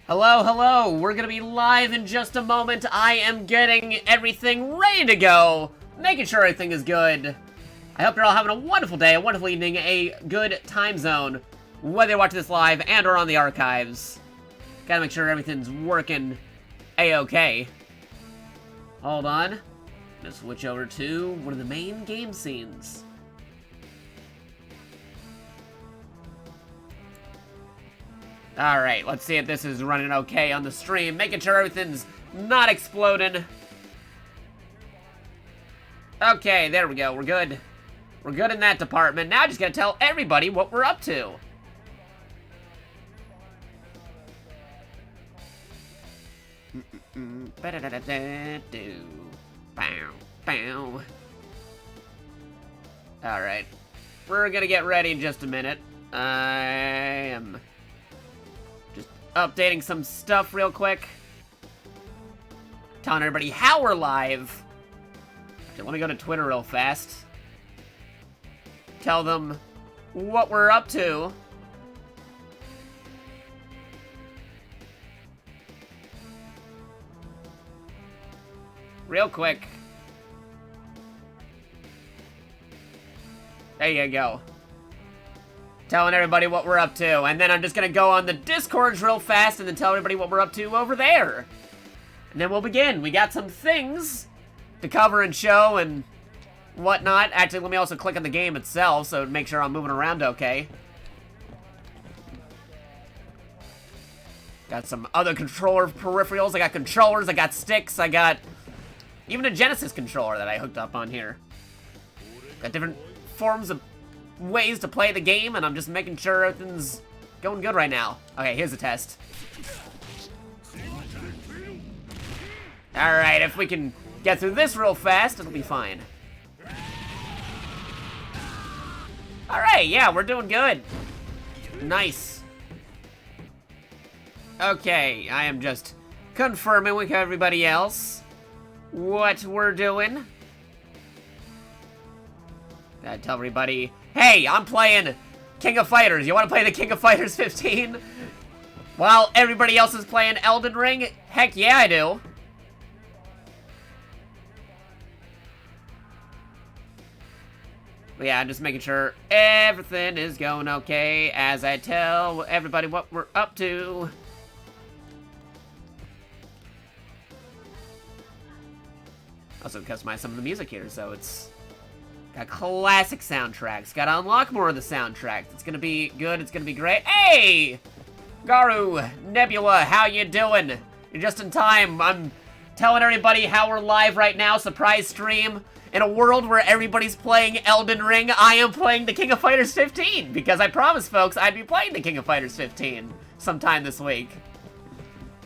Hello, hello! We're gonna be live in just a moment. I am getting everything ready to go, making sure everything is good. I hope you're all having a wonderful day, a wonderful evening, a good time zone, whether you're watching this live and or on the archives. Gotta make sure everything's working a-okay. Hold on. I'm gonna switch over to one of the main game scenes. Alright, let's see if this is running okay on the stream. Making sure everything's not exploding. Okay, there we go. We're good. We're good in that department. Now I just gotta tell everybody what we're up to. Alright. We're gonna get ready in just a minute. I am just updating some stuff real quick. Telling everybody how we're live. Okay, let me go to Twitter real fast. Tell them what we're up to. Real quick. There you go. Telling everybody what we're up to. And then I'm just gonna go on the Discords real fast and then tell everybody what we're up to over there. And then we'll begin. We got some things to cover and show and whatnot. Actually, let me also click on the game itself so make sure I'm moving around okay. Got some other controller peripherals. I got controllers, I got sticks, I got even a Genesis controller that I hooked up on here. Got different forms of ways to play the game, and I'm just making sure everything's going good right now. Okay, here's a test. Alright, if we can get through this real fast, it'll be fine. Alright, yeah, we're doing good. Nice. Okay, I am just confirming with everybody else what we're doing. Gotta tell everybody, hey, I'm playing King of Fighters. You wanna play the King of Fighters 15? While everybody else is playing Elden Ring? Heck yeah, I do. But yeah, I'm just making sure everything is going okay as I tell everybody what we're up to. Also customize some of the music here, so it's got classic soundtracks. Gotta unlock more of the soundtracks. It's gonna be good, it's gonna be great. Hey! Garu, Nebula, how you doing? You're just in time. I'm telling everybody how we're live right now, surprise stream. In a world where everybody's playing Elden Ring, I am playing the King of Fighters 15, because I promised folks I'd be playing the King of Fighters 15 sometime this week.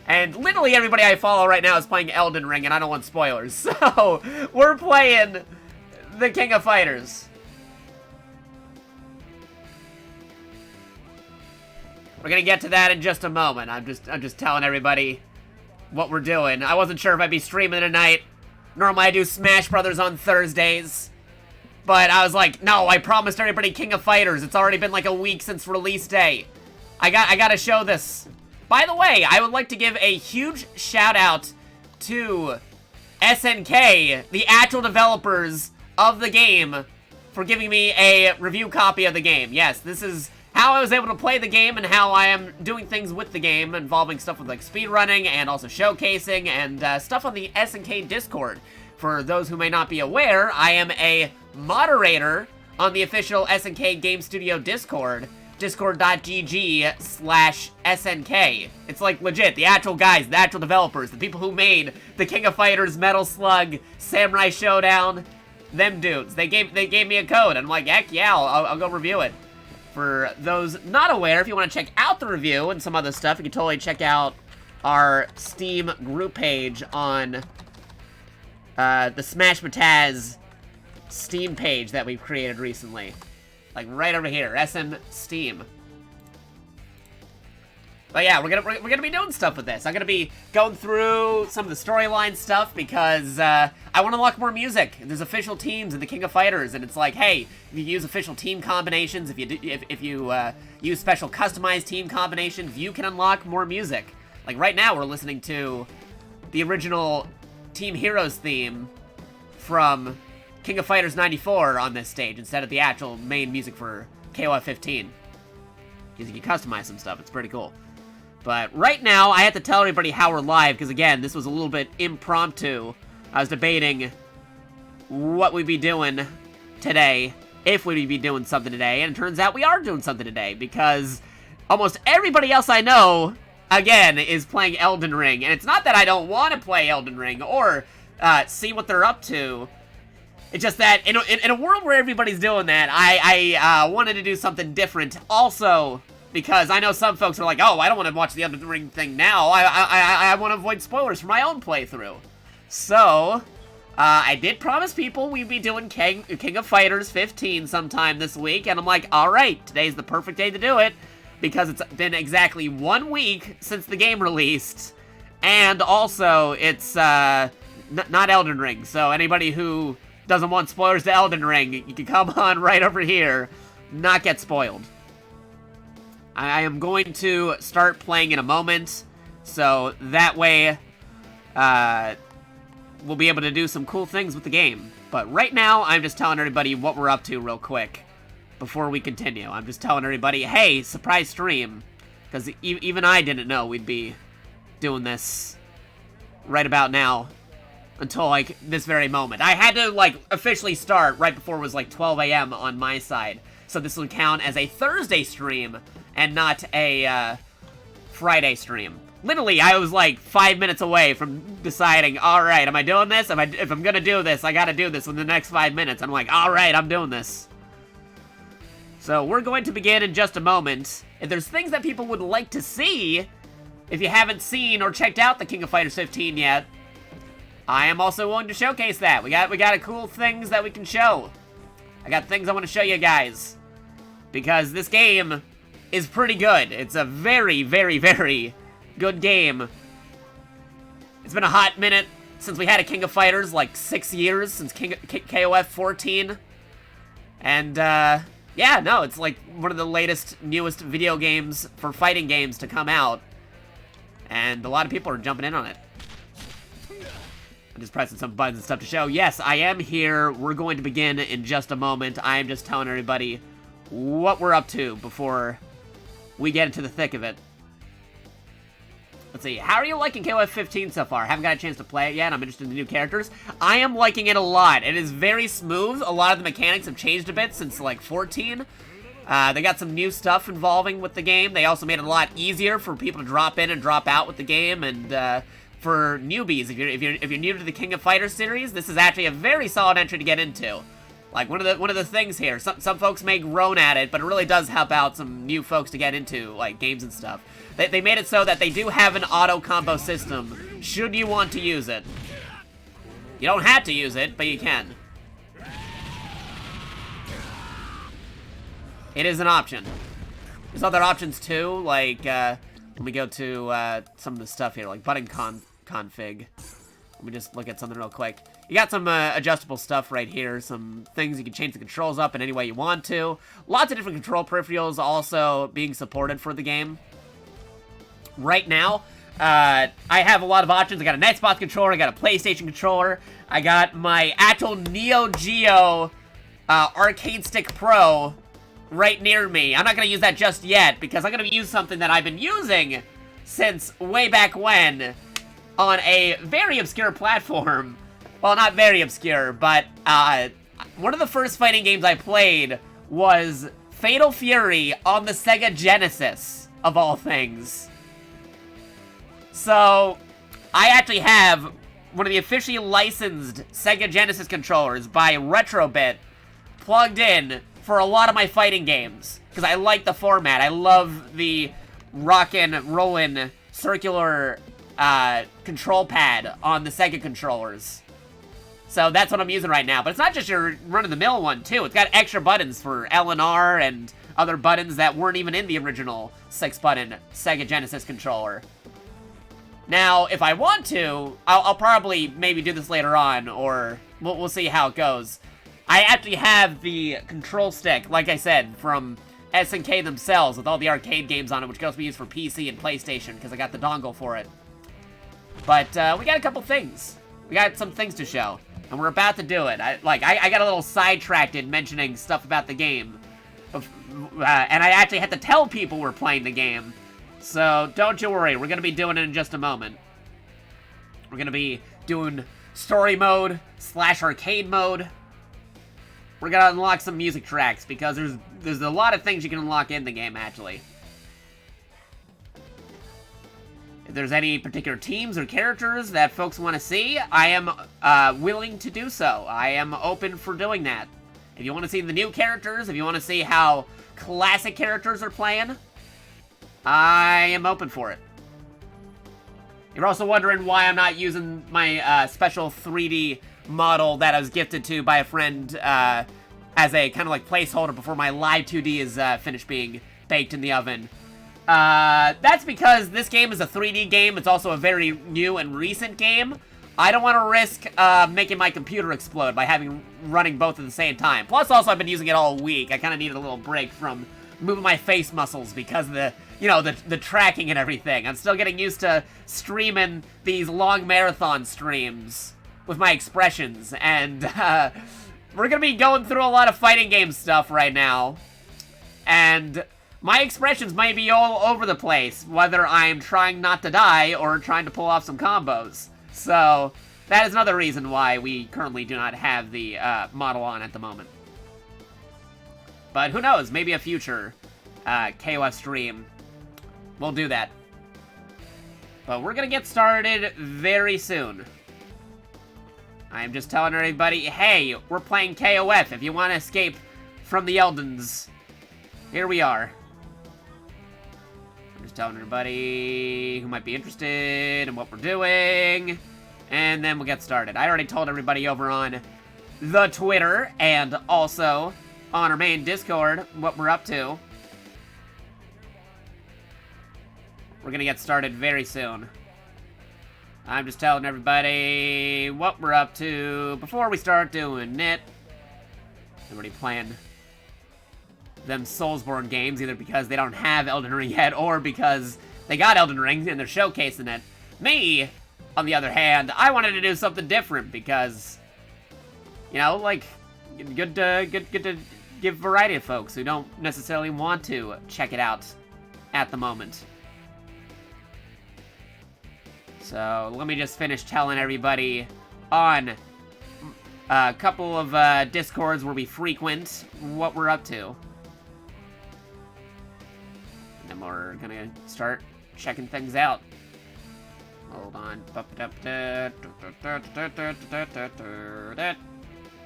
And literally everybody I follow right now is playing Elden Ring, and I don't want spoilers. So, we're playing the King of Fighters. We're gonna get to that in just a moment. I'm just telling everybody what we're doing. I wasn't sure if I'd be streaming tonight. Normally I do Smash Brothers on Thursdays. But I was like, no, I promised everybody King of Fighters. It's already been like a week since release day. I gotta show this. By the way, I would like to give a huge shout out to SNK, the actual developers of the game, for giving me a review copy of the game. Yes, this is how I was able to play the game and how I am doing things with the game, involving stuff with like speedrunning and also showcasing and stuff on the SNK Discord. For those who may not be aware, I am a moderator on the official SNK Game Studio Discord, discord.gg/SNK. It's like legit, the actual guys, the actual developers, the people who made the King of Fighters, Metal Slug, Samurai Showdown, them dudes. They gave me a code, and I'm like, heck yeah, I'll go review it. For those not aware, if you want to check out the review and some other stuff, you can totally check out our Steam group page on the Smash Mataz Steam page that we've created recently. Like right over here, SM Steam. But yeah, we're gonna be doing stuff with this. I'm gonna be going through some of the storyline stuff because I want to unlock more music. There's official teams in the King of Fighters, and it's like, hey, if you use official team combinations, if you use special customized team combinations, you can unlock more music. Like, right now, we're listening to the original Team Heroes theme from King of Fighters 94 on this stage, instead of the actual main music for KOFXV. Because you can customize some stuff, it's pretty cool. But right now, I have to tell everybody how we're live, because again, this was a little bit impromptu. I was debating what we'd be doing today, if we'd be doing something today, and it turns out we are doing something today, because almost everybody else I know, again, is playing Elden Ring. And it's not that I don't want to play Elden Ring, or see what they're up to. It's just that, in a world where everybody's doing that, I wanted to do something different. Also, because I know some folks are like, oh, I don't want to watch the Elden Ring thing now. I want to avoid spoilers for my own playthrough. So, I did promise people we'd be doing King of Fighters 15 sometime this week. And I'm like, alright, today's the perfect day to do it. Because it's been exactly 1 week since the game released. And also, it's not Elden Ring. So anybody who doesn't want spoilers to Elden Ring, you can come on right over here, not get spoiled. I am going to start playing in a moment, so that way we'll be able to do some cool things with the game. But right now, I'm just telling everybody what we're up to real quick before we continue. I'm just telling everybody, hey, surprise stream, because even I didn't know we'd be doing this right about now. Until, like, this very moment. I had to, like, officially start right before it was, like, 12 a.m. on my side. So this would count as a Thursday stream and not a, Friday stream. Literally, I was, like, 5 minutes away from deciding, alright, am I doing this? If I'm gonna do this, I gotta do this in the next 5 minutes. I'm like, alright, I'm doing this. So, we're going to begin in just a moment. If there's things that people would like to see, if you haven't seen or checked out the King of Fighters 15 yet, I am also willing to showcase that. We got a cool things that we can show. I got things I want to show you guys. Because this game is pretty good. It's a very, very, very good game. It's been a hot minute since we had a King of Fighters, like 6 years since KOF 14. And, yeah, no, it's like one of the latest, newest video games for fighting games to come out. And a lot of people are jumping in on it. I'm just pressing some buttons and stuff to show. Yes, I am here. We're going to begin in just a moment. I am just telling everybody what we're up to before we get into the thick of it. Let's see. How are you liking KOF 15 so far? Haven't got a chance to play it yet. I'm interested in the new characters. I am liking it a lot. It is very smooth. A lot of the mechanics have changed a bit since, like, 14. They got some new stuff involving with the game. They also made it a lot easier for people to drop in and drop out with the game, and, for newbies, if you're new to the King of Fighters series, this is actually a very solid entry to get into. Like, one of the things here, some folks may groan at it, but it really does help out some new folks to get into, like, games and stuff. They made it so that they do have an auto combo system, should you want to use it. You don't have to use it, but you can. It is an option. There's other options too, like, let me go to some of the stuff here, like button config. Let me just look at something real quick. You got some adjustable stuff right here, some things you can change the controls up in any way you want to. Lots of different control peripherals also being supported for the game. Right now, I have a lot of options. I got an Xbox controller, I got a PlayStation controller, I got my actual Neo Geo Arcade Stick Pro right near me. I'm not going to use that just yet, because I'm going to use something that I've been using since way back when on a very obscure platform. Well, not very obscure, but one of the first fighting games I played was Fatal Fury on the Sega Genesis, of all things. So, I actually have one of the officially licensed Sega Genesis controllers by Retrobit plugged in for a lot of my fighting games, because I like the format. I love the rockin', rollin', circular control pad on the Sega controllers. So that's what I'm using right now. But it's not just your run-of-the-mill one, too. It's got extra buttons for L and R and other buttons that weren't even in the original 6-button Sega Genesis controller. Now, if I want to, I'll probably maybe do this later on, or we'll see how it goes. I actually have the control stick, like I said, from SNK themselves with all the arcade games on it, which can also be used for PC and PlayStation because I got the dongle for it. But we got a couple things. We got some things to show, and we're about to do it. I got a little sidetracked in mentioning stuff about the game, and I actually had to tell people we're playing the game. So don't you worry, we're gonna be doing it in just a moment. We're gonna be doing story mode / arcade mode. We're gonna unlock some music tracks because there's a lot of things you can unlock in the game actually. If there's any particular teams or characters that folks want to see, I am willing to do so. I am open for doing that. If you want to see the new characters, if you want to see how classic characters are playing, I am open for it. You're also wondering why I'm not using my special 3D model that I was gifted to by a friend as a kind of like placeholder before my live 2D is finished being baked in the oven. That's because this game is a 3D game. It's also a very new and recent game. I don't want to risk making my computer explode by running both at the same time. Plus, also, I've been using it all week. I kind of needed a little break from moving my face muscles because of the, the tracking and everything. I'm still getting used to streaming these long marathon streams with my expressions, and we're gonna be going through a lot of fighting game stuff right now, and my expressions might be all over the place, whether I'm trying not to die or trying to pull off some combos. So that is another reason why we currently do not have the model on at the moment. But who knows, maybe a future KOF stream we'll do that. But we're gonna get started very soon. I'm just telling everybody, hey, we're playing KOF. If you want to escape from the Eldens, here we are. I'm just telling everybody who might be interested in what we're doing, and then we'll get started. I already told everybody over on the Twitter and also on our main Discord what we're up to. We're gonna get started very soon. I'm just telling everybody what we're up to before we start doing it. Everybody playing them Soulsborne games, either because they don't have Elden Ring yet, or because they got Elden Ring and they're showcasing it. Me, on the other hand, I wanted to do something different because, like, good to give variety to folks who don't necessarily want to check it out at the moment. So, let me just finish telling everybody on a couple of Discords where we frequent what we're up to. And then we're gonna start checking things out. Hold on.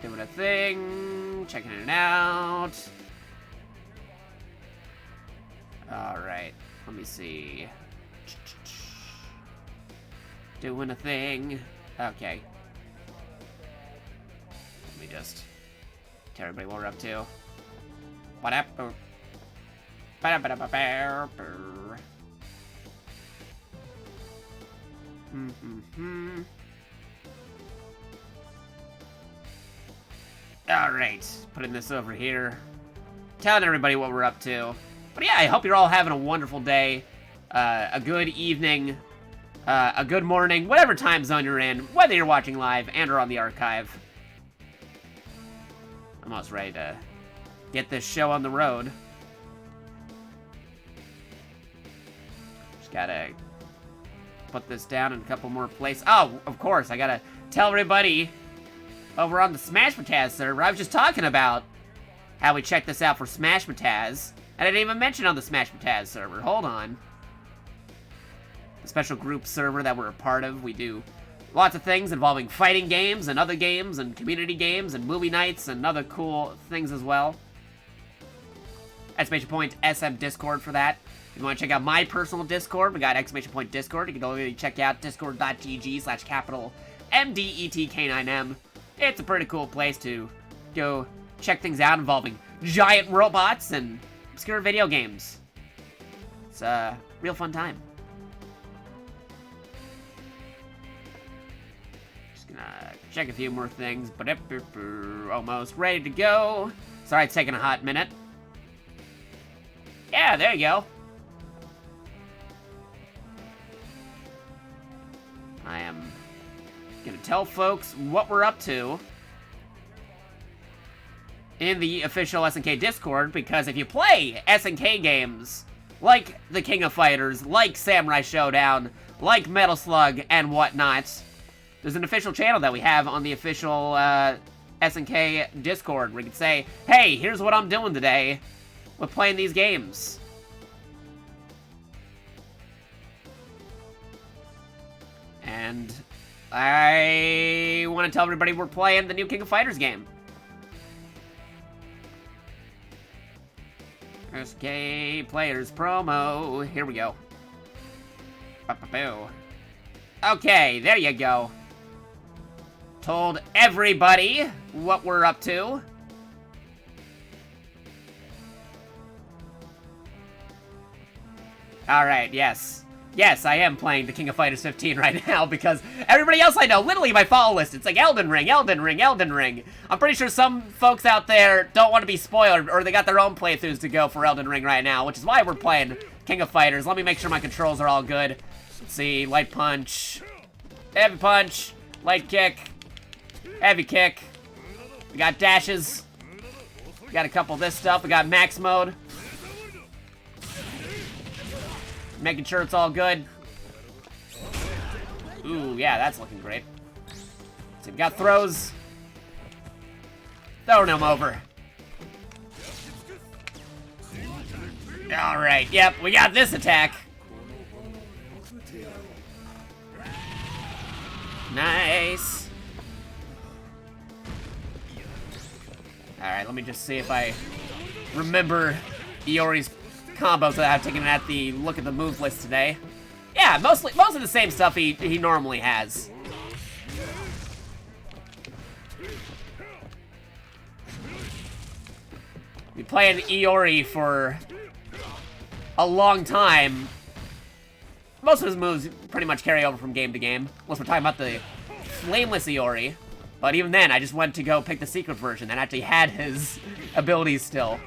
Doing a thing. Checking it out. Alright. Let me see. Doing a thing. Okay. Let me just tell everybody what we're up to. What up? Alright. Putting this over here. Telling everybody what we're up to. But yeah, I hope you're all having a wonderful day. A good evening. A good morning, whatever time zone you're in, whether you're watching live and or on the archive. I'm almost ready to get this show on the road. Just gotta put this down in a couple more places. Oh, of course, I gotta tell everybody over on the Smash Mataz server, I was just talking about how we check this out for Smash Mataz, and I didn't even mention on the Smash Mataz server. Hold on. A special group server that we're a part of. We do lots of things involving fighting games and other games and community games and movie nights and other cool things as well. Exclamation point SM Discord for that. If you want to check out my personal Discord, we got exclamation point Discord. You can already check out discord.gg/MDETK9M. It's a pretty cool place to go check things out involving giant robots and obscure video games. It's a real fun time. Check a few more things, but almost ready to go. Sorry, it's taking a hot minute. Yeah, there you go. I am gonna tell folks what we're up to in the official SNK Discord, because if you play SNK games like the King of Fighters, like Samurai Showdown, like Metal Slug, and whatnot, there's an official channel that we have on the official SNK Discord where you can say, hey, here's what I'm doing today with playing these games. And I want to tell everybody we're playing the new King of Fighters game. SK Players promo. Here we go. Okay, there you go. Told everybody what we're up to. Alright, yes. Yes, I am playing the King of Fighters 15 right now because everybody else I know, literally my follow list, it's like Elden Ring, Elden Ring, Elden Ring. I'm pretty sure some folks out there don't want to be spoiled, or they got their own playthroughs to go for Elden Ring right now, which is why we're playing King of Fighters. Let me make sure my controls are all good. Let's see, light punch, heavy punch, light kick, heavy kick. We got dashes. We got a couple of this stuff. We got max mode. Making sure it's all good. Ooh, yeah, that's looking great. So we've got throws. Throwing them over. Alright, yep, we got this attack. Nice. Alright, let me just see if I remember Iori's combos that I've taken at the look at the move list today. Yeah, most of the same stuff he normally has. Been playing Iori for a long time. Most of his moves pretty much carry over from game to game, unless we're talking about the Flameless Iori. But even then, I just went to go pick the secret version that actually had his abilities still.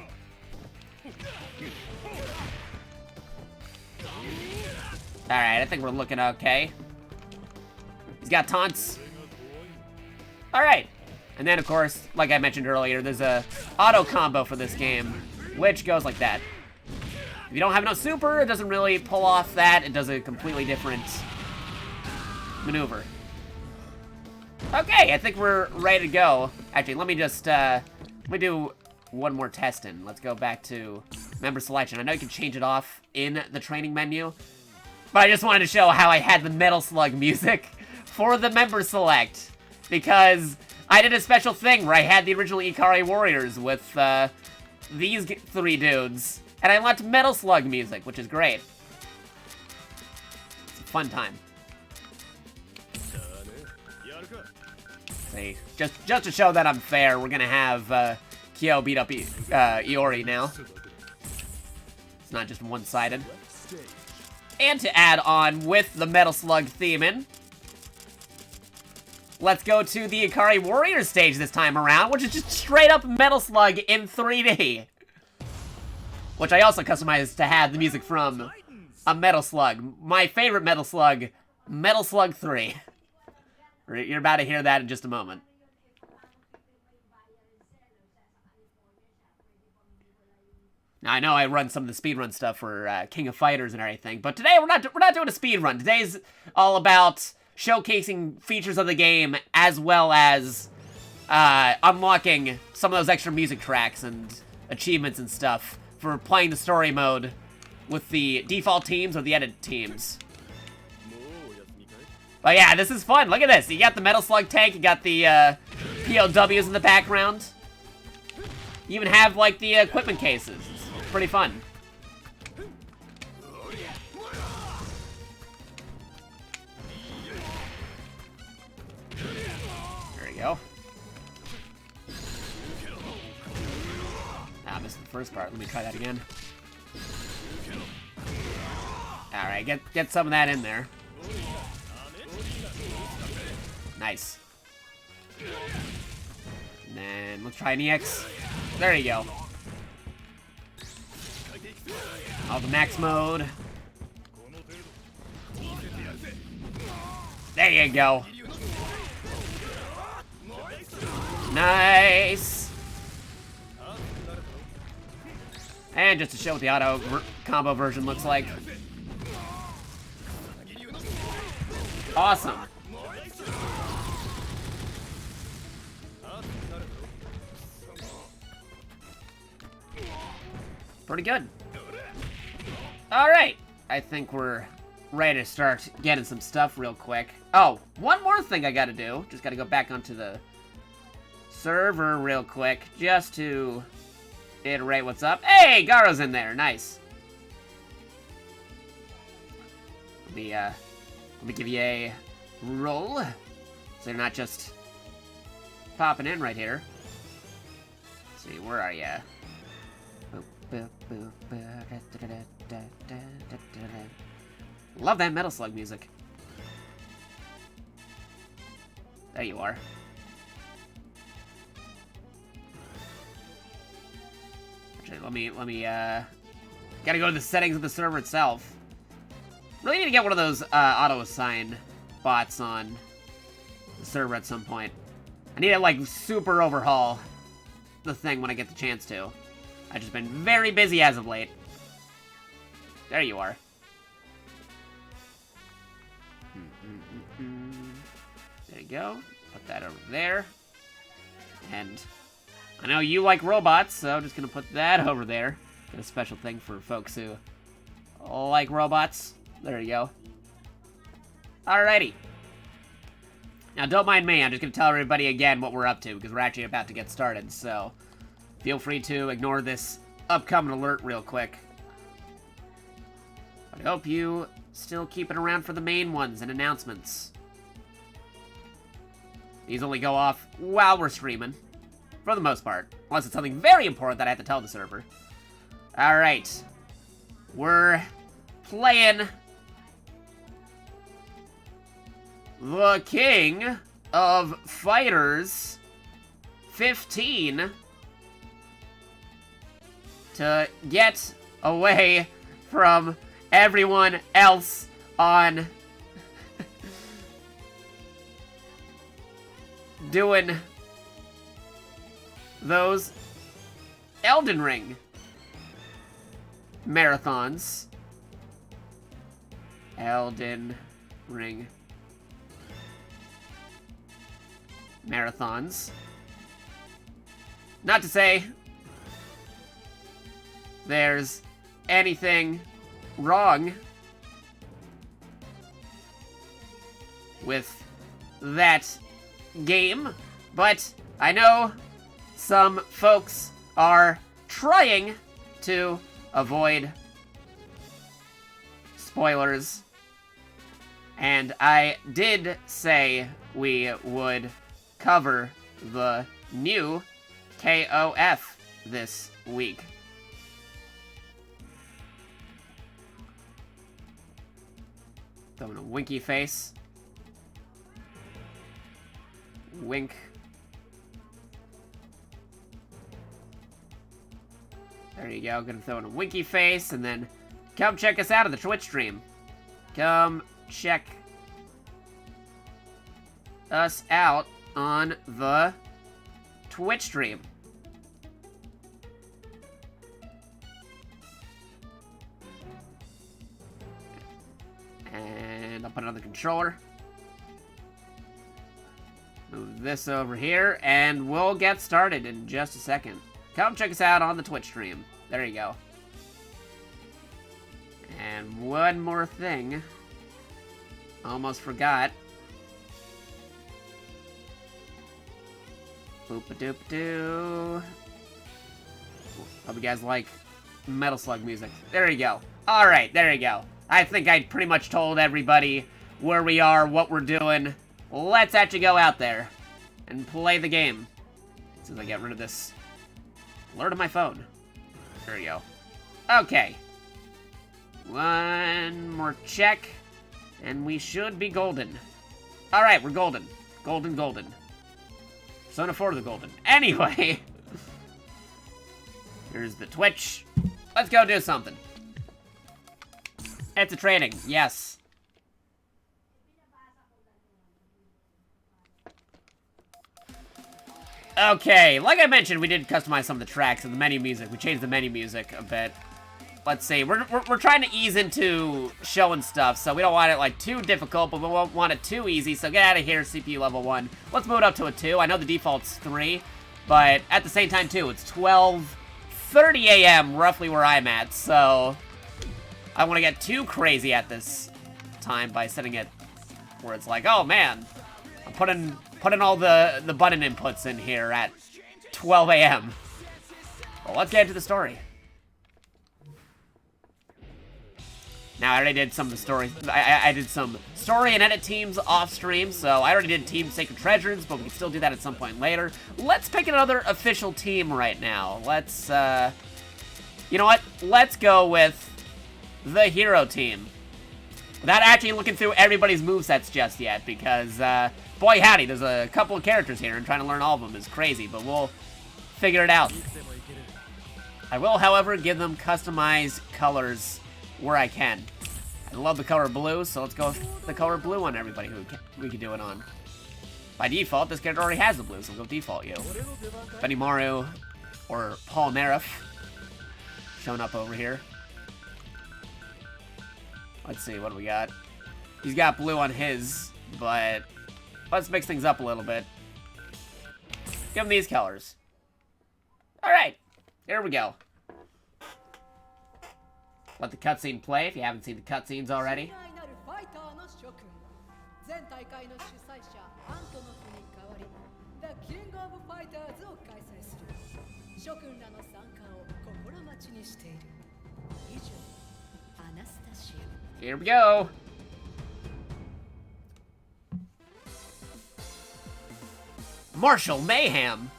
Alright, I think we're looking okay. He's got taunts. Alright. And then, of course, like I mentioned earlier, there's a auto combo for this game, which goes like that. If you don't have enough super, it doesn't really pull off that. It does a completely different maneuver. Okay, I think we're ready to go. Actually, let me just, let me do one more testing. Let's go back to member selection. I know you can change it off in the training menu, but I just wanted to show how I had the Metal Slug music for the member select, because I did a special thing where I had the original Ikari Warriors with these three dudes, and I left Metal Slug music, which is great. It's a fun time. See, just to show that I'm fair, we're gonna have Kyo beat up Iori now. It's not just one-sided. And to add on with the Metal Slug theming, let's go to the Ikari Warriors stage this time around, which is just straight up Metal Slug in 3D. Which I also customized to have the music from a Metal Slug. My favorite Metal Slug, Metal Slug 3. You're about to hear that in just a moment. Now, I know I run some of the speedrun stuff for King of Fighters and everything, but today we're not doing a speedrun. Today's all about showcasing features of the game, as well as unlocking some of those extra music tracks and achievements and stuff for playing the story mode with the default teams or the edit teams. But yeah, this is fun. Look at this. You got the Metal Slug tank, you got the POWs in the background. You even have, like, the equipment cases. It's pretty fun. There we go. Ah, I missed the first part. Let me try that again. Alright, get some of that in there. Nice. And then let's try an EX. There you go. All the max mode. There you go. Nice. And just to show what the auto combo version looks like. Awesome. Pretty good. Alright. I think we're ready to start getting some stuff real quick. Oh, one more thing I gotta do. Just gotta go back onto the server real quick just to iterate what's up. Hey, Garo's in there. Nice. Let me give you a roll, so you're not just popping in right here. Let's see, where are ya? Love that Metal Slug music. There you are. Actually, let me, gotta go to the settings of the server itself. Really need to get one of those, auto-assign bots on the server at some point. I need to, like, super overhaul the thing when I get the chance to. I've just been very busy as of late. There you are. There you go. Put that over there. And I know you like robots, so I'm just gonna put that over there. Got a special thing for folks who like robots. There you go. Alrighty. Now, don't mind me. I'm just gonna tell everybody again what we're up to, because we're actually about to get started, so feel free to ignore this upcoming alert real quick. But I hope you still keep it around for the main ones and announcements. These only go off while we're streaming, for the most part. Unless it's something very important that I have to tell the server. Alright. We're playing the King of Fighters 15 to get away from everyone else on doing those Elden Ring marathons. Elden Ring marathons. Not to say there's anything wrong with that game, but I know some folks are trying to avoid spoilers, and I did say we would cover the new KOF this week. Throwing a winky face. Wink. There you go. Gonna throw in a winky face, and then come check us out on the Twitch stream. Come check us out on the Twitch stream. And I'll put it on the controller. Move this over here, and we'll get started in just a second. Come check us out on the Twitch stream. There you go. And one more thing. Almost forgot. Boop-a-doop-doo. Hope you guys like Metal Slug music. There you go. Alright, there you go. I think I pretty much told everybody where we are, what we're doing. Let's actually go out there and play the game. As soon as I get rid of this alert on my phone. There we go. Okay. One more check, and we should be golden. Alright, we're golden. Golden, golden. Persona 4 the golden. Anyway. Here's the Twitch. Let's go do something. It's a training, yes. Okay, like I mentioned, we did customize some of the tracks and the menu music. We changed the menu music a bit. Let's see, we're trying to ease into showing stuff, so we don't want it, like, too difficult, but we won't want it too easy, so get out of here, CPU level 1. Let's move it up to a 2. I know the default's 3, but at the same time, too, it's 12:30 a.m., roughly where I'm at, so I don't want to get too crazy at this time by setting it where it's like, oh, man, I'm putting all the button inputs in here at 12 a.m. Well, let's get into the story. Now, I already did some of the story. I did some story and edit teams off stream, so I already did Team Sacred Treasures, but we can still do that at some point later. Let's pick another official team right now. Let's, you know what? Let's go with the hero team. Without actually looking through everybody's movesets just yet, because, boy howdy, there's a couple of characters here, and trying to learn all of them is crazy, but we'll figure it out. I will, however, give them customized colors where I can. I love the color blue, so let's go with the color blue on everybody who we can do it on. By default, this character already has the blue, so we'll go default you. Benimaru or Paul Narif showing up over here. Let's see, what do we got? He's got blue on his, but let's mix things up a little bit. Give him these colors. Alright, here we go. Let the cutscene play if you haven't seen the cutscenes already. Here we go. Martial Mayhem.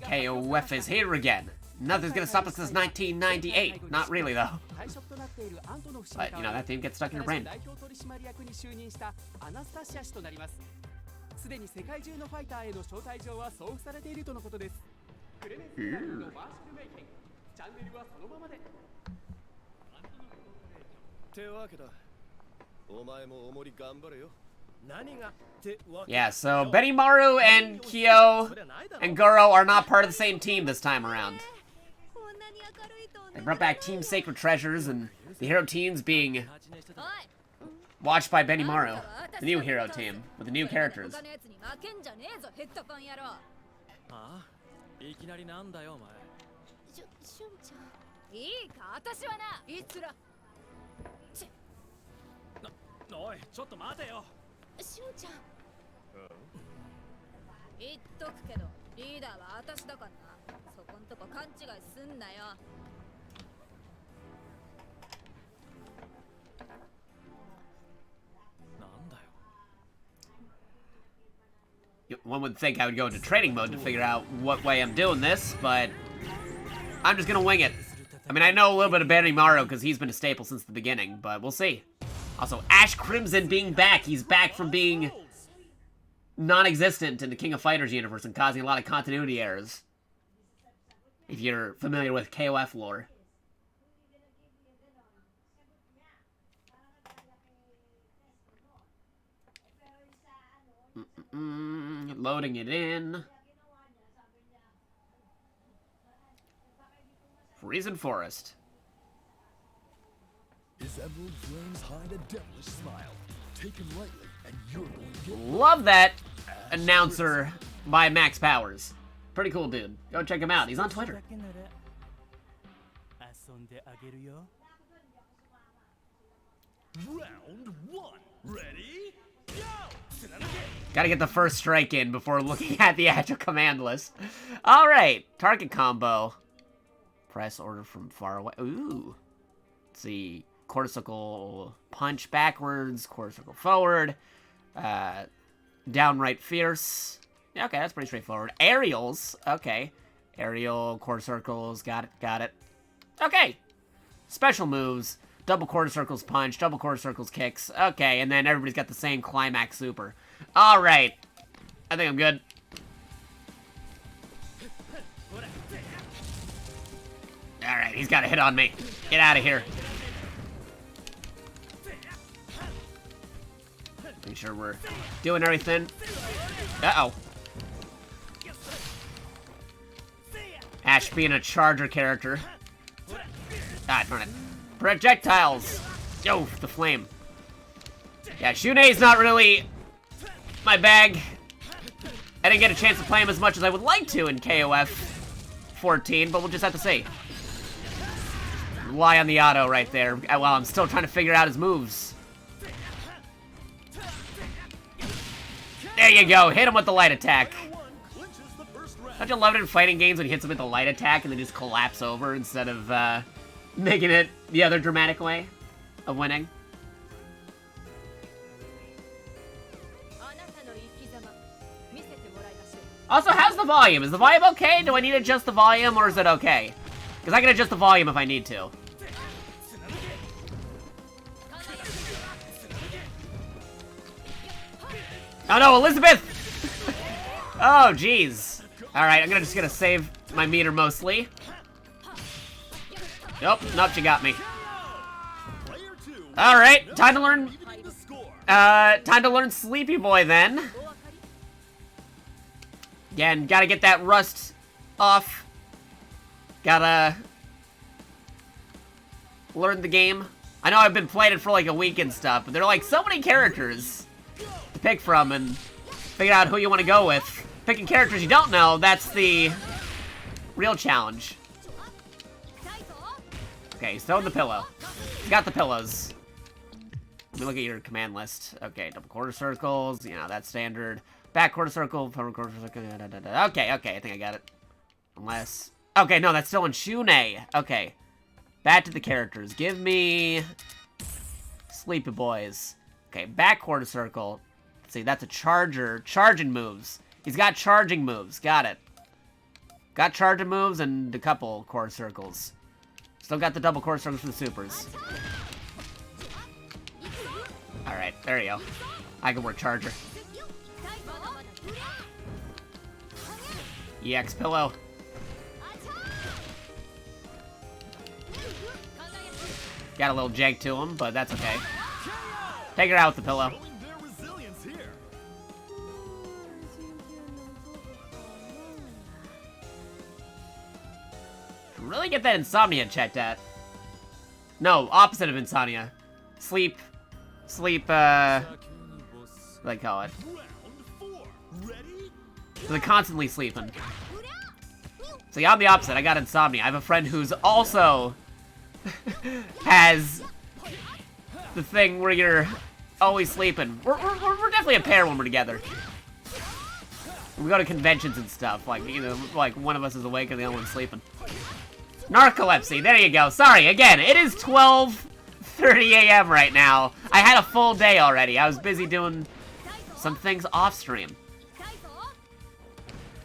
KOF is here again. Nothing's gonna stop us since 1998. Not really, though. But, you know, that theme gets stuck in your brain. Yeah, so Benimaru and Kyo and Goro are not part of the same team this time around. They brought back Team Sacred Treasures, and the hero team's being watched by Benimaru, the new hero team, with the new characters. One would think I would go into training mode to figure out what way I'm doing this, but I'm just gonna wing it. I mean, I know a little bit of Benimaru because he's been a staple since the beginning, but we'll see. Also, Ash Crimson being back. He's back from being non-existent in the King of Fighters universe and causing a lot of continuity errors. If you're familiar with KOF lore. Loading it in. Freezing Forest. Love that announcer by Max Powers. Pretty cool dude. Go check him out. He's on Twitter. Round one. Ready? Go! Gotta get the first strike in before looking at the actual command list. Alright. Target combo. Press order from far away. Ooh. Let's see. Quarter circle punch backwards. Quarter circle forward. Downright fierce. Yeah, okay, that's pretty straightforward. Aerials. Okay. Aerial, quarter circles. Got it, got it. Okay. Special moves. Double quarter circles punch. Double quarter circles kicks. Okay, and then everybody's got the same climax super. Alright. I think I'm good. Alright, he's got a hit on me. Get out of here. Make sure we're doing everything. Uh-oh. Ash being a charger character. Ah, darn it. Projectiles. Yo, the flame. Yeah, Shune's not really my bag. I didn't get a chance to play him as much as I would like to in KOF 14, but we'll just have to see. Rely on the auto right there while I'm still trying to figure out his moves. There you go, hit him with the light attack. Don't you love it in fighting games when he hits him with the light attack and then just collapse over instead of making it the other dramatic way of winning? Also, how's the volume? Is the volume okay? Do I need to adjust the volume, or is it okay? Because I can adjust the volume if I need to. Oh no, Elizabeth! Oh, jeez. Alright, I'm just gonna save my meter mostly. Nope, you got me. Alright, time to learn Sleepy Boy then. Again, gotta get that rust off. Gotta learn the game. I know I've been playing it for like a week and stuff, but there are like so many characters to pick from and figure out who you want to go with. Picking characters you don't know, that's the real challenge. Okay, he's throwing the pillow. He's got the pillows. Let me look at your command list. Okay, double quarter circles, you know, that's standard. Back quarter circle, forward quarter circle, Okay, I think I got it. Unless... Okay, no, that's still in Shune. Okay. Back to the characters. Give me... Sleepy Boys. Okay, back quarter circle. Let's see, that's a charger. Charging moves. He's got charging moves. Got it. Got charging moves and a couple quarter circles. Still got the double quarter circles for the supers. Alright, there you go. I can work charger. EX pillow. Got a little jag to him, but that's okay. Take her out with the pillow. Really get that insomnia checked at. No, opposite of insomnia. Sleep, what do they call it? They're constantly sleeping. So yeah, I'm the opposite. I got insomnia. I have a friend who's also has the thing where you're always sleeping. We're definitely a pair when we're together. We go to conventions and stuff. Like, you know, like one of us is awake and the other one's sleeping. Narcolepsy. There you go. Sorry, again, it is 12:30 a.m. right now. I had a full day already. I was busy doing some things off stream.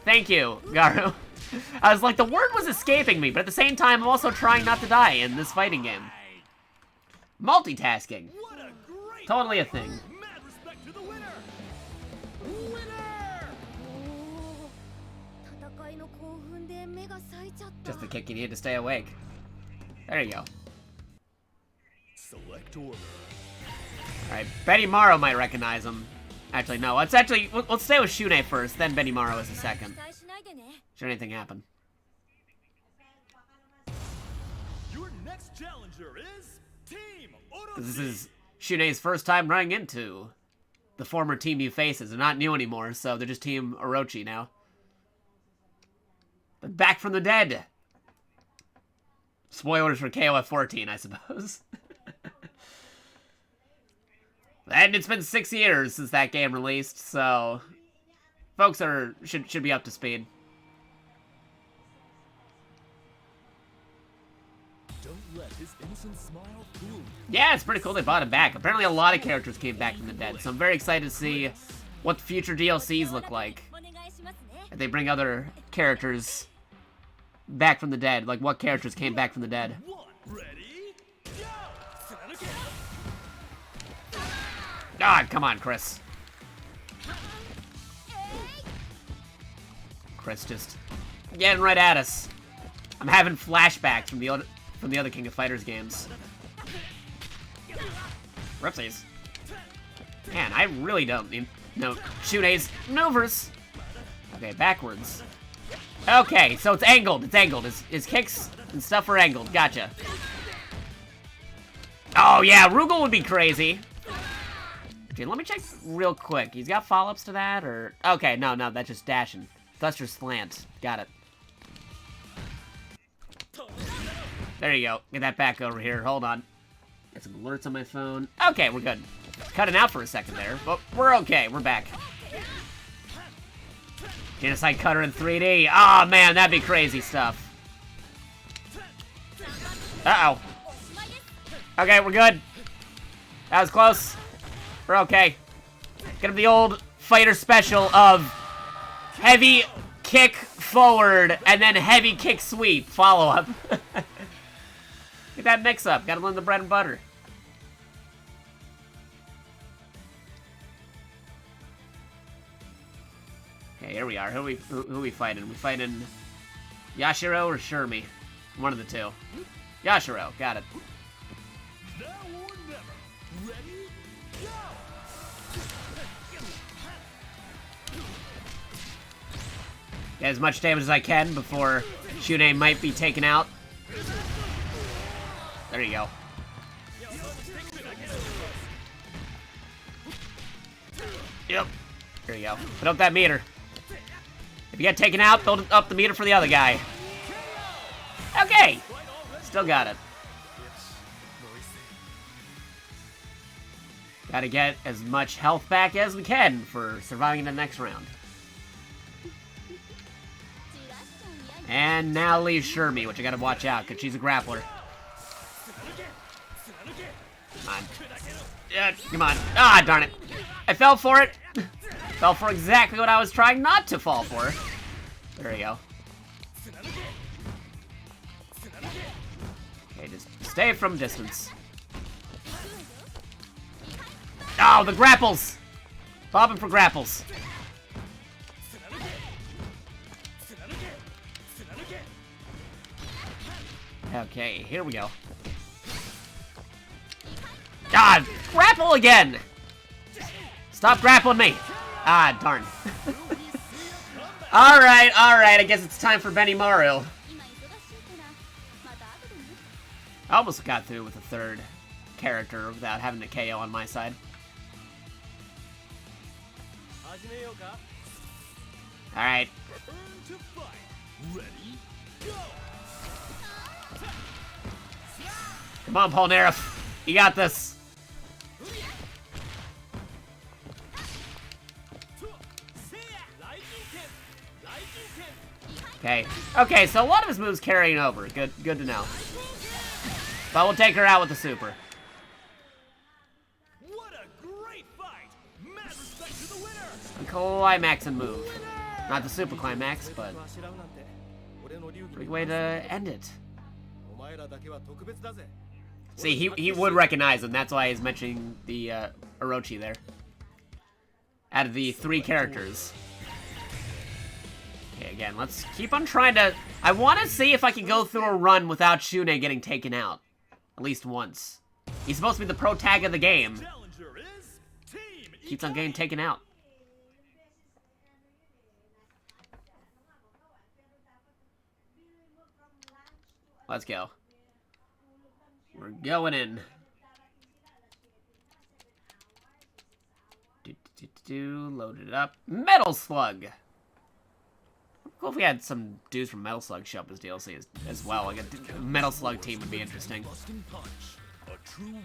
Thank you, Garu. I was like, the word was escaping me, but at the same time, I'm also trying not to die in this fighting game. Multitasking. Totally a thing. Just the kick you need to stay awake. There you go. Select order. Alright, Betty Morrow might recognize him. Actually, no. Let's stay with Shune first, then Betty Morrow is the second. Should anything happen? Your next challenger is Team Orochi. This is Shune's first time running into the former team he faces. They're not new anymore, so they're just Team Orochi now. They're back from the dead. Spoilers for KOF 14, I suppose. And it's been 6 years since that game released, so folks should be up to speed. Don't let his innocent smile fool you. Yeah, it's pretty cool they brought him back. Apparently a lot of characters came back from the dead, so I'm very excited to see what the future DLCs look like. If they bring other characters back from the dead, like what characters came back from the dead. Ready? Go! God, come on, Chris. Chris just getting right at us. I'm having flashbacks from the other King of Fighters games. Ripsies. Man, I really don't need no Shune's maneuvers. Okay, backwards. Okay, so it's angled. It's angled. His kicks and stuff are angled. Gotcha. Oh, yeah, Rugal would be crazy. Okay, let me check real quick. He's got follow-ups to that, or... Okay, no, that's just dashing. Thruster slant. Got it. There you go. Get that back over here. Hold on. Get some alerts on my phone. Okay, we're good. Cutting out for a second there, but we're okay. We're back. Genocide Cutter in 3D. Oh, man, that'd be crazy stuff. Uh-oh. Okay, we're good. That was close. We're okay. Get him the old fighter special of heavy kick forward and then heavy kick sweep follow-up. Get that mix up. Gotta learn the bread and butter. Okay, here we are. Who we fighting? We fighting Yashiro or Shermie? One of the two. Yashiro, got it. Now or never. Ready? Go! Get as much damage as I can before Shune might be taken out. There you go. Yep. There you go. Put up that meter. If you get taken out, build up the meter for the other guy. Okay. Still got it. Gotta get as much health back as we can for surviving in the next round. And now leaves Shermie, which I gotta watch out, because she's a grappler. Come on. Yeah, come on. Ah, darn it. I fell for it. Fell for exactly what I was trying not to fall for. There we go. Okay, just stay from distance. Oh, the grapples! Bobbing for grapples. Okay, here we go. God, grapple again! Stop grappling me! Ah, darn. Alright, I guess it's time for Benimaru. I almost got through with a third character without having to KO on my side. Alright. Come on, Polnareff. You got this. Okay, so a lot of his moves carrying over. Good to know. But we'll take her out with the super. What a great fight! Mad respect to the winner! A climax and move. Not the super climax, but pretty way to end it. See, he would recognize him. That's why he's mentioning the Orochi there. Out of the 3 characters. Okay, again, let's keep on trying to... I want to see if I can go through a run without Shune getting taken out. At least once. He's supposed to be the pro tag of the game. Keeps on getting taken out. Let's go. We're going in. Load it up. Metal Slug! Cool if we had some dudes from Metal Slug show up as DLC as well. Like a Metal Slug team would be interesting.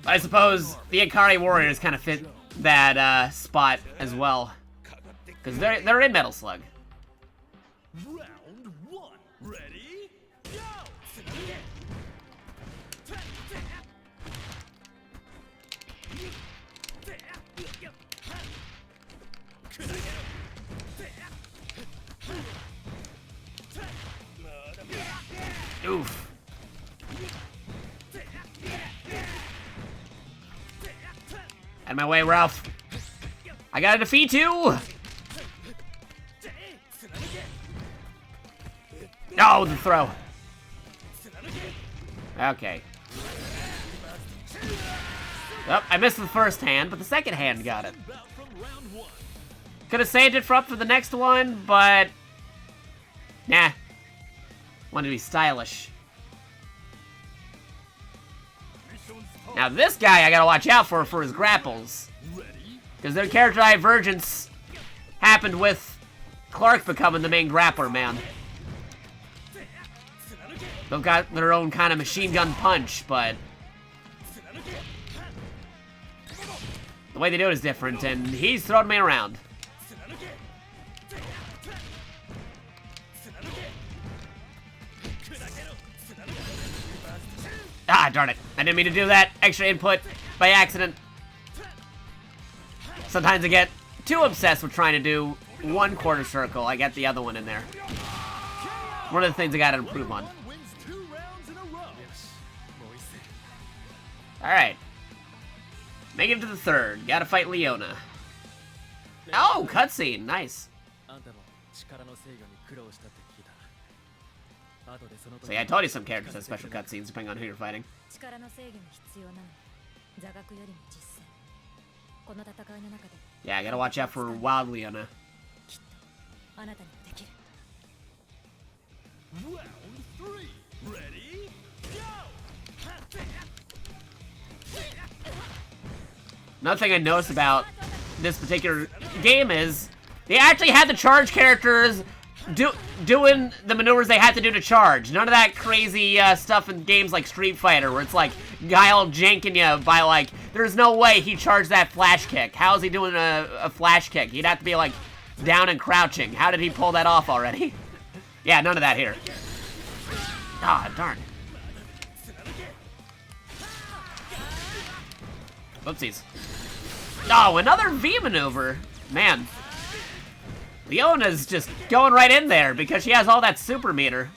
I suppose the Ikari Warriors kind of fit that spot as well. Because they're in Metal Slug. Round 1. Ready? Go! Oof. Out of my way, Ralph. I gotta defeat you! Oh, the throw. Okay. Oh, I missed the first hand, but the second hand got it. Could have saved it for up for the next one, but... Nah. Wanted to be stylish. Now this guy I gotta watch out for his grapples. Because their character divergence happened with Clark becoming the main grappler, man. They've got their own kind of machine gun punch, but... the way they do it is different, and he's throwing me around. Ah, darn it. I didn't mean to do that extra input by accident. Sometimes I get too obsessed with trying to do one quarter circle. I get the other one in there. One of the things I gotta improve on. Alright. Make it to the third. Gotta fight Leona. Oh, cutscene. Nice. So yeah, I told you some characters have special cutscenes depending on who you're fighting. Yeah, I gotta watch out for Wild Leona. Round 3. Ready? Go! Another thing I noticed about this particular game is they actually had the charge characters doing the maneuvers they had to do to charge. None of that crazy stuff in games like Street Fighter where it's like Guile janking you by like, there's no way he charged that flash kick. How is he doing a flash kick? He'd have to be like down and crouching. How did he pull that off already? Yeah, none of that here. Ah, darn. Oopsies. Oh, another V maneuver. Man. Leona's just going right in there because she has all that super meter.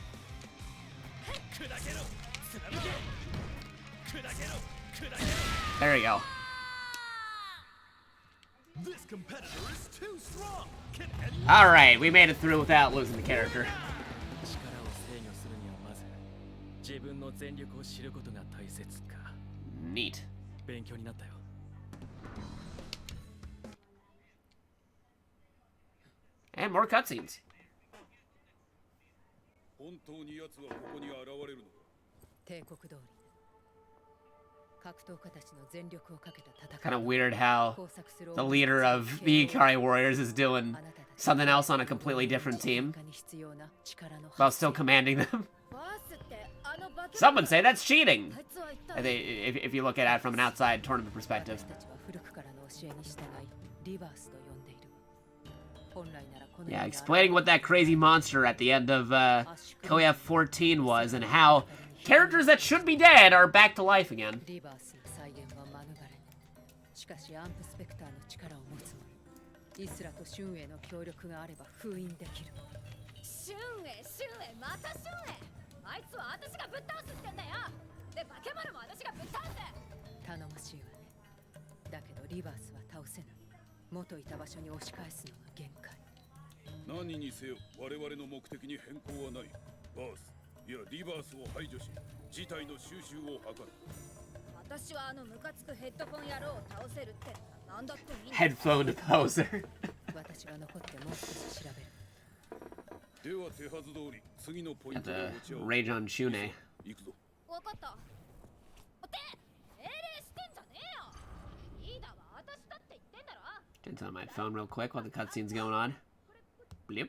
There you go. Alright, we made it through without losing the character. Neat. And more cutscenes. Kind of weird how the leader of the Ikari Warriors is doing something else on a completely different team while still commanding them. Some would say that's cheating, if you look at it from an outside tournament perspective. Yeah, explaining what that crazy monster at the end of KOFXV was and how characters that should be dead are back to life again. Headphone poser. Got the rage on Shune. Turn on my phone real quick while the cutscene's going on. Bloop.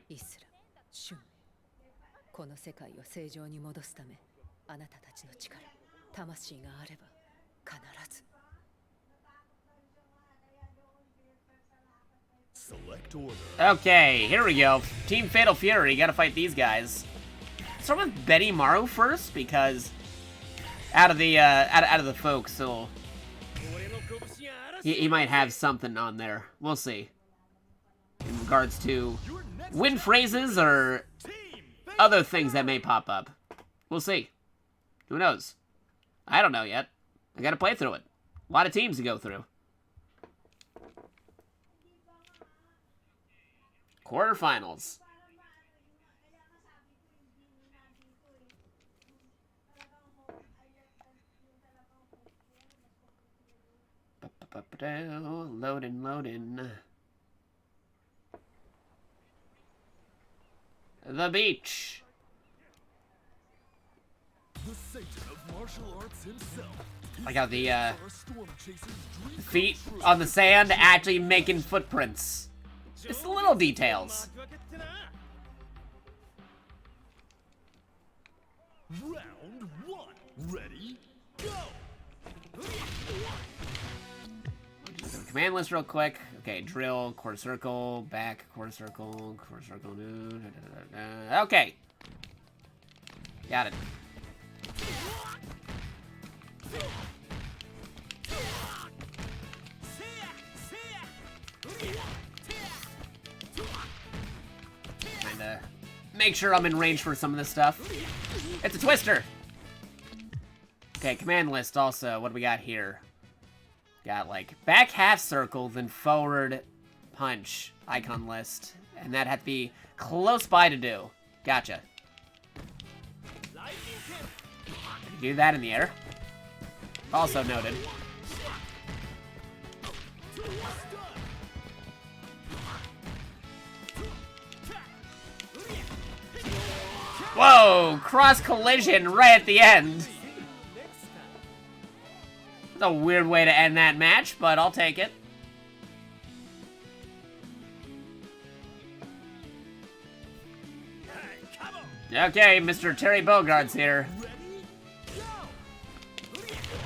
Okay, here we go. Team Fatal Fury, gotta fight these guys. Start with Betty Maru first, because out of the folks, so he might have something on there. We'll see. In regards to win phrases or other things that may pop up. We'll see. Who knows? I don't know yet. I gotta play through it. A lot of teams to go through. Quarterfinals. Loading, loading. The beach. The Satan of martial arts himself. Like how the feet on the sand actually making footprints. Just the little details. Round 1. Ready? Go! Command list real quick. Okay, drill, quarter circle, back, quarter circle, okay. Got it. Trying to make sure I'm in range for some of this stuff. It's a twister! Okay, command list also. What do we got here? Got like back half circle, then forward punch icon list. And that had to be close by to do. Gotcha. Do that in the air. Also noted. Whoa! Cross collision right at the end. It's a weird way to end that match, but I'll take it. Okay, Mr. Terry Bogard's here.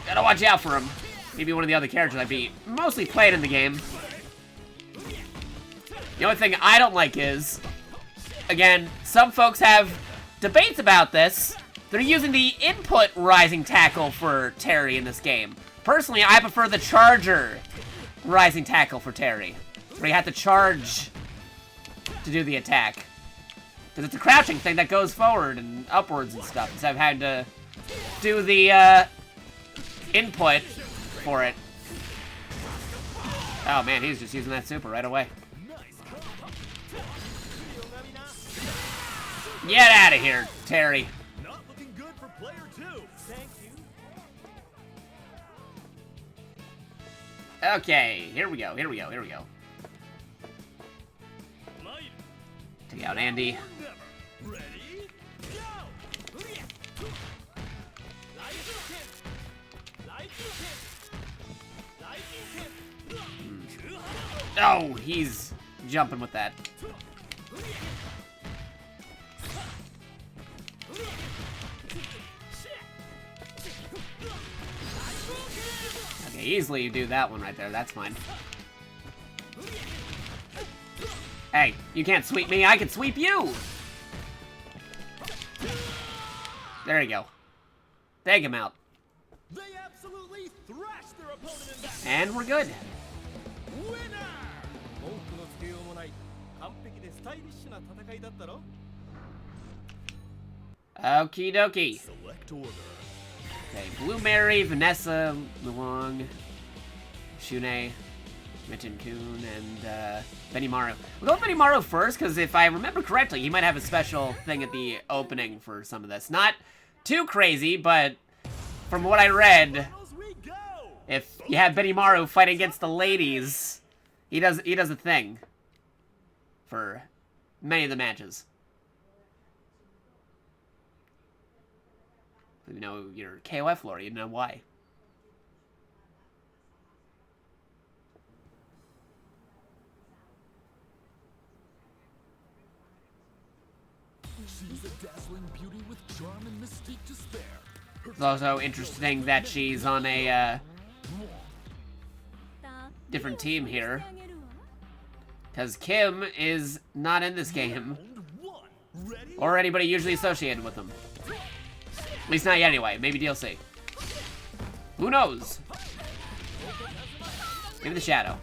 Gotta watch out for him. Maybe one of the other characters I mostly played in the game. The only thing I don't like is, again, some folks have debates about this. They're using the input rising tackle for Terry in this game. Personally, I prefer the charger rising tackle for Terry, where you have to charge to do the attack. Because it's a crouching thing that goes forward and upwards and stuff, instead of having to do the input for it. Oh man, he's just using that super right away. Get out of here, Terry. Not looking good for player 2. Thank you. Okay, here we go, here we go, here we go. Take out Andy. Ready? Go! Oh, he's jumping with that. Okay, easily you do that one right there. That's fine. Hey, you can't sweep me. I can sweep you. There you go. Take him out. They absolutely thrashed their opponent in that. And we're good. Winner! Okie dokie. Select order. Okay, Blue Mary, Vanessa, Luong, Shune, Mitten Kun, and Benimaru. We'll go with Benimaru first, because if I remember correctly, he might have a special thing at the opening for some of this. Not too crazy, but from what I read, if you have Benimaru fighting against the ladies, he does a thing for many of the matches. You know, you're KOF lore, you know why. She's a dazzling beauty with charm and mystique to spare. It's also interesting that she's on a different team here, because Kim is not in this game, or anybody usually associated with them. At least not yet anyway, maybe DLC. Who knows? Maybe the Shadow.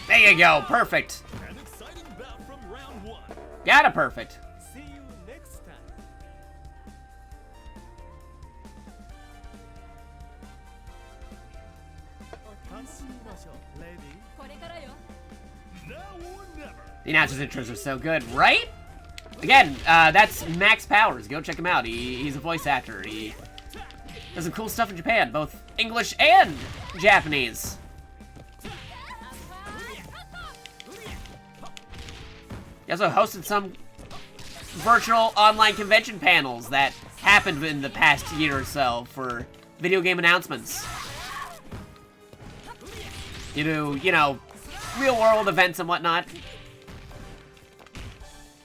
There you go, perfect. An exciting bout from round 1. Got it perfect. See you next time. Now or never. The announcer's intros are so good, right? Again, that's Max Powers. Go check him out. He's a voice actor. He does some cool stuff in Japan, both English and Japanese. He also hosted some virtual online convention panels that happened in the past year or so for video game announcements. You do, you know, real world events and whatnot.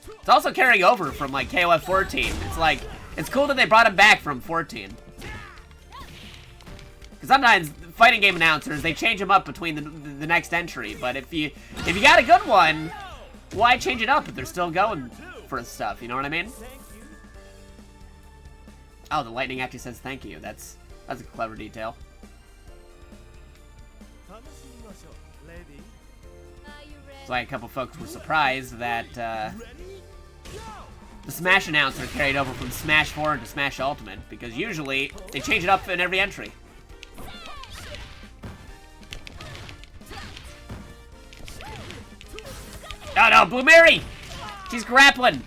It's also carrying over from like KOF 14. It's like, it's cool that they brought him back from 14. Because sometimes fighting game announcers, they change them up between the next entry. But if you got a good one, why change it up if they're still going for stuff? You know what I mean? Oh, the lightning actually says thank you. That's a clever detail. So a couple folks were surprised that the Smash announcer carried over from Smash 4 into Smash Ultimate, because usually they change it up in every entry. Oh no, Blue Mary! She's grappling!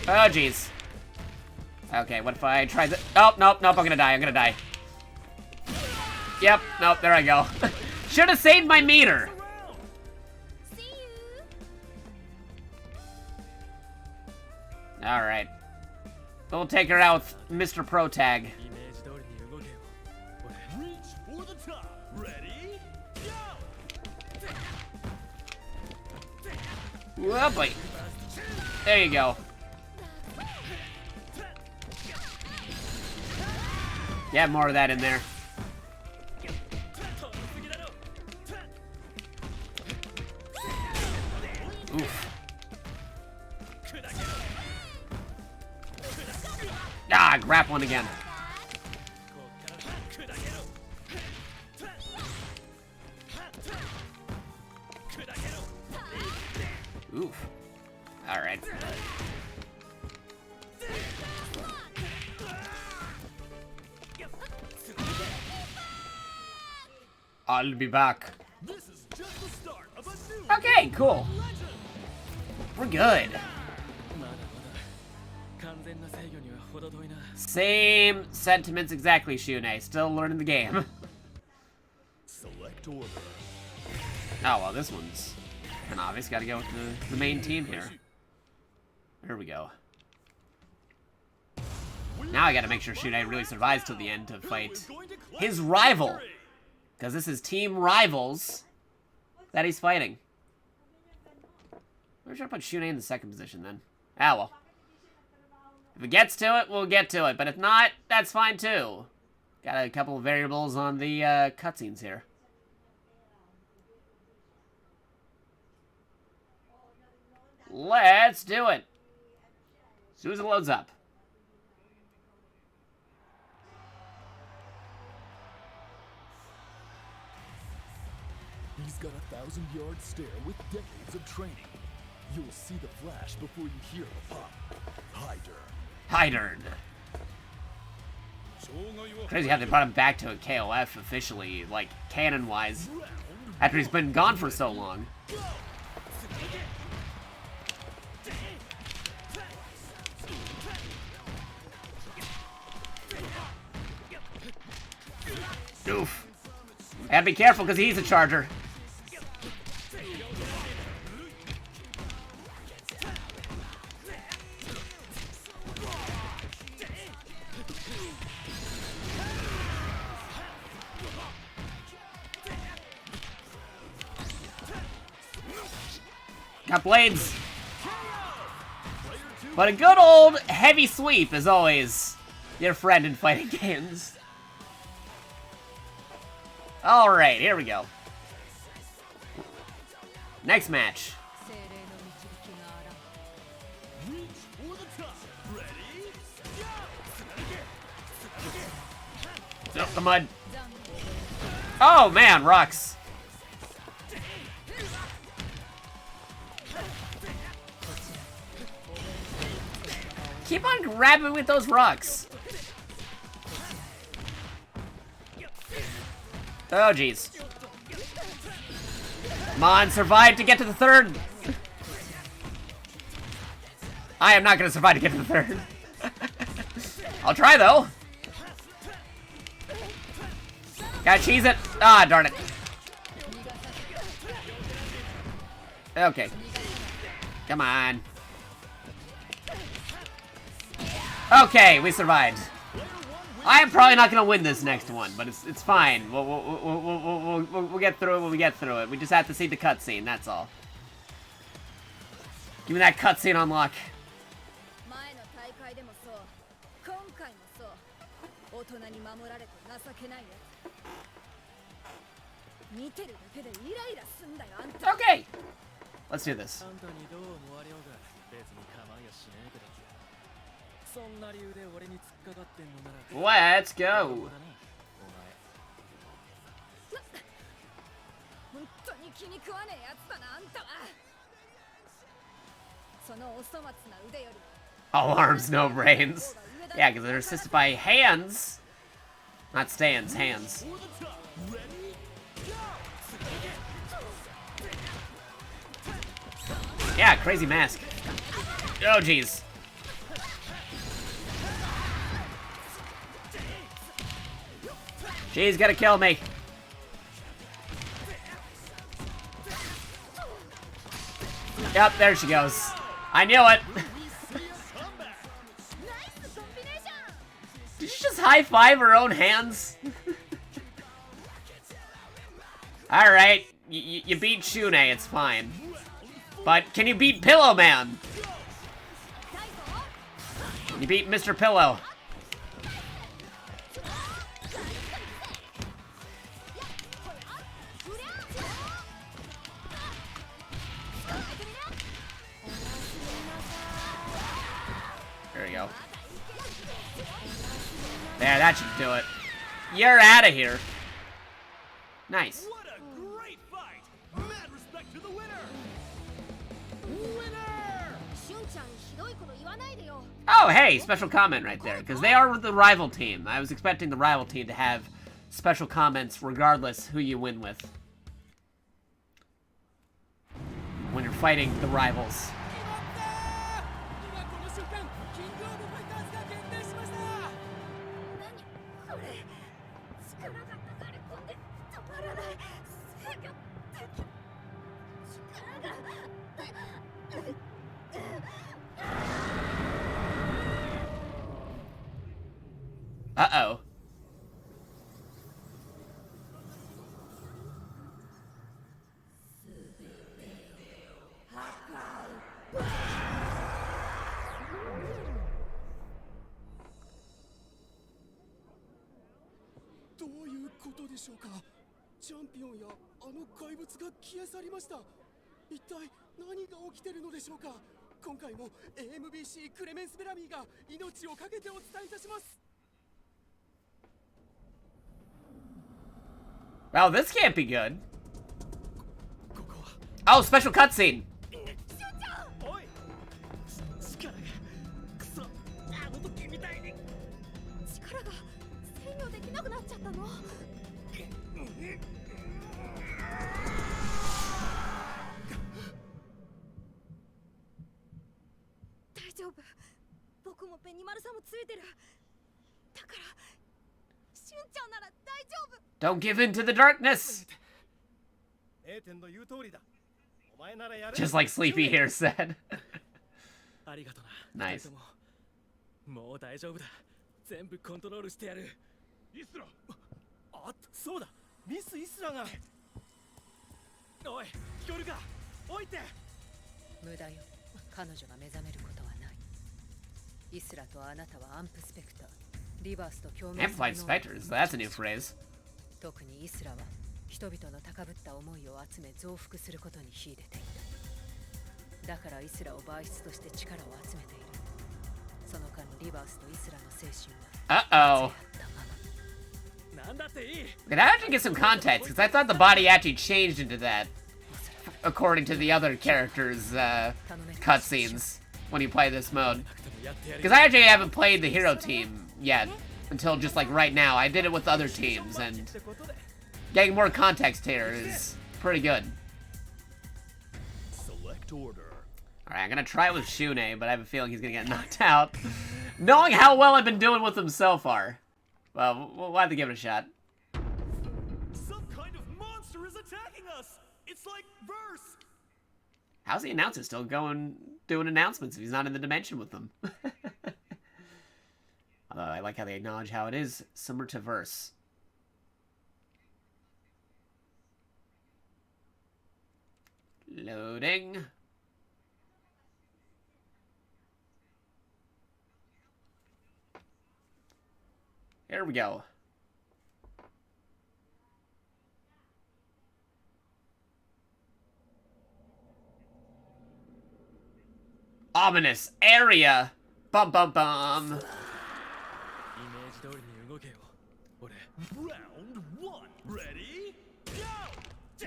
Oh jeez. Okay, what if I try this? Oh, nope, I'm gonna die. Yep, nope, there I go. Should have saved my meter. Alright. We'll take her out with Mr. Pro Tag. Reach for the top. Ready? Go. Oh boy. There you go. Yeah, more of that in there. Oof. Ah, grappling again. Oof. Alright. I'll be back. This is just the start of a new Okay, cool. legend. We're good. Same sentiments exactly, Shunei. Still learning the game. Select order. Oh, well, this one's kind of obvious. Gotta go with the main team here. There we go. Now I gotta make sure Shunei really survives till the end to fight his rival. Because this is Team Rivals that he's fighting. Where should I put Shunei in the second position then? Ah, well. If it gets to it, we'll get to it. But if not, that's fine too. Got a couple of variables on the cutscenes here. Let's do it. As soon as it loads up. He's got a 1,000-yard stare with decades of training. You'll see the flash before you hear the pop. Hydern. Crazy how they brought him back to a KOF officially, like, canon-wise, after he's been gone for so long. Oof. I gotta be careful because he's a charger. Got blades. But a good old heavy sweep is always your friend in fighting games. Alright, here we go. Next match. Reach for the top. Ready? Oh, the mud. Oh man, rocks. Keep on grabbing with those rocks. Oh, jeez. Come on, survive to get to the third. I am not gonna survive to get to the third. I'll try, though. Gotta cheese it. Ah, darn it. Okay. Come on. Okay, we survived. I am probably not gonna win this next one, but it's fine. We'll get through it when we get through it. We just have to see the cutscene, that's all. Give me that cutscene unlock. Okay, let's do this. Let's go. All arms, no brains. Yeah, because they're assisted by hands. Not stands, hands. Yeah, crazy mask. Oh, jeez. She's gonna kill me. Yep, there she goes. I knew it. Did she just high-five her own hands? Alright, you beat Shune, it's fine. But can you beat Pillow Man? You beat Mr. Pillow. There we go. There, that should do it. You're out of here. Nice. What a great fight! Mad respect to the winner! Winner! Oh, hey, special comment right there, because they are the rival team. I was expecting the rival team to have special comments regardless who you win with. When you're fighting the rivals. Uh-oh. Well, this can't be good. Oh, special cutscene. Don't give in to the darkness. Just like Sleepy here said. Nice. Amplified specters, that's a new phrase. Uh-oh. Okay, I have to get some context, because I thought the body actually changed into that, according to the other characters' cutscenes when you play this mode. Because I actually haven't played the hero team yet, until just like right now. I did it with other teams, and Getting more context here is pretty good. Select order. Alright, I'm gonna try it with Shune, but I have a feeling he's gonna get knocked out. Knowing how well I've been doing with him so far. Well, we'll have to give it a shot. Some kind of monster is attacking us! It's like verse! How's the announcer still doing announcements if he's not in the dimension with them? Although I like how they acknowledge how it is similar to verse. Loading. Here we go. Ominous area. Bum bum bum. Round one. Ready? Go!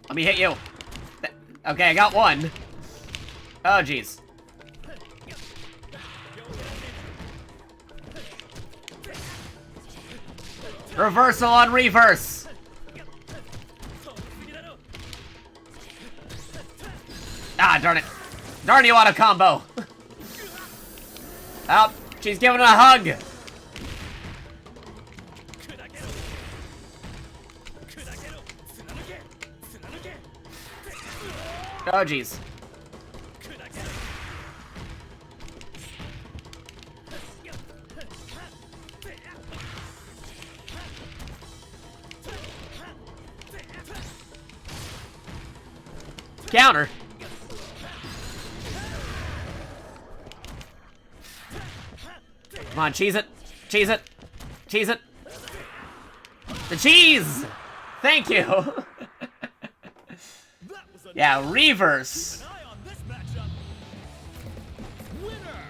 Let me hit you. Okay, I got one. Oh, jeez. Reversal on reverse. Ah, darn it. Darn you, auto combo. Oh, she's giving it a hug. Oh, jeez. Counter. Come on, cheese it. Cheese it. Cheese it. The cheese! Thank you. Yeah, reverse.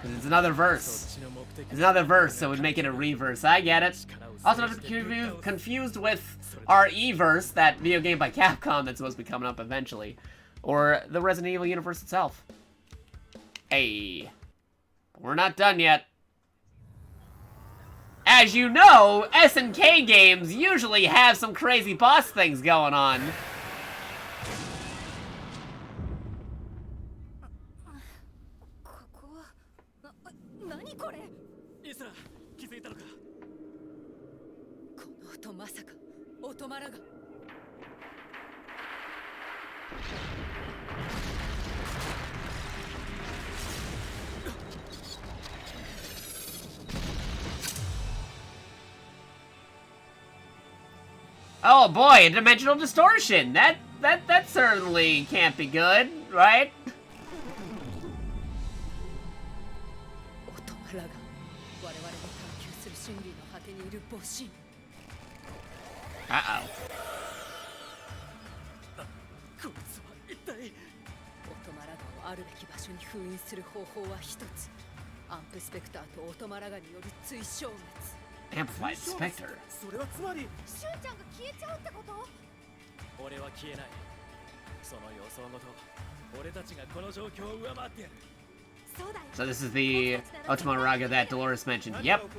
It's another verse. It's another verse, so it would make it a reverse. I get it. Also, not confused with our E-verse, that video game by Capcom that's supposed to be coming up eventually. Or the Resident Evil universe itself. Hey. We're not done yet. As you know, SNK games usually have some crazy boss things going on. Oh boy, a dimensional distortion. That certainly can't be good, right? Uh-oh. Amplified Spectre. So this is the Otomaraga that Dolores mentioned. Yep.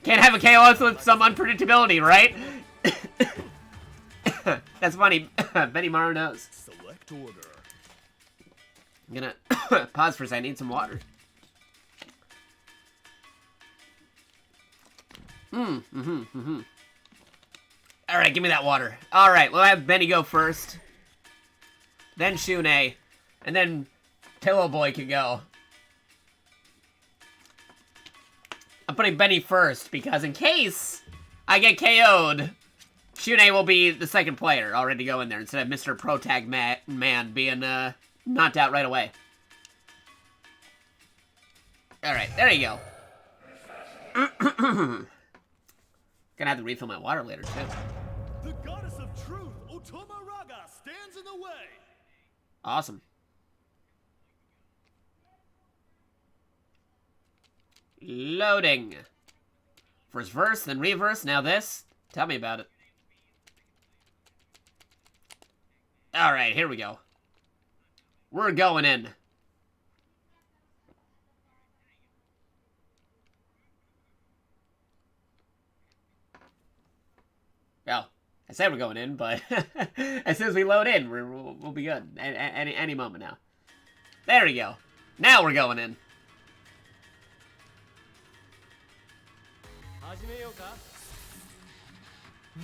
Can't have a KOF with some unpredictability, right? That's funny. Benny Maru knows. Select order. I'm gonna pause for a second. I need some water. Alright, give me that water. Alright, we'll have Benny go first. Then Shune. And then Pillow Boy can go. I'm putting Benny first, because in case I get KO'd, Shune will be the second player already to go in there, instead of Mr. Protag Man being knocked out right away. Alright, there you go. Gonna have to refill my water later, too. The goddess of truth, Otomaraga, stands in the way. Awesome. Loading. First verse, then reverse, now this. Tell me about it. Alright, here we go. We're going in. I said we're going in, but as soon as we load in, we'll be good. Any moment now. There we go. Now we're going in.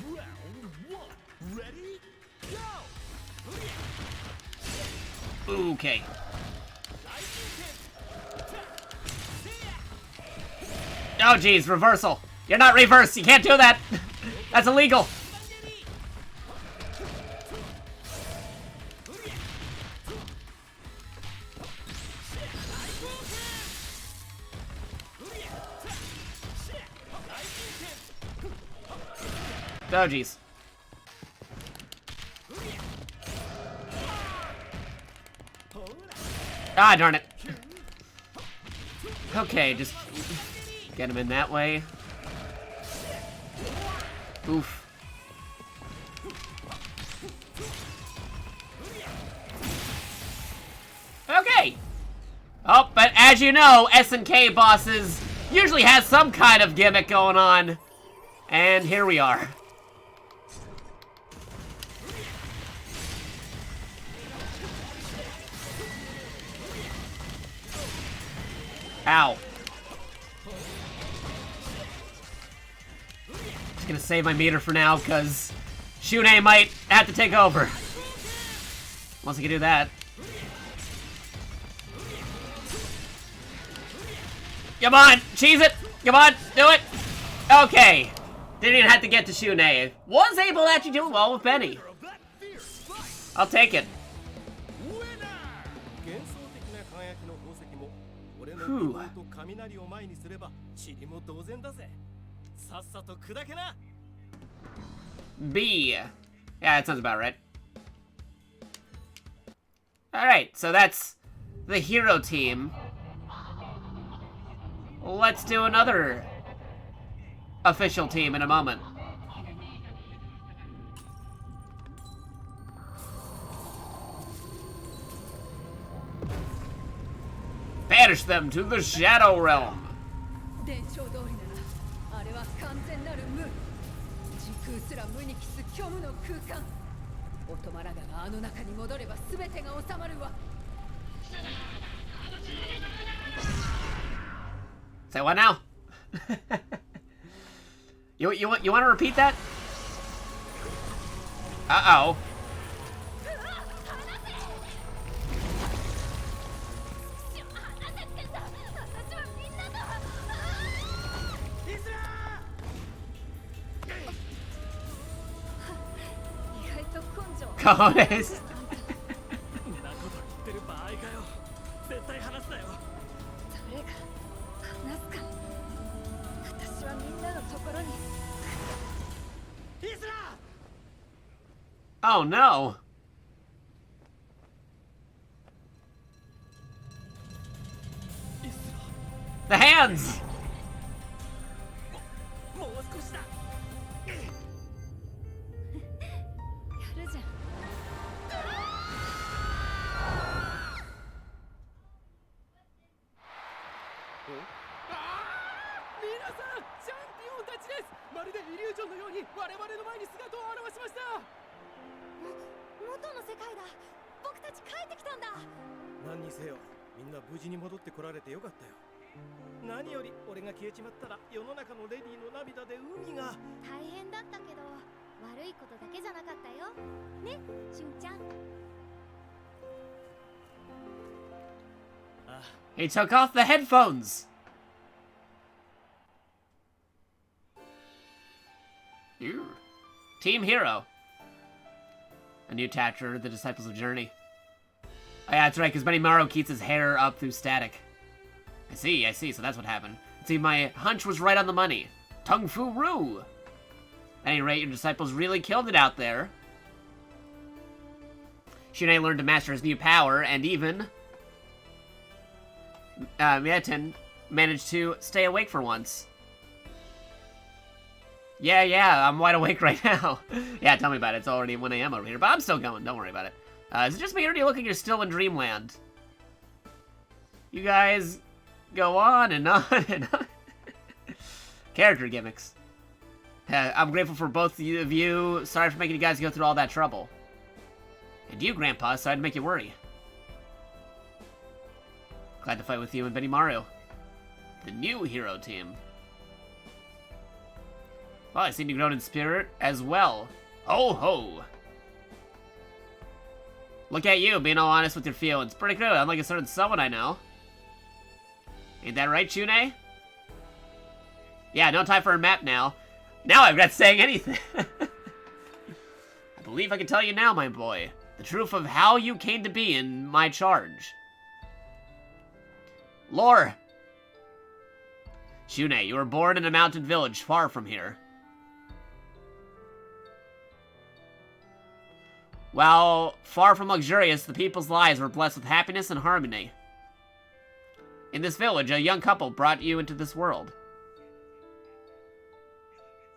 Round 1. Ready? Go! Okay. Oh, geez, reversal. You're not reverse. You can't do that. That's illegal. Oh, geez. Ah, darn it. Okay, just get him in that way. Oof. Okay. Oh, but as you know, SNK bosses usually has some kind of gimmick going on. And here we are. Ow. Just gonna save my meter for now, because Shune might have to take over. Once I can do that. Come on, cheese it! Come on, do it! Okay. Didn't even have to get to Shune. Was able to actually do it well with Benny. I'll take it. Whew. B. Yeah, that sounds about right. Alright, so that's the hero team. Let's do another official team in a moment. Banish them to the Shadow Realm. Say what now? You want to repeat that? Uh-oh. Codes. Oh no. The hands. He took off the headphones. Ew. Team Hero. A new chapter, the Disciples of Journey. Oh yeah, that's right, because Benimaru keeps his hair up through static. I see, so that's what happened. See, my hunch was right on the money. Tung Fu Ru! At any rate, your disciples really killed it out there. Shune learned to master his new power, and even Mieten managed to stay awake for once. Yeah, I'm wide awake right now. Yeah, tell me about it. It's already 1 AM over here, but I'm still going. Don't worry about it. Is it just me or do you look like you're still in Dreamland? You guys go on and on and on. Character gimmicks. I'm grateful for both of you. Sorry for making you guys go through all that trouble. And you, Grandpa, sorry to make you worry. Glad to fight with you and Benny Mario. The new hero team. Well, I seem to grown in spirit as well. Ho ho! Look at you, being all honest with your feelings. Pretty good, unlike a certain someone I know. Ain't that right, Shunei? Yeah, no time for a map now. Now I regret saying anything. I believe I can tell you now, my boy. The truth of how you came to be in my charge. Lore. Shunei, you were born in a mountain village far from here. While far from luxurious, the people's lives were blessed with happiness and harmony. In this village, a young couple brought you into this world.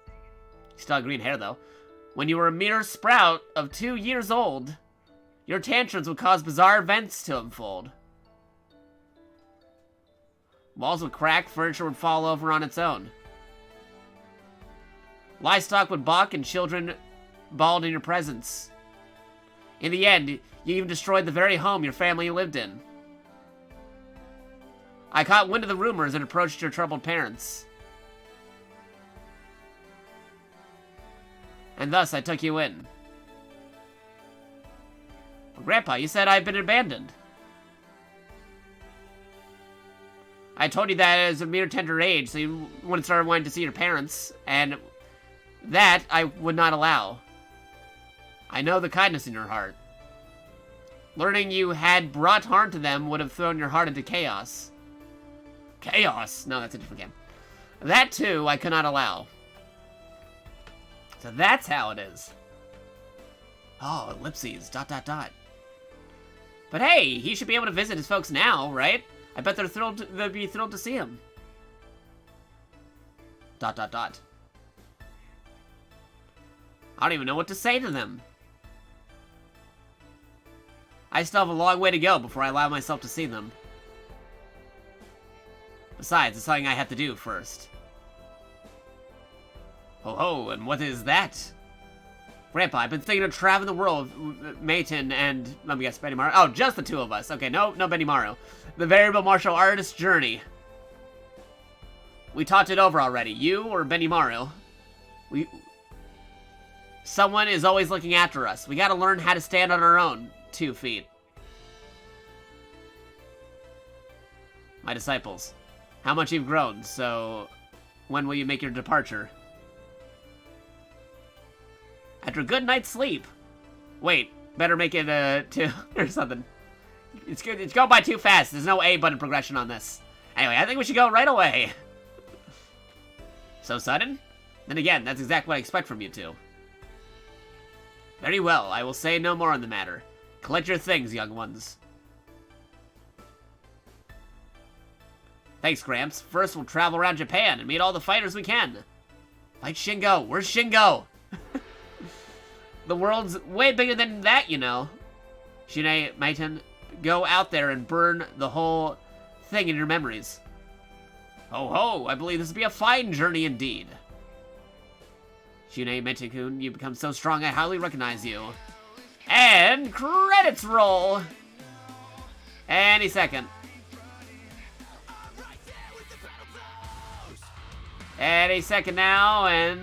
You still have green hair, though. When you were a mere sprout of 2 years old, your tantrums would cause bizarre events to unfold. Walls would crack, furniture would fall over on its own. Livestock would balk, and children bawled in your presence. In the end, you even destroyed the very home your family lived in. I caught wind of the rumors and approached your troubled parents. And thus I took you in. But Grandpa, you said I've been abandoned. I told you that as a mere tender age, so you wouldn't start wanting to see your parents, and that I would not allow. I know the kindness in your heart. Learning you had brought harm to them would have thrown your heart into chaos. Chaos? No, that's a different game. That, too, I could not allow. So that's how it is. Oh, ellipses, ... But hey, he should be able to visit his folks now, right? I bet they'd be thrilled to see him. ... I don't even know what to say to them. I still have a long way to go before I allow myself to see them. Besides, it's something I have to do first. Ho ho, and what is that? Grandpa, I've been thinking of traveling the world with Mayton and, let me guess, Benny Mario. Oh, just the two of us. Okay, no Benny Mario. The variable martial artist journey. We talked it over already. You or Benny Mario. Someone is always looking after us. We gotta learn how to stand on our own 2 feet. My disciples, how much you've grown, so when will you make your departure? After a good night's sleep. Wait, better make it 2 or something. It's good. It's going by too fast. There's no A button progression on this. Anyway, I think we should go right away. So sudden? Then again, that's exactly what I expect from you two. Very well, I will say no more on the matter. Collect your things, young ones. Thanks, Gramps. First, we'll travel around Japan and meet all the fighters we can. Fight Shingo. Where's Shingo? The world's way bigger than that, you know. Shunei, Mayton, go out there and burn the whole thing in your memories. Ho ho, I believe this will be a fine journey indeed. Shunei, Mayton-kun, you become so strong I highly recognize you. And credits roll! Any second. Any second now, and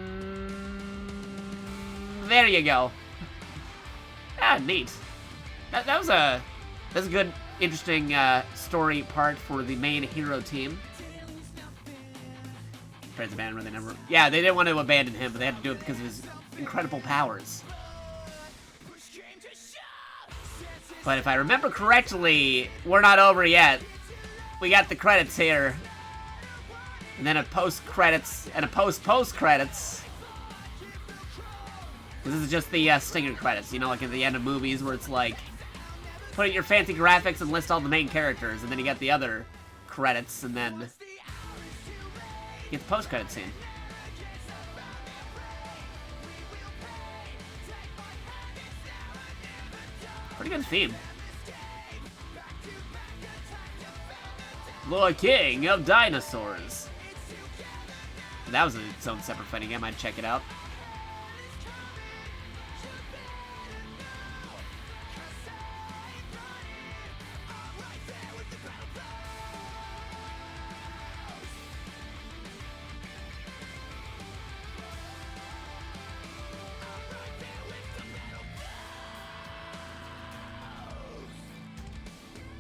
there you go. Ah, neat. That's a good, interesting story part for the main hero team. Friends abandoned they never. Yeah, they didn't want to abandon him, but they had to do it because of his incredible powers. But if I remember correctly, we're not over yet. We got the credits here. And then a post-credits, and a post-credits. This is just the stinger credits, you know, like at the end of movies where it's like, put in your fancy graphics and list all the main characters, and then you get the other credits, and then you get the post-credit scene. Pretty good theme. Lord King of Dinosaurs. That was its own separate fighting game. I'd check it out.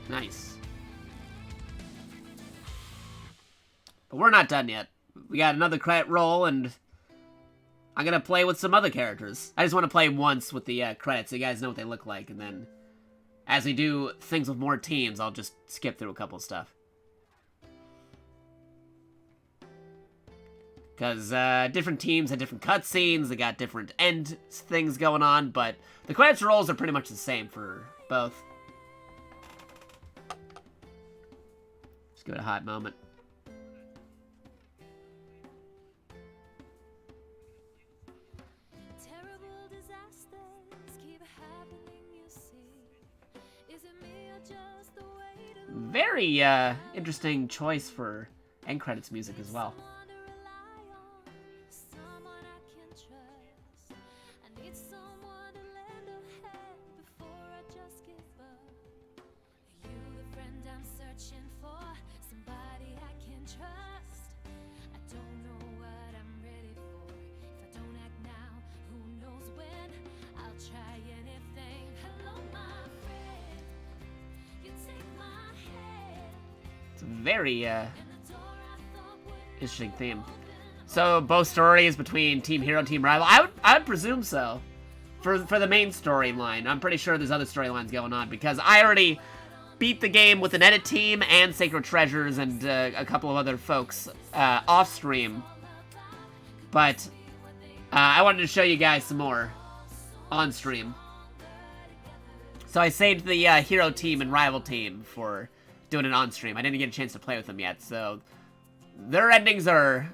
Nice. But we're not done yet. We got another credit roll, and I'm gonna play with some other characters. I just want to play once with the credits so you guys know what they look like, and then as we do things with more teams, I'll just skip through a couple stuff. Because different teams have different cutscenes, they got different end things going on, but the credits rolls are pretty much the same for both. Just give it a hot moment. Very interesting choice for end credits music as well. Very interesting theme. So both stories between Team Hero, Team Rival. I would presume so. For the main storyline, I'm pretty sure there's other storylines going on because I already beat the game with an edit team and Sacred Treasures and a couple of other folks off stream. But I wanted to show you guys some more on stream. So I saved the Hero team and Rival team for doing it on stream. I didn't get a chance to play with them yet, so their endings are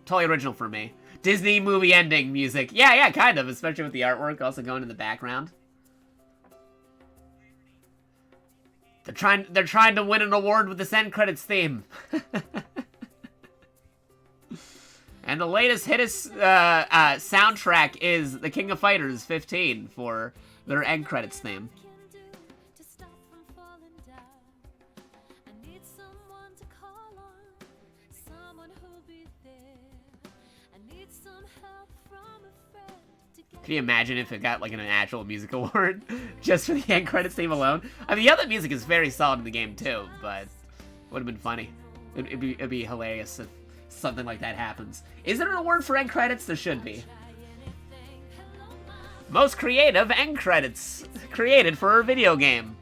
totally original for me. Disney movie ending music. Yeah, kind of, especially with the artwork also going in the background. They're trying to win an award with this end credits theme. And the latest soundtrack is The King of Fighters 15 for their end credits theme. Can you imagine if it got like an actual music award just for the end credits theme alone? I mean, the other music is very solid in the game too, but it would have been funny. It'd be hilarious if something like that happens. Is there an award for end credits? There should be. Most creative end credits created for a video game.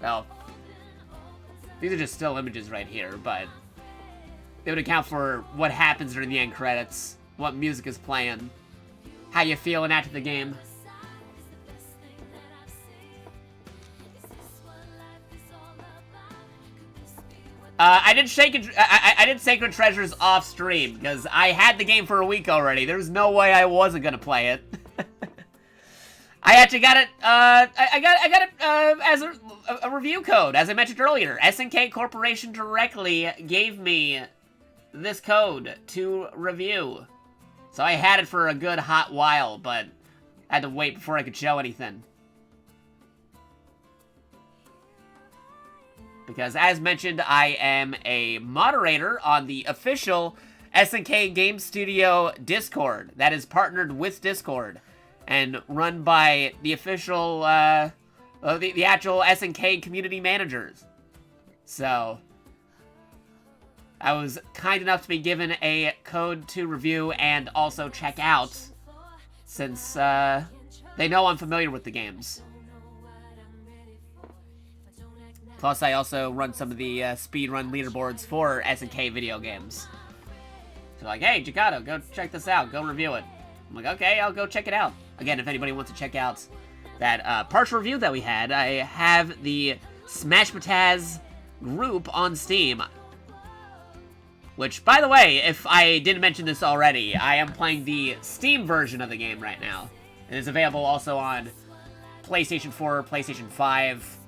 Well, these are just still images right here, but they would account for what happens during the end credits. What music is playing, how you feeling after the game. I did Sacred Treasures off stream because I had the game for a week already. There's no way I wasn't gonna play it. I actually got it. I got it as a review code, as I mentioned earlier. SNK Corporation directly gave me this code to review. So I had it for a good hot while, but I had to wait before I could show anything. Because as mentioned, I am a moderator on the official SNK Game Studio Discord that is partnered with Discord and run by the official, the actual SNK community managers. So I was kind enough to be given a code to review and also check out, since they know I'm familiar with the games. Plus, I also run some of the speedrun leaderboards for SNK video games. So like, hey, Jakato, go check this out, go review it. I'm like, okay, I'll go check it out. Again, if anybody wants to check out that partial review that we had, I have the Smash Bataz group on Steam. Which, by the way, if I didn't mention this already, I am playing the Steam version of the game right now. It is available also on PlayStation 4, PlayStation 5,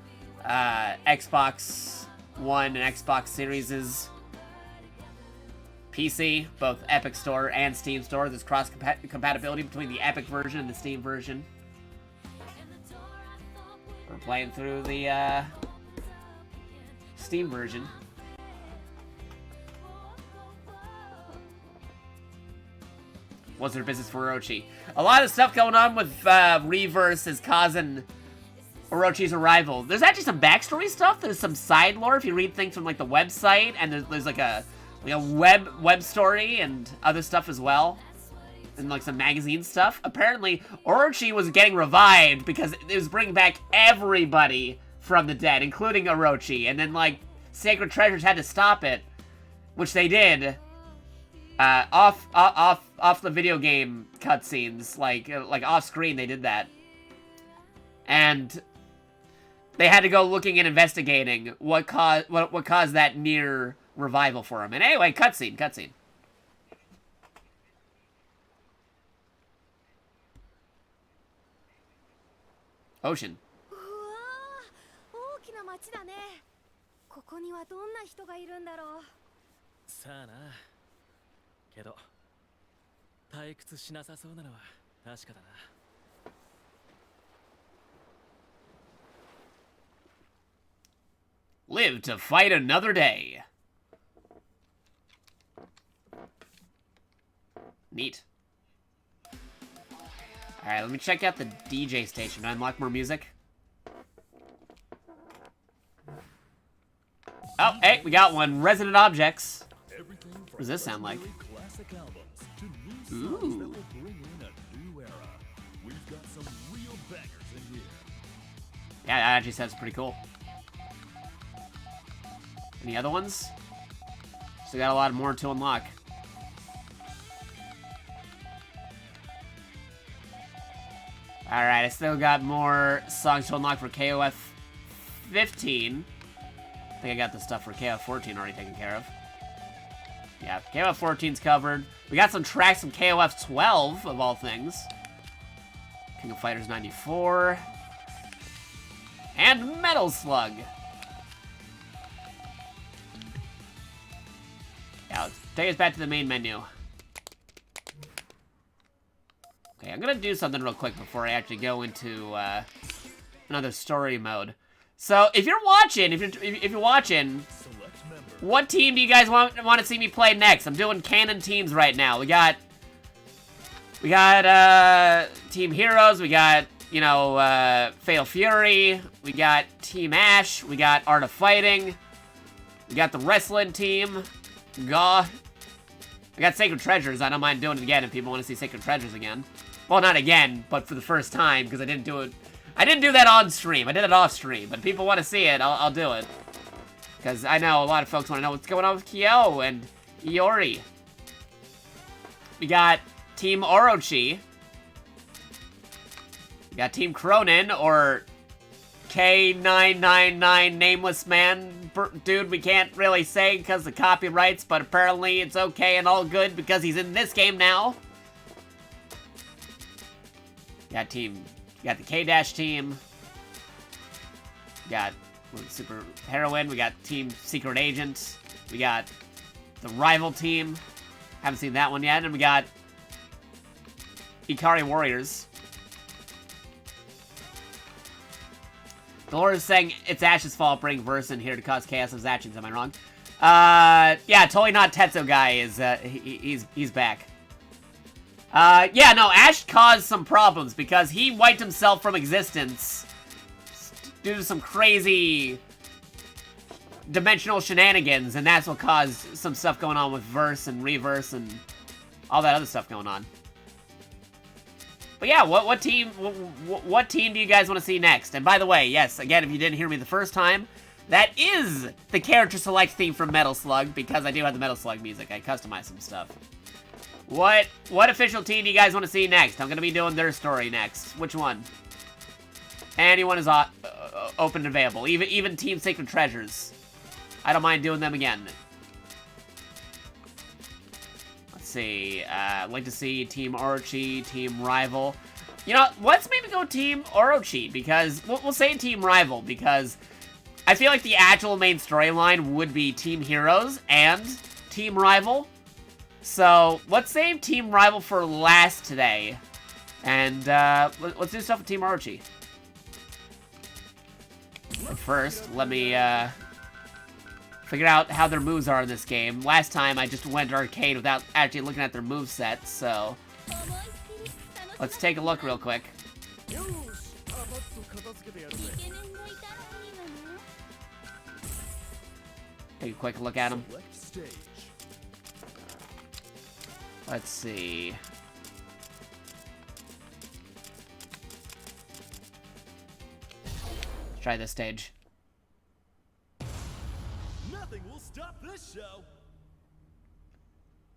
Xbox One, and Xbox Series. PC, both Epic Store and Steam Store. There's cross-compatibility between the Epic version and the Steam version. We're playing through the Steam version. What's their business for Orochi? A lot of stuff going on with Reverse is causing Orochi's arrival. There's actually some backstory stuff. There's some side lore if you read things from like the website, and there's like a web story and other stuff as well, and like some magazine stuff. Apparently, Orochi was getting revived because it was bringing back everybody from the dead, including Orochi, and then like Sacred Treasures had to stop it, which they did. Off the video game cutscenes, like off screen, they did that, and they had to go looking and investigating what caused that near revival for him. And anyway, cutscene. Ocean. 大きな町だね。ここにはどんな人がいるんだろう。さあな。けど退屈しなさそうなのは確かだな。Live to fight another day. Neat. Alright, let me check out the DJ station. Do I unlock more music? Oh, hey, we got one. Resident Objects. What does this sound like? Ooh. Yeah, that actually sounds pretty cool. Any other ones? Still got a lot more to unlock. Alright, I still got more songs to unlock for KOF 15. I think I got the stuff for KOF 14 already taken care of. Yeah, KOF 14's covered. We got some tracks from KOF 12, of all things. King of Fighters 94. And Metal Slug. Yeah, let's take us back to the main menu. Okay, I'm gonna do something real quick before I actually go into another story mode. So, if you're watching, what team do you guys want to see me play next? I'm doing canon teams right now. We got Team Heroes. We got, you know, Fatal Fury. We got Team Ash. We got Art of Fighting. We got the wrestling team. I got Sacred Treasures. I don't mind doing it again if people want to see Sacred Treasures again. Well, not again, but for the first time, because I didn't do it. I didn't do that on stream. I did it off stream. But if people want to see it, I'll do it. Because I know a lot of folks want to know what's going on with Kyo and Iori. We got Team Orochi. We got Team Cronin, or K999 Nameless Man. Dude, we can't really say because of copyrights, but apparently it's okay and all good because he's in this game now. Got the K-Dash team. Got Super Heroine. We got Team Secret Agent. We got the Rival team. Haven't seen that one yet. And we got Ikari Warriors. Dolores is saying it's Ash's fault bringing Verse in here to cause chaos of his actions. Am I wrong? Yeah, totally not Tetsuo guy is, he's back. Yeah, no, Ash caused some problems because he wiped himself from existence due to some crazy dimensional shenanigans, and that's what caused some stuff going on with Verse and Reverse and all that other stuff going on. But yeah, what team do you guys want to see next? And by the way, yes, again, if you didn't hear me the first time, that is the character select theme from Metal Slug, because I do have the Metal Slug music. I customized some stuff. What official team do you guys want to see next? I'm going to be doing their story next. Which one? Anyone is open and available. Even Team Sacred Treasures. I don't mind doing them again. Let's see. I'd like to see Team Orochi, Team Rival. You know, let's maybe go Team Orochi, because we'll say Team Rival, because I feel like the actual main storyline would be Team Heroes and Team Rival. So, let's save Team Rival for last today. And, let's do stuff with Team Orochi. But first, let me, figure out how their moves are in this game. Last time, I just went arcade without actually looking at their moveset, so... Let's take a look real quick. Take a quick look at them. Let's see. Let's try this stage. Nothing will stop this show.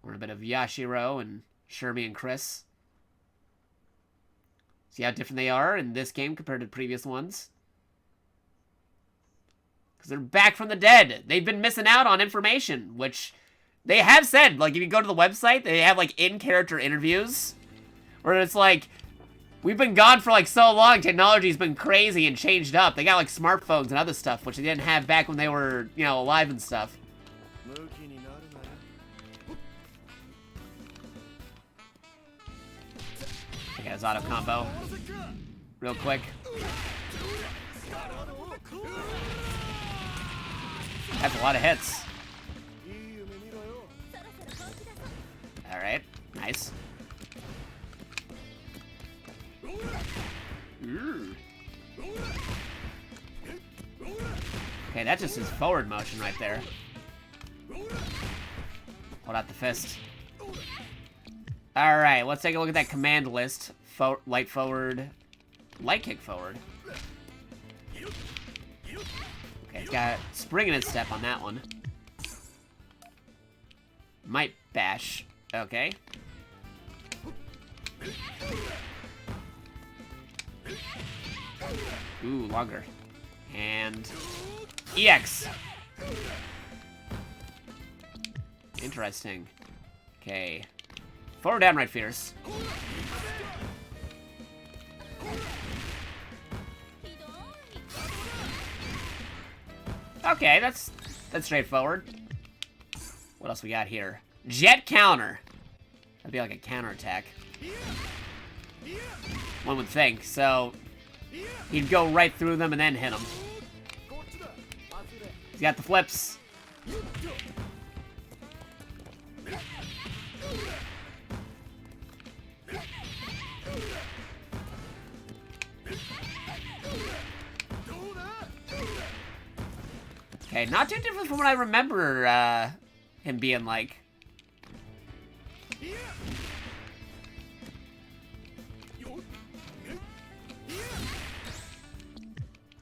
We're a bit of Yashiro and Shermie and Chris. See how different they are in this game compared to previous ones? Because they're back from the dead. They've been missing out on information, which they have said. Like, if you go to the website, they have, like, in-character interviews. Where it's like, we've been gone for, like, so long. Technology's been crazy and changed up. They got, like, smartphones and other stuff, which they didn't have back when they were, you know, alive and stuff. Okay, his auto combo. Real quick. That's a lot of hits. Alright, nice. Okay, that's just his forward motion right there. Hold out the fist. Alright, let's take a look at that command list. Light forward. Light kick forward. Okay, it's got spring in its step on that one. Might bash. Okay. Ooh, longer. And EX. Interesting. Okay. Forward down right fierce. Okay, that's straightforward. What else we got here? Jet counter. That'd be like a counterattack. One would think. So he'd go right through them and then hit them. He's got the flips. Okay, not too different from what I remember him being like.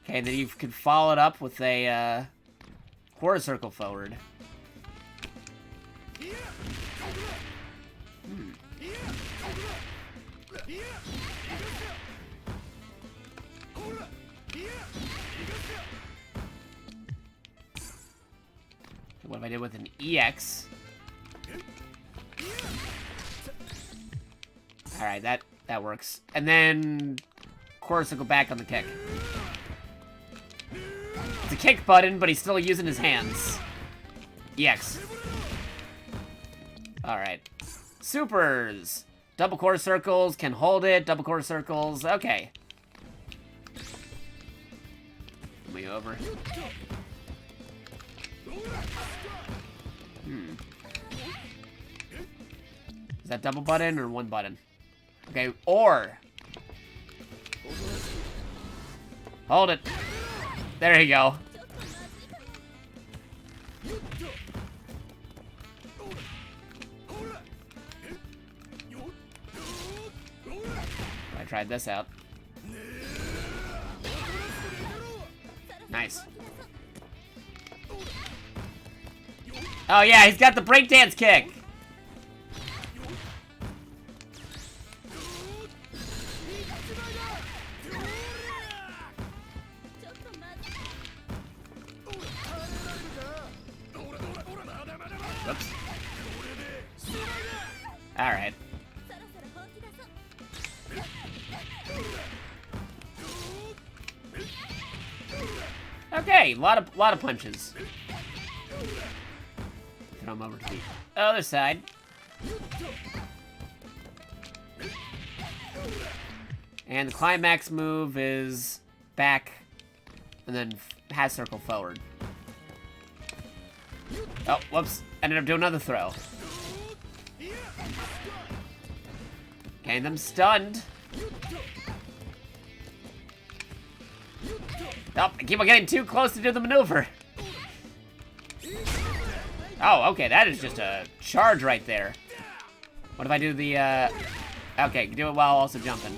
Okay, then you can follow it up with a quarter circle forward. What if I did with an EX? Alright, that works. And then quarter circle back on the kick. It's a kick button, but he's still using his hands. EX. Alright. Supers. Double quarter circles, can hold it, double quarter circles, okay. Move over. Is that double button or one button? Okay, or. Hold it. There you go. I tried this out. Nice. Oh yeah, he's got the breakdance kick. Whoops. All right. Okay, a lot of punches. Throw him over to the other side. And the climax move is back, and then half circle forward. Oh, whoops. Ended up doing another throw. Getting them stunned. Oh, I keep on getting too close to do the maneuver. Oh, okay, that is just a charge right there. What if I do the, okay, do it while also jumping.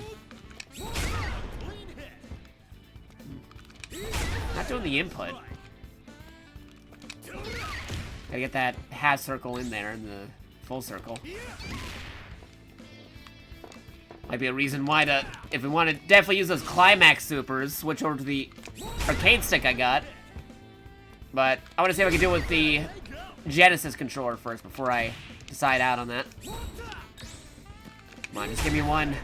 Not doing the input. Gotta get that half circle in there in the full circle. Might be a reason why to, if we want to definitely use those climax supers, switch over to the arcade stick I got. But I want to see if I can do it with the Genesis controller first before I decide out on that. Come on, just give me one.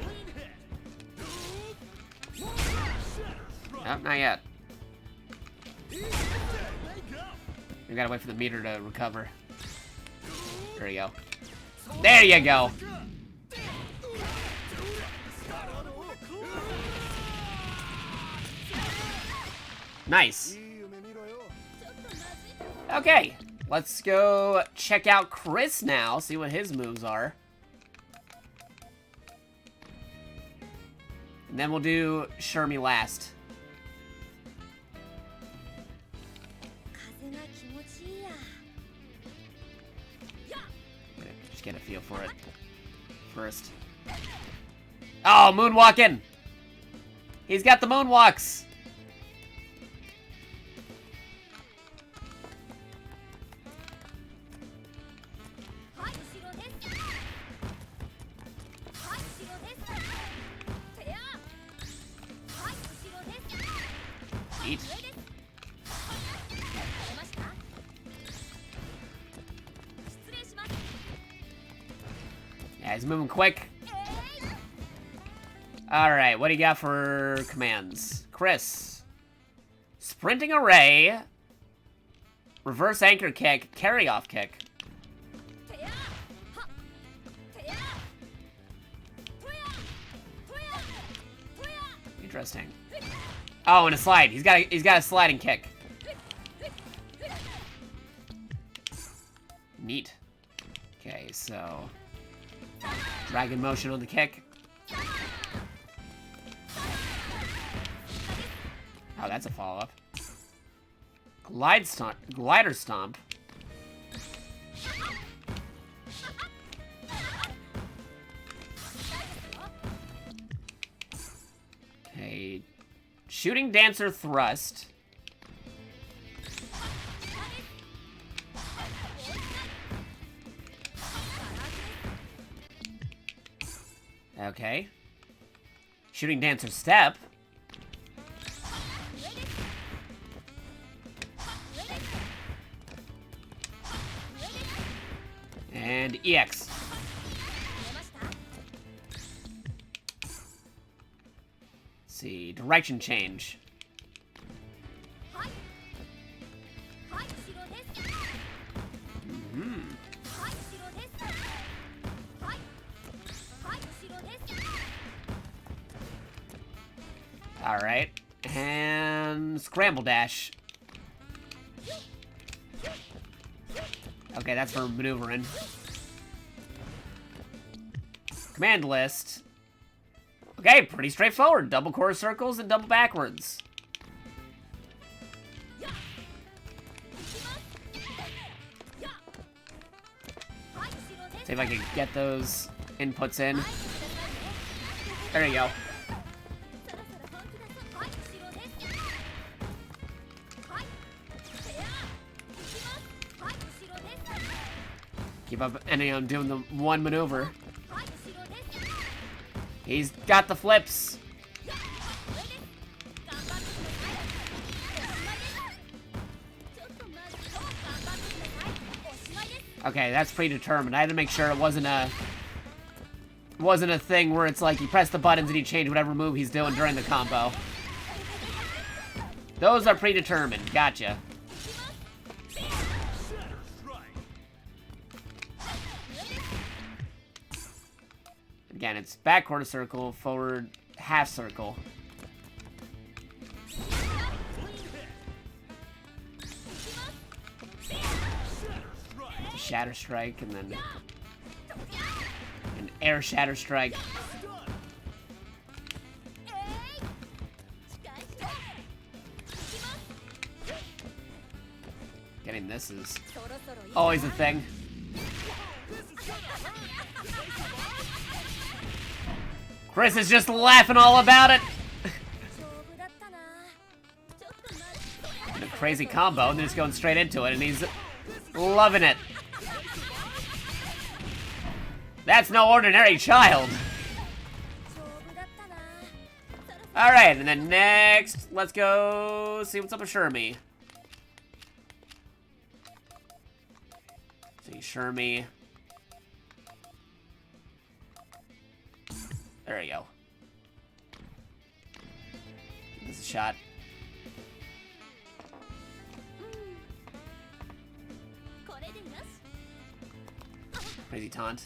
Nope, not yet. We gotta wait for the meter to recover. There you go. There you go! Nice. Okay, let's go check out Chris now, see what his moves are. And then we'll do Shermie last. Just get a feel for it first. Oh, moonwalking! He's got the moonwalks! Eat. Yeah, he's moving quick. Alright, what do you got for commands? Chris. Sprinting array. Reverse anchor kick. Carry off kick. Interesting. Oh, and a slide. He's got a sliding kick. Neat. Okay, so dragon motion on the kick. Oh, that's a follow-up. Glider stomp. Okay. Shooting dancer thrust. Okay. Shooting dancer step. And EX. Let's see, direction change. Alright, and scramble dash. Okay, that's for maneuvering. Command list. Okay, pretty straightforward. Double core circles and double backwards. See if I can get those inputs in. There you go. Keep up, and I'm doing the one maneuver. He's got the flips. Okay, that's predetermined. I had to make sure it wasn't a thing where it's like you press the buttons and you change whatever move he's doing during the combo. Those are predetermined. Gotcha. Again, it's back quarter circle, forward half circle. Shatter Strike, and then an Air Shatter Strike. Getting this is always a thing. Chris is just laughing all about it. And a crazy combo, and then just going straight into it, and he's loving it. That's no ordinary child. Alright, and then next, let's go see what's up with Shermie. See Shermie. There you go. Give this a shot. Crazy taunt.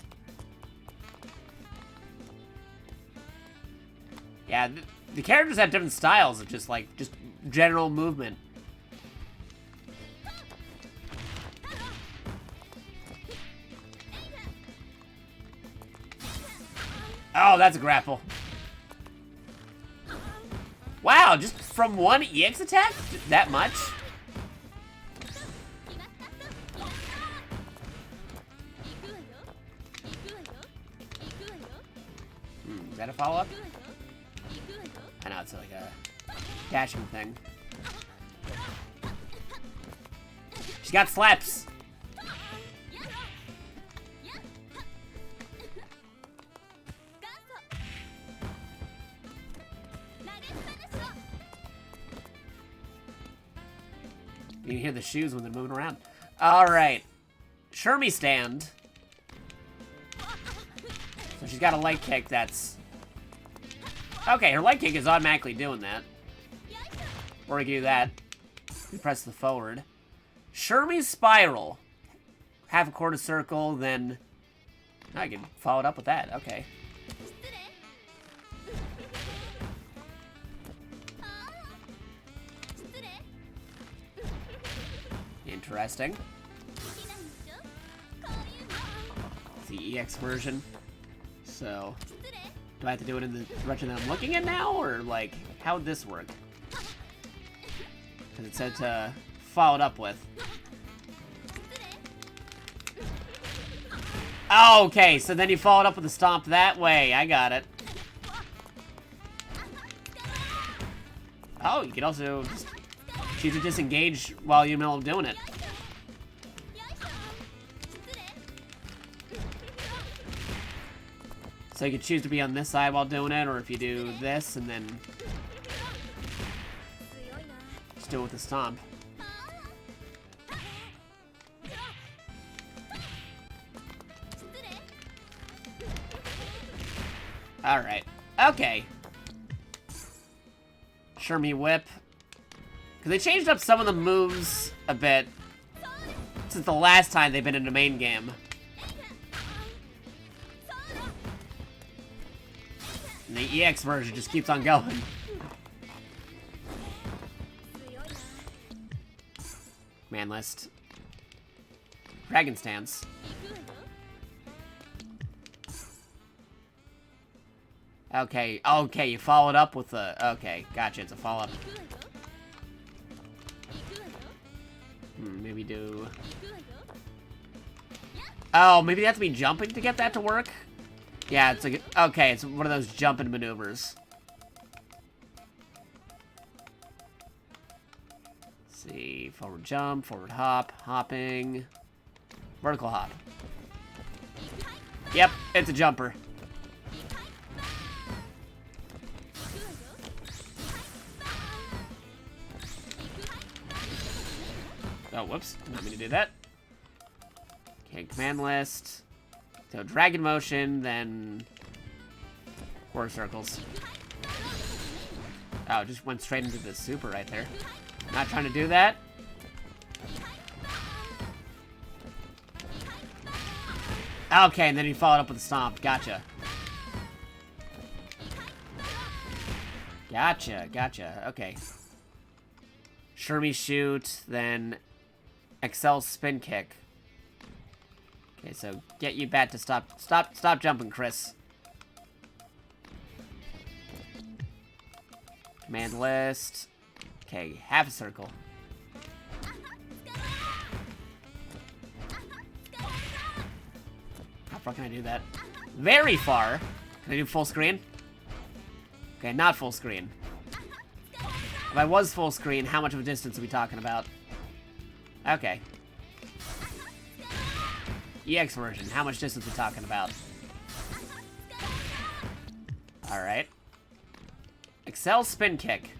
Yeah, the characters have different styles of just general movement. Oh, that's a grapple. Wow, just from one EX attack? That much? Is that a follow-up? I know, it's like a dashing thing. She's got slaps. You can hear the shoes when they're moving around. Alright. Shermie stand. So she's got a light kick that's... Okay, her light kick is automatically doing that. Or I can do that. You press the forward. Shermie's spiral. Half a quarter circle, then... I can follow it up with that. Okay. Interesting. It's the EX version. So, do I have to do it in the direction that I'm looking at now, or like, how would this work? Because it said to follow it up with. Oh, okay, so then you follow it up with a stomp that way. I got it. Oh, you can also just choose to disengage while you're in the middle of doing it. So you can choose to be on this side while doing it, or if you do this and then just do it with the stomp. Alright. Okay. Shermie whip. Because they changed up some of the moves a bit since the last time they've been in the main game. And the EX version just keeps on going. Man list. Dragon stance. Okay, okay, you followed up with a... Okay, gotcha, it's a follow-up. Maybe do... Oh, maybe they have to be jumping to get that to work? Yeah, it's like... Okay, it's one of those jumping maneuvers. Let's see, forward jump, forward hop, hopping... Vertical hop. Yep, it's a jumper. Oh, whoops. Did not mean to do that. Okay, command list. So, dragon motion, then... quarter circles. Oh, just went straight into the super right there. Not trying to do that. Okay, and then he followed up with a stomp. Gotcha. Gotcha, gotcha. Okay. Shermie shoot, then Excel spin kick. Okay, so get you back to stop jumping, Chris. Command list. Okay, half a circle. How far can I do that? Very far. Can I do full screen? Okay, not full screen. If I was full screen, how much of a distance are we talking about? Okay. EX version, how much distance are we talking about? Alright. Excel spin kick.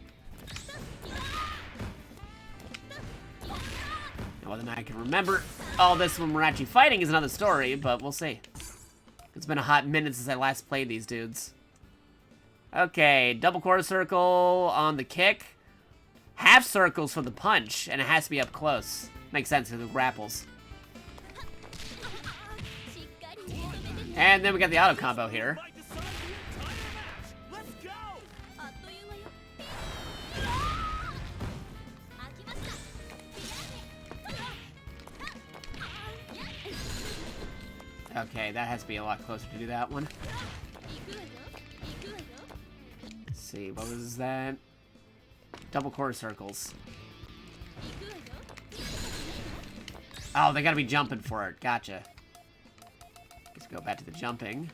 Now, whether or not I can remember all this when we're actually fighting is another story, but we'll see. It's been a hot minute since I last played these dudes. Okay, double quarter circle on the kick. Half circles for the punch, and it has to be up close. Makes sense for the grapples. And then we got the auto combo here. Okay, that has to be a lot closer to do that one. Let's see, what was that? Double quarter circles. Oh, they gotta be jumping for it. Gotcha. Let's go back to the jumping.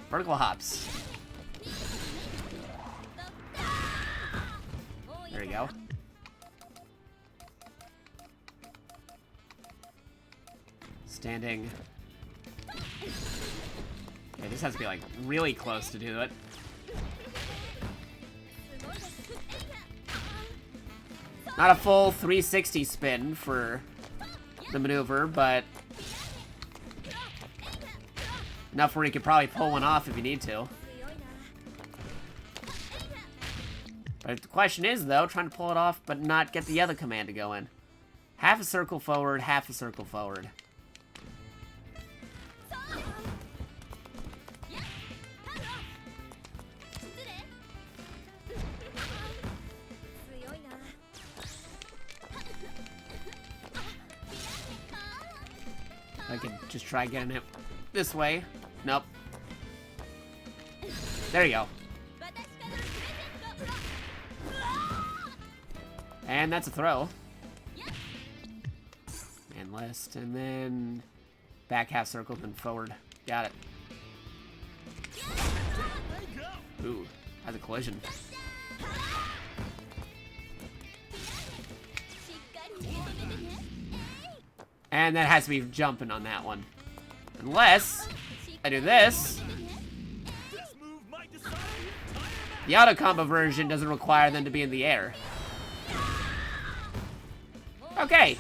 Vertical hops. There we go. Standing. Okay, this has to be like really close to do it. Not a full 360 spin for the maneuver, but enough where you could probably pull one off if you need to. But the question is, though, trying to pull it off but not get the other command to go in. Half a circle forward, half a circle forward. I could just try getting it this way. Nope. There you go. And that's a throw. And list, and then back half circle, then forward. Got it. Ooh, has a collision. And that has to be jumping on that one. Unless I do this. The auto combo version doesn't require them to be in the air. Okay.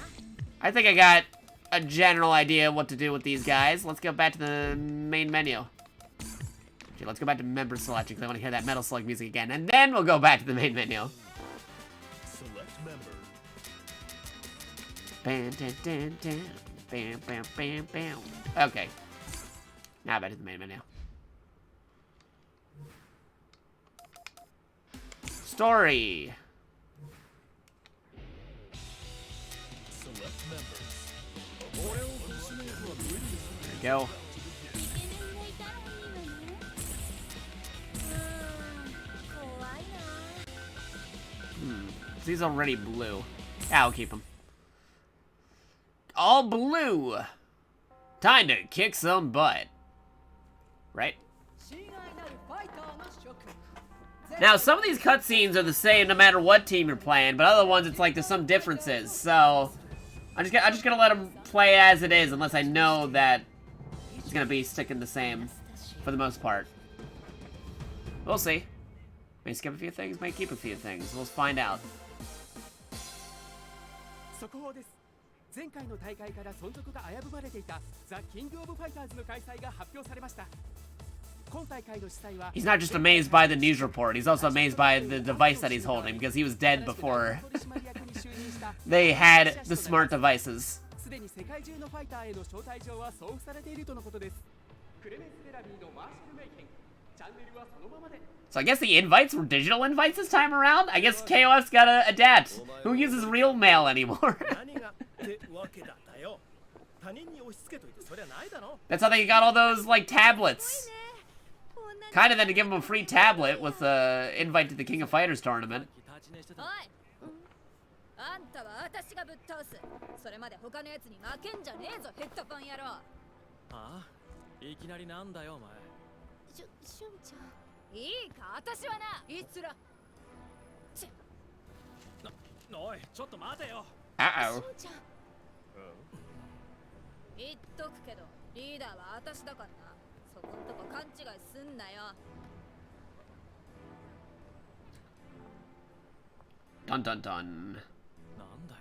I think I got a general idea of what to do with these guys. Let's go back to the main menu. Okay, let's go back to member selection because I want to hear that Metal Slug music again. And then we'll go back to the main menu. Select member. Bam, dun, dun, dun. Bam, bam, bam, bam. Okay. Now back to the main menu. Story. Select members. There we go. He's already blue. Yeah, I'll keep him. All blue. Time to kick some butt. Right? Now, some of these cutscenes are the same no matter what team you're playing, but other ones it's like there's some differences. So, I'm just gonna let them play as it is unless I know that it's gonna be sticking the same for the most part. We'll see. May skip a few things, may keep a few things. We'll find out. 速報です。前回の大会から存続が危ぶまれていたザ・キング・オブ・ファイターズの開催が発表されました。今大会の主催は He's not just amazed by the news report, he's also amazed by the device that he's holding because he was dead before they had the smart devices. すでに世界中のファイターへの招待状は送付されているとのことです。クレメンス・ベラビーのマーシャル・メイケン、So I guess the invites were digital invites this time around? I guess KOF's gotta adapt. Who uses real mail anymore? That's how they got all those, like, tablets. Kinda then to give them a free tablet with invite to the King of Fighters tournament. あんたは私がぶっ倒す。それまで他のやつに負けんじゃねえぞ、ヘッドフォン野郎。ああ、いきなりなんだよお前。しゅんちゃん。いいか、私はな、いつら。おい、ちょっと待てよ。Uh-oh. しゅんちゃん。言っとくけど、リーダーは私だからな。そこんとこ勘違いすんなよ。Dun dun dun. なんだよ。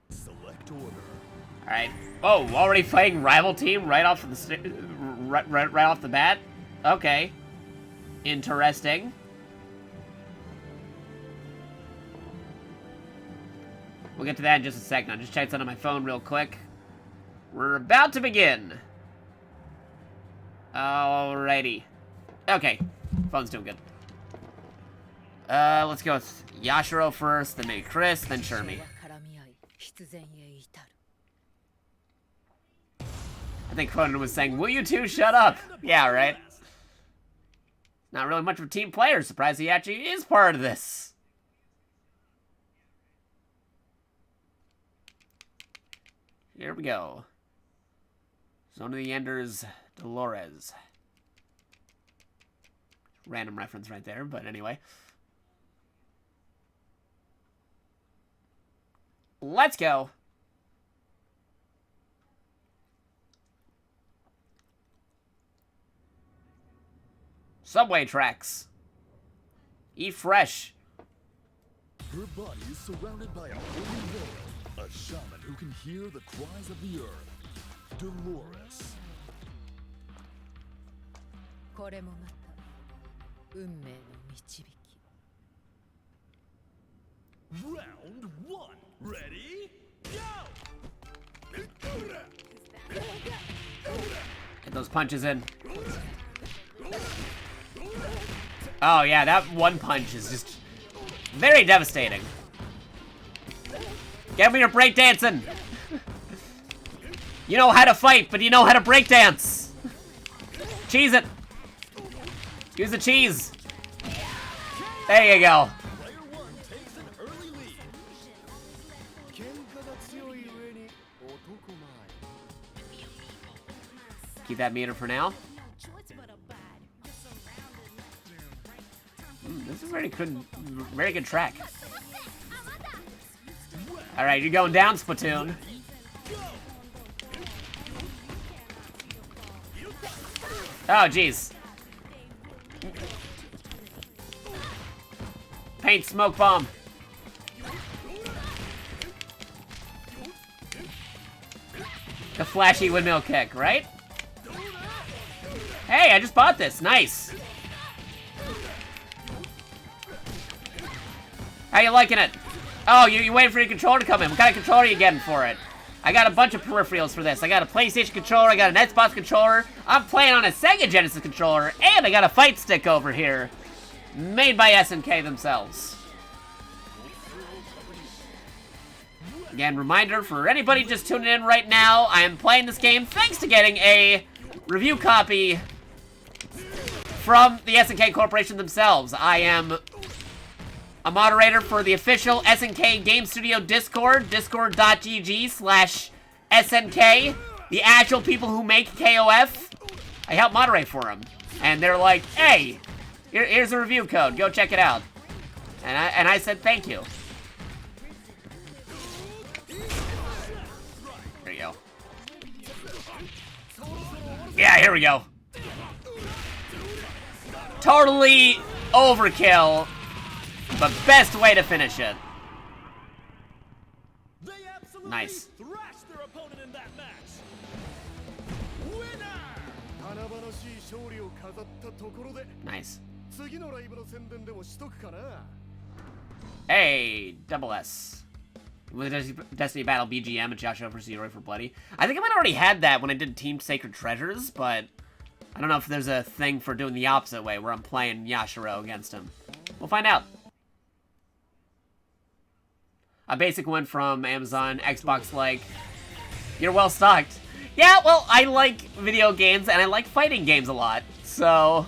Select order. All right. Oh, already fighting rival team right off the right off the bat. Okay. Interesting. We'll get to that in just a second. I'll just check something on my phone real quick. We're about to begin. Alrighty. Okay. Phone's doing good. Let's go with Yashiro first, then maybe Chris, then Shermie. I think Conan was saying, will you two shut up? Yeah, right? Not really much of a team player. Surprised he actually is part of this. Here we go. Zone of the Enders, Dolores. Random reference right there, but anyway. Let's go. Subway tracks. Eat fresh. Her body is surrounded by a holy world, a shaman who can hear the cries of the earth. Dolores. これもまた運命の導き。 Round 1. Ready? Go! Get those punches in. Oh yeah, that one punch is just very devastating. Get me your breakdancing. You know how to fight, but you know how to breakdance. Cheese it. Use the cheese. There you go. Player 1 takes an early lead. Keep that meter for now. This is a very good track. All right, you're going down, Splatoon. Oh, jeez. Paint smoke bomb. The flashy windmill kick, right? Hey, I just bought this. Nice. How you liking it? Oh, you waiting for your controller to come in. What kind of controller are you getting for it? I got a bunch of peripherals for this. I got a PlayStation controller, I got an Xbox controller, I'm playing on a Sega Genesis controller, and I got a fight stick over here. Made by SNK themselves. Again, reminder for anybody just tuning in right now, I am playing this game thanks to getting a review copy from the SNK Corporation themselves. I am a moderator for the official SNK Game Studio Discord, discord.gg/SNK. The actual people who make KOF, I help moderate for them. And they're like, hey, here's a review code, go check it out. And I said thank you. There you go. Yeah, here we go. Totally overkill, but best way to finish it. Nice. Thrashed their opponent in that match. Winner! Nice. Hey, double S. with Destiny Battle BGM and Yashiro vs. Yuri for Bloody. I think I might have already had that when I did Team Sacred Treasures, but I don't know if there's a thing for doing the opposite way, where I'm playing Yashiro against him. We'll find out. A basic one from Amazon, Xbox like, you're well stocked. Yeah, well, I like video games, and I like fighting games a lot, so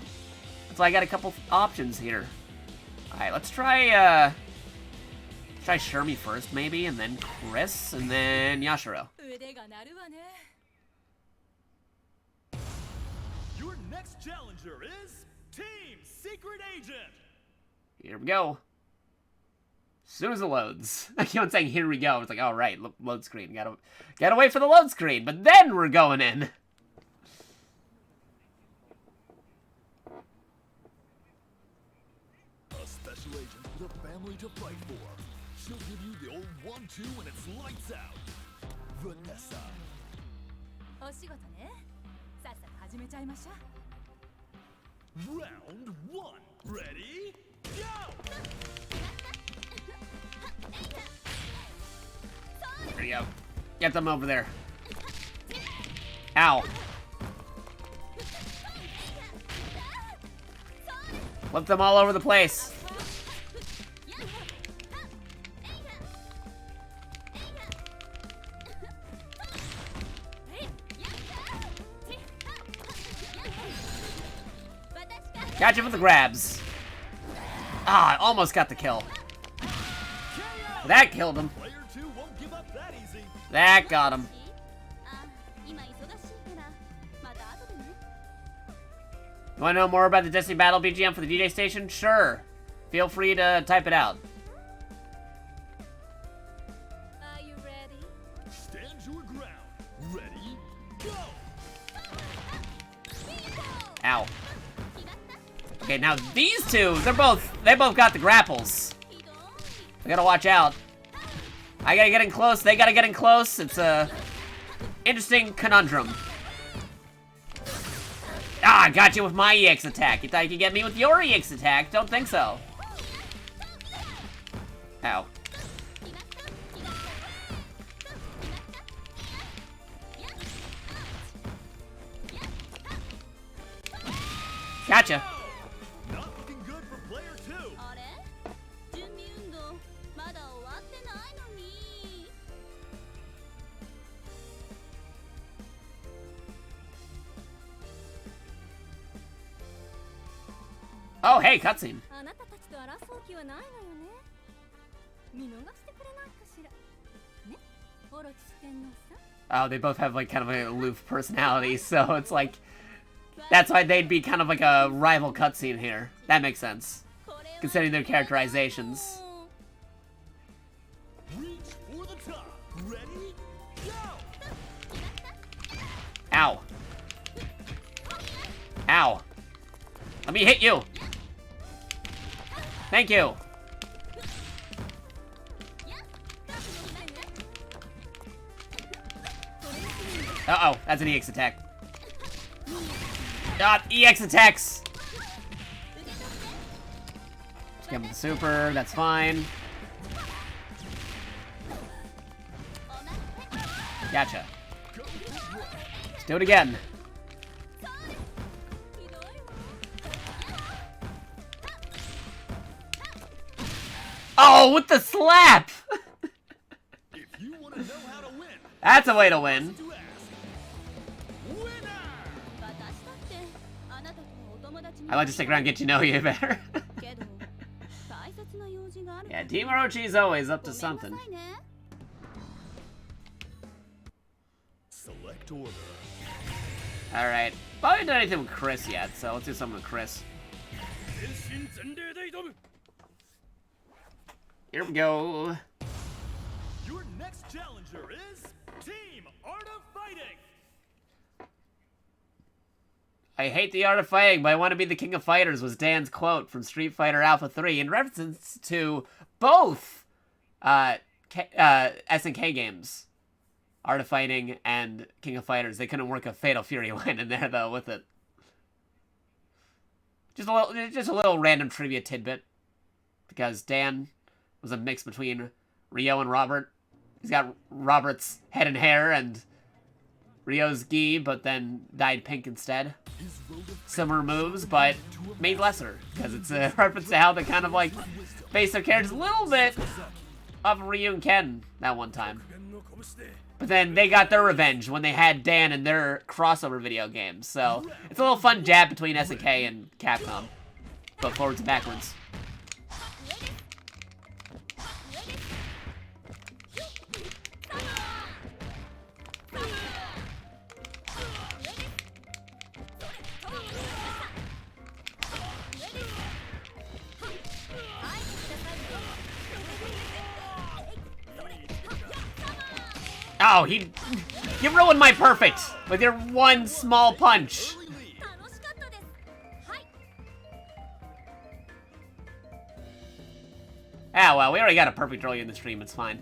that's why I got a couple options here. Alright, let's try Shermie first, maybe, and then Chris, and then Yashiro. Your next challenger is Team Secret Agent. Here we go. As soon as it loads. I keep on saying, here we go. It's like, all right, load screen. Gotta wait for the load screen, but then we're going in. A special agent with a family to fight for. She'll give you the old 1-2 and it's lights out. Vanessa. お仕事ね。さっさと始めちゃいましょう。 Round 1. Ready? Go! There you go. Get them over there. Ow. Flip them all over the place. Gotcha for the grabs. Ah, I almost got the kill. That killed him. Player 2 won't give up that easy. That got him. あ、今忙しいからまた後でね。 You want to know more about the Destiny Battle BGM for the DJ station? Sure. Feel free to type it out. Are you ready? Stand your ground. Ready? Go! Ow. Okay, now these two, they both got the grapples. I gotta watch out. I gotta get in close, they gotta get in close. It's a interesting conundrum. Ah, I got you with my EX attack. You thought you could get me with your EX attack? Don't think so. Ow. Gotcha. Not looking good for player 2. あれ？準備運動まだ終わってないのに。 Oh, hey, cutscene. あなたたちと争う気はないのよね。見逃してくれないかしら。ね？オロチ四天王さん。 Oh, they both have like kind of an aloof personality, so it's like that's why they'd be kind of like a rival cutscene here. That makes sense, considering their characterizations. Reach for the top. Ready? Go! Ow. Ow. Let me hit you. Thank you. Uh-oh, that's an EX attack. God, EX attacks! Just give him the super, that's fine. Gotcha. Let's do it again. Oh, with the slap! If you want to know how to win, That's a way to win. to ask. Winner! 私だってあなたとお友達に I like to stick around and get to know you better. けど大切な用事がある Yeah, Team Orochi's always up to ごめんな something. さいね Select order. Alright. Probably haven't done anything with Chris yet, so let's do something with Chris. Here we go. Your next challenger is Team Art of Fighting. I hate the art of fighting, but I want to be the king of fighters was Dan's quote from Street Fighter Alpha 3 in reference to both SNK games. Art of Fighting and King of Fighters. They couldn't work a Fatal Fury line in there, though, with it. Just a little random trivia tidbit. Because Dan was a mix between Ryo and Robert. He's got Robert's head and hair and Ryo's gi, but then dyed pink instead. Similar moves, but made lesser, because it's a reference to how they kind of like base their characters a little bit of Ryu and Ken that one time. But then they got their revenge when they had Dan in their crossover video games. So it's a little fun jab between SNK and Capcom, but forwards and backwards. Oh, you ruined my perfect with your one small punch. Ah, well, we already got a perfect earlier in the stream. It's fine.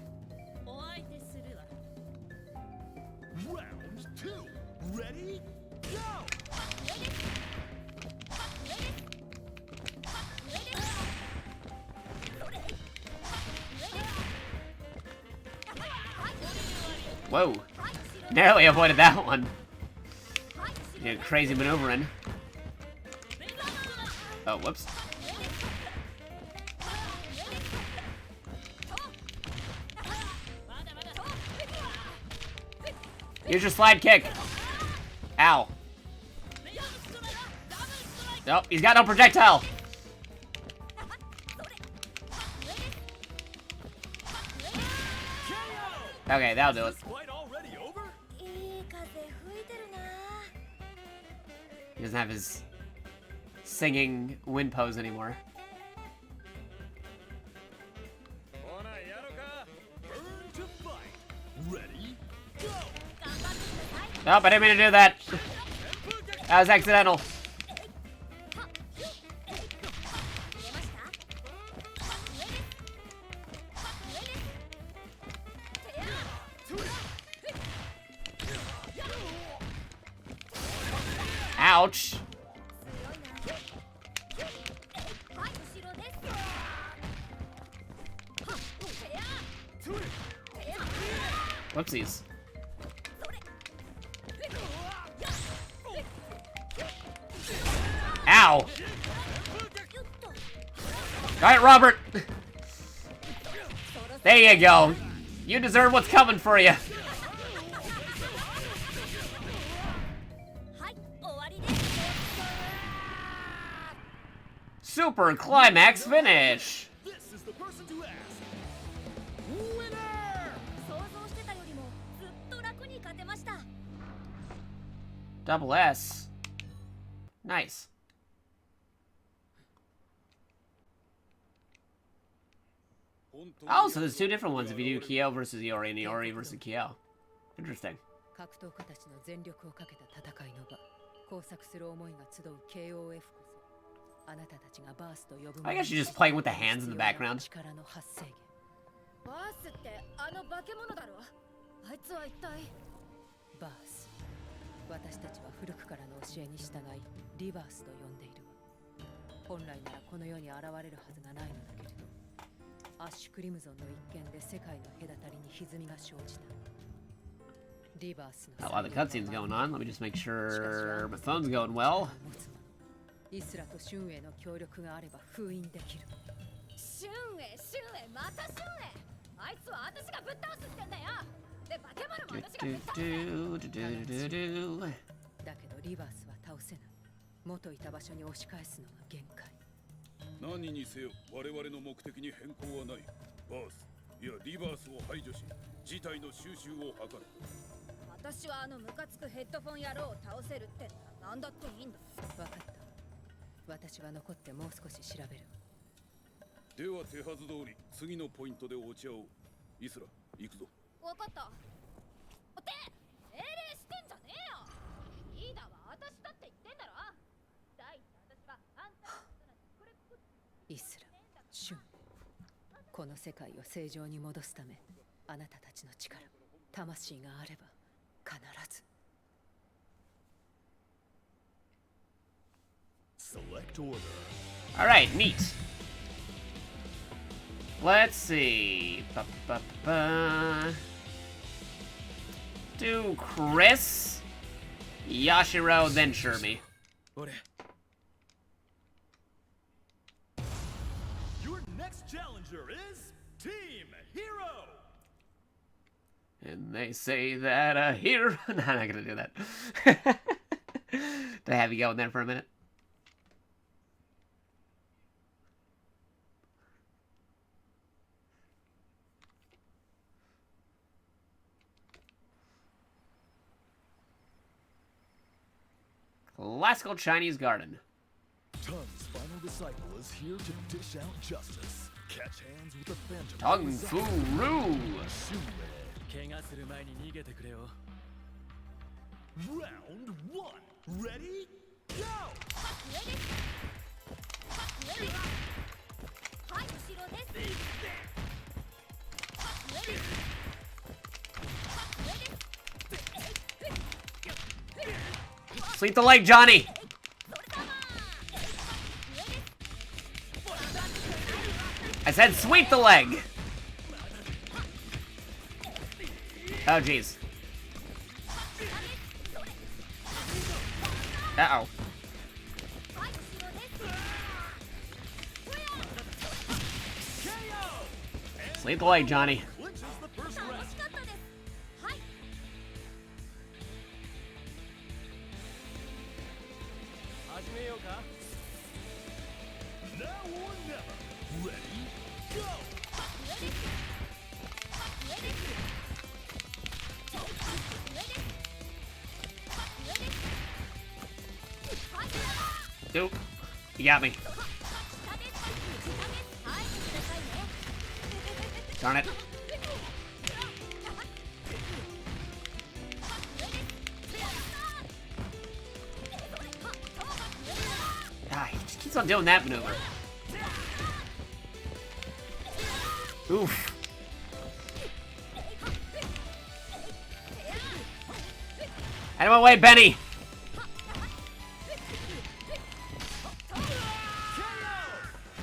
Round 2. Ready? Go! Whoa. Narrowly avoided that one. Yeah, crazy maneuvering. Oh, whoops. Use your slide kick. Ow. Nope, he's got no projectile. Okay, that'll do it. He doesn't have his singing wind pose anymore. Ready? Go! Nope, I didn't mean to do that. That was accidental. Ouch. Whoopsies. Ow. Alright, Robert. There you go. You deserve what's coming for you. Super climax finish. This is the person to ask. Winner! Double S. Nice. Oh, so there's two different ones if you do Kyo versus Iori and Iori versus Kyo. Interesting. 格闘家たちの全力をかけた戦いの場、交錯する思いが集う KOF こそ、あなたたちがバースと呼ぶ I guess you're just playing with the hands in the background. 力の発生源。バースってあの化け物だろ。あいつは一体。バース。私たちは古くからの教えに従い、リバースと呼んでいるわ。本来ならこの世に現れるはずがないのだけれど、アッシュクリムゾンの一件で世界の隔たりに歪みが生じた。リバースの A lot of the cutscenes going on. Let me just make sure my phone's going well. イスラとシュンエの協力があれば封印できる。シュンエ、またシュンエ。あいつは私がぶっ倒すってんだよ。で、化け物も私がぶっ倒す。だけどリバースは倒せない。元いた場所に押し返すのが限界。何にせよ我々の目的に変更はない。バース、いやリバースを排除し、事態の収拾を図る。私はあのムカつくヘッドフォン野郎を倒せるってなんだっていいんだ。わかった。私は残ってもう少し調べる。では手はず通り次のポイントで落ち合おう。イスラ、行くぞ。わかった。って命令してんじゃねえよ。リーダーは私だって言ってんだろ。第一私はあんたのことなんてこれっぽっち。イスラ、シュン。この世界を正常に戻すため、あなたたちの力、魂があれば必ず。Select order. All right, neat. Let's see. Do Chris, Yashiro, then Shermie. 俺 Your next challenger is Team Hero. And they say that a hero... No, I'm not gonna do that. To have you go in there for a minute. Classical Chinese garden. Tung's final disciple is here to dish out justice. Catch hands with the Phantom. Kung Fu Roo. 怪我する前に逃げてくれよ Round 1. Ready? Go! はい後ろです Sleep the leg, Johnny. I said sweep the leg. Oh, jeez. Uh-oh. Sleep the leg, Johnny. Clinches the first 楽 round. しかったですはい 始めようか Now or never. Ready? Go! Nope. You got me. Darn it. Ah, he just keeps on doing that maneuver. Oof. Out of my way, Benny!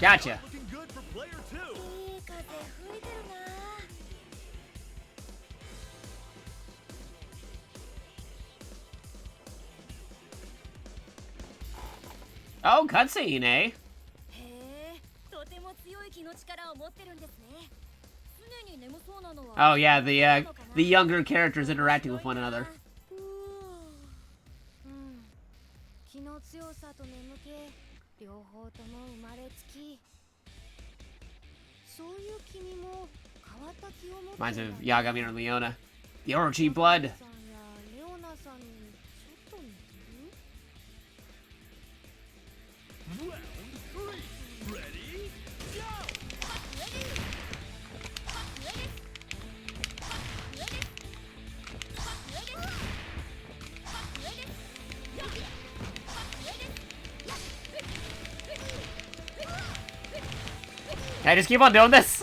Gotcha. Looking good for player 2. いい風吹いてるな Oh, cutscene, eh? へえとても強い気の力を持ってるんですね常に眠そうなのは Oh yeah, the younger characters interacting with one another. うん気の強さと眠気両方とも生まれつきそういう君も変わった気を持って Reminds me of Yagami or Leona. The orgy blood. さんやレオナさんにちょっと似てる Round 3. Ready? Go! Can I just keep on doing this?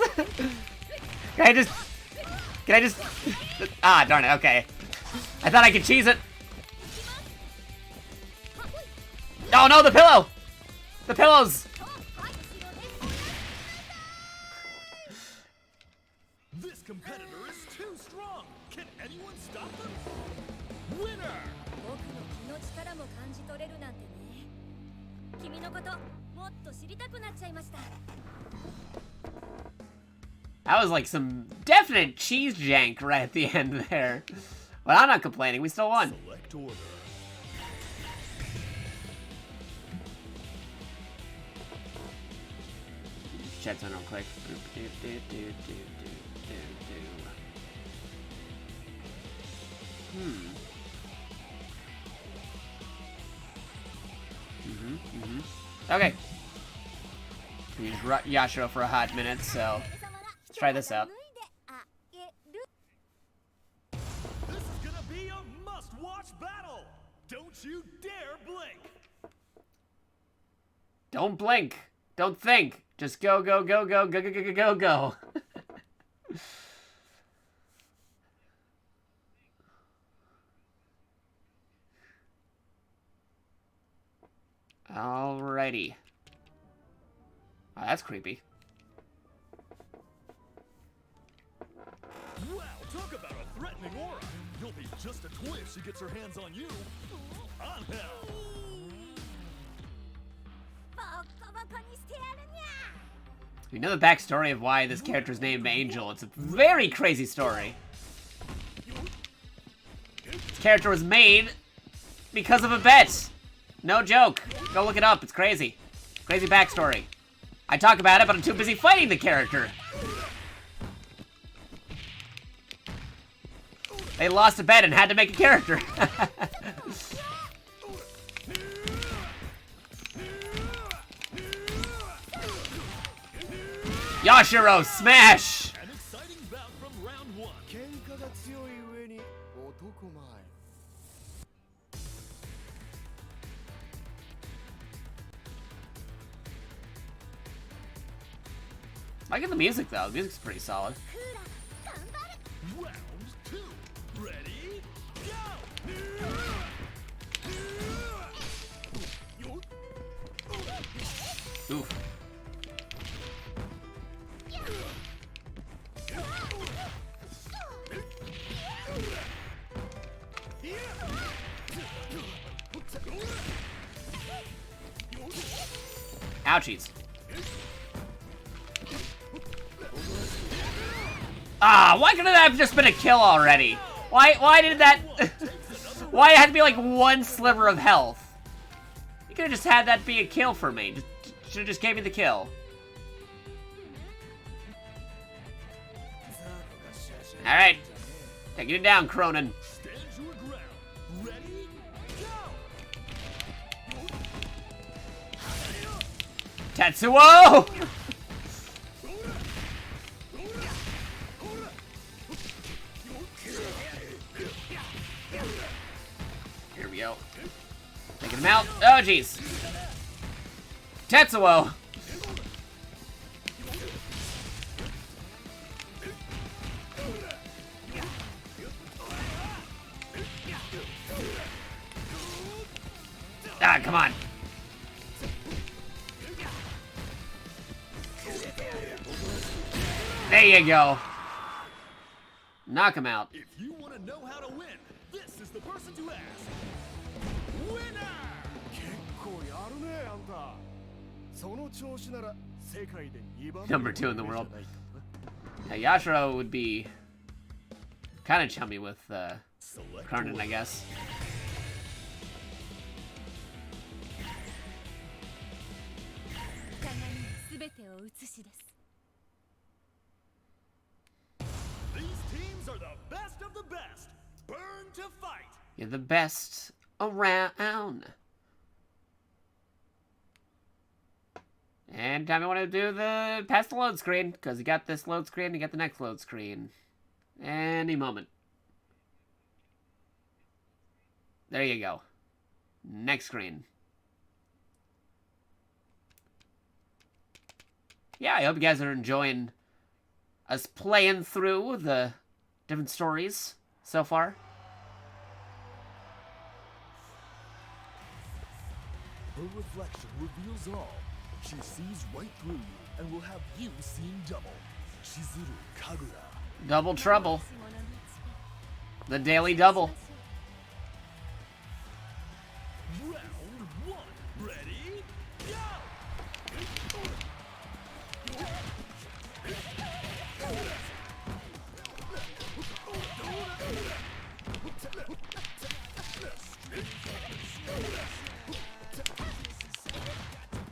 Can I just... Ah, darn it, okay. I thought I could cheese it. Oh no, the pillow! The pillows! This competitor is too strong. Can anyone stop them? Winner! 僕の気の力も感じ取れるなんてね君のこともっと知りたくなっちゃいました That was like some definite cheese jank right at the end there. But I'm not complaining, we still won. Select order. Check on real quick. Okay. We used Yashiro for a hot minute, so let's try this out. This is gonna be a must-watch battle. Don't you dare blink. Don't blink. Don't think. Just go, go, go, go, go, go, go, go, go, go. Alrighty. Oh, that's creepy. threatening aura. You'll be just a toy if she gets her hands on you. On hell. ボッコボコにしてやるにゃ You know the backstory of why this character's named Angel. It's a very crazy story. This character was made because of a bet. No joke. Go look it up. It's crazy. Crazy backstory. I talk about it, but I'm too busy fighting the character. They lost a bet and had to make a character. Yashiro, smash! An exciting bout from round 1. 喧嘩が強い上に男前。I get the music though. The music's pretty solid. クーラ頑張る Round 2. Ready? Go! Oof. Ouchies. Ah, why couldn't that have just been a kill already? Why did that... Why it had to be like one sliver of health? You could have just had that be a kill for me. Should have just gave me the kill. Alright. Taking it down, Cronin. Stand your ground. Ready? Go! Tetsuo! Here we go. Taking him out. Oh, jeez. Tetsuo! Ah, come on. There you go. Knock him out. If you want to know how to win, this is the person to ask. Winner! 結構やるねあんた。その調子なら世界で2番 Number 2 in the world. Now, Yashiro would be kind of chummy with Cronin, I guess. 鏡に全てを映し出す These teams are the best of the best. Burn to fight. You're the best around. And time I want to do the past the load screen, because you got this load screen, you got the next load screen. Any moment. There you go. Next screen. Yeah, I hope you guys are enjoying us playing through the different stories so far. Her reflection reveals all. She sees right through you and will have you seeing double. Shizuru Kagura. Double trouble. The daily double. Round 1. Ready? Go!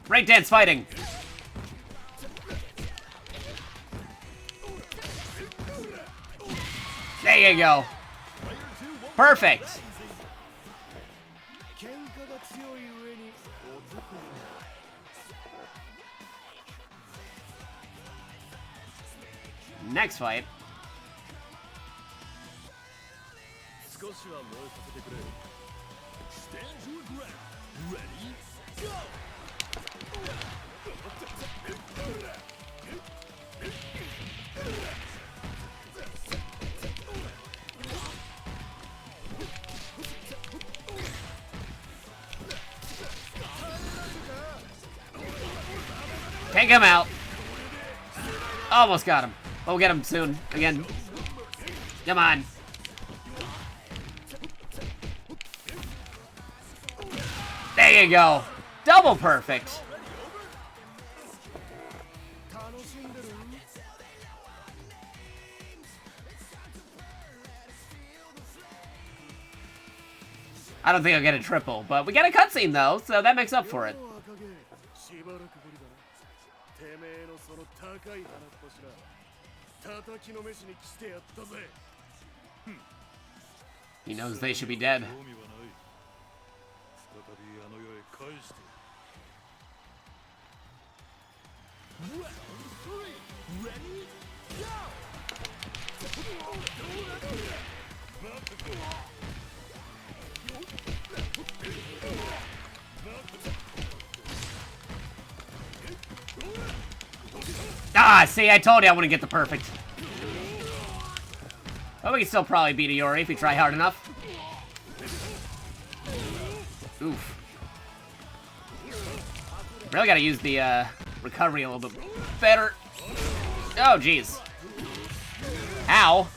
Breakdance fighting. There you go. Perfect. 喧嘩が強い上に男前 Next fight. 少しは燃えさせてくれ Stand your ground. Ready? Go! Take him out. Almost got him. We'll get him soon. Again. Come on. you go. Double perfect. I don't think I'll get a triple, but we get a cutscene though, so that makes up for it. He knows they should be dead. Ah, see, I told you I wouldn't get the perfect. But we can still probably beat Iori if we try hard enough. Oof. Really gotta use the recovery a little bit better. Oh, jeez. Ow.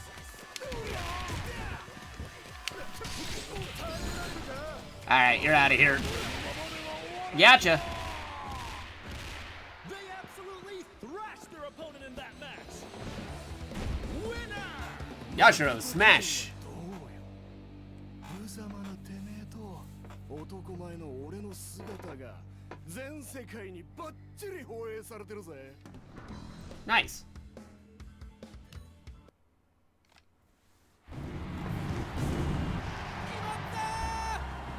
Alright, you're out of here. Gotcha. They absolutely thrashed their opponent in that match. Winner! Yashiro, smash. 無様なてめえと男前の俺の姿が全世界にバッチリ放映されてるぜ。 Nice.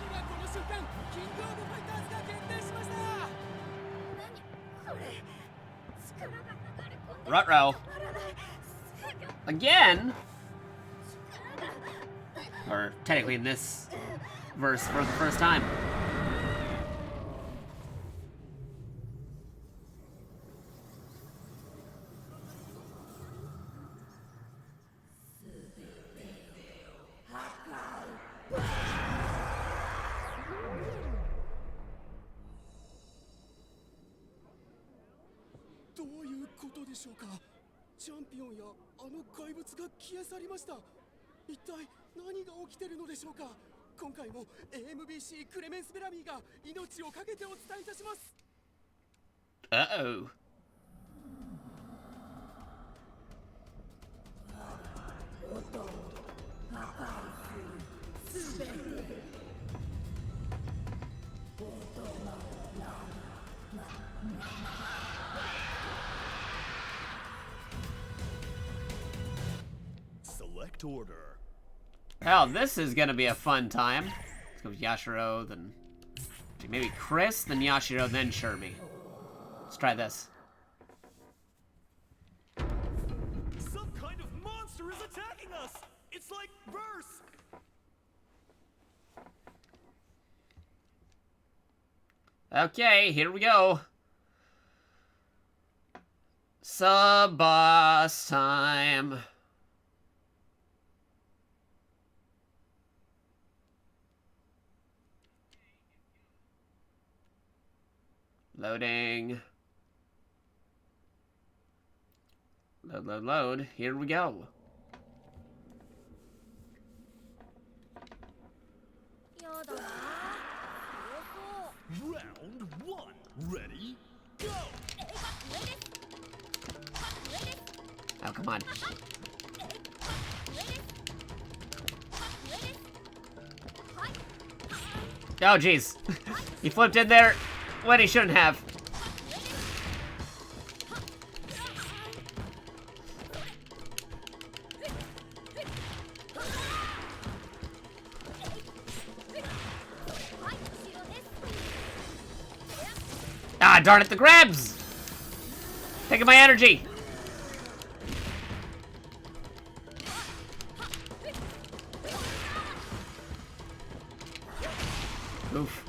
今この瞬間キングオブファイターズが決定しました。何これ力が流れ込んで Ruh-roh. 止まらない。 Again? Or technically in this verse for the first time. What is it? チャンピオンやあの怪物が消え去りました。一体何が起きてるのでしょうか。今回も AMBC クレメンス・ベラミーが命を懸けてお伝えいたします。 Uh-oh. Select order. Well, this is gonna be a fun time. Let's go with Yashiro, then maybe Chris, then Yashiro, then Shermie. Let's try this. Some kind of monster is attacking us. It's like verse. Okay, here we go. Sub-boss time. Loading. Load, load, load. Here we go. Round one. Ready? Go. Oh, come on. Oh, jeez. He flipped in there when he shouldn't have. Ah, darn it, the grabs! Taking my energy. Oof.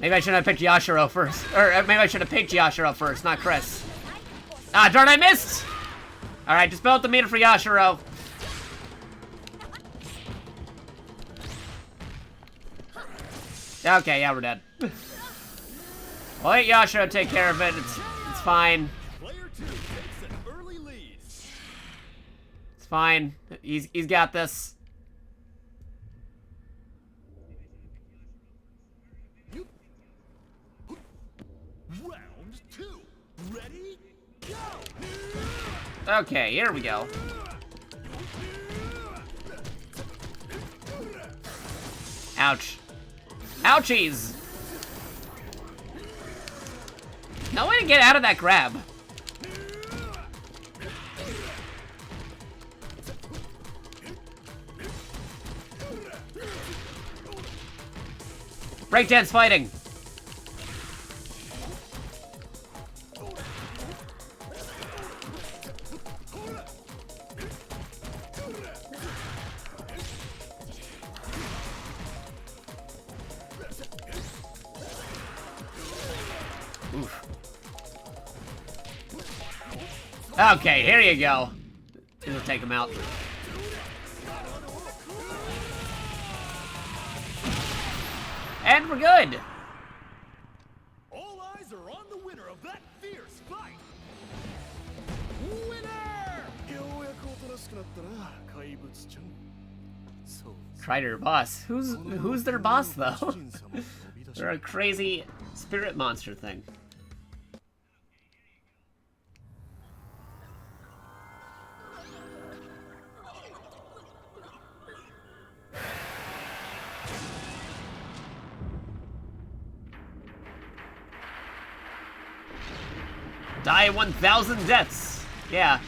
Maybe I shouldn't have picked Yashiro first. Or maybe I should have picked Yashiro first, not Chris. Ah, darn, I missed! Alright, just build the meter for Yashiro. Okay, yeah, we're dead. Well, let Yashiro take care of it. It's fine. Player 2 takes an early lead. It's fine. He's got this. Okay, here we go. Ouch. Ouchies! No way to get out of that grab. Breakdance fighting! Oof. Okay, here you go. It'll take him out. And we're good. All eyes are on the winner of that fierce fight. Winner! ようやくおとなしくなったな怪物ちゃんそう Trider boss. Who's their boss though? They're a crazy spirit monster thing. Die 1,000 deaths. Yeah.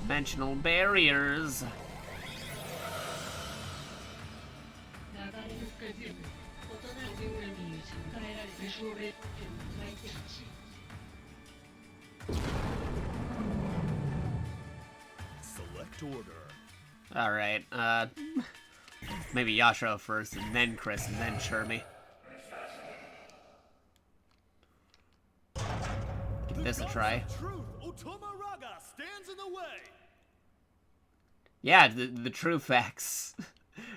Dimensional barriers. Select order. All right. Maybe Yashiro first, and then Chris, and then Shermie. Give this a try. Truth, Otomaraga stands in the way. Yeah, the true facts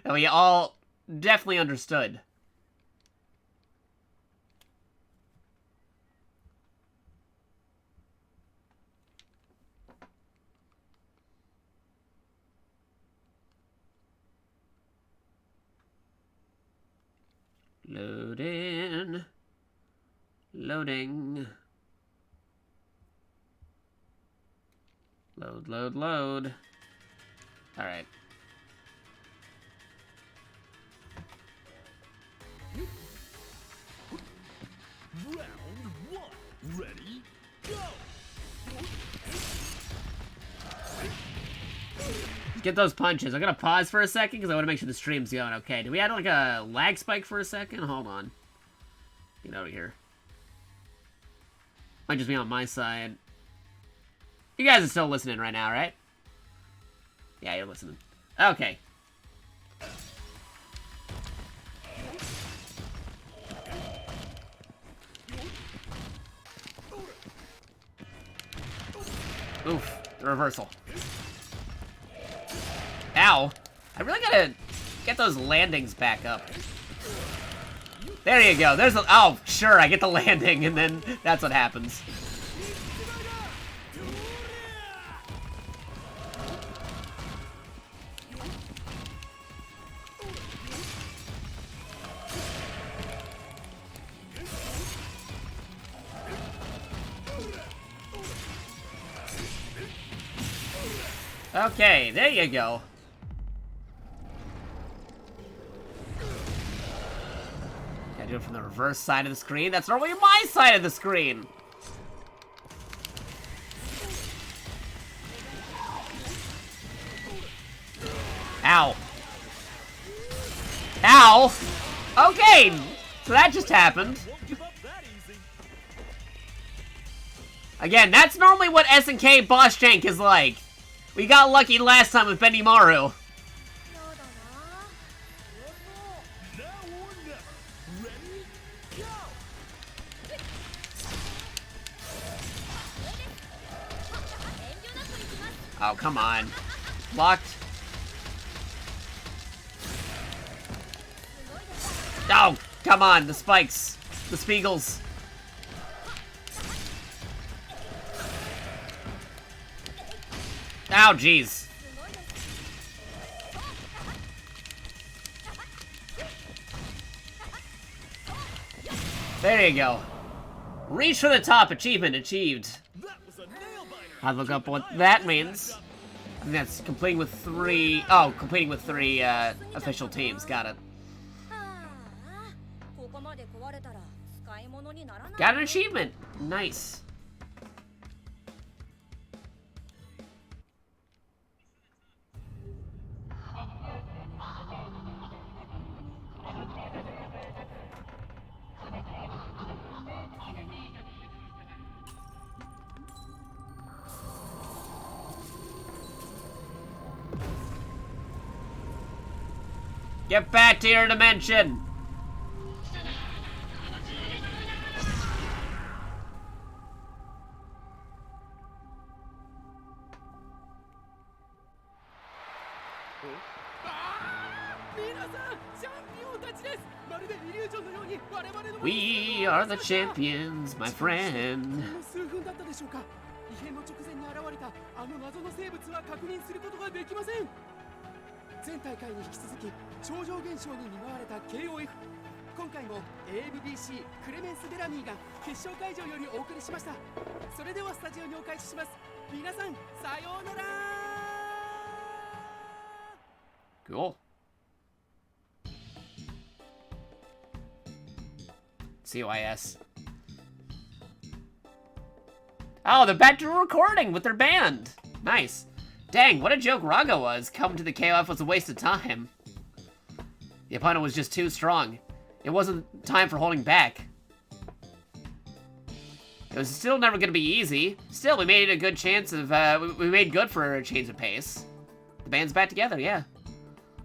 that we all definitely understood. Loading. Loading. Load, load, load. Alright. Round one. Ready? Go! Get those punches. I'm gonna pause for a second because I want to make sure the stream's going okay. Did we add like a lag spike for a second? Hold on. Get over here. Might just be on my side. You guys are still listening right now, right? Yeah, you're listening. Okay. Oof. The reversal. Ow. I really gotta get those landings back up. There you go. There's a... Oh, sure, I get the landing, and then that's what happens. Okay, there you go. Gotta do it from the reverse side of the screen. That's normally my side of the screen. Ow. Ow! Okay, so that just happened. Won't give up that easy. Again, that's normally what SNK boss jank is like. We got lucky last time with Benimaru. Now or never. Ready? Go! Oh, come on. Blocked. Oh, come on, the spikes. The Spiegels. Ow, jeez. There you go. Reach for the top. Achievement achieved. I'll look up what that means. And that's completing with three... Oh, completing with three official teams. Got it. Got an achievement. Nice. Get back to your dimension! We are the champions, my friend. 異変の直前に現れたあの謎の生物は確認することができません。前大会に引き続き超常現象に見舞われた KOF。 今回も AMBC クレメンス・ベラミーが決勝会場よりお送りしました。それではスタジオにお返しします。皆さんさようなら。 Cool. CYS. Oh, they're back to recording with their band. Nice. Dang, what a joke Raga was. Coming to the KOF was a waste of time. The opponent was just too strong. It wasn't time for holding back. It was still never going to be easy. Still, we made a good chance of, we made good for a change of pace. The band's back together, yeah.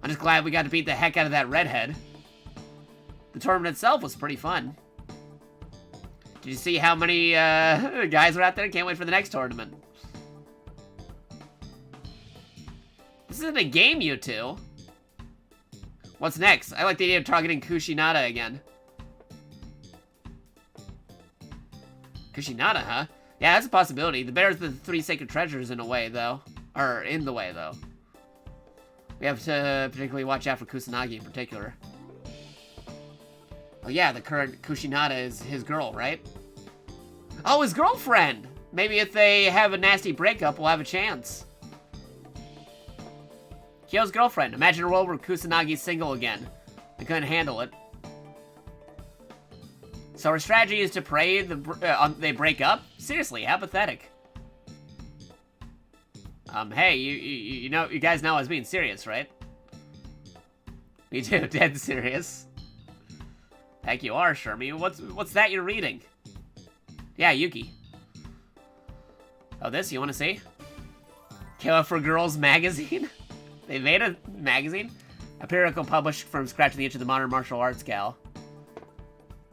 I'm just glad we got to beat the heck out of that redhead. The tournament itself was pretty fun. Did you see how many guys were out there? Can't wait for the next tournament. This isn't a game, you two. What's next? I like the idea of targeting Kushinada again. Kushinada, huh? Yeah, that's a possibility. The bear's the three sacred treasures in a way, though. Or in the way, though. We have to particularly watch out for Kusanagi in particular. Oh yeah, the current Kushinada is his girl, right? Oh, his girlfriend! Maybe if they have a nasty breakup, we'll have a chance. Kyo's girlfriend. Imagine a world where Kusanagi's single again. I couldn't handle it. So our strategy is to pray they break up? Seriously, how pathetic. Hey, you know, you guys know I was being serious, right? Me too, dead serious. Heck you are, Shermie. What's that you're reading? Yeah, Yuki. Oh, this you want to see? KOF for Girls magazine? They made a magazine? A periodical published from scratch to the itch of the modern martial arts gal.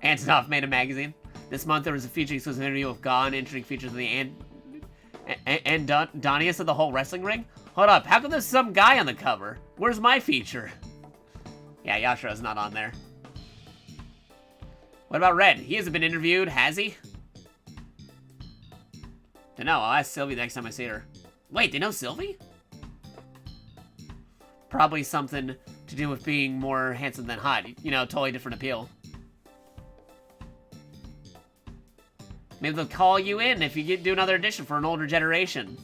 Antonov made a magazine. This month there was a feature exclusive interview with Gon, intriguing features of the Donius of the whole wrestling ring? Hold up, how come there's some guy on the cover? Where's my feature? Yeah, Yashiro's not on there. What about Red? He hasn't been interviewed, has he? Dunno, I'll ask Sylvie next time I see her. Wait, they know Sylvie? Probably something to do with being more handsome than hot. You know, totally different appeal. Maybe they'll call you in if you do another edition for an older generation.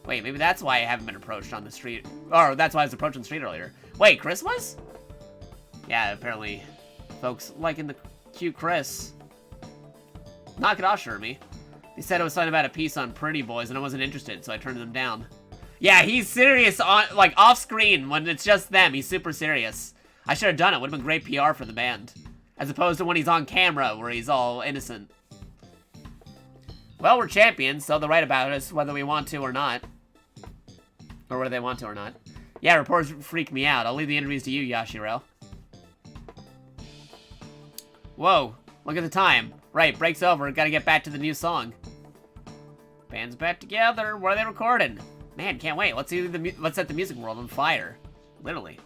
Wait, maybe that's why I haven't been approached on the street. Or that's why I was approached on the street earlier. Wait, Chris was? Yeah, apparently folks liking the cute Chris. Knock it off, Shermie. They said it was something about a piece on Pretty Boys and I wasn't interested, so I turned them down. Yeah, he's serious on, like, off screen when it's just them. He's super serious. I should have done it. Would have been great PR for the band. As opposed to when he's on camera where he's all innocent. Well, we're champions, so they'll write about us whether we want to or not. Or whether they want to or not. Yeah, reporters freak me out. I'll leave the interviews to you, Yashiro. Whoa, look at the time. Right, break's over. Gotta get back to the new song. Band's back together. What are they recording? Man, can't wait. Let's set the music world on fire. Literally.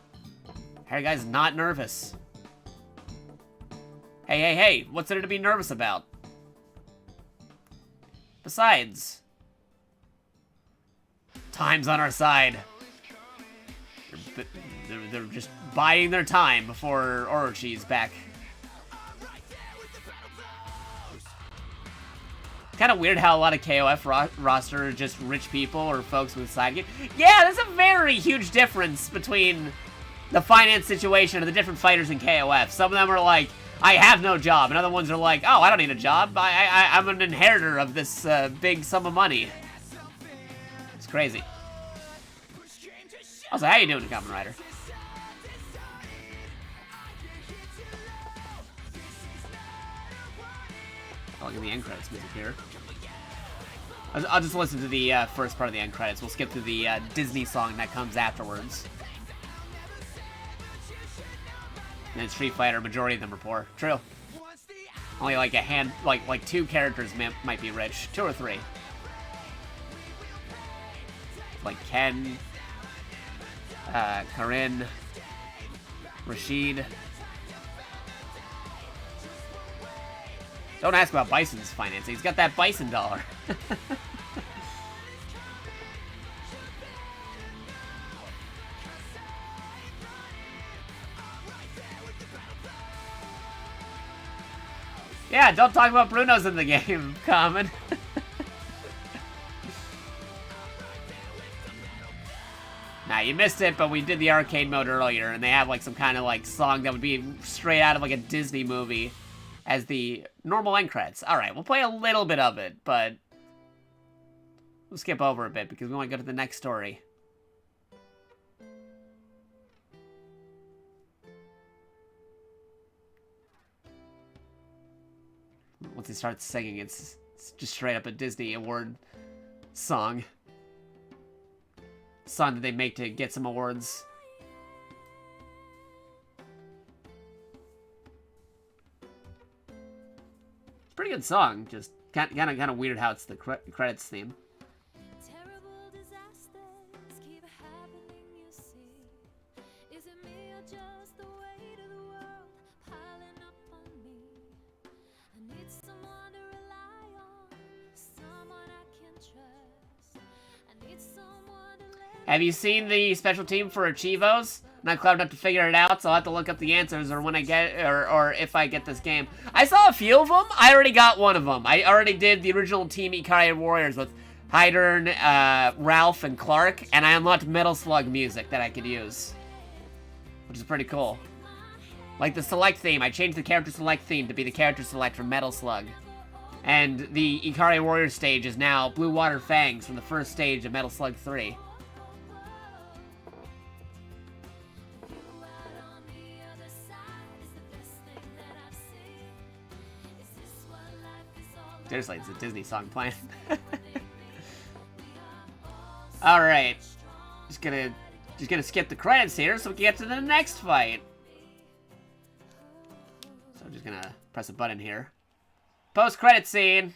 Hey, guys, not nervous. Hey, what's there to be nervous about? Time's on our side. They're just biding their time before Orochi's back. Kind of weird how a lot of KOF roster are just rich people or folks with side gigs. Yeah, there's a very huge difference between the finance situation of the different fighters in KOF. Some of them are like, I have no job, and other ones are like, oh, I don't need a job. I'm an inheritor of this big sum of money. It's crazy. Also, how you doing, Kamen Rider? I'll give the end credits music here. I'll just listen to the first part of the end credits. We'll skip to the Disney song that comes afterwards. And in Street Fighter, majority of them are poor. True. Only like like 2 characters might be rich. 2 or 3. Like Ken, Karin, Rashid. Don't ask about Bison's financing. He's got that Bison dollar. Yeah, don't talk about Bruno's in the game, Common. Nah, you missed it, but we did the arcade mode earlier, and they have like some kind of like song that would be straight out of like a Disney movie as the normal end credits. Alright, we'll play a little bit of it, but we'll skip over a bit because we want to go to the next story. Once he starts singing, it's just straight up a Disney award song. Song that they make to get some awards. Pretty good song, just kind of weird how it's the credits theme. Terrible disasters keep happening, you see. Is it me or just the weight of the world piling up on me? I need someone to rely on, someone I can trust. I need someone to let. Have you seen the special team for Achievos? Not clever enough to figure it out, so I'll have to look up the answers or when I get or if I get this game. I saw a few of them. I already got one of them. I already did the original Team Ikari Warriors with Hydern, Ralph, and Clark, and I unlocked Metal Slug music that I could use, which is pretty cool. Like the select theme, I changed the character select theme to be the character select from Metal Slug. And the Ikari Warriors stage is now Blue Water Fangs from the first stage of Metal Slug 3. Seriously, it's a Disney song playing. Alright. Just gonna skip the credits here so we can get to the next fight. So I'm just gonna press a button here. Post-credit scene.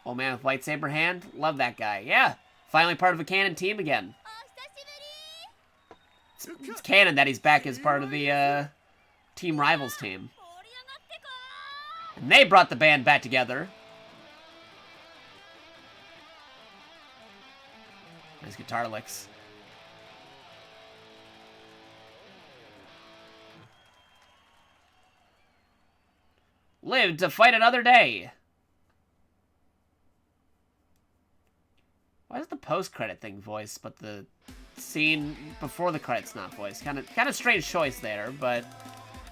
Old man with lightsaber hand. Love that guy. Yeah. Finally part of a canon team again. It's canon that he's back as part of the Team Rivals team. And they brought the band back together. Nice guitar licks. Live to fight another day. Why is the post-credit thing voiced, but the scene before the credits not voiced? Kind of strange choice there, but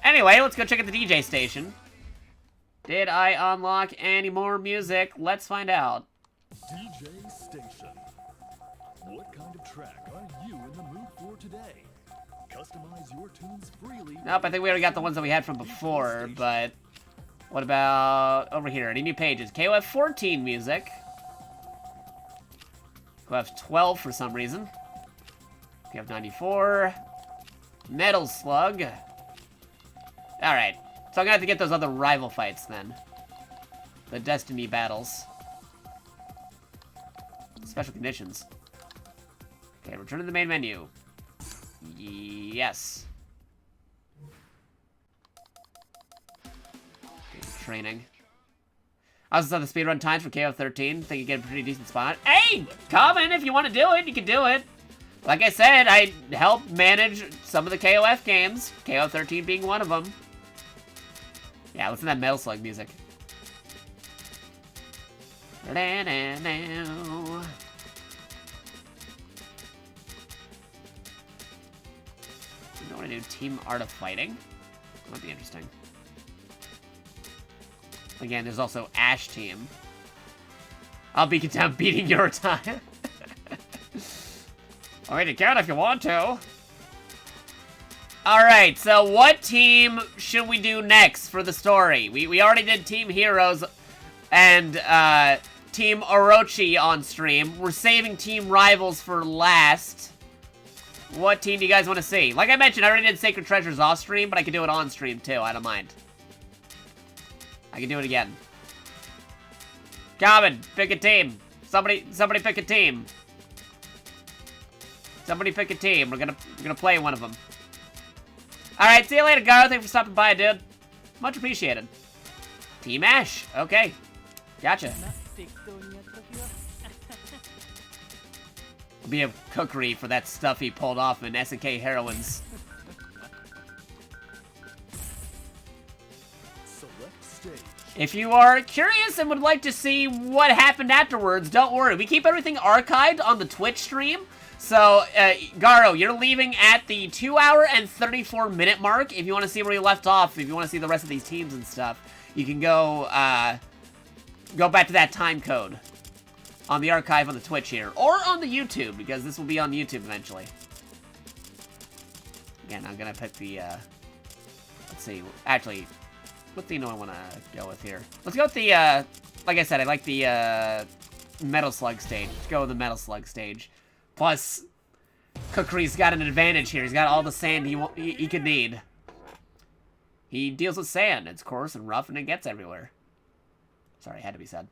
anyway, let's go check out the DJ station. Did I unlock any more music? Let's find out. DJ Station. What kind of track are you in the mood for today? Customize your tunes freely. Nope, I think we already got the ones that we had from before, but what about over here? Any new pages? KOF14 music. KOF12 for some reason. KOF94. Metal Slug. Alright. So I'm gonna have to get those other rival fights then. The Destiny battles. Special conditions. Okay, return to the main menu. Yes. Okay, training. I also saw the speedrun times for KO13. Think you get a pretty decent spot. Hey, comment if you want to do it. You can do it. Like I said, I help manage some of the KOF games. KO13 being one of them. Yeah, listen to that Metal Slug music. Da-da-da-da. I don't want to do Team Art of Fighting. That might be interesting. Again, there's also Ash Team. I'll be content beating your time. I mean, you can if you want to. Alright, so what team should we do next for the story? We already did Team Heroes and Team Orochi on stream. We're saving Team Rivals for last. What team do you guys want to see? Like I mentioned, I already did Sacred Treasures off stream, but I can do it on stream too. I don't mind. I can do it again. Calvin, pick a team. Somebody pick a team. Somebody pick a team. We're gonna play one of them. All right, see you later, Garo. Thanks for stopping by, dude. Much appreciated. Team Ash. Okay, gotcha. Will be a cookery for that stuff he pulled off in SNK Heroines. If you are curious and would like to see what happened afterwards, don't worry. We keep everything archived on the Twitch stream. So, Garo, you're leaving at the 2-hour and 34-minute mark. If you want to see where you left off, if you want to see the rest of these teams and stuff, you can go back to that time code on the archive on the Twitch here, or on the YouTube, because this will be on YouTube eventually. Again, I'm gonna pick the, let's see, actually, what theme do I want to go with here? Let's go with the, like I said, I like the, Metal Slug stage. Let's go with the Metal Slug stage. Plus, Cookery's got an advantage here. He's got all the sand he could need. He deals with sand. It's coarse and rough, and it gets everywhere. Sorry, it had to be said.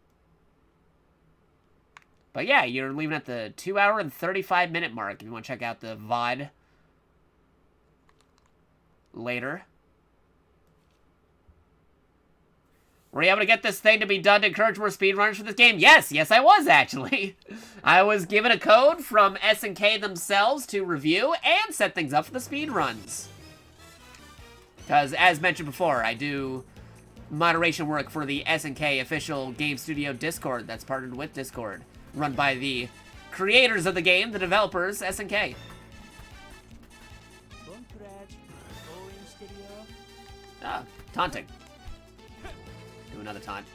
But yeah, you're leaving at the 2-hour and 35-minute mark if you want to check out the VOD later. Were you able to get this thing to be done to encourage more speedrunners for this game? Yes, I was, actually. I was given a code from SNK themselves to review and set things up for the speedruns. Because, as mentioned before, I do moderation work for the SNK official game studio Discord that's partnered with Discord, run by the creators of the game, the developers, SNK. Ah, taunting. Do another taunt.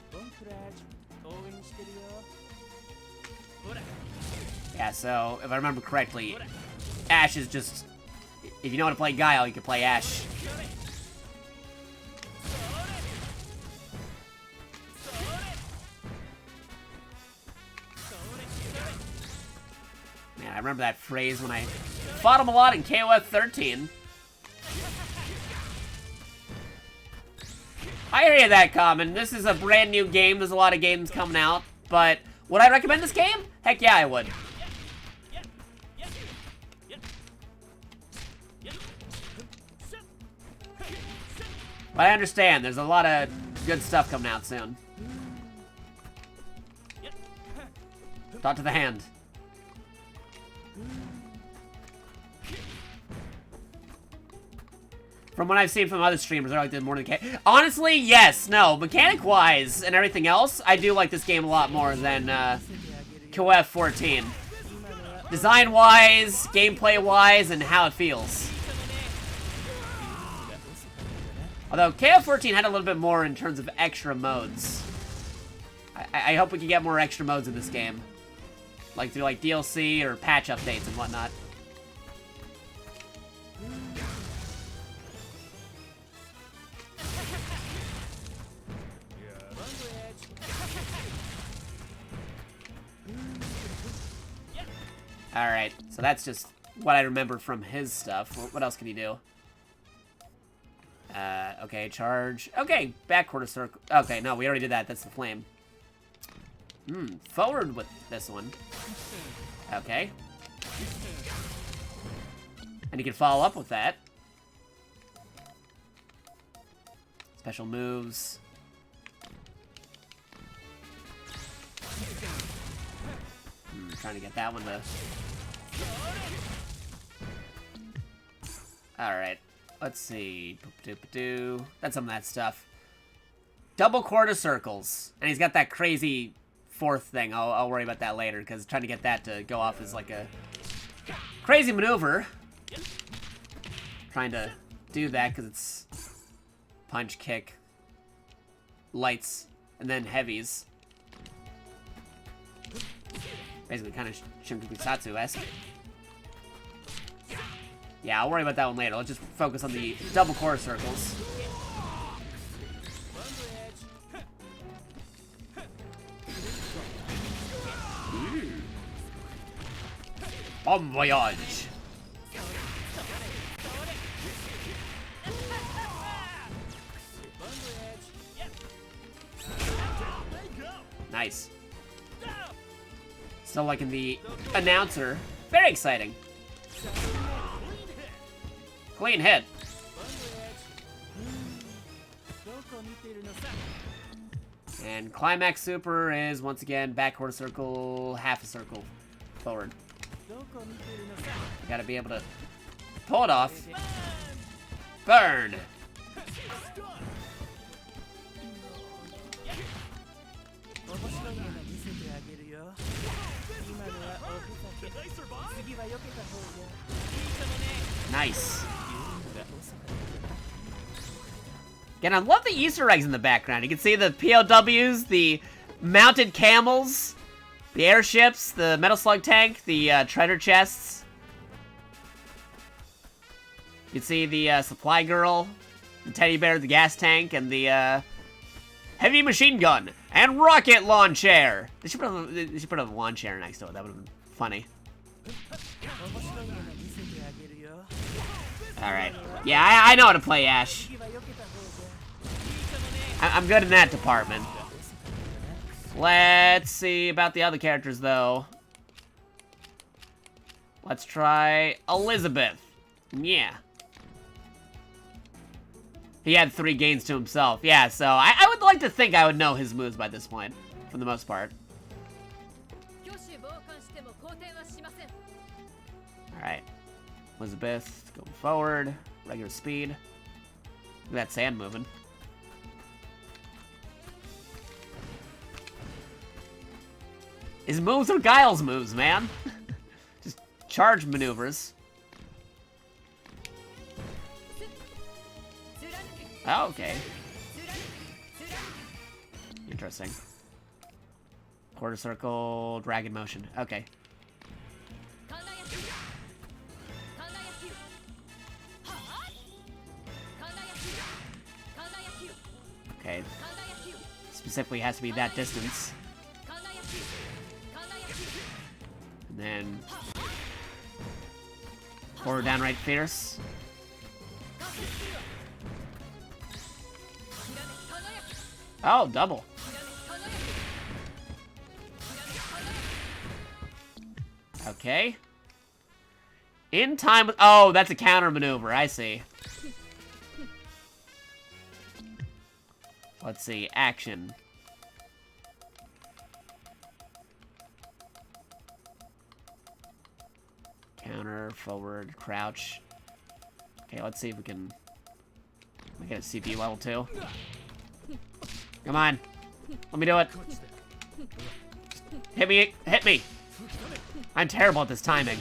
Yeah, so, if I remember correctly, Ash is just... If you know how to play Guile, you can play Ash. Man, I remember that phrase when I fought him a lot in KOF 13. I hear you that, Common. This is a brand new game. There's a lot of games coming out. But would I recommend this game? Heck yeah, I would. But I understand. There's a lot of good stuff coming out soon. Thought to the hand. From what I've seen from other streamers, I like this more than honestly, yes, no. Mechanic-wise and everything else, I do like this game a lot more than KOF 14. Design-wise, gameplay-wise, and how it feels. Although KOF 14 had a little bit more in terms of extra modes. I hope we can get more extra modes in this game. Like through like DLC or patch updates and whatnot. Alright, so that's just what I remember from his stuff. What else can he do? Okay, charge. Okay, back quarter circle. Okay, no, we already did that. That's the flame. Forward with this one. Okay. And he can follow up with that. Special moves. Trying to get that one to... Alright. Let's see. That's some of that stuff. Double quarter circles. And he's got that crazy fourth thing. I'll worry about that later, because trying to get that to go off is like a crazy maneuver. Trying to do that because it's punch, kick, lights, and then heavies. Basically kind of Shunkukusatsu-esque. Yeah, I'll worry about that one later. Let's just focus on the double quarter circles. Bon voyage! Nice. Still liking the announcer. Very exciting. Clean hit. And climax super is once again back quarter circle, half a circle forward. Gotta be able to pull it off. Burn! Nice. Again, I love the Easter eggs in the background. You can see the POWs, the mounted camels, the airships, the metal slug tank, the treasure chests. You can see the supply girl, the teddy bear, the gas tank, and the heavy machine gun and rocket launcher. They should put a lawn chair next to it. That would have been funny. Alright. Yeah, I know how to play Ash. I'm good in that department. Let's see about the other characters, though. Let's try Elizabeth. Yeah. He had 3 gains to himself. Yeah, so I would like to think I would know his moves by this point, for the most part. Alright. Elizabeth, going forward. Regular speed. Look at that sand moving. His moves are Guile's moves, man. Just charge maneuvers. Oh, okay. Interesting. Quarter circle, dragon motion. Okay. Okay. Specifically has to be that distance. And then forward downright fierce. Oh, double. Okay. In time with... Oh, that's a counter maneuver. I see. Let's see. Action. Counter, forward, crouch. Okay, let's see if we can... We get a CPU level 2. Come on. Let me do it. Hit me. Hit me. I'm terrible at this timing.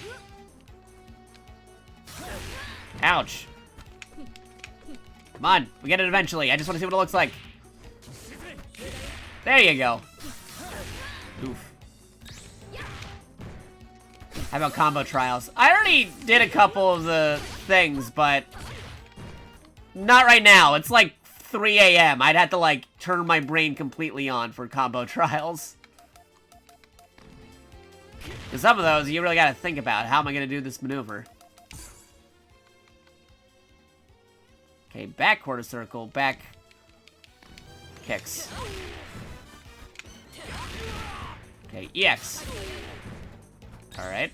Ouch. Come on. We get it eventually. I just want to see what it looks like. There you go. Oof. How about combo trials? I already did a couple of the things, but not right now. It's like 3 a.m. I'd have to, like, turn my brain completely on for combo trials. Because some of those, you really gotta think about, how am I gonna do this maneuver? Okay, back quarter circle, back kicks. Okay, EX. Alright.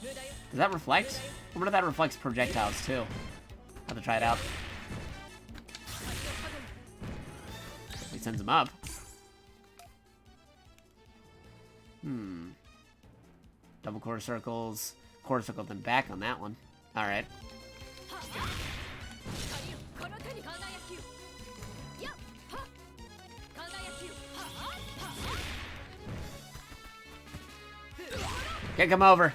Does that reflect? I wonder if that reflects projectiles, too. Have to try it out. He sends him up. Double quarter circles. Quarter circle, then back on that one. Alright. Kick him over.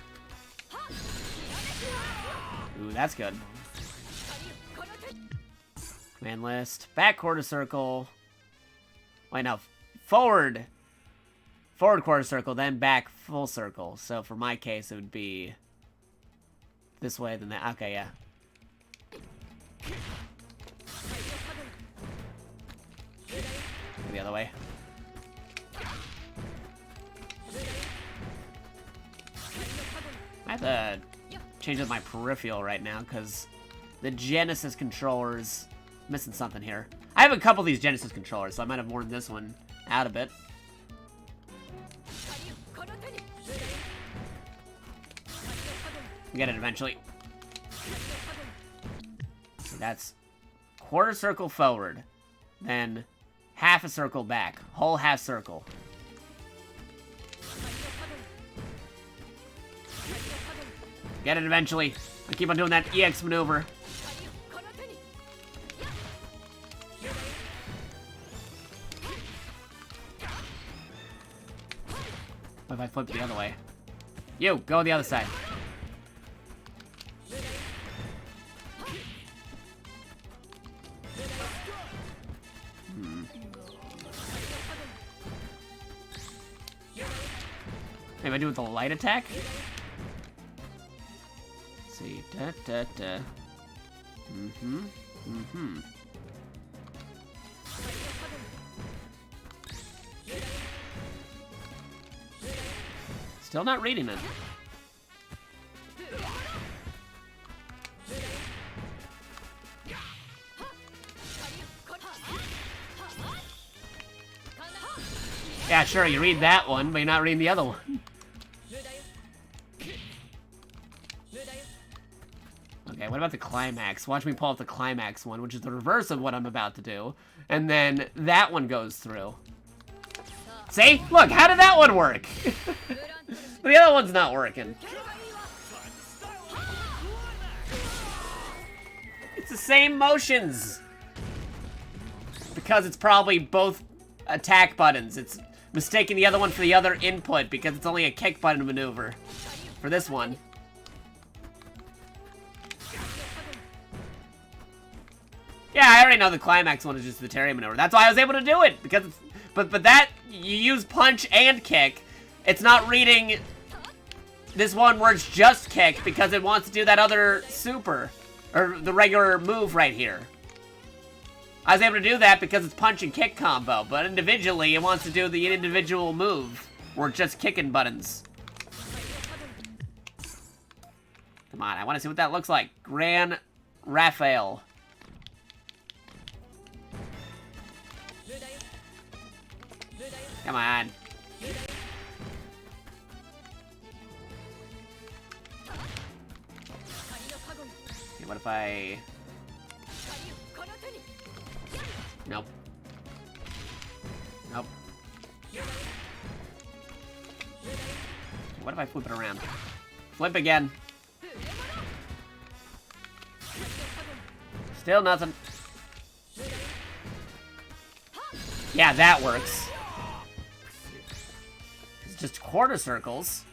Ooh, that's good. Command list. Back quarter circle. Wait, no. Forward. Forward quarter circle, then back full circle. So for my case, it would be this way, then that. Okay, yeah. The other way. I have to change up my peripheral right now because the Genesis controller's missing something here. I have a couple of these Genesis controllers, so I might have worn this one out a bit. Get it eventually. So that's quarter circle forward, then half a circle back, whole half circle. Get it eventually. I keep on doing that EX maneuver. What if I flip the other way? You, go the other side. Maybe I do it with the light attack? Let's see. Still not reading it. Yeah, sure, you read that one, but you're not reading the other one. Okay, what about the climax? Watch me pull up the climax one, which is the reverse of what I'm about to do. And then that one goes through. See? Look, how did that one work? The other one's not working. It's the same motions. Because it's probably both attack buttons. It's mistaking the other one for the other input because it's only a kick button maneuver for this one. Yeah, I already know the climax one is just the Terry maneuver. That's why I was able to do it, because it's, but that you use punch and kick. It's not reading this one where it's just kick because it wants to do that other super or the regular move right here. I was able to do that because it's punch and kick combo, but individually it wants to do the individual move where it's just kicking buttons. Come on, I want to see what that looks like. Gran Raphael. Come on. Okay, what if I... Nope. Nope. What if I flip it around? Flip again. Still nothing. Yeah, that works. It's just quarter circles.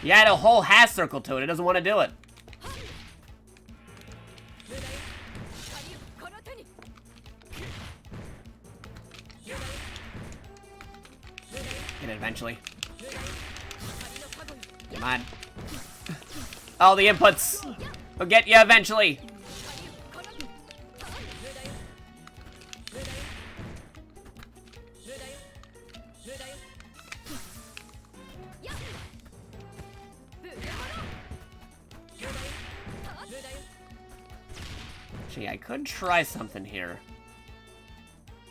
You add a whole half circle to it. It doesn't want to do it. Get it eventually. Come on. All the inputs will get you eventually. Actually, I could try something here.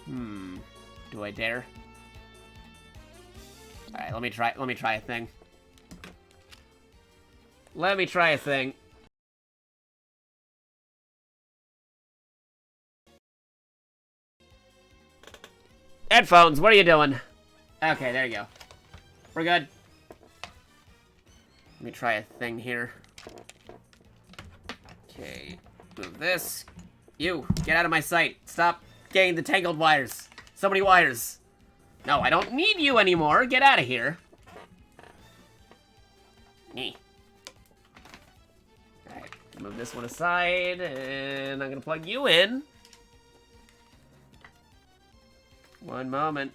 Do I dare? Alright, let me try a thing. Let me try a thing. Headphones, what are you doing? Okay, there you go. We're good. Let me try a thing here. Okay, move this. You, get out of my sight. Stop getting the tangled wires. So many wires. No, I don't need you anymore. Get out of here. Nee. Alright, move this one aside, and I'm gonna plug you in. One moment.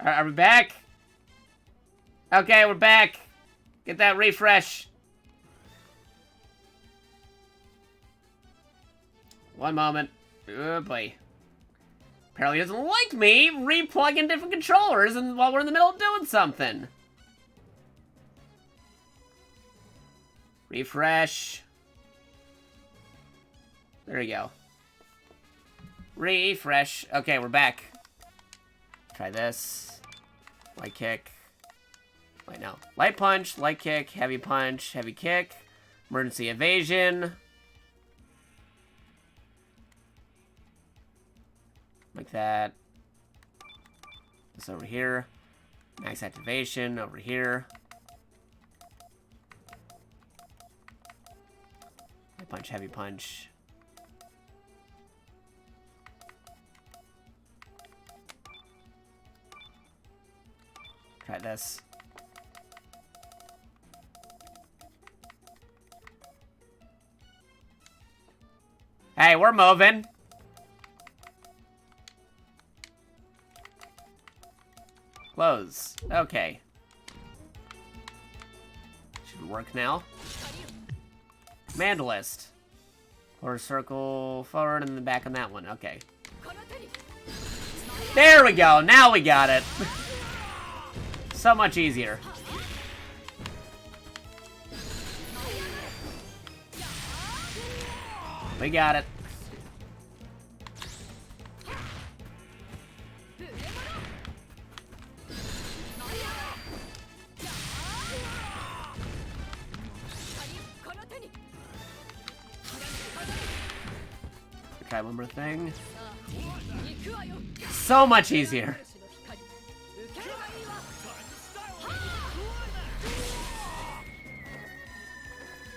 Are we back? Okay, we're back. Get that refresh. One moment. Oh boy. Apparently he doesn't like me replugging different controllers and while we're in the middle of doing something. Refresh. There we go. Refresh. Okay, we're back. Try this. Light kick. Wait, no. Light punch, light kick, heavy punch, heavy kick. Emergency evasion. Like that. This over here. Max activation over here. Light punch, heavy punch. Try this. Hey, we're moving. Close. Okay. Should work now. Command list. Or circle forward and then back on that one. Okay. There we go. Now we got it. So much easier. We got it. Try one more thing. So much easier.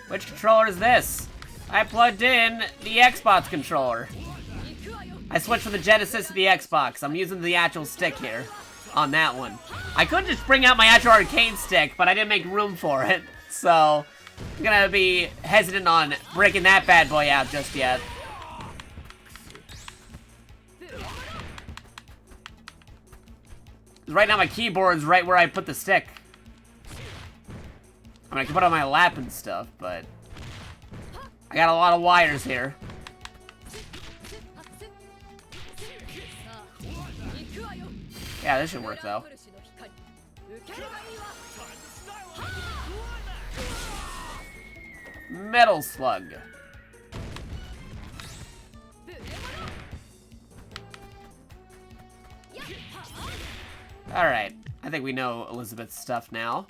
Which controller is this? I plugged in the Xbox controller. I switched from the Genesis to the Xbox. I'm using the actual stick here on that one. I could just bring out my actual arcade stick, but I didn't make room for it. So, I'm gonna be hesitant on breaking that bad boy out just yet. Right now my keyboard's right where I put the stick. I mean, I can put it on my lap and stuff, but I got a lot of wires here. Yeah, this should work though. Metal Slug. Alright, I think we know Elizabeth's stuff now.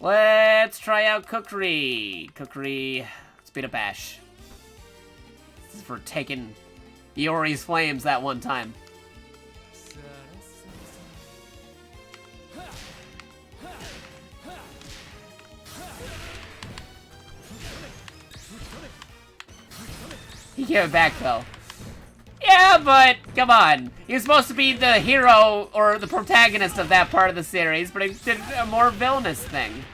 Let's try out Cookery. Cookery, speed up Ash. This is for taking Iori's flames that one time. He gave it back though. Yeah, but come on. He was supposed to be the hero or the protagonist of that part of the series, but he did a more villainous thing.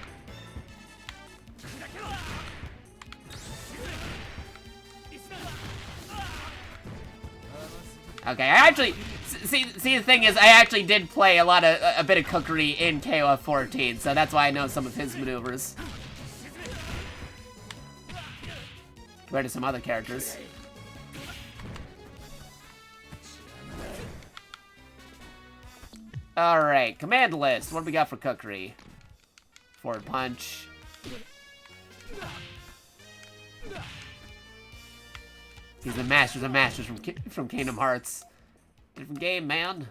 Okay, I actually see the thing is I actually did play a bit of cookery in KOF14, so that's why I know some of his maneuvers compared to some other characters. Alright, command list. What do we got for cookery? Forward punch. He's the Masters of Masters from Kingdom Hearts. Different game, man.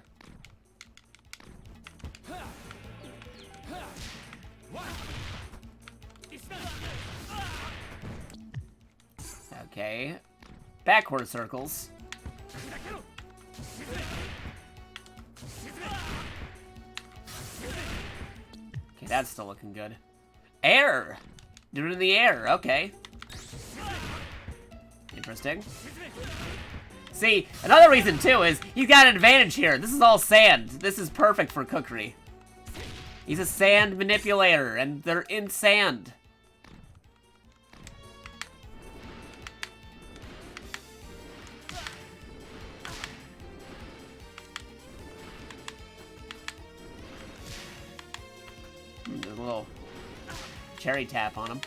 Okay. Backward circles. Okay, that's still looking good. Air! Do it in the air, okay. Interesting. See, another reason too is he's got an advantage here. This is all sand. This is perfect for cookery. He's a sand manipulator, and they're in sand. There's a little cherry tap on him.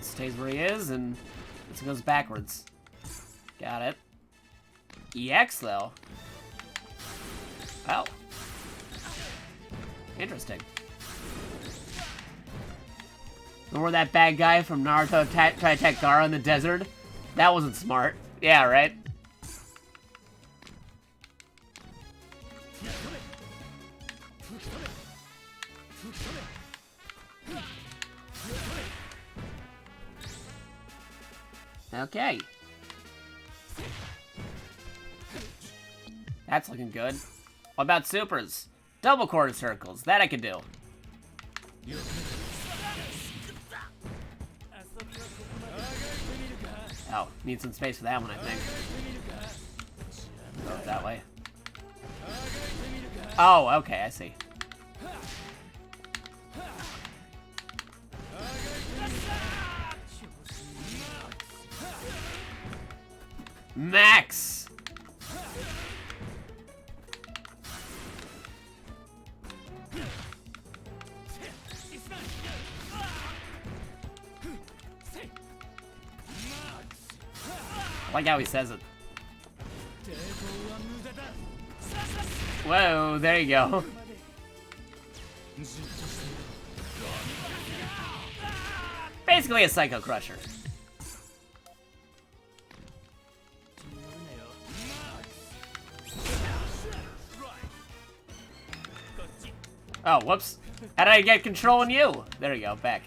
Stays where he is, and this goes backwards. Got it. EX, though. Oh. Interesting. Remember that bad guy from Naruto tried to attack Gaara in the desert? That wasn't smart. Yeah, right? Okay. That's looking good. What about supers? Double quarter circles. That I can do. Oh, need some space for that one, I think. Go that way. Oh, okay, I see. Max! I like how he says it. Whoa, there you go. Basically a Psycho Crusher. Oh, whoops. How did I get controlling you? There you go, back.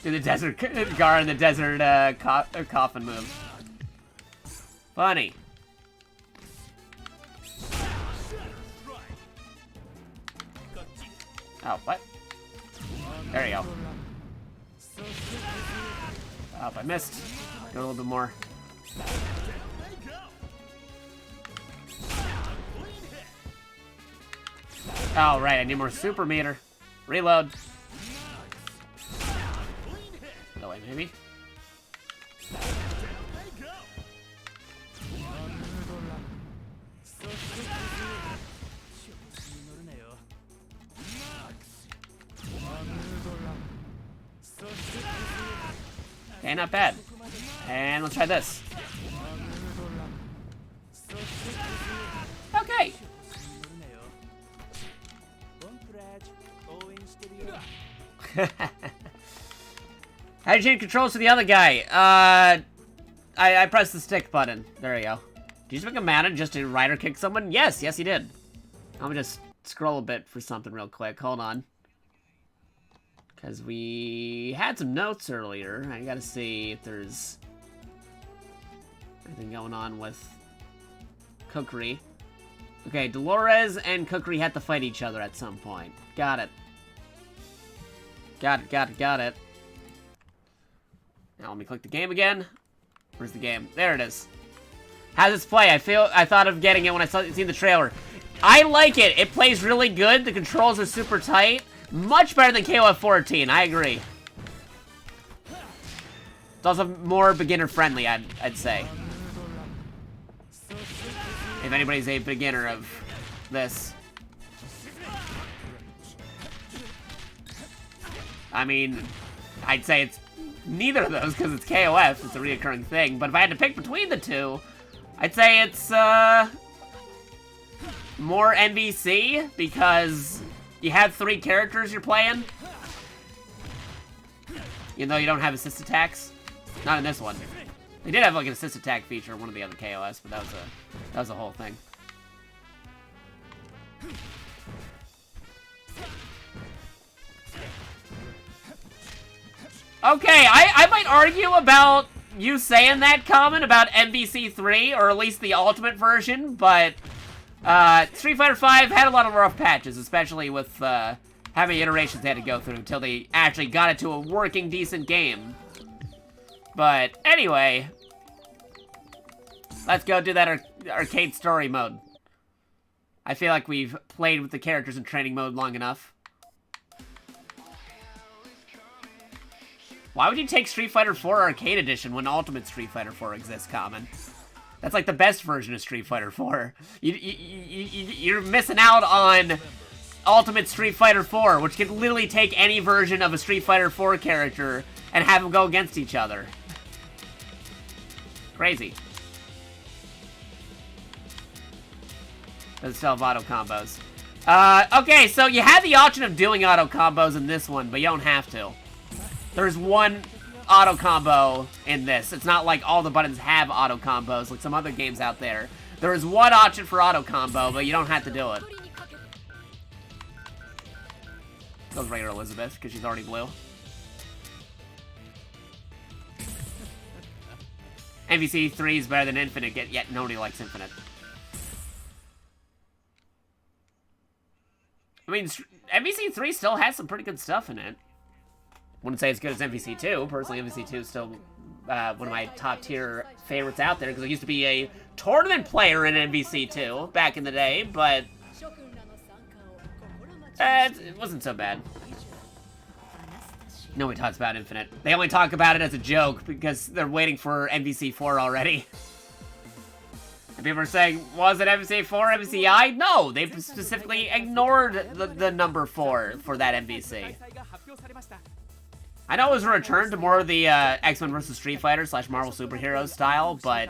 Do the desert, Gaara in the desert coffin move. Funny. Oh, what? There you go. Oh, I missed. Go a little bit more. Oh, right, I need more super meter. Reload. No way, maybe. Okay, not bad. And let's try this. Okay. How did you change controls to the other guy? I pressed the stick button. There you go. Did you just make a mana just to rider kick someone? Yes, yes he did. I'm gonna just scroll a bit for something real quick. Hold on. Because we had some notes earlier. I gotta see if there's anything going on with Kukri. Okay, Dolores and Kukri had to fight each other at some point. Got it. Got it. Now let me click the game again. Where's the game? There it is. How's this play? I thought of getting it when I seen the trailer. I like it. It plays really good. The controls are super tight. Much better than KOF14. I agree. It's also more beginner friendly, I'd say. If anybody's a beginner of this. I mean, I'd say it's neither of those because it's KOF. It's a reoccurring thing. But if I had to pick between the two, I'd say it's more NBC because you have 3 characters you're playing. Even though you don't have assist attacks. Not in this one. They did have like an assist attack feature in one of the other KOS, but that was a whole thing. Okay, I might argue about you saying that comment about MVC3, or at least the ultimate version, but Street Fighter V had a lot of rough patches, especially with how many iterations they had to go through until they actually got it to a working, decent game. But anyway, let's go do that arcade story mode. I feel like we've played with the characters in training mode long enough. Why would you take Street Fighter 4 Arcade Edition when Ultimate Street Fighter 4 exists, Common? That's like the best version of Street Fighter 4. You're missing out on Ultimate Street Fighter 4, which can literally take any version of a Street Fighter 4 character and have them go against each other. Crazy. Does it still have auto combos? Okay, so you have the option of doing auto combos in this one, but you don't have to. There's one auto combo in this. It's not like all the buttons have auto combos like some other games out there. There is one option for auto combo, but you don't have to do it. Goes regular Elizabeth, because she's already blue. MVC 3 is better than Infinite, yet nobody likes Infinite. I mean, MVC 3 still has some pretty good stuff in it. Wouldn't say as good as MVC 2. Personally, MVC 2 is still one of my top tier favorites out there, because I used to be a tournament player in MVC 2 back in the day, but it wasn't so bad. Nobody talks about Infinite. They only talk about it as a joke because they're waiting for MVC 4 already. And people are saying, was it MVC 4, MVCI? No, they specifically ignored the number 4 for that MVC. I know it was a return to more of the X-Men vs. Street Fighter / Marvel Superheroes style, but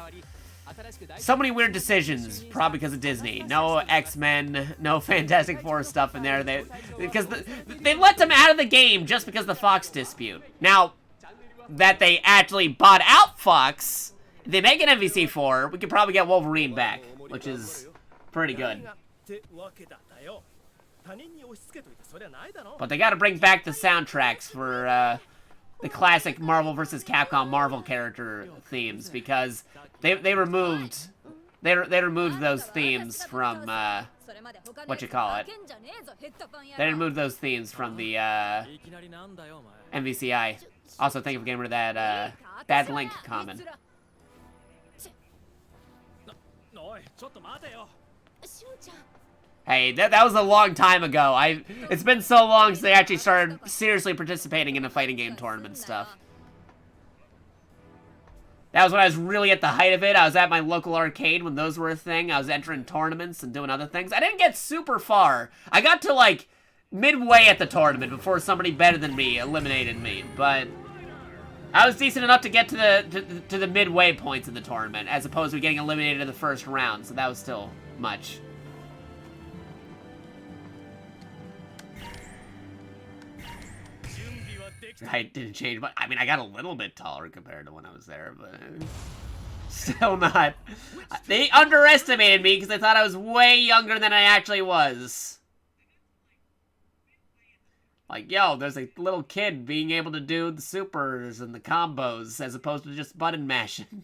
so many weird decisions, probably because of Disney. No X-Men, no Fantastic Four stuff in there. Because they let them out of the game just because of the Fox dispute. Now, that they actually bought out Fox, if they make an MVC4, we could probably get Wolverine back, which is pretty good. But they gotta bring back the soundtracks for the classic Marvel vs. Capcom Marvel character themes, because they removed those themes from what you call it. They removed those themes from the MVCI. Also, thank you for getting rid of that Bad Link common. Hey, that was a long time ago. It's been so long since they actually started seriously participating in the fighting game tournament stuff. That was when I was really at the height of it. I was at my local arcade when those were a thing. I was entering tournaments and doing other things. I didn't get super far. I got to, like, midway at the tournament before somebody better than me eliminated me. But I was decent enough to get to the midway points in the tournament, as opposed to getting eliminated in the first round. So that was still much. I didn't change, but I mean, I got a little bit taller compared to when I was there, but still not. They underestimated me because they thought I was way younger than I actually was. Like, yo, there's a little kid being able to do the supers and the combos as opposed to just button mashing.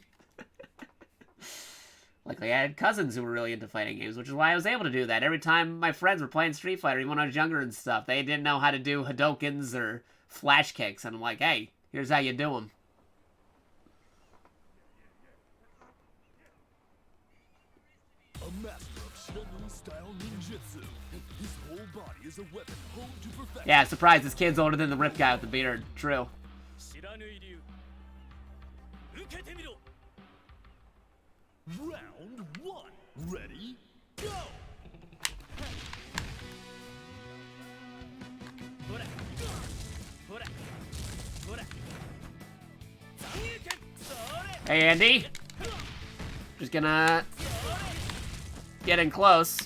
Luckily, I had cousins who were really into fighting games, which is why I was able to do that. Every time my friends were playing Street Fighter, even when I was younger and stuff, they didn't know how to do Hadokens or flash kicks, and I'm like, hey, here's how you do them. A master of Shenmue-style ninjutsu. His whole body is a weapon honed to perfection. Yeah, surprised this kid's older than the Rip guy with the beard. True. Round 1. Ready? Go! Hey, Andy. Just gonna get in close.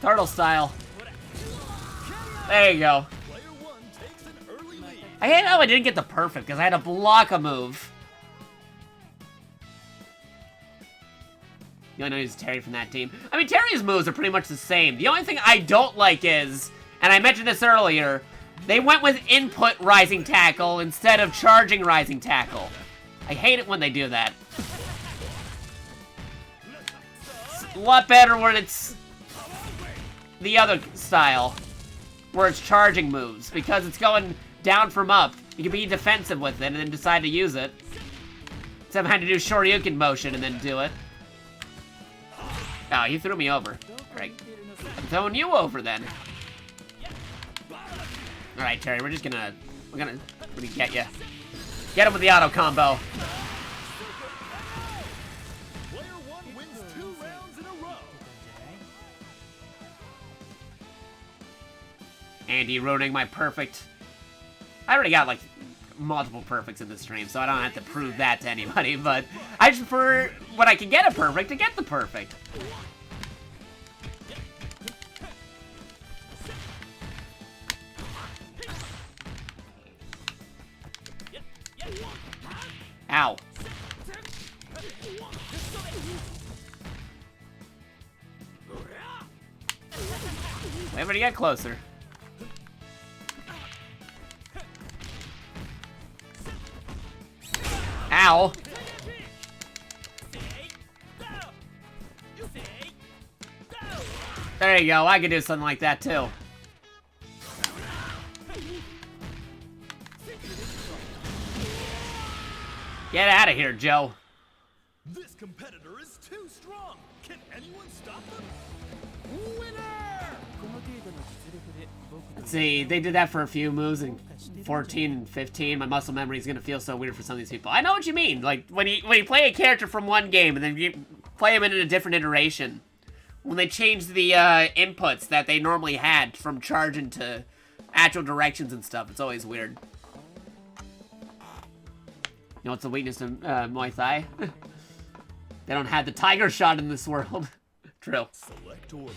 Turtle style. There you go. Player 1 takes an early lead. I hate how I didn't get the perfect, because I had to block a move. You only know he's Terry from that team. I mean, Terry's moves are pretty much the same. The only thing I don't like is, and I mentioned this earlier, they went with input rising tackle instead of charging rising tackle. I hate it when they do that. It's a lot better when it's the other style, where it's charging moves, because it's going down from up. You can be defensive with it and then decide to use it. Instead of having to do Shoryuken motion and then do it. Oh, he threw me over. Alright. I'm throwing you over then. Alright, Terry, we're gonna get you. Get him with the auto combo. Player 1 wins 2 rounds in a row. Andy ruining my perfect. I already got like multiple perfects in the stream, so I don't have to prove that to anybody, but I just prefer when I can get a perfect to get the perfect. Ow. Wait to get closer. Ow. There you go, I could do something like that too. Get out of here, Joe. This competitor is too strong. Can anyone stop them? Winner! Let's see, they did that for a few moves in 14 and 15. My muscle memory is gonna feel so weird for some of these people. I know what you mean. Like when you play a character from one game and then you play him in a different iteration. When they change the inputs that they normally had from charging to actual directions and stuff, it's always weird. You know what's the weakness of Muay Thai? They don't have the tiger shot in this world. True. Select order.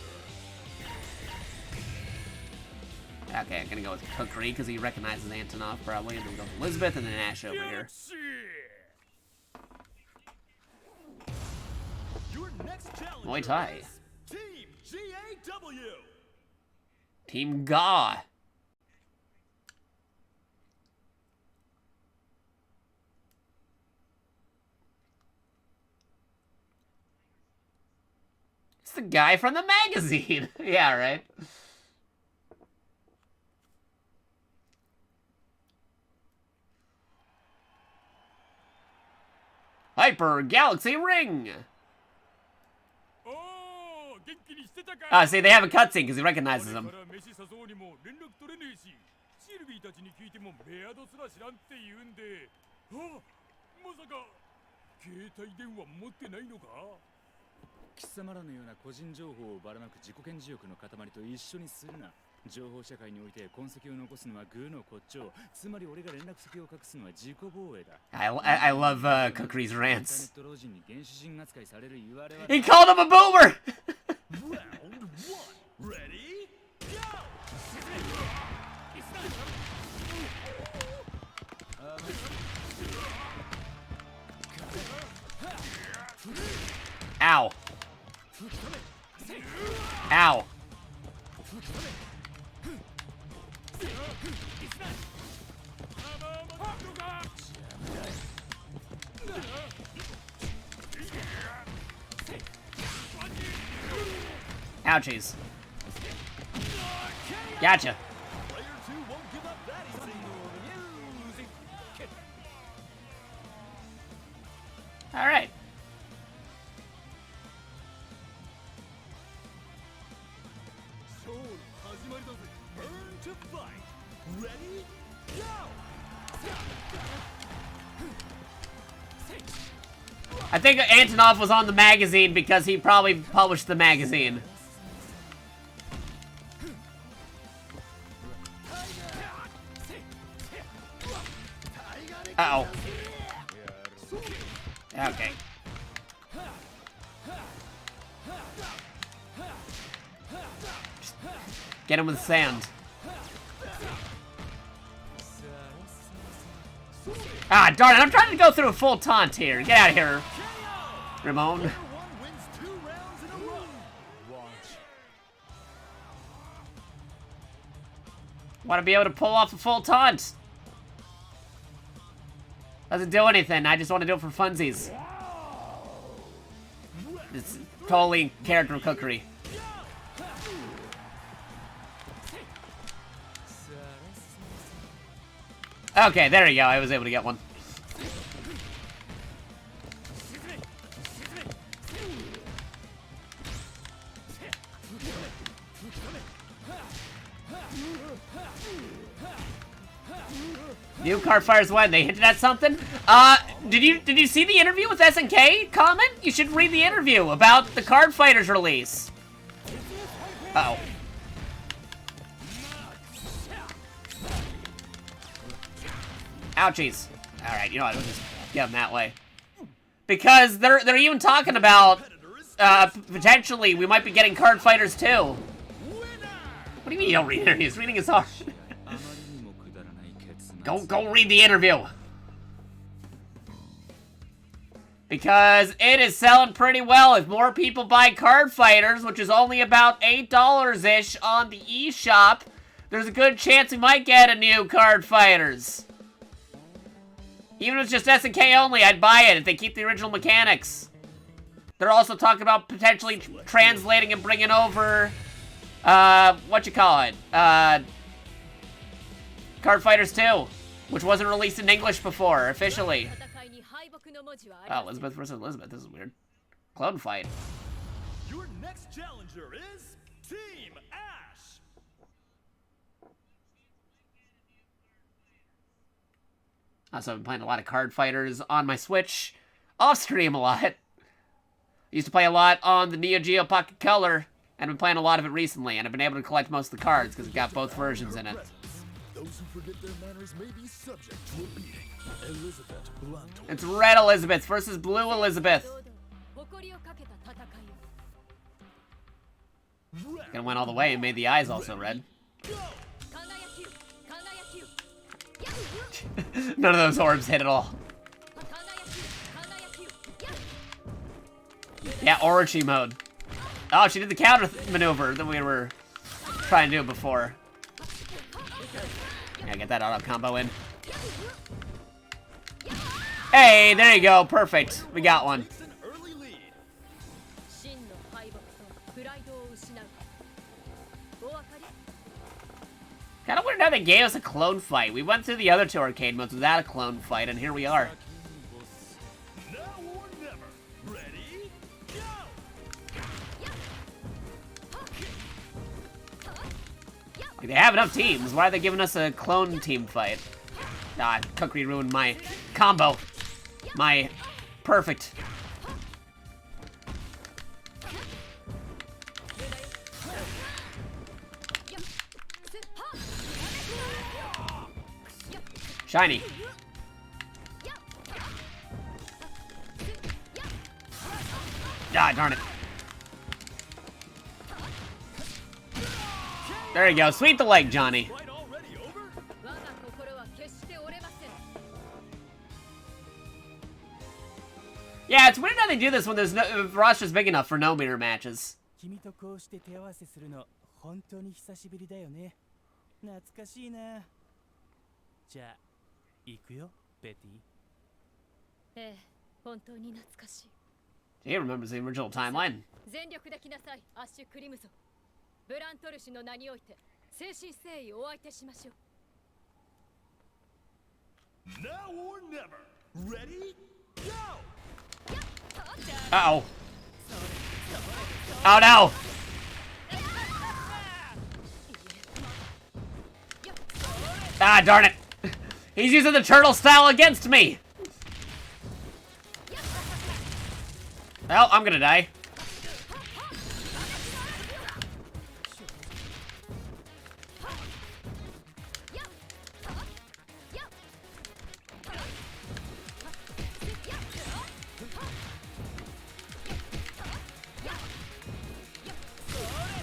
Okay, I'm gonna go with Kukri because he recognizes Antonov probably, and then go with Elizabeth and then Ash over here. Your next challenger Muay Thai. is Team GAW. Team Ga. It's the guy from the magazine. Yeah, right. Hyper Galaxy Ring. See, they have a cutscene because he recognizes him. I love Kukri's rants. He called him a boomer! Round 1. Ready? Go! Ow. Ow. Ouchies. Gotcha. Player 2 won't give up that easy. Alright. Burn to fight. Ready? Go! I think Antonov was on the magazine because he probably published the magazine. Uh-oh. Okay. Get him with sand. Ah, darn it, I'm trying to go through a full taunt here. Get out of here, Ramon. Player 1 wins 2 rounds in a row. Watch. Want to be able to pull off a full taunt. Doesn't do anything, I just want to do it for funsies. It's totally character cookery. Okay, there you go. I was able to get one. New card fires when they hinted at something. Did you see the interview with SNK? Comment? You should read the interview about the Card Fighters release. Uh-oh. Ouchies. Alright, you know what, we'll just get them that way. Because they're even talking about, potentially, we might be getting Card Fighters too. What do you mean you don't read interviews? Reading is hard. Go read the interview. Because it is selling pretty well. If more people buy Card Fighters, which is only about $8-ish on the eShop, there's a good chance we might get a new Card Fighters. Even if it's just SNK only, I'd buy it if they keep the original mechanics. They're also talking about potentially translating and bringing over, Card Fighters 2, which wasn't released in English before, officially. Oh, Elizabeth versus Elizabeth, this is weird. Clone fight. Your next challenger is Team Ash. So I've been playing a lot of Card Fighters on my Switch, off stream a lot. I used to play a lot on the Neo Geo Pocket Color, and I've been playing a lot of it recently, and I've been able to collect most of the cards because it's got both versions in it. Those who forget their manners may be subject to a beating. Elizabeth Blunt. It's Red Elizabeth versus Blue Elizabeth. Gonna went all the way and made the eyes also red. None of those orbs hit at all. Yeah, Orochi mode. Oh, she did the counter maneuver that we were trying to do before. Yeah, get that auto combo in. Hey, there you go. Perfect. We got one. Kinda weird how they gave us a clone fight. We went through the other two arcade modes without a clone fight, and here we are. Now or never. Ready? Go! Like, they have enough teams. Why are they giving us a clone team fight? Ah, Kukri ruined my combo. My perfect. Shiny. Ah, darn it. There you go. Sweep the leg, Johnny. Yeah, it's weird how they do this when there's no, if the roster's big enough for no mirror matches. 君とこうして手合わせするの本当に久しぶりだよね。懐かしいな。じゃあ行くよ、ベティ。ええ、本当に懐かしい。 He remembers the original timeline. 全力で来なさい、アッシュ・クリムゾン。ブラントル氏の名において誠心誠意お相手しましょう。 Now or never. Ready? Go! Uh-oh. Oh no! Ah, darn it! He's using the turtle style against me! Well, I'm gonna die.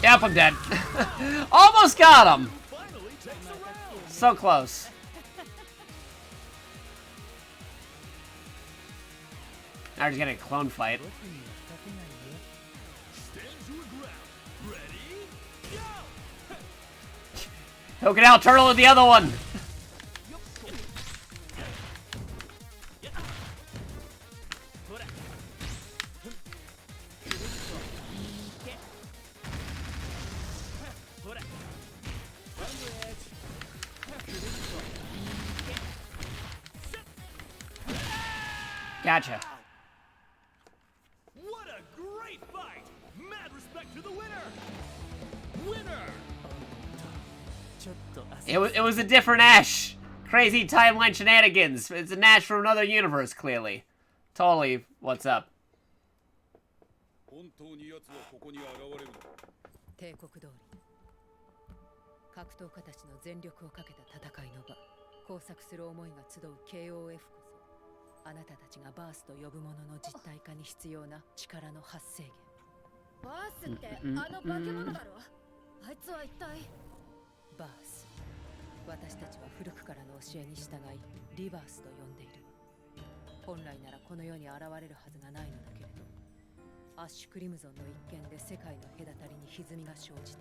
Yep, I'm dead. Almost got him! So close. Now we're just getting a clone fight. Stand your ground. Ready? Go! Poke it out, turtle with the other one! Gotcha. What a great fight! Mad respect to the winner! Winner! ちょっとIt was a different Ash. Crazy timeline shenanigans. It's an Ash from another universe, clearly. Totally, what's up? 本当に奴はここに現れるのか。帝国通り格闘家たちの全力をかけた戦いの場、交錯する思いが集う KOF こそあなたたちがバースと呼ぶものの実体化に必要な力の発生源。バースってあの化け物だろ。あいつは一体。バース、私たちは古くからの教えに従いリバースと呼んでいる。本来ならこの世に現れるはずがないのだけれど、アッシュ・クリムゾンの一件で世界の隔たりに歪みが生じた。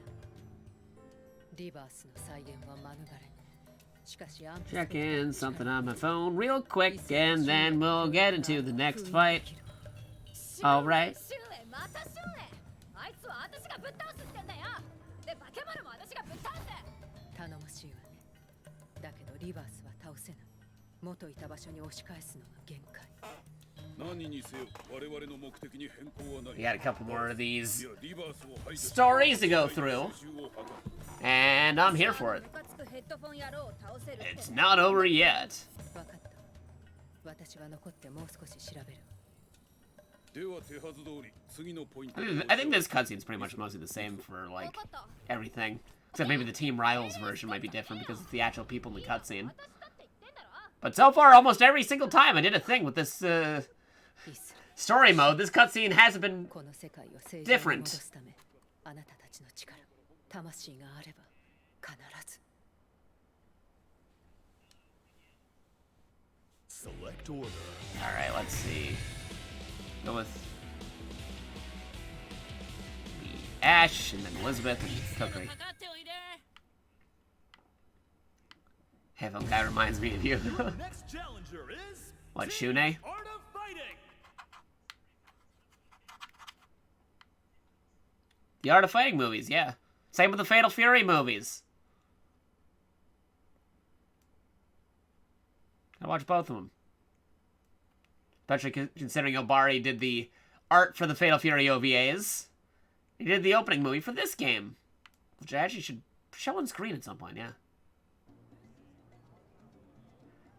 リバースの再現は免れ。しかし Check in something on my phone real quick and then we'll get into the next fight. Alright. またシュウエ、あいつは私がぶっ倒すってんだよ。で、化け物も私がぶっ倒す。頼もしいわね。だけどリバースは倒せない。元いた場所に押し返すのが限界。何にせよ我々の目的に変更はない。 We got a couple more of these いやリバースを排除し stories to go through, 復讐を図る and I'm here for it. It's not over yet. わかった。私は残ってもう少し調べる。では手はず通り次のポイント。 I think this cutscene's pretty much mostly the same for, like, everything. Except maybe the Team Rivals version might be different because it's the actual people in the cutscene. But so far, almost every single time I did a thing with this, story mode, this cutscene hasn't been この世界を正常に different. 戻すため、あなたたちの力、魂があれば必ず。 Select order. Alright, let's see. Go with the Ash, and then Elizabeth, and Kukri. Hey, that guy reminds me of you. Next challenger is What, Shune? Art of Fighting. The Art of Fighting movies, yeah. Same with the Fatal Fury movies. I watched both of them. Especially considering Obari did the art for the Fatal Fury OVAs. He did the opening movie for this game. Which I actually should show on screen at some point, yeah.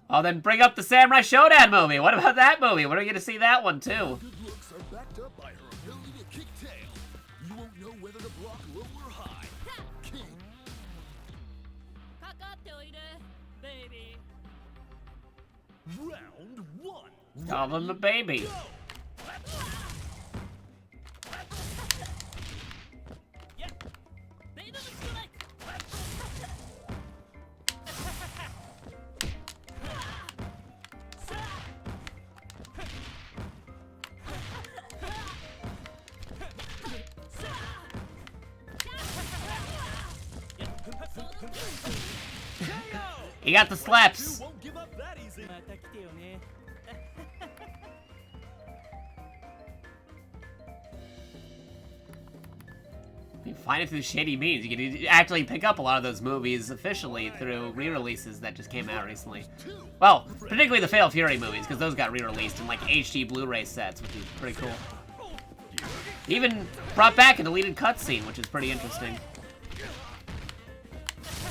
Oh, then bring up the Samurai Shodown movie. What about that movie? When are we going to see that one, too? Good looks are backed up by her ability to kick tail. You won't know whether to block low or high. King. Round one. Call him a baby. Go. He got the slaps. Won't give up that easy. また来てよね。 You find it through shady means. You can actually pick up a lot of those movies officially through re-releases that just came out recently. Well, particularly the Fatal Fury movies, because those got re-released in like HD Blu-ray sets, which is pretty cool. Even brought back a deleted cutscene, which is pretty interesting.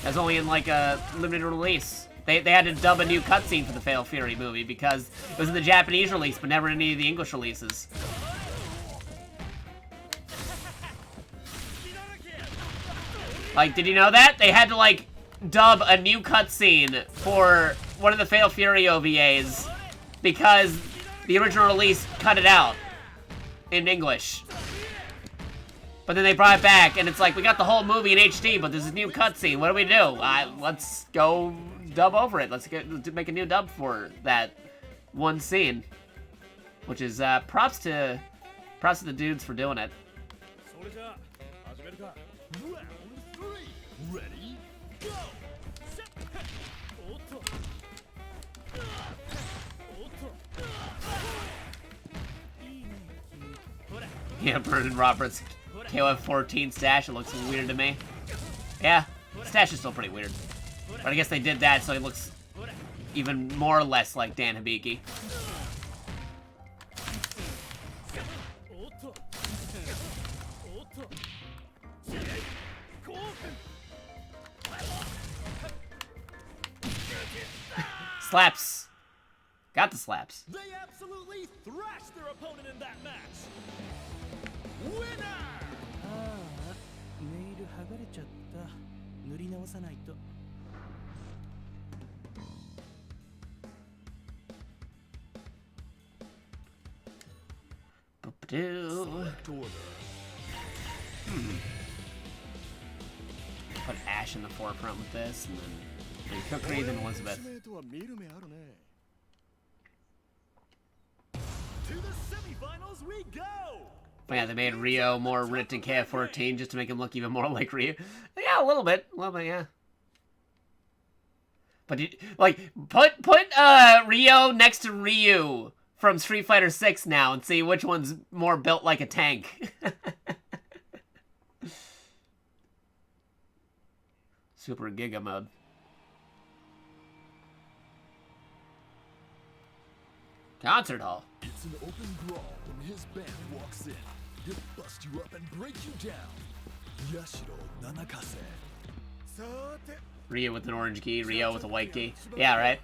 That's only in like a limited release. They had to dub a new cutscene for the Fatal Fury movie because it was in the Japanese release, but never in any of the English releases. Like, did you know that? They had to, like, dub a new cutscene for one of the Fatal Fury OVAs because the original release cut it out in English. But then they brought it back, and it's like, we got the whole movie in HD, but there's a new cutscene. What do we do? Let's go dub over it. Let's make a new dub for that one scene. Which is, props to the dudes for doing it. それじゃあ始めるか。 Round 3. Ready? Go. おっと。おっと。いいね、君。ほら。 Yeah, Vernon Roberts KOF14 stash, it looks weird to me. Yeah, stash is still pretty weird. But I guess they did that so he looks even more or less like Dan Hibiki. おっと。おっと。 Slaps. Got the slaps. They absolutely thrashed their opponent in that match. Winner! ああ、ネイル剥がれちゃった。塗り直さないと。 Select order. Put Ash in the forefront with this, and then Kukri, then Elizabeth. とは見る目あるね。To the semifinals we go. But yeah, they made Rio more ripped in KF14 just to make him look even more like Ryu. Yeah, a little bit, yeah. But like, put Rio next to Ryu from Street Fighter 6 now and see which one's more built like a tank. Super Giga mode. Concert hall. It's an open brawl when his band walks in. He'll bust you up and break you down. Yashiro Nanakase. Ryu with an orange gi, Rio with a white gi. Yeah, right.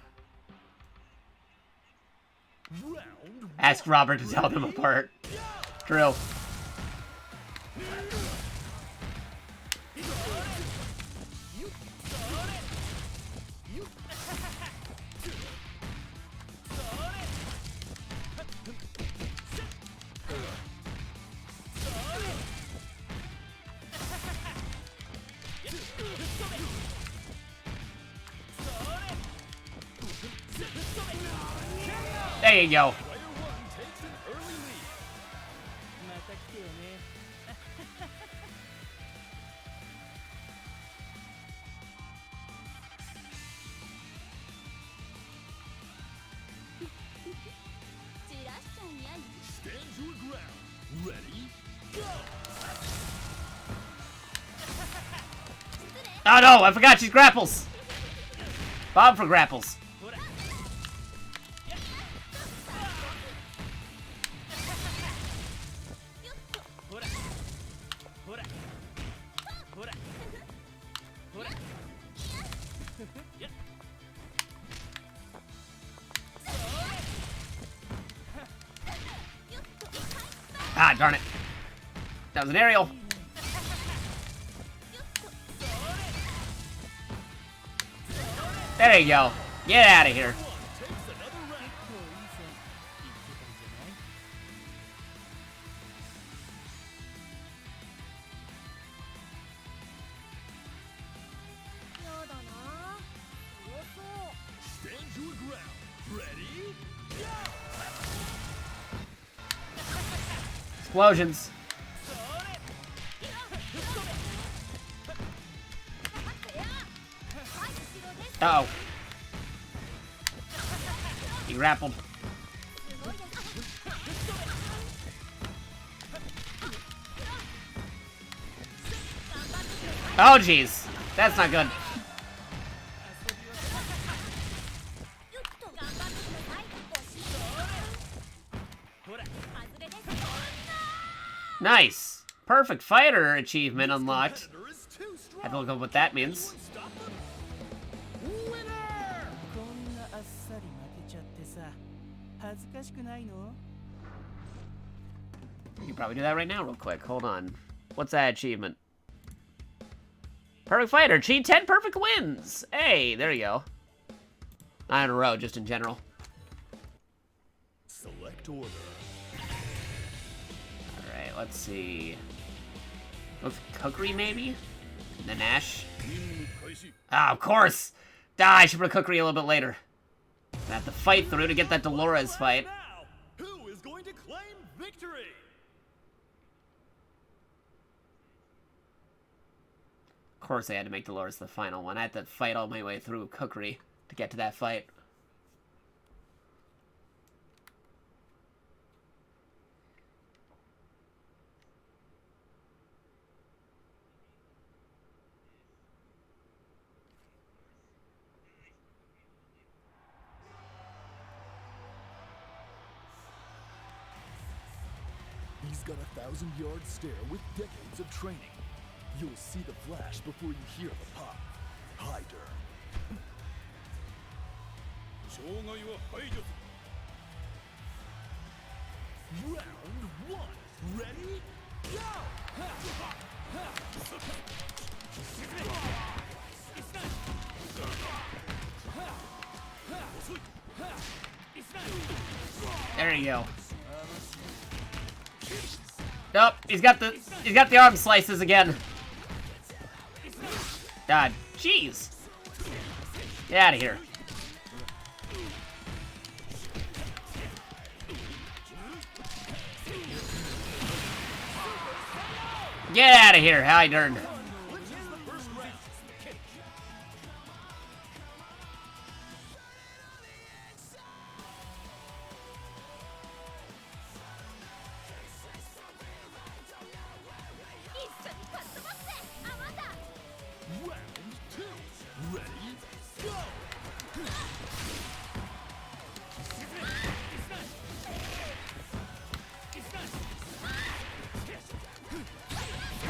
Round Ask Robert to tell them apart. True. There you go. また来てよね。 散らしちゃいやい Stand your ground. Ready? Go! Oh no, I forgot she's grapples. Bob for grapples. ほら。ほら。ほら。ほら。 Ah, darn it. That was an aerial. There you go. Get out of here. Stand your ground. Ready? Go! Explosions. Uh-oh. grappled. Oh, jeez. That's not good. Nice. Perfect fighter achievement unlocked. I have to look up what that means. こんなあっさり負けちゃってさ、恥ずかしくないの? You can probably do that right now real quick. Hold on. What's that achievement? Perfect fighter. Achieve 10 perfect wins. Hey, there you go. 9 in a row, just in general. Select order. Alright, let's see. With Kukri, maybe? And then Ash? Ah, of course! I should put Kukri a little bit later. I have to fight through to get that Dolores fight. Who is going to claim victory? Of course I had to make Dolores the final one. I had to fight all my way through Kukri to get to that fight. He's got a 1,000-yard stare with decades of training. You'll see the flash before you hear the pop. Hider. Round 1. Ready? Go! There you go. Nope, he's got the arm slices again. God, jeez. Get out of here. Get out of here, hi darn.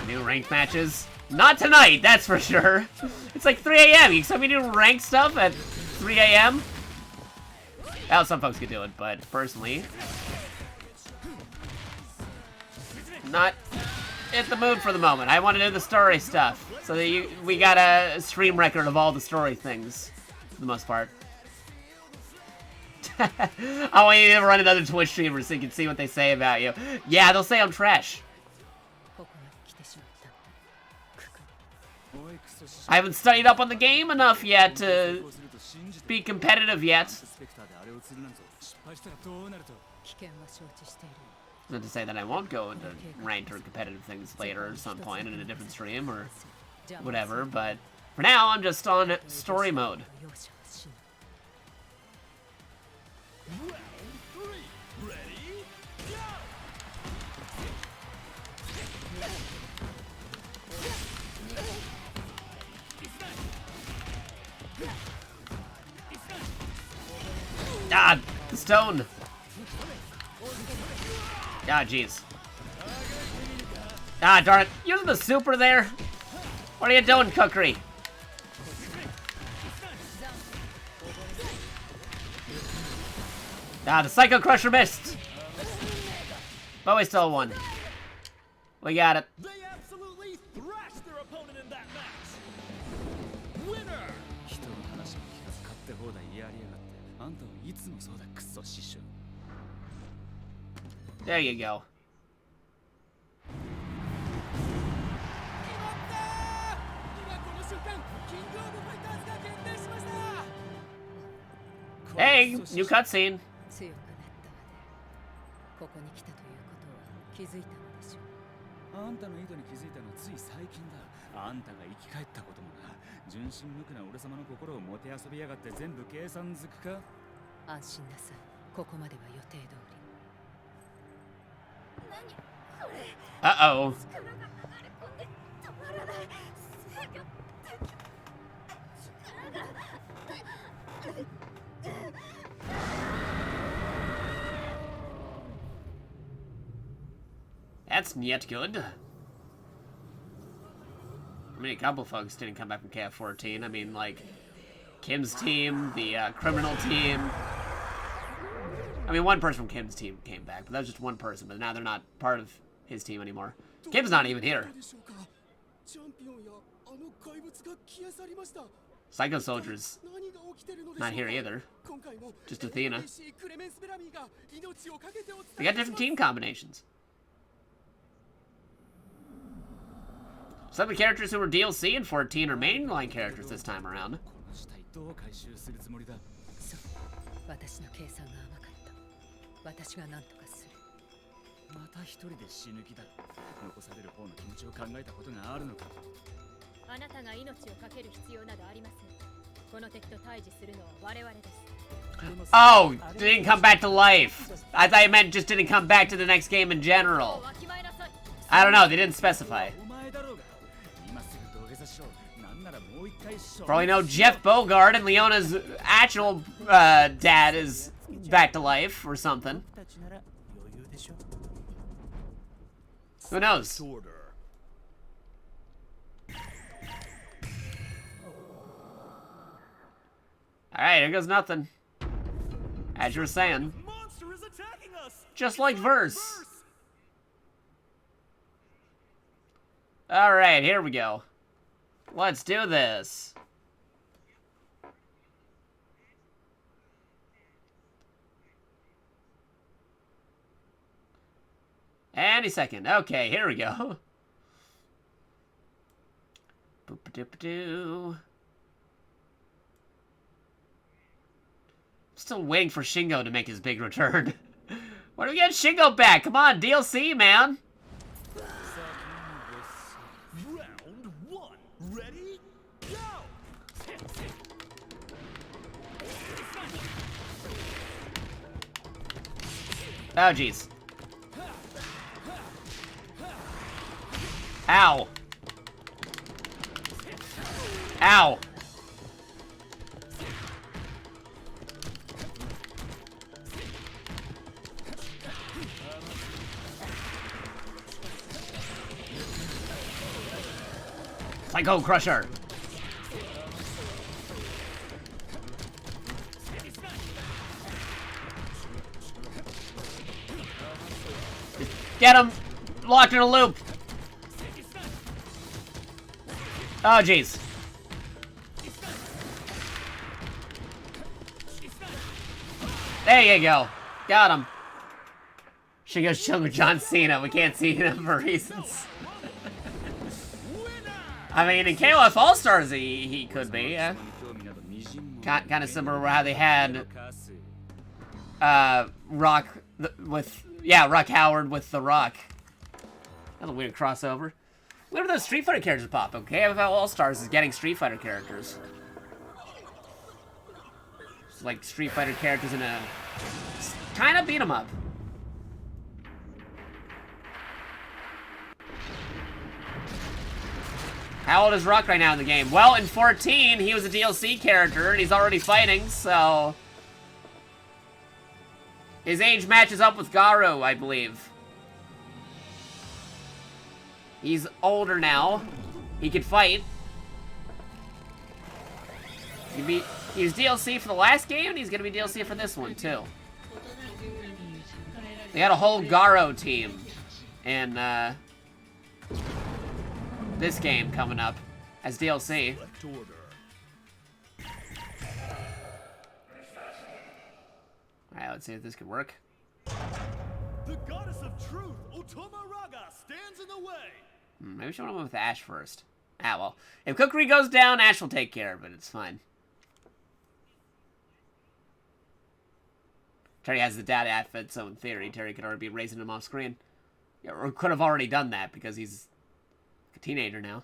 New ranked matches? Not tonight, that's for sure. It's like 3 a.m. You expect me to do ranked stuff at 3 a.m.? Well, some folks could do it, but personally, not in the mood for the moment. I want to do the story stuff, so that we got a stream record of all the story things, for the most part. I want you to run another Twitch streamer so you can see what they say about you. Yeah, they'll say I'm trash. I haven't studied up on the game enough yet to be competitive yet. Not to say that I won't go into ranked or competitive things later at some point in a different stream or whatever, but for now I'm just on story mode. Round 3. Ready? Go! Ah, the stone. Ah, jeez. Ah, darn it. Using the super there? What are you doing, Kukri? Ah, the Psycho Crusher missed. But we still won. We got it. They absolutely thrashed their opponent in that match. Winner! There you go. Hey, new cutscene. 強くなったわね。ここに来たということは気づいたのでしょう。あんたの意図に気づいたのはつい最近だ。あんたが生き返ったこともな。純真無垢な俺様の心をもてあそびやがって全部計算づくか。安心なさい。ここまでは予定通り。 Uh-oh. That's not good. I mean, a couple folks didn't come back from KF14. I mean, like, Kim's team, the criminal team. I mean, one person from Kim's team came back, but that was just one person, but now they're not part of his team anymore. Kim's not even here. Psycho Soldier's not here either. Just Athena. They got different team combinations. Some of the characters who were DLC in 14 are mainline characters this time around. 私の計算が甘かった。私が何とかする。また一人で死ぬ気だ。残される方の気持ちを考えたことがあるのか。あなたが命を懸ける必要などありません。この敵と対峙するのは我々です。Oh, didn't come back to life. I thought you meant just didn't come back to the next game in general. I don't know, they didn't specify. For all we know, Jeff Bogard and Leona's actual dad is back to life or something. Who knows? Alright, here goes nothing. As you were saying. Just like verse. Alright, here we go. Let's do this. Any second. Okay, here we go. Boop-a-doop-a-doo. Still waiting for Shingo to make his big return. When do we get Shingo back? Come on, DLC, man. Round one. Ready? Go! Oh, jeez. Ow. Ow. Psycho Crusher. Get him! Locked in a loop. Oh, jeez. There you go. Got him. Shingo's chilling with John Cena. We can't see him for reasons. I mean, in KOF All-Stars, he could be, yeah. Kind of similar to how they had Rock with, yeah, Rock Howard with The Rock. That's a weird crossover. Where do those Street Fighter characters pop? Okay, KOF All-Stars is getting Street Fighter characters. It's like Street Fighter characters in a kind of beat 'em up. How old is Rock right now in the game? Well, in 14, he was a DLC character, and he's already fighting, so... His age matches up with Garu, I believe. He's older now. He can fight. He was DLC for the last game, and he's gonna be DLC for this one, too. They had a whole Garo team. And, this game coming up as DLC. Alright, let's see if this could work. The goddess of truth, Otoma Raga, stands in the way. Maybe we should went with Ash first. Ah, well. If Kukri goes down, Ash will take care of it. It's fine. Terry has the dad outfit, so in theory, Terry could already be raising him off screen. Yeah, or could have already done that because he's a teenager now.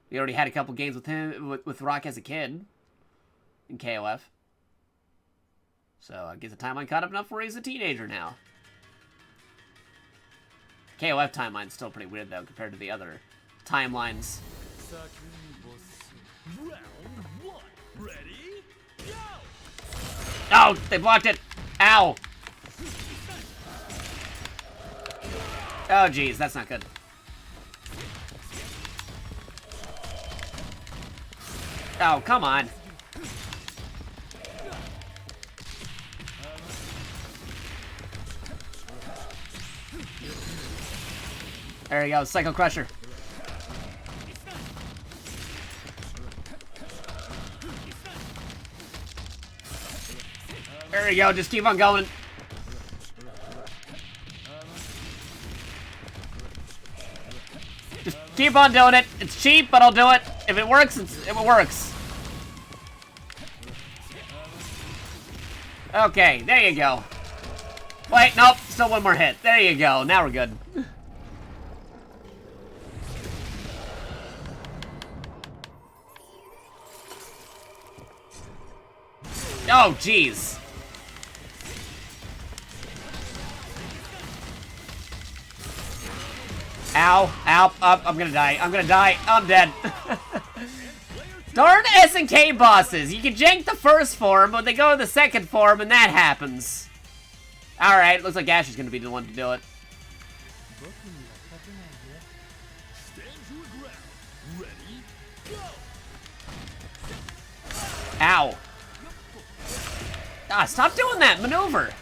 We already had a couple games with him, with Rock as a kid in KOF. So I guess the timeline caught up enough where he's a teenager now. KOF timeline's still pretty weird though compared to the other timelines. Round one. Ready? Go! Oh, they blocked it. Ow. Oh, geez, that's not good. Oh, come on. There you go, Psycho Crusher. There you go, just keep on going. Just keep on doing it. It's cheap, but I'll do it. If it works, it works. Okay, there you go. Wait, nope, still one more hit. There you go, now we're good. Oh, jeez. Ow, ow, up, I'm gonna die, I'm dead. Darn SNK bosses, you can jank the first form, but they go to the second form and that happens. Alright, looks like Ash is gonna be the one to do it. Ow. Ah, stop doing that maneuver.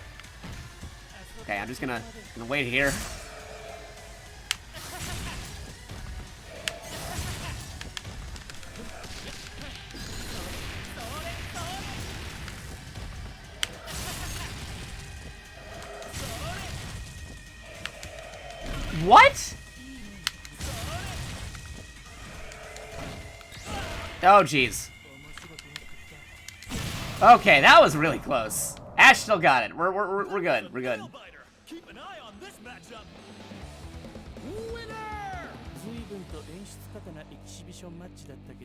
Okay, I'm just gonna wait here. What? Oh, jeez. Okay, that was really close. Ash still got it. We're good. We're good. Keep an eye on this matchup.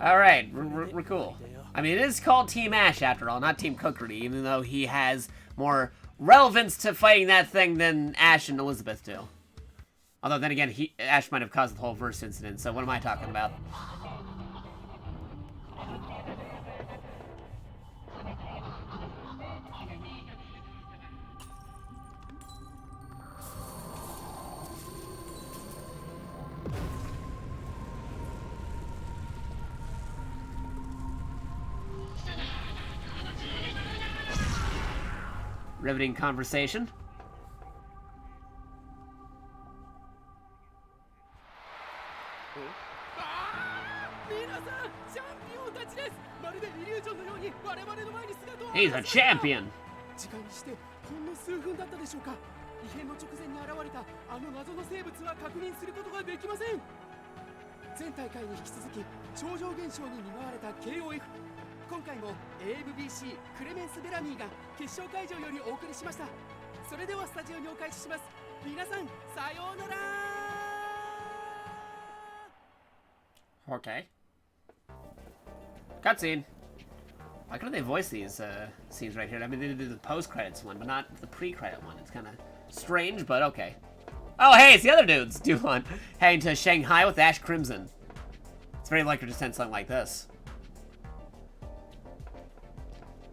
All right, we're cool. I mean, it is called Team Ash after all, not Team Cookery, even though he has more relevance to fighting that thing than Ash and Elizabeth do. Although then again, Ash might have caused the whole verse incident. So what am I talking about? Riveting conversation. He's a champion. 時間にしてほんの数分だったでしょうか。異変の直前に現れたあの謎の生物は確認することができません。前大会に引き続き超常現象に見舞われた KOF。今回も AMBC クレメンス・ベラミーが決勝会場よりお送りしました。それではスタジオにお返しします。皆さんさようなら。Okay. Cutscene. Why couldn't they voice these scenes right here? I mean, they did the post-credits one, but not the pre-credit one. It's kind of strange, but okay. Oh, hey, it's the other dudes. Dulon heading to Shanghai with Ash Crimson. It's very likely to send something like this.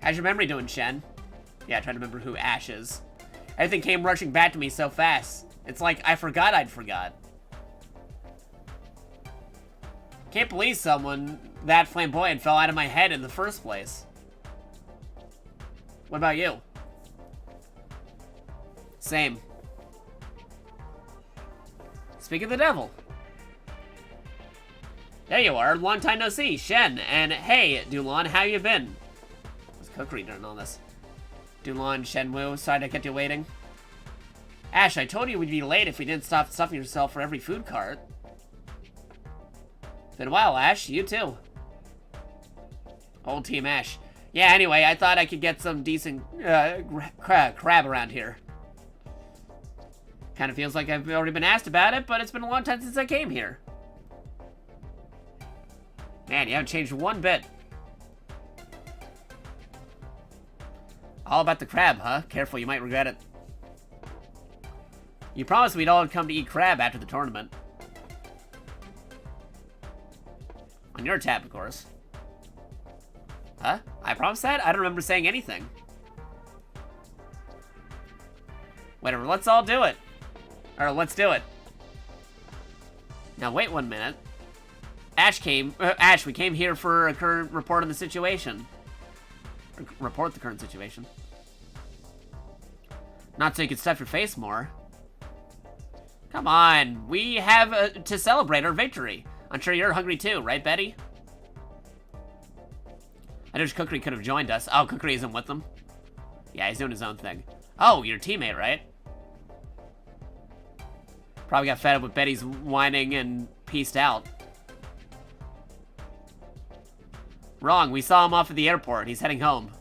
How's your memory doing, Shen? Yeah, trying to remember who Ash is. Everything came rushing back to me so fast. It's like I forgot I'd forgot. Can't believe someone that flamboyant fell out of my head in the first place. What about you? Same. Speak of the devil. There you are, long time no see, Shen. And hey, Dulon, how you been? What's Cookery doing all this? Dulon, Shenwu, sorry to keep you waiting. Ash, I told you we'd be late if we didn't stop stuffing yourself for every food cart. It's been a while, Ash. You too. Old Team Ash. Yeah, anyway, I thought I could get some decent crab around here. Kind of feels like I've already been asked about it, but it's been a long time since I came here. Man, you haven't changed one bit. All about the crab, huh? Careful, you might regret it. You promised we'd all come to eat crab after the tournament. On your tab, of course. Huh? I promised that? I don't remember saying anything. Whatever, let's all do it. Or, let's do it. Now, wait 1 minute. Ash, we came here for a current report on the situation. Report the current situation. Not so you could stuff your face more. Come on, we have to celebrate our victory. I'm sure you're hungry too, right, Betty? I wish Kukri could have joined us. Oh, Kukri isn't with them? Yeah, he's doing his own thing. Oh, your teammate, right? Probably got fed up with Betty's whining and peaced out. Wrong, we saw him off at the airport. He's heading home.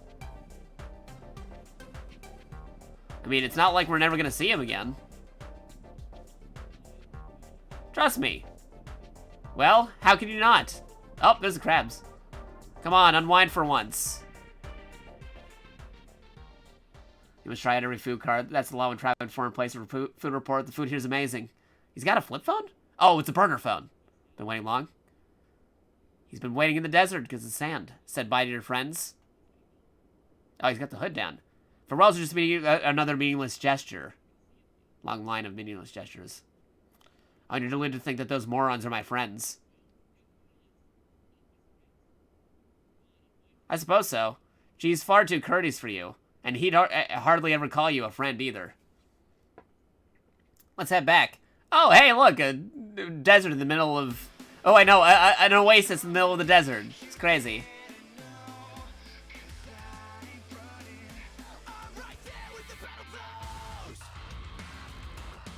I mean, it's not like we're never gonna see him again. Trust me. Well, how can you not? Oh, there's the crabs. Come on, unwind for once. You must try out every food card. That's the law when traveling to foreign place for food report. The food here is amazing. He's got a flip phone? Oh, it's a burner phone. Been waiting long? He's been waiting in the desert because of sand. Said bye to your friends. Oh, he's got the hood down. Farewell's just another meaningless gesture. Long line of meaningless gestures. Oh, you're deluded to think that those morons are my friends. I suppose so. She's far too courteous for you. And he'd hardly ever call you a friend either. Let's head back. Oh, hey, look, a desert in the middle of... Oh, I know, an oasis in the middle of the desert. It's crazy.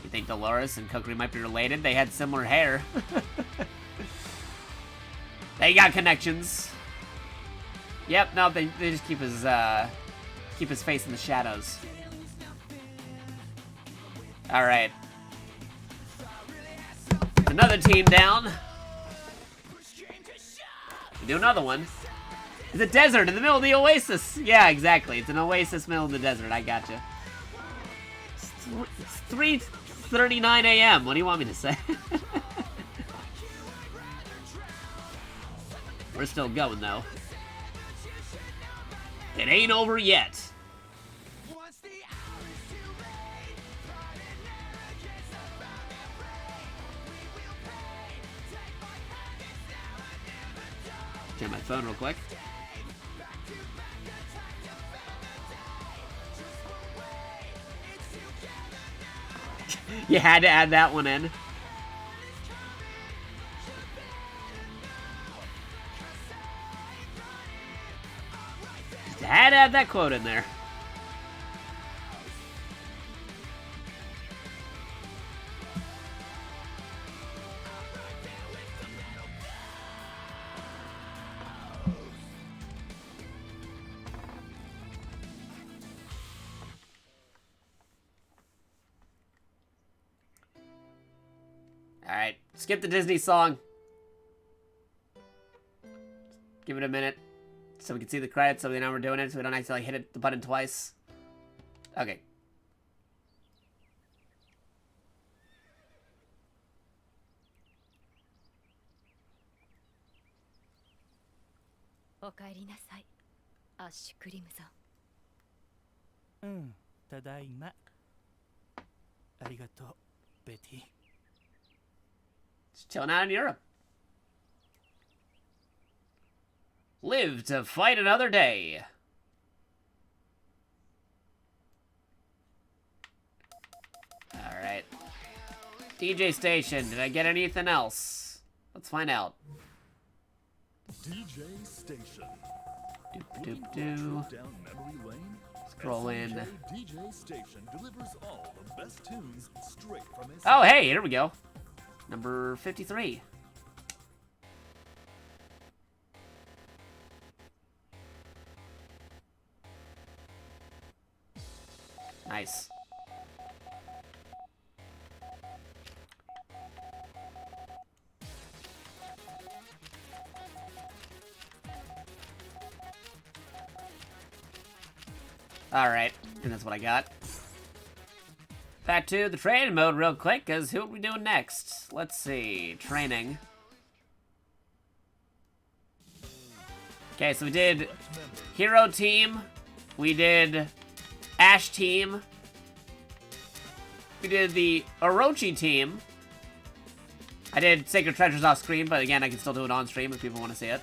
You think Dolores and Kukri might be related? They had similar hair. They got connections. Yep, no, they just keep his face in the shadows. All right. Another team down. Do another one. It's a desert in the middle of the oasis. Yeah, exactly. It's an oasis middle of the desert. I gotcha. It's 3:39 a.m. What do you want me to say? We're still going, though. It ain't over yet. Check my phone real quick. You had to add that one in. Just had to add that quote in there. Alright, skip the Disney song. Give it a minute so we can see the credits so we know we're doing it so we don't accidentally hit the button twice. Okay. Just chilling out in Europe. Live to fight another day. Alright. DJ station, did I get anything else? Let's find out. DJ station. Doop doop Down memory lane. Scroll in. DJ station delivers all the best tunes straight from his. Oh, hey, here we go. Number 53. Nice. Alright, and that's what I got. Back to the training mode real quick, because who are we doing next? Let's see. Training. Okay, so we did Hero Team. We did Ash Team. We did the Orochi Team. I did Sacred Treasures off screen, but again, I can still do it on stream if people want to see it.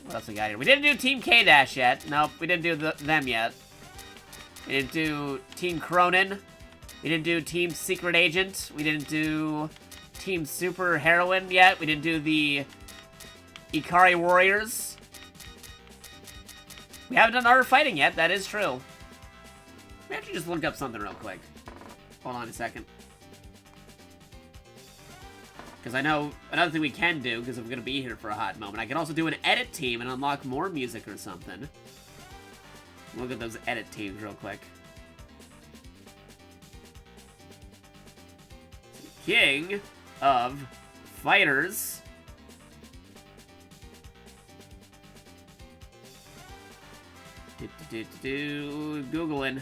What else we got here? We didn't do Team K-Dash yet. Nope, we didn't do them yet. We didn't do Team Cronin. We didn't do Team Secret Agent. We didn't do Team Super Heroine yet. We didn't do the Ikari Warriors. We haven't done Art of Fighting yet, that is true. We have to just look up something real quick. Hold on a second. Because I know another thing we can do, because I'm going to be here for a hot moment, I can also do an edit team and unlock more music or something. Look at those edit teams real quick. King of Fighters. Googling.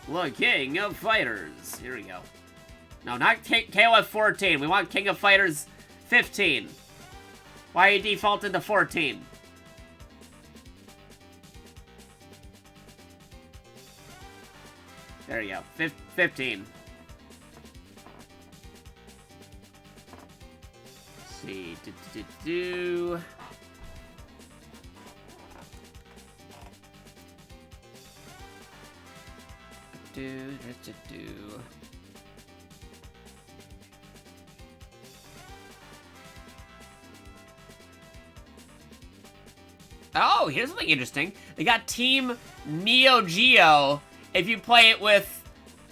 Look, King of Fighters. Here we go. No, not KOF 14. We want King of Fighters 15. Why are you defaulted to 14? There you go. 15. Let's see. Oh, here's something interesting. They got Team Neo Geo. If you play it with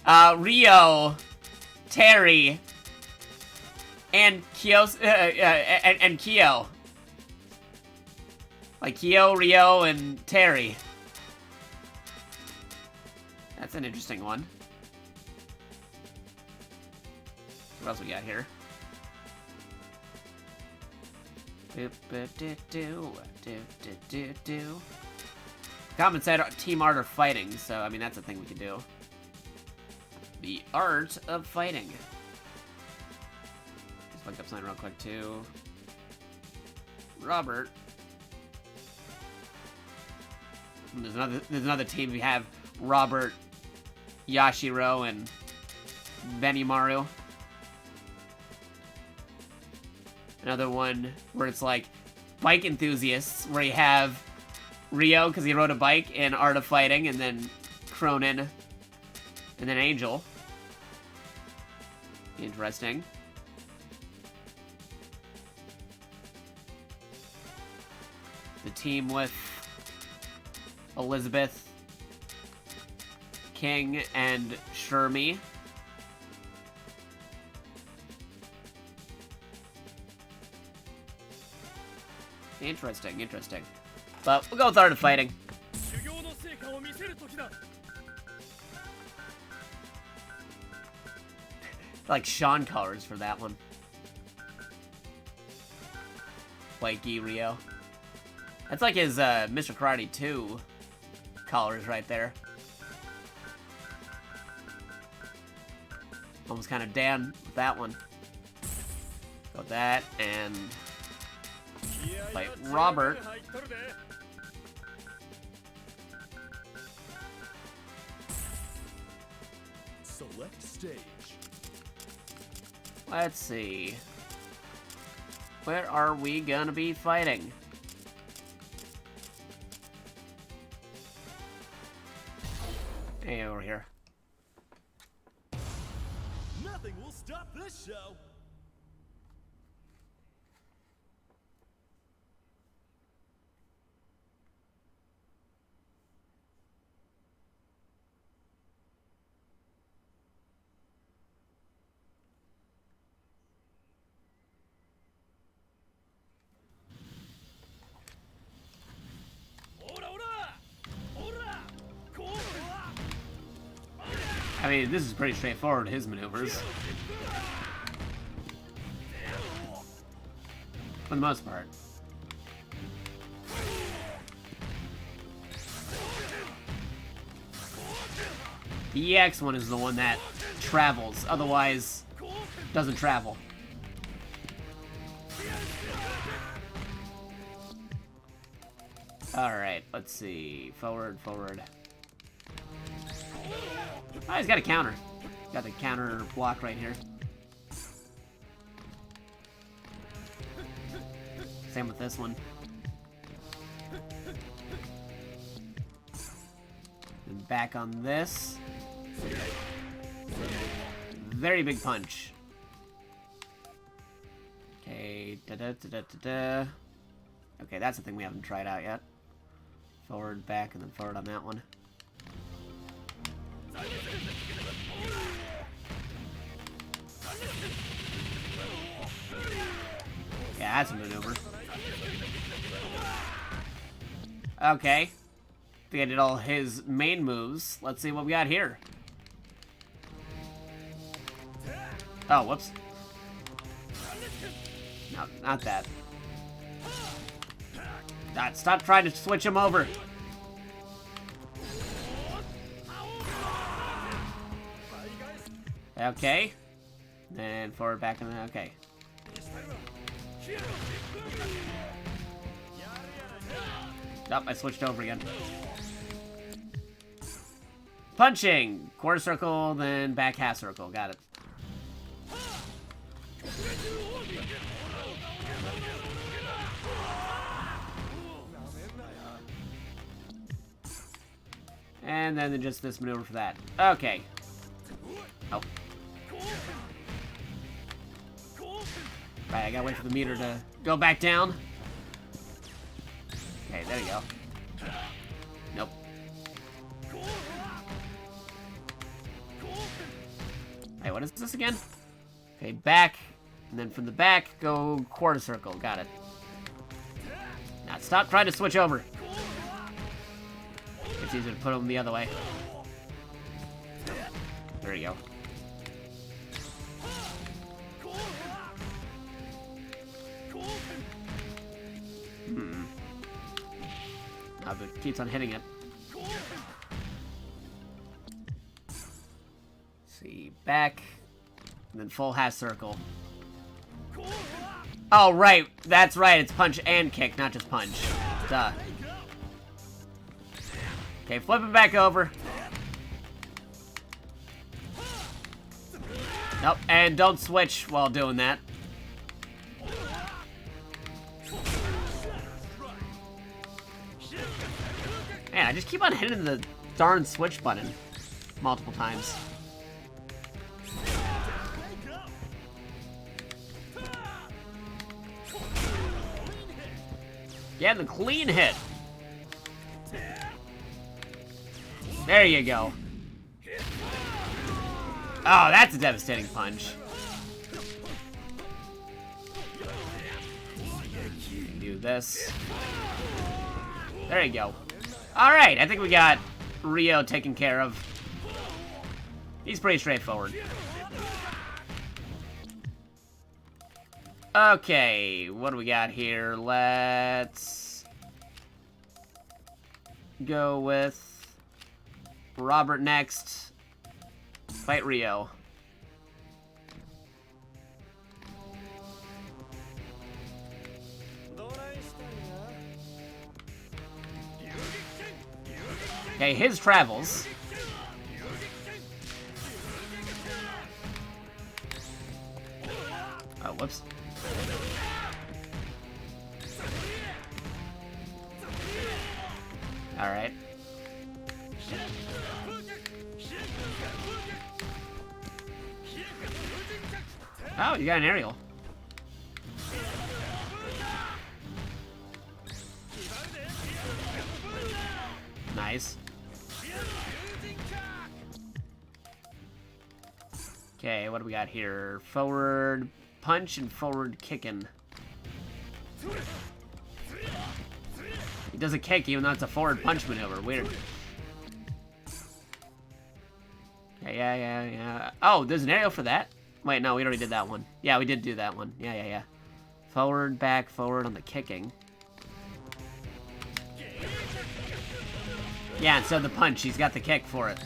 Ryo, Terry, and Kyo, and Kyo. Like Kyo, Ryo, and Terry. That's an interesting one. What else we got here? Comment said Team Art of Fighting, so I mean that's a thing we could do. The Art of Fighting. Just look up something real quick too. Robert. There's another team. We have Robert, Yashiro, and Benimaru. Another one where it's like bike enthusiasts, where you have Ryo, because he rode a bike in Art of Fighting, and then Cronin, and then Angel. Interesting. The team with Elizabeth, King, and Shermie. Interesting, interesting. But we'll go with Art of Fighting. Like Sean colors for that one. Wakey Ryo. That's like his Mr. Karate 2 colors right there. Almost kind of down with that one. Go with that and fight Robert. Select stage. Let's see. Where are we gonna be fighting? Hey, over here. Nothing will stop this show. I mean, this is pretty straightforward, his maneuvers. For the most part. The EX one is the one that travels, otherwise doesn't travel. Alright, let's see. Forward, forward. Oh, he's got a counter. Got the counter block right here. Same with this one. And back on this. Very big punch. Okay, da-da-da-da-da-da. Okay, that's the thing we haven't tried out yet. Forward, back, and then forward on that one. Yeah, that's a maneuver. Okay. I think I did all his main moves. Let's see what we got here. Oh, whoops. No, not that. God, stop trying to switch him over. Okay. Then forward, back, and then, okay. Nope, I switched over again. Punching! Quarter circle, then back half circle. Got it. And then just this maneuver for that. Okay. Oh. Right, I gotta wait for the meter to go back down. Okay, there you go. Nope. Hey, what is this again? Okay, back, and then from the back, go quarter circle. Got it. Now stop trying to switch over. It's easier to put them the other way. There you go. Oh, but it keeps on hitting it. See, back, and then full half circle. Oh, right, that's right, it's punch and kick, not just punch. Duh. Okay, flip it back over. Nope, and don't switch while doing that. Man, I just keep on hitting the darn switch button multiple times. Yeah, the clean hit. There you go. Oh, that's a devastating punch. Do this. There you go. Alright, I think we got Rio taken care of. He's pretty straightforward. Okay, what do we got here? Let's go with Robert next. Fight Rio. Okay, his travels. Oh, whoops. Alright. Oh, you got an aerial. Nice. Okay, what do we got here? Forward punch and forward kicking. He does a kick even though it's a forward punch maneuver. Weird. Okay, yeah. Oh, there's an aerial for that? Wait, no, we already did that one. Yeah, we did do that one. Yeah. Forward, back, forward on the kicking. Yeah, instead of the punch, he's got the kick for it.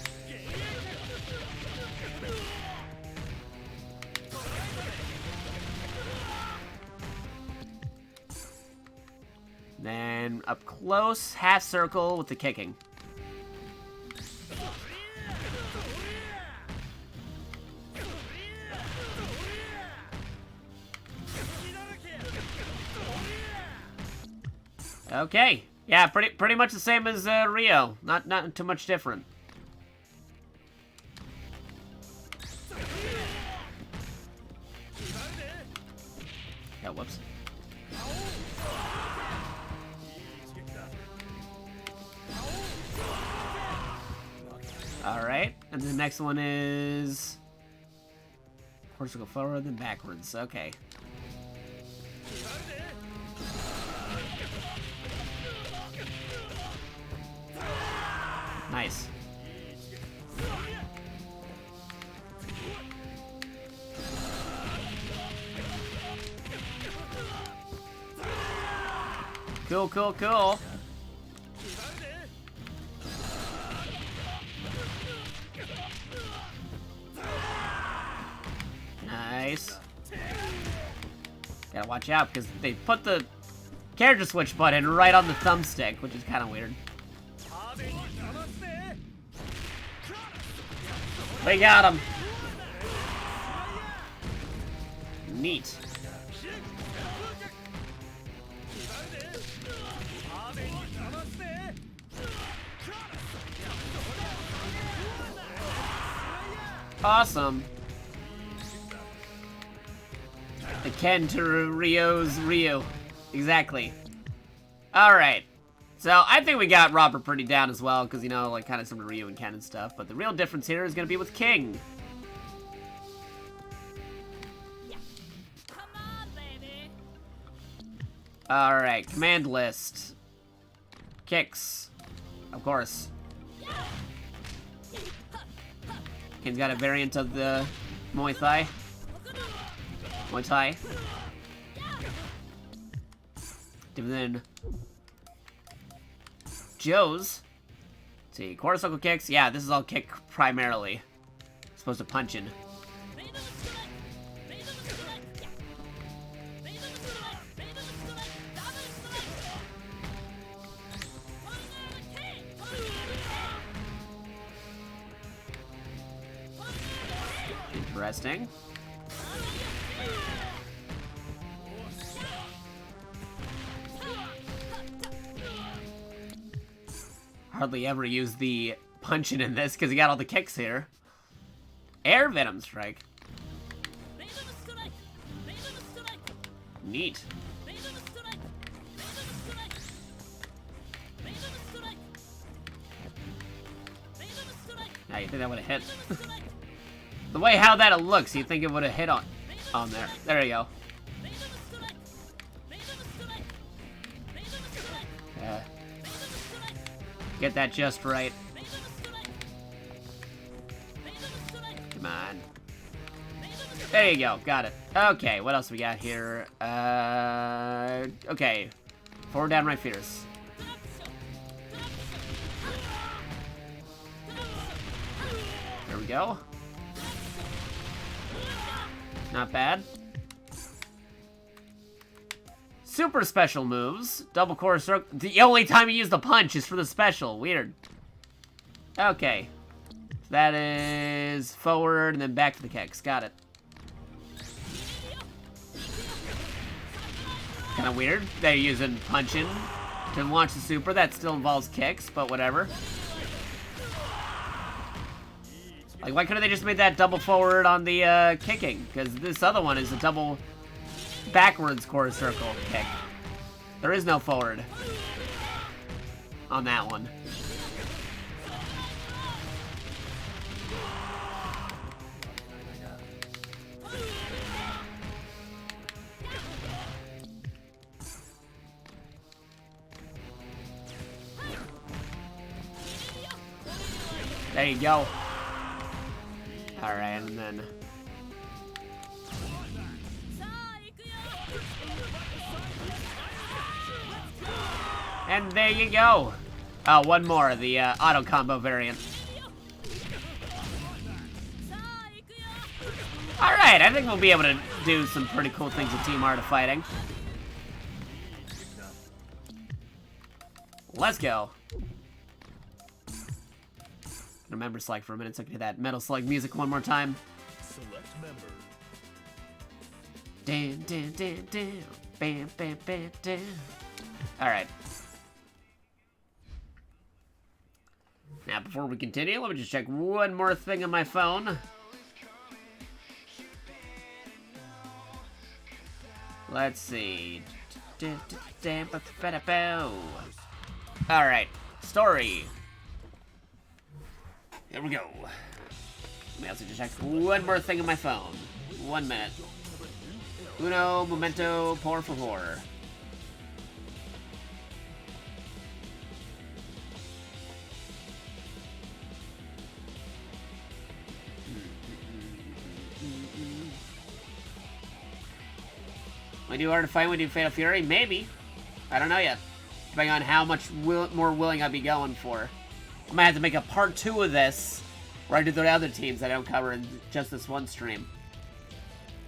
up close, half circle with the kicking. Okay. Yeah, pretty much the same as Rio. Not too much different. Yeah, whoops. Alright, and the next one is... Of course, we'll go forward, then backwards. Okay. Nice. Cool, cool, cool. Nice. Gotta watch out because they put the character switch button right on the thumbstick, which is kind of weird. We got him. Neat. Awesome. The Ken to Rio's Rio. Exactly. Alright. So, I think we got Robert pretty down as well, because, you know, like, kind of some Ryu and Ken and stuff. But the real difference here is going to be with King. Come on, baby. Alright, command list. Kicks. Of course. King's got a variant of the Muay Thai. Muay Thai. And then Joe's. Let's see, quarter circle kicks. Yeah, this is all kick primarily. Supposed to punch in. Interesting. Hardly ever use the punching in this because you got all the kicks here. Air Venom Strike. Neat. Now you think that would have hit? The way how that looks, you think it would have hit on there. There you go. Yeah. Get that just right. Come on. There you go. Got it. Okay, what else we got here? Okay. Forward down right feeders. There we go. Not bad. Super special moves. Double core circle. The only time you use the punch is for the special. Weird. Okay. That is forward and then back to the kicks. Got it. Kind of weird. They're using punching to launch the super. That still involves kicks, but whatever. Like, why couldn't they just made that double forward on the kicking? Because this other one is a double backwards quarter circle kick. There is no forward on that one. There you go. Alright, and then... And there you go. Oh, one more, the auto combo variant. Alright, I think we'll be able to do some pretty cool things with Team Art of Fighting. Let's go. Remember Slug for a minute so I can hear that Metal Slug music one more time. Select member. Dan, dan, dan, dan. Bam, bam, bam, dan. Alright. Now, before we continue, let me just check one more thing on my phone. Let's see. Alright. Story. Here we go. Let me also just check one more thing on my phone. 1 minute. Uno momento por favor. We do Art of Fight, we do Fatal Fury? Maybe. I don't know yet. Depending on how much more willing I'll be going for. I might have to make a part 2 of this, where I do the other teams that I don't cover in just this one stream.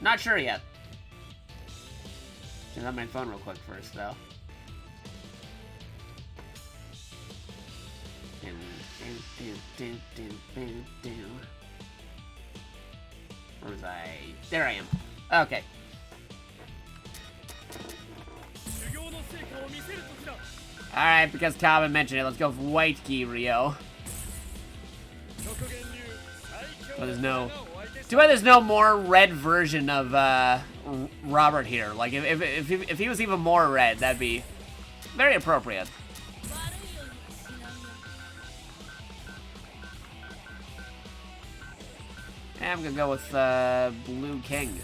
Not sure yet. Check out my phone real quick first, though. Where was I? There I am. Okay. Alright, because Calvin mentioned it, let's go for White Key Rio. But there's no... Too bad there's no more red version of Robert here. Like, if he was even more red, that'd be very appropriate. And I'm gonna go with Blue King.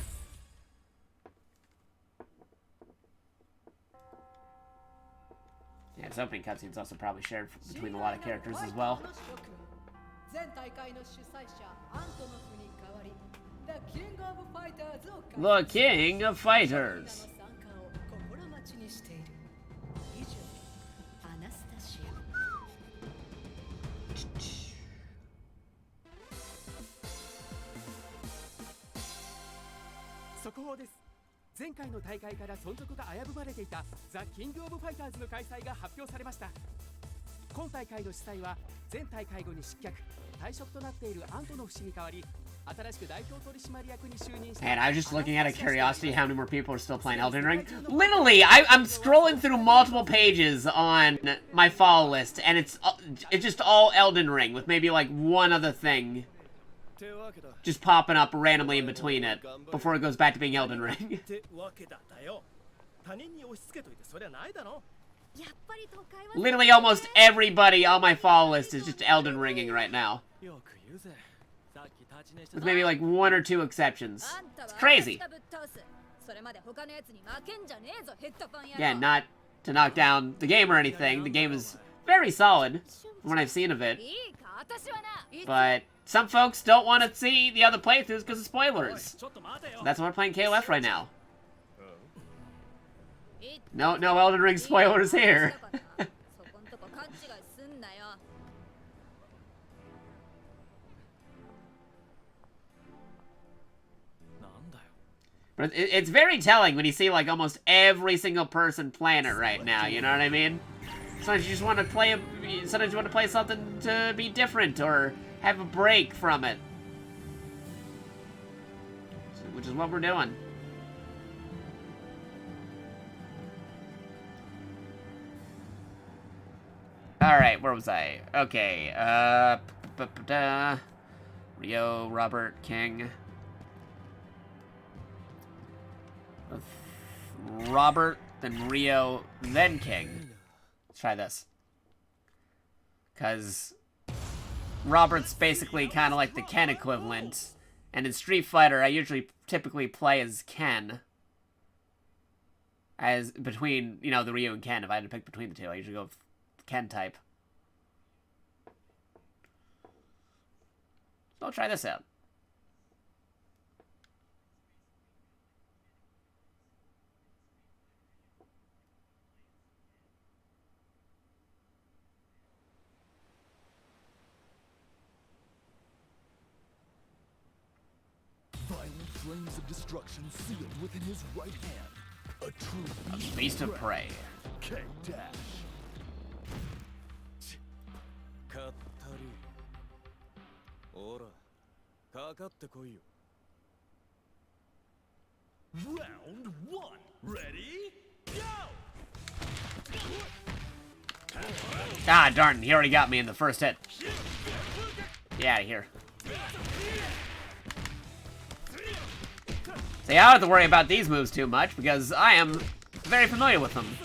Yeah, his opening cutscene's also probably shared between a lot of characters as well. The King of Fighters.速報です。前回の大会から存続が危ぶまれていたザ・キング・オブ・ファイターズの開催が発表されました。今大会の主催は前大会後に失脚、退職となっているアントノフ氏に代わり、新しく代表取締役に就任した。 And I was just looking out of curiosity how many more people are still playing Elden Ring. Literally, I'm scrolling through multiple pages on my follow list, and it's just all Elden Ring with maybe like one other thing just popping up randomly in between it before it goes back to being Elden Ring. Literally almost everybody on my follow list is just Elden Ringing right now. With maybe like 1 or 2 exceptions. It's crazy. Yeah, not to knock down the game or anything. The game is very solid from what I've seen of it. But some folks don't want to see the other playthroughs because of spoilers. That's why we're playing KOF right now. No Elden Ring spoilers here. But it's very telling when you see like almost every single person playing it right now. You know what I mean? Sometimes you just want to play. Sometimes you want to play something to be different or have a break from it, which is what we're doing. All right, where was I? Okay, Rio, Robert, King. Robert, then Rio, then King. Let's try this. Because Robert's basically kind of like the Ken equivalent. And in Street Fighter, I typically play as Ken. As between, you know, the Ryu and Ken. If I had to pick between the two, I usually go with Ken type. So I'll try this out. Violent flames of destruction sealed within his right hand. A true Beast of Prey. K-Dash. かかってこいよ。 Round 1. Ready? Go! Ah, darn, he already got me in the first hit. Get out of here. See, I don't have to worry about these moves too much because I am very familiar with them.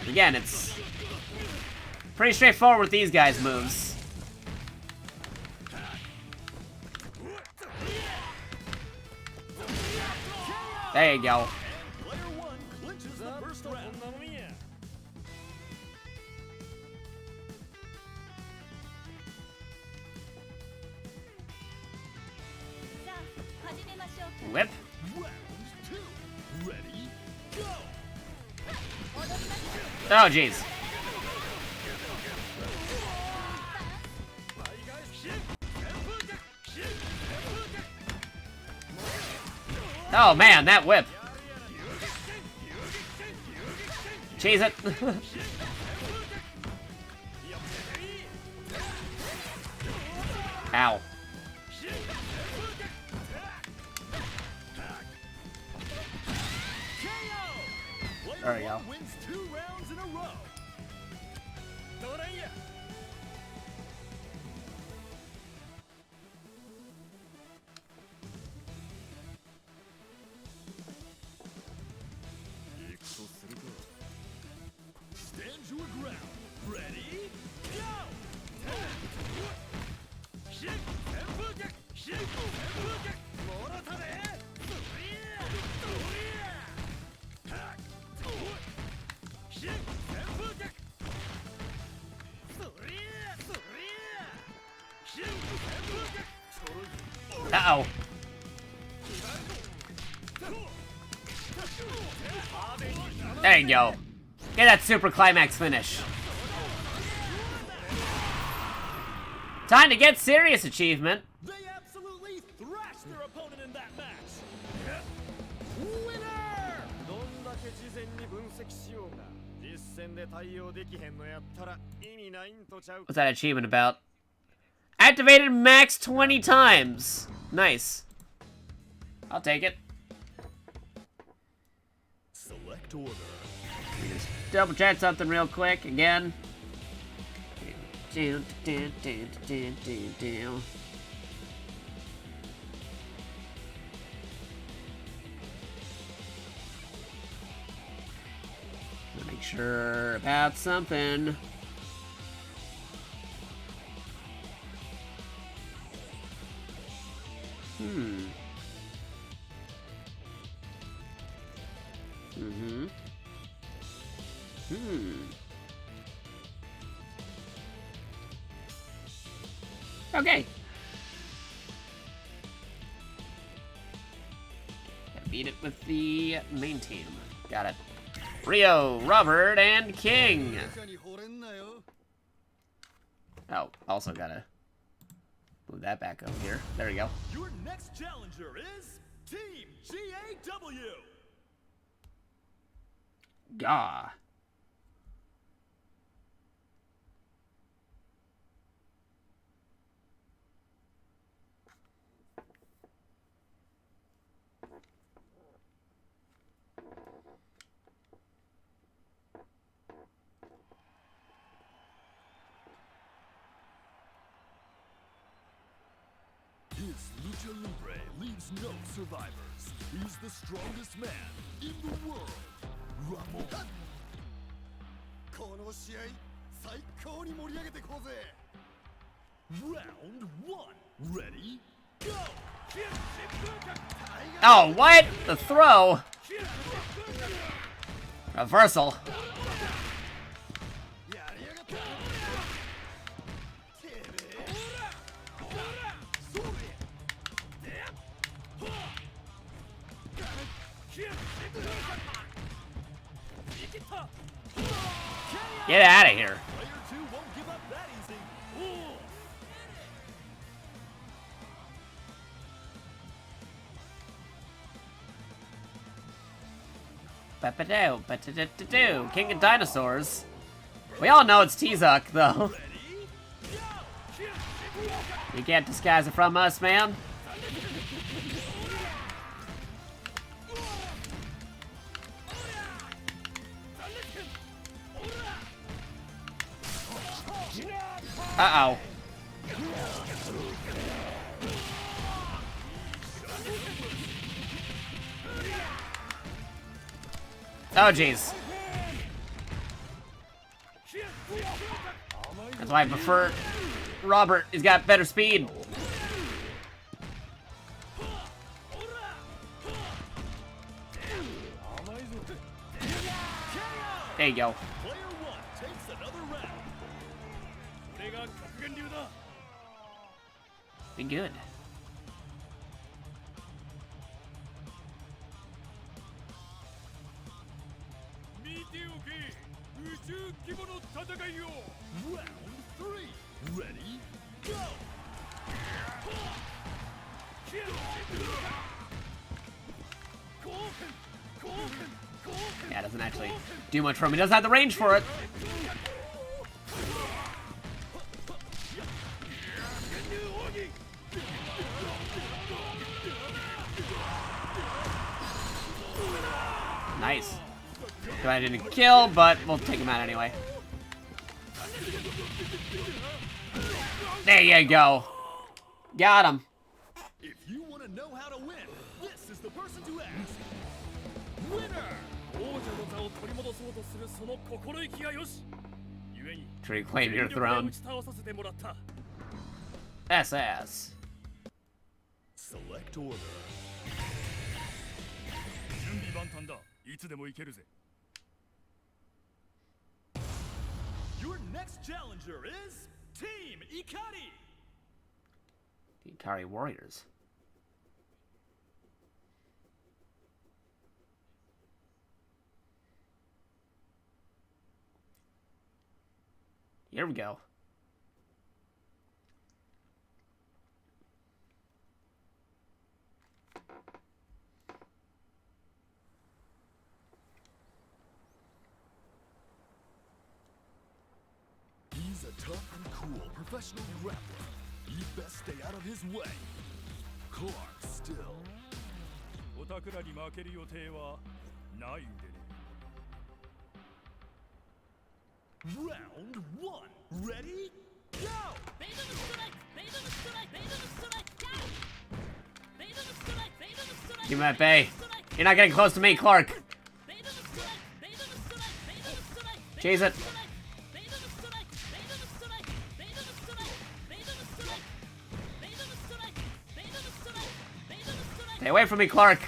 Again, it's pretty straightforward with these guys' moves. There you go. Player 1 clinches the first round. さあ始めましょうか。 Whip. Round 2. Ready? Go! Oh, jeez. Oh, man, that whip. Cheese it. Ow. There we go. Wins 2 rounds in a row. Stand your ground. Ready? Go! Uh-oh. There you go. Get that super climax finish. Time to get serious, achievement. They absolutely thrashed their opponent in that match. Winner! どんだけ事前に分析しようが実戦で対応できへんのやったら意味ないんとちゃう。 What's that achievement about? Activated max 20 times. Nice. I'll take it. Select order. Double check something real quick again. Make sure about something. Okay. Gotta beat it with the main team. Got it. Rio, Robert, and King. Oh, also gotta move that back over here. There we go. Your next challenger is Team GAW. Gah. His lucha libre leaves no survivors. He's the strongest man in the world. Ramon. この試合最高に盛り上げていこうぜ。 Round 1. Ready? Go! Oh, what? The throw? Reversal. Get out of here. Player 2 won't give up that easy. Ba-ba-do, ba-da-da-da-do. King of Dinosaurs. We all know it's T-Zuck, though. You can't disguise it from us, man. Uh-oh. Oh, jeez. That's why I prefer Robert. He's got better speed. There you go. Be good. Round 3. Ready? Go! Yeah, it doesn't actually do much for him. He doesn't have the range for it. Nice. Glad I didn't kill, but we'll take him out anyway. There you go. Got him. If you want to know how to win, this is the person to ask. Winner! To reclaim your throne. SS. Select order. Your next challenger is Team Ikari. The Ikari Warriors. Here we go. He's a tough and cool professional grappler. You best stay out of his way. Clark still. Round 1. Ready? Go! Keep him at bay. You're not getting close to me, Clark. Chase it. Stay away from me, Clark.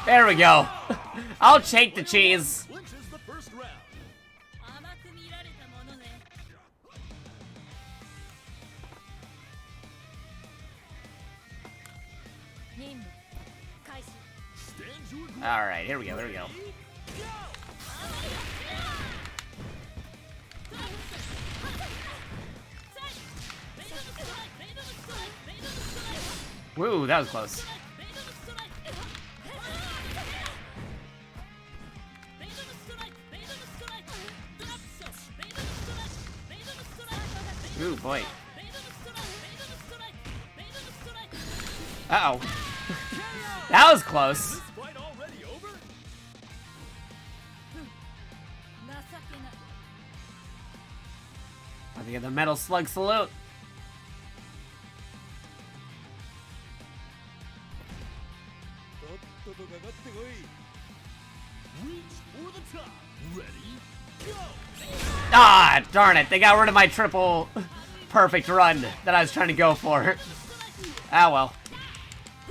There we go. I'll take the cheese. Clinches the first round. Stand your ground. All right, here we go. There we go. Woo, that was close. Ooh, boy. Uh-oh. That was close. This fight already over? I think of the Metal Slug salute. Reach for the top. Ready? Go! Ah, darn it. They got rid of my triple perfect run that I was trying to go for. Ah, well.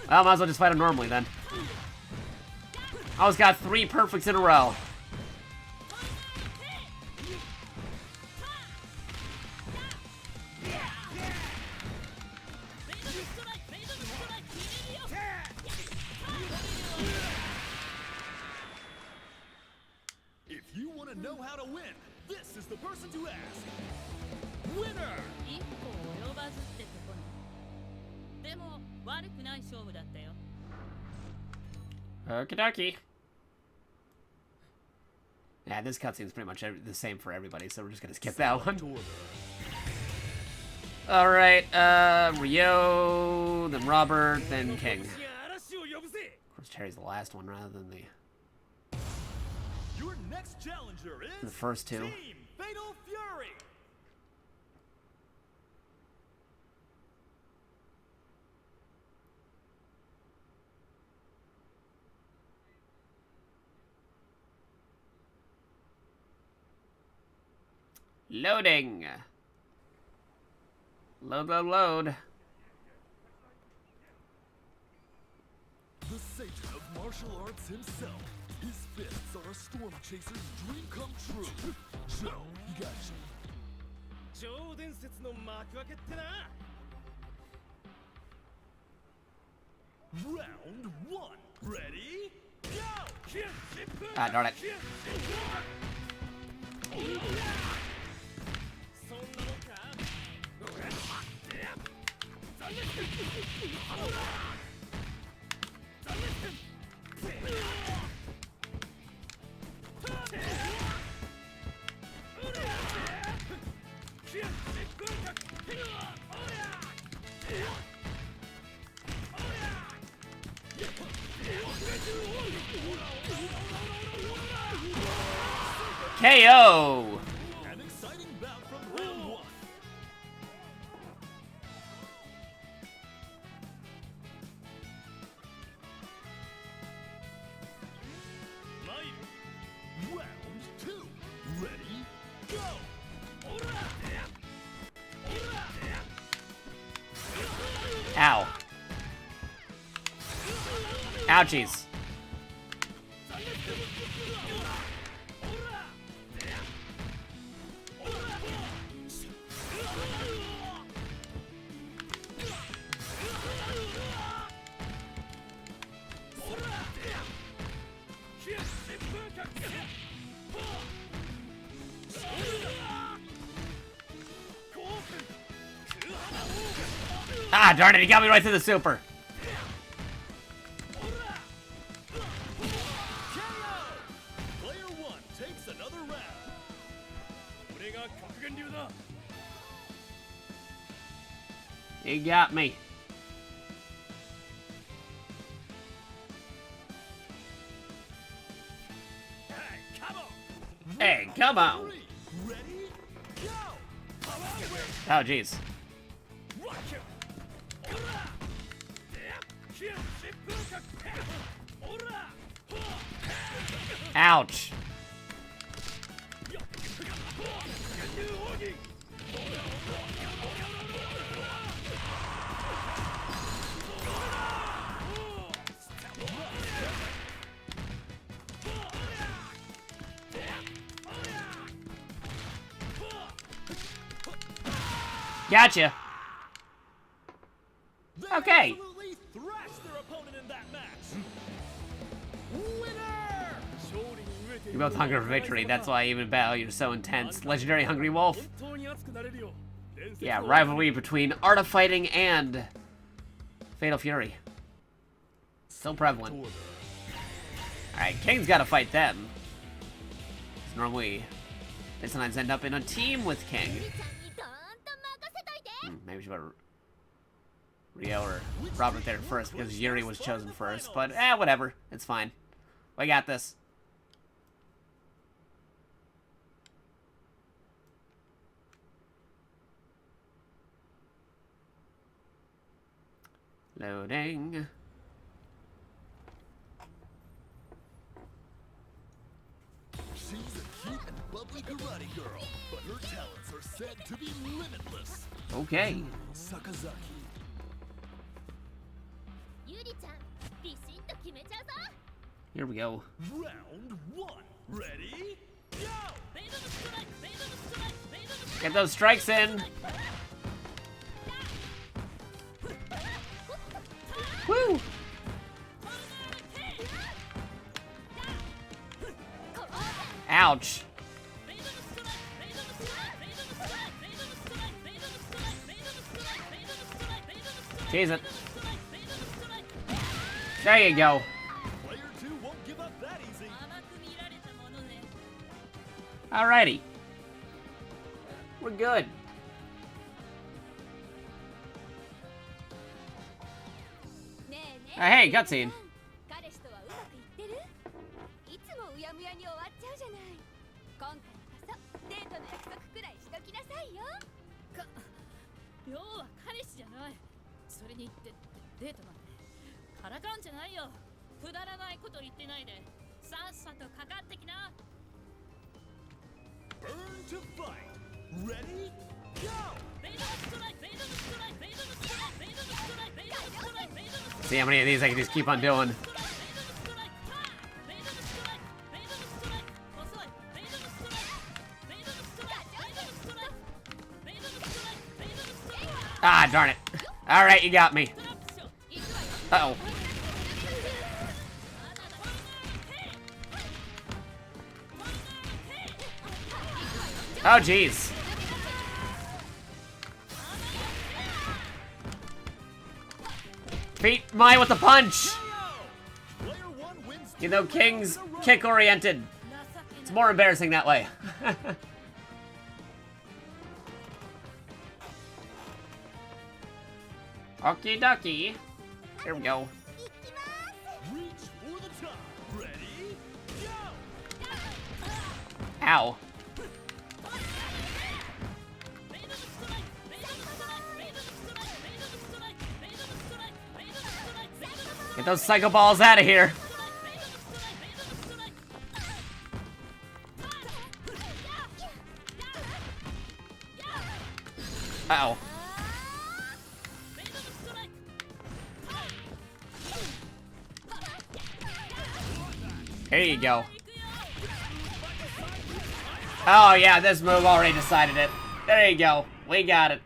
I might as well just fight him normally then. I always got 3 perfects in a row. If you want to know how to win, this is the person to ask. Winner! 悪くない勝負だったよ。 Okie dokie. Yeah, this cutscene's pretty much the same for everybody, so we're just gonna skip that one. Alright, Ryo, then Robert, then King. Of course, Terry's the last one rather than Your next challenger is the first two. Team Fatal Fury. Loading. Load, load, load. The Satan of martial arts himself. His fists are a storm chaser's dream come true. Joe, you got you. Round one. Ready? Go! Ah, darn it. KO! An exciting bout from round one. Round two. Ready? Go! Ow. Ouchies. Ah, darn it, he got me right through the super. Player one takes another round. He got me. Hey, come on. Ready? Go! Oh, jeez. Ouch. Gotcha. They Okay. absolutely thrashed their opponent in that match. Winner! You're both hungry for victory. That's why even battle you're so intense. Legendary Hungry Wolf. Yeah, rivalry between Art of Fighting and Fatal Fury. So prevalent. Alright, King's gotta fight them. 'Cause normally, they sometimes end up in a team with King. Maybe we should put Ryo or Robert there first because Yuri was chosen first. But, whatever. It's fine. We got this. Loading. She's a cute and bubbly karate girl, but her talents are said to be limitless. Okay. Sakazaki. Here we go. Round one. Ready? Go! Get those strikes in. Woo! Ouch. Jeez it. There you go. Player 2 won't give up that easy. Alrighty. We're good. Hey, cutscene. 彼氏とはうまくいってる？いつもうやむやに終わっちゃうじゃない。今回こそデートの約束くらいしときなさいよ。要は彼氏じゃない。それにデートなんてからかうんじゃないよ。くだらないこと言ってないでさっさとかかってきな。 Burn to fight. Ready? Go! See how many of these I can just keep on doing. Ah, darn it. Alright, you got me. Uh-oh. Oh, jeez. Beat mine with the punch! You know, King's kick-oriented. It's more embarrassing that way. Okie dokie. Here we go. Reach for the top. Ready? Go! Ow. Get those psycho balls out of here. Uh-oh. There you go. Oh yeah, this move already decided it. There you go. We got it.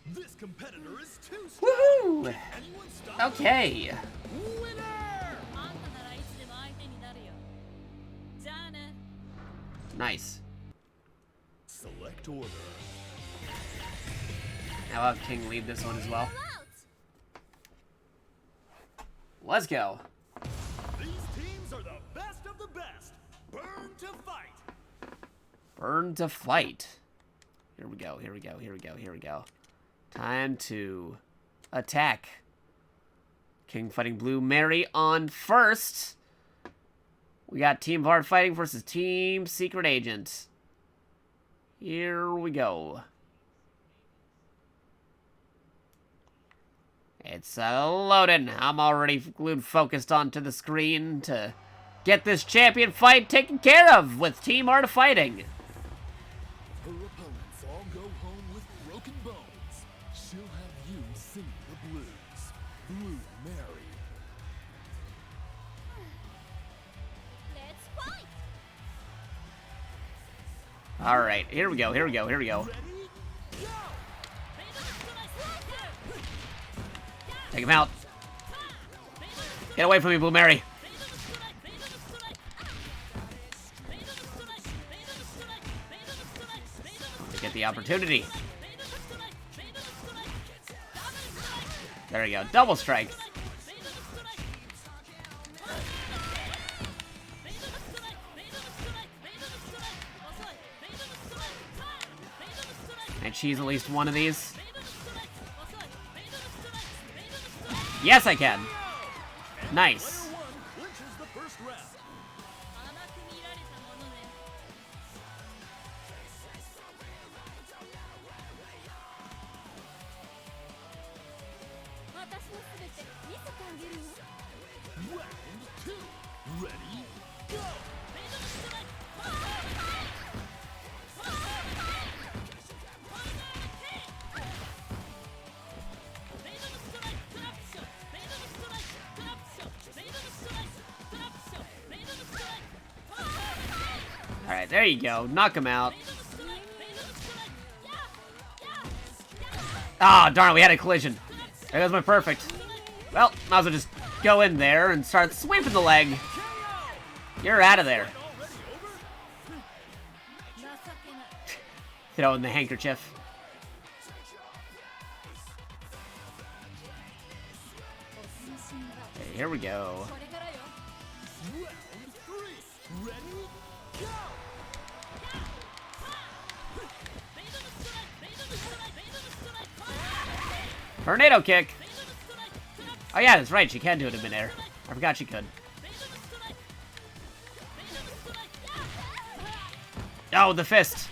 This competitor is too strong. Woohoo! Anyone stop? Okay. Winner! Nice. Select order. I'll have King lead this one as well. Let's go. These teams are the best of the best. Burn to fight. Burn to fight. Here we go, here we go, here we go, here we go. Time to attack. King fighting Blue Mary on first. We got Team Hard fighting versus Team Secret Agent. Here we go. It's loading. I'm already glued focused onto the screen to get this champion fight taken care of with Team Art of Fighting. Her opponents all go home with broken bones. She'll have you sing the blues. Blue Mary. Let's fight. All right, here we go, here we go, here we go. Ready? Go! Take him out. Get away from me, Blue Mary. Get the opportunity. There we go. Double strike. Can I cheese at least one of these? Yes, I can. Nice. Player 1 clinches the first round. Round 2. Ready? Go! Alright, there you go. Knock him out. Ah, oh, darn it, we had a collision. There goes my perfect. Well, might as well just go in there and start sweeping the leg. You're out of there. Throw in the handkerchief. Okay, here we go. これからよ Round 3. Ready? Go! ベイドのストライクベイドのストライクベイドのストライク Tornado kick. ベイドのストライクトラップ Oh yeah, that's right. She can do it in midair. I forgot she could. ベイドのストライクベイドのストライク Oh, the fist.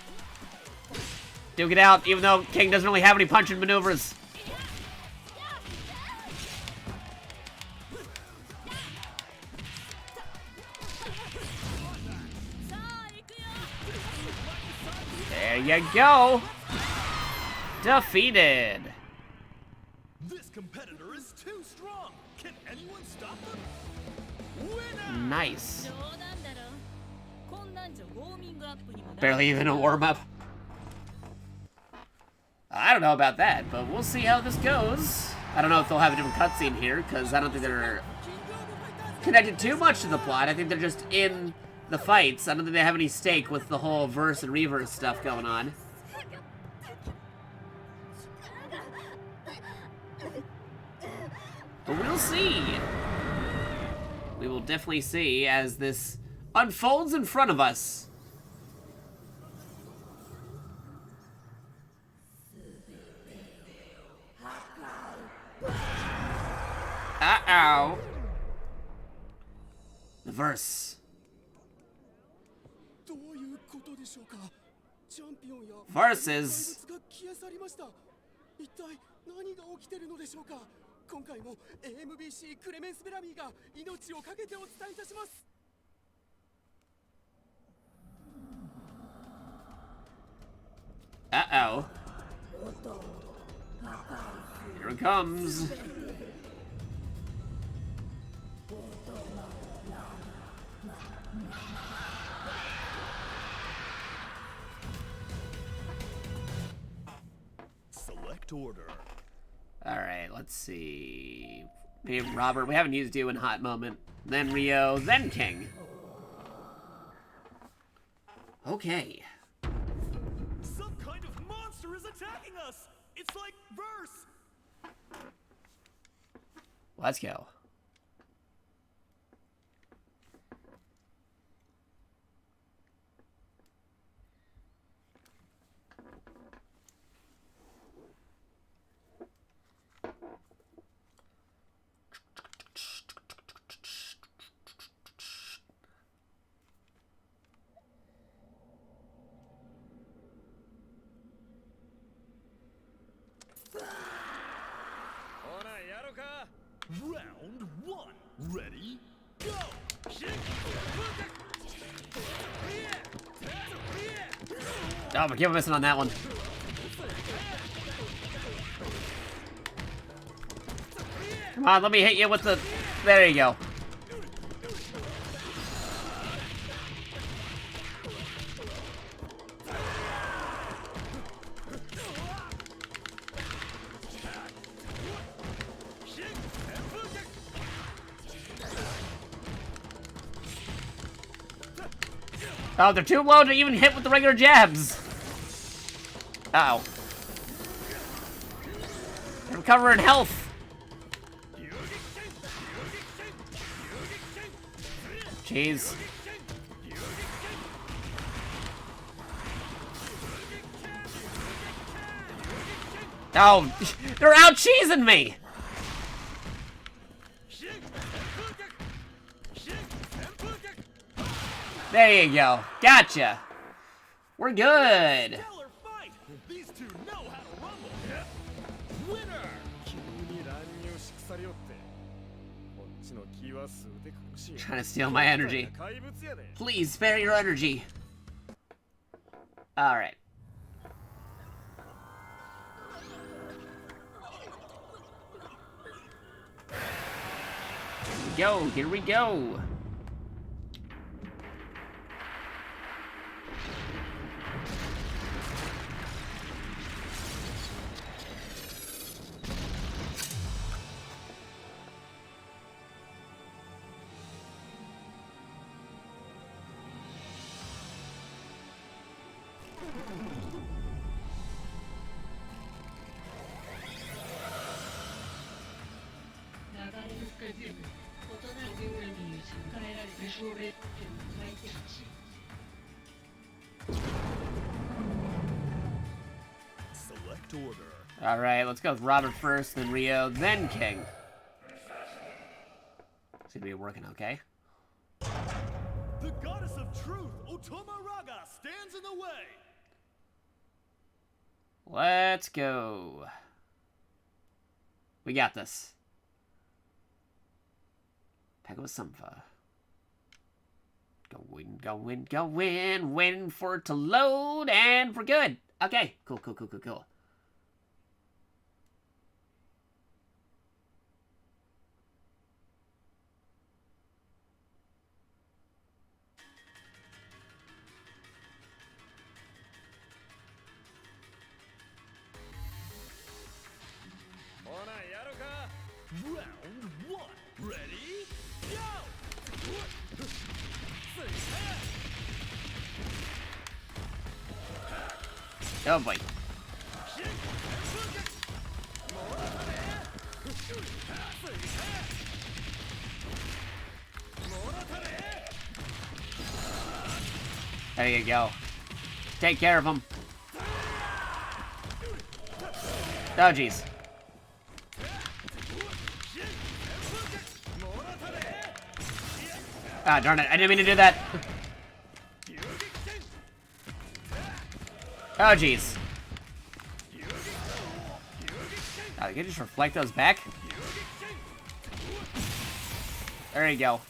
Duke it out, even though King doesn't really have any punching maneuvers. There you go. Defeated. This competitor is too strong. Can anyone stop them? Winner! Nice. 冗談だろこんなんじゃウォーミングアップにもなる Barely even a warm up. I don't know about that, but we'll see how this goes. I don't know if they'll have a different cutscene here, because I don't think they're connected too much to the plot. I think they're just in the fights. I don't think they have any stake with the whole verse and reverse stuff going on. But we'll see. We will definitely see as this unfolds in front of us. Uh-oh. The verse. どういうことでしょうか。チャンピオンや Versus 怪物が消え去りました。一体何が起きてるのでしょうか。今回も AMBC クレメンス・ベラミーが命を懸けてお伝えいたします。 Uh-oh. Here it comes. Select order. Alright, let's see. Maybe Robert, we haven't used you in Hot Moment. Then Rio, then King. Okay. Some kind of monster is attacking us. It's like verse. Let's go. Round 1. Ready? Go! Oh, but keep missing on that one. Come on, let me hit you with the... There you go. Oh, they're too low to even hit with the regular jabs. Uh-oh. They're recovering health. Jeez. Oh, they're out-cheesing me. There you go. Gotcha. We're good. Stellar fight. These two know how to rumble. Winner! 急に乱入し腐りよってこっちの気は数で苦しい Trying to steal my energy. 怪物やで Please spare your energy. Alright. Here we go. Select order. Alright, let's go with Robert first, then Rio, then King. Seems to be working okay. The goddess of truth, Otoma Raga, stands in the way. Let's go. We got this. Pego Sampha. Go in, go in, go in. Waiting for it to load, and we're good. Okay, cool, cool, cool, cool, cool. Round one. Ready? Go! Oh boy. There you go. Take care of him. Oh jeez. Ah, darn it. I didn't mean to do that. Oh, jeez. Oh, you can just reflect those back? There you go.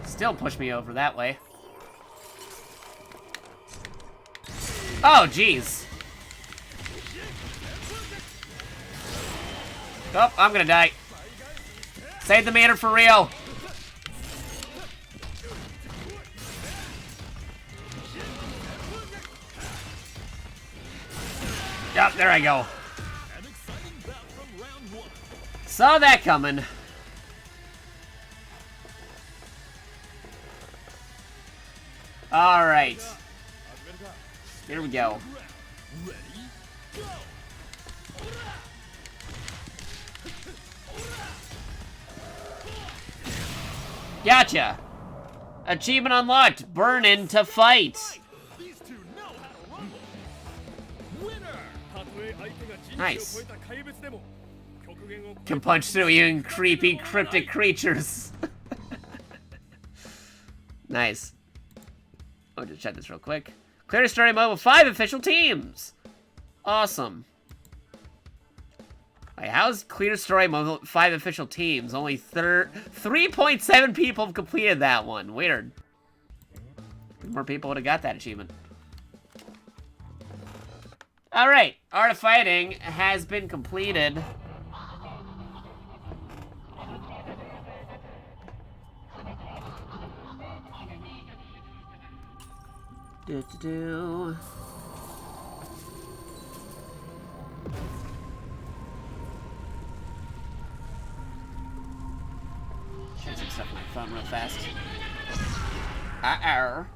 Still push me over that way. Oh, jeez. Oh, I'm gonna die. Save the meter for Rio. Yep, there I go. Saw that coming. Alright. Here we go. Gotcha! Achievement unlocked. Burn in to fight. These two know how to rumble. Winner. Nice. Can punch through even creepy, cryptic creatures. Nice. I'll just check this real quick. Clear story mode with 5 official teams. Awesome. Wait, how's clear story mode with 5 official teams? Only 3.7 people have completed that one. Weird. More people would have got that achievement. Alright, Art of Fighting has been completed. Do-do-do. Check some stuff on my phone real fast. Uh-oh.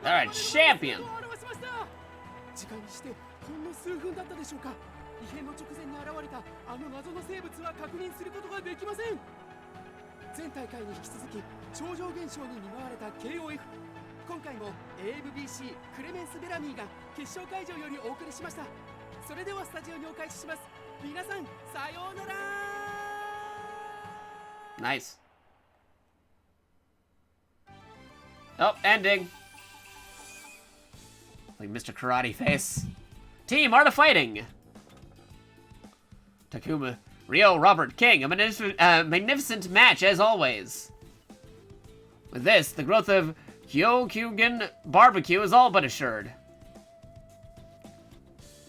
Alright, champion! 時間にしてほんの数分だったでしょうか。異変の直前に現れたあの謎の生物は確認することができません。前大会に引き続き超常現象に見舞われた KOF。今回も AMBC クレメンス・ベラミーが決勝会場よりお送りしました。それではスタジオにお返しします。皆さんさようなら。 Nice. Oh, ending. Like Mr. Karate Face. Team Art of Fighting. Takuma, Rio, Robert, King. A magnificent match as always. With this, the growth of Kyokyugen barbecue is all but assured.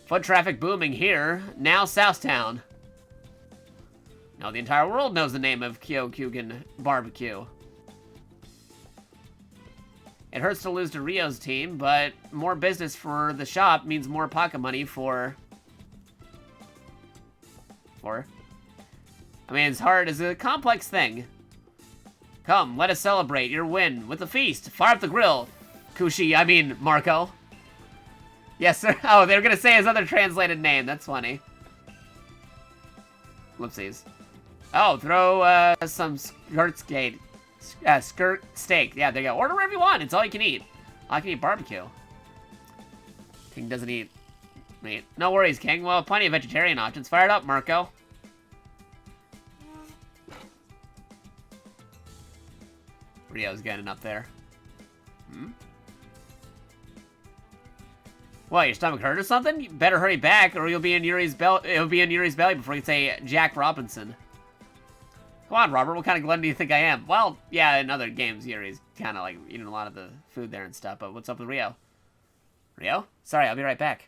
Foot traffic booming here, now Southtown. Now the entire world knows the name of Kyokyugen barbecue. It hurts to lose to Rio's team, but more business for the shop means more pocket money for I mean, it's hard. It's a complex thing. Come, let us celebrate your win with a feast. Fire up the grill. Marco. Yes, sir. Oh, they were gonna say his other translated name. That's funny. Whoopsies. Oh, throw some skirt steak. Yeah, there you go. Order whatever you want. It's all you can eat. I can eat barbecue. King doesn't eat meat. No worries, King. Well, plenty of vegetarian options. Fire it up, Marco. Rio's getting up there. Hmm? What, your stomach hurt or something? You better hurry back, or you'll be in Yuri's belly. It'll be in Yuri's belly before you can say Jack Robinson. Come on, Robert. What kind of glutton do you think I am? Well, yeah, in other games, Yuri's kind of like eating a lot of the food there and stuff. But what's up with Rio? Rio? Sorry, I'll be right back.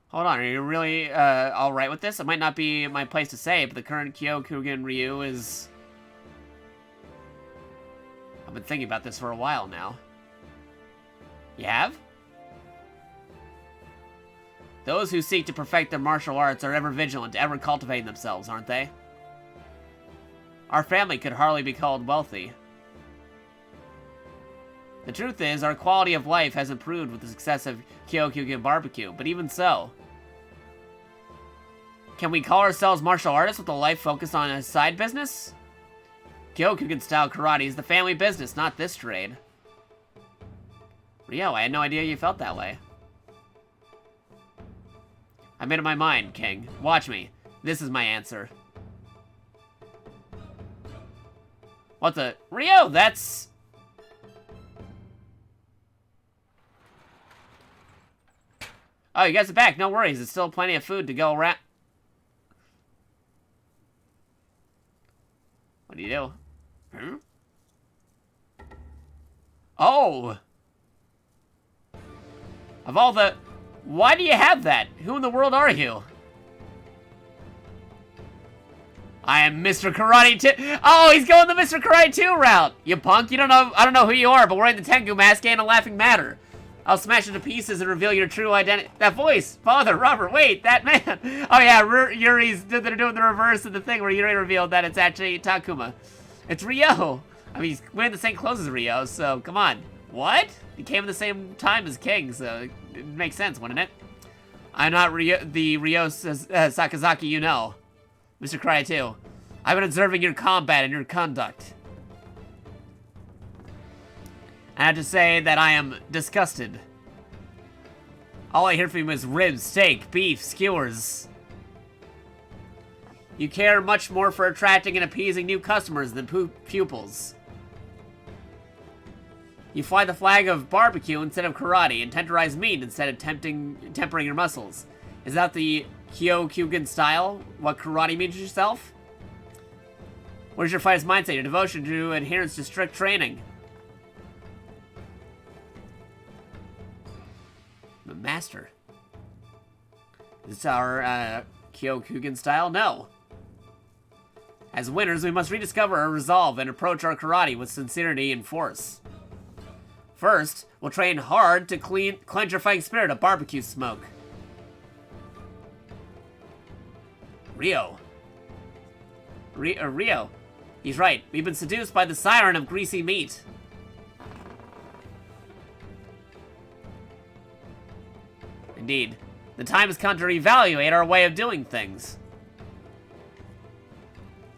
Hold on, are you really alright with this? It might not be my place to say, but the current Kyokugen Ryu is... I've been thinking about this for a while now. You have? Those who seek to perfect their martial arts are ever vigilant, ever cultivating themselves, aren't they? Our family could hardly be called wealthy. The truth is, our quality of life has improved with the success of Kyokugen Barbecue, but even so... Can we call ourselves martial artists with a life focused on a side business? Kyokugen-style karate is the family business, not this trade. Rio, I had no idea you felt that way. I made up my mind, King. Watch me. This is my answer. What the... Rio, that's... Oh, you guys are back. No worries. There's still plenty of food to go around. What do you do? Hmm? Oh! Of all the... Why do you have that? Who in the world are you? I am Mr. Karate 2. Oh, he's going the Mr. Karate 2 route. You punk. You don't know. I don't know who you are, but wearing the Tengu mask ain't a laughing matter. I'll smash it to pieces and reveal your true identity. That voice! Father, Robert, wait, that man! Oh yeah, Yuri's, they're doing the reverse of the thing where Yuri revealed that it's actually Takuma. It's Ryo! I mean, he's wearing the same clothes as Ryo, so come on. What? He came at the same time as King, so it makes sense, wouldn't it? I'm not the Ryo Sakazaki you know. Mr. Karate 2. I've been observing your combat and your conduct. I have to say that I am disgusted. All I hear from you is ribs, steak, beef, skewers. You care much more for attracting and appeasing new customers than pupils. You fly the flag of barbecue instead of karate and tenderize meat instead of tempering your muscles. Is that the Kyokugen style? What karate means to yourself? What is your fighter's mindset, your devotion to adherence to strict training? The master. Is this our Kyokugen style? No. As winners, we must rediscover our resolve and approach our karate with sincerity and force. First, we'll train hard to cleanse your fighting spirit of barbecue smoke. Rio. Rio. He's right. We've been seduced by the siren of greasy meat. Indeed. The time has come to reevaluate our way of doing things.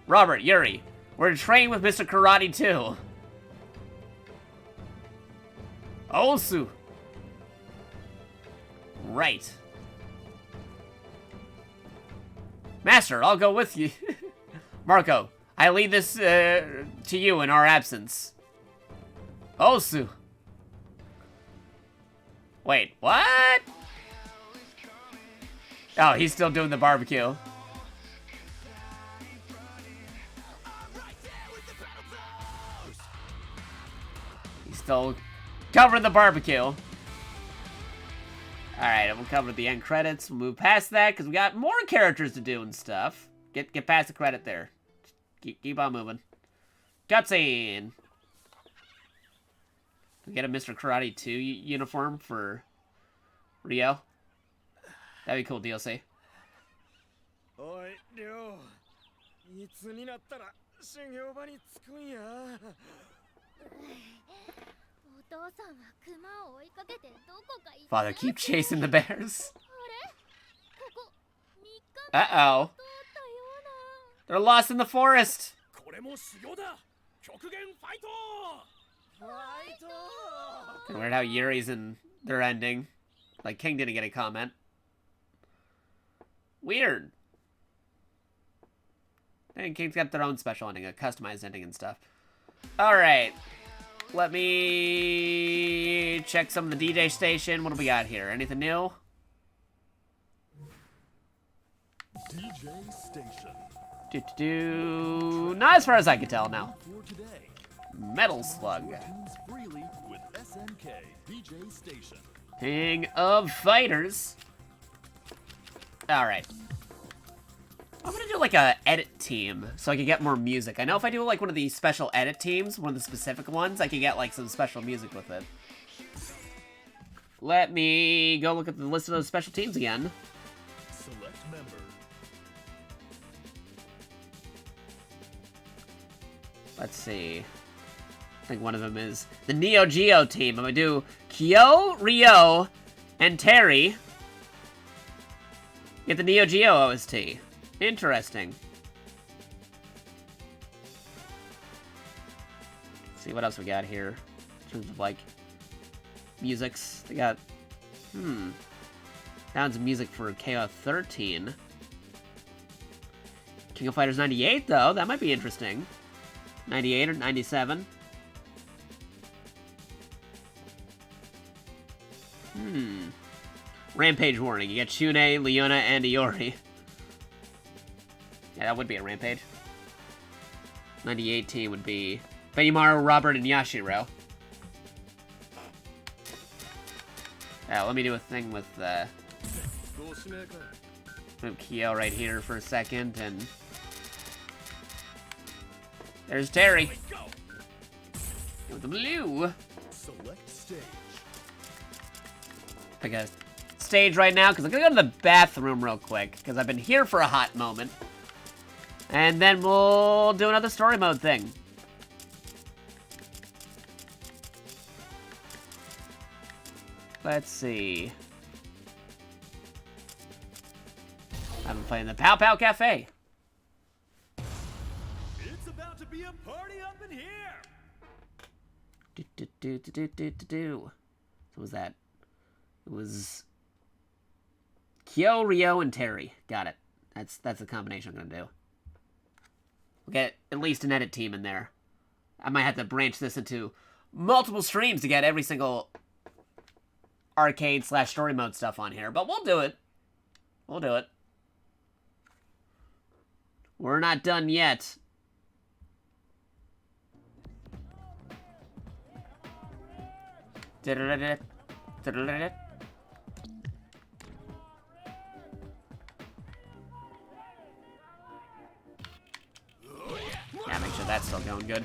Robert, Yuri, we're to train with Mr. Karate 2. Osu. Right. Master, I'll go with you. Marco, I leave this to you in our absence. Osu. Wait, what? Oh, he's still doing the barbecue. He's still covering the barbecue. Alright, we'll cover the end credits. We'll move past that, because we got more characters to do and stuff. Get past the credit there. Keep on moving. Cutscene! We get a Mr. Karate 2 uniform for Rio. That'd be cool DLC. おい、りょう。いつになったら修行場に着くんや。お父さんは熊を追いかけてどこか行った。 Father, keep chasing the bears. ここ3日 Uh-oh. 通ったよう They're lost in the forest. これも修行だ。極限ファイト。ファイト。 Weird how Yuri's in their ending. Like, King didn't get a comment. Weird. And King's got their own special ending, a customized ending and stuff. Alright. Let me check some of the DJ station. What do we got here? Anything new? DJ Station. Not as far as I can tell now. For today, Metal Slug. tunes freely with SNK DJ Station. King of Fighters. Alright. I'm gonna do like a edit team so I can get more music. I know if I do like one of these special edit teams, one of the specific ones, I can get like some special music with it. Let me go look at the list of those special teams again. Select member. Let's see. I think one of them is the Neo Geo team. I'm gonna do Kyo, Ryo, and Terry. Get the Neo Geo OST. Interesting. Let's see what else we got here in terms of like musics. They got sounds of music for KO 13. King of Fighters 98 though, that might be interesting. 98 or 97. Rampage warning. You get Shune, Leona, and Iori. Yeah, that would be a Rampage. 9018 would be Benimaru, Robert, and Yashiro. Let me do a thing with move Kyo right here for a second, and there's Terry. With the blue. Select stage. Pick a stage right now, because I'm gonna go to the bathroom real quick, because I've been here for a hot moment. And then we'll do another story mode thing. Let's see. I'm playing the Pow Pow Cafe. It's about to be a party up in here. So what was that? It was Kyo, Ryo, and Terry. Got it. That's the combination I'm gonna do. We'll get at least an edit team in there. I might have to branch this into multiple streams to get every single arcade/story mode stuff on here, but we'll do it. We'll do it. We're not done yet. Yeah, make sure that's still going good.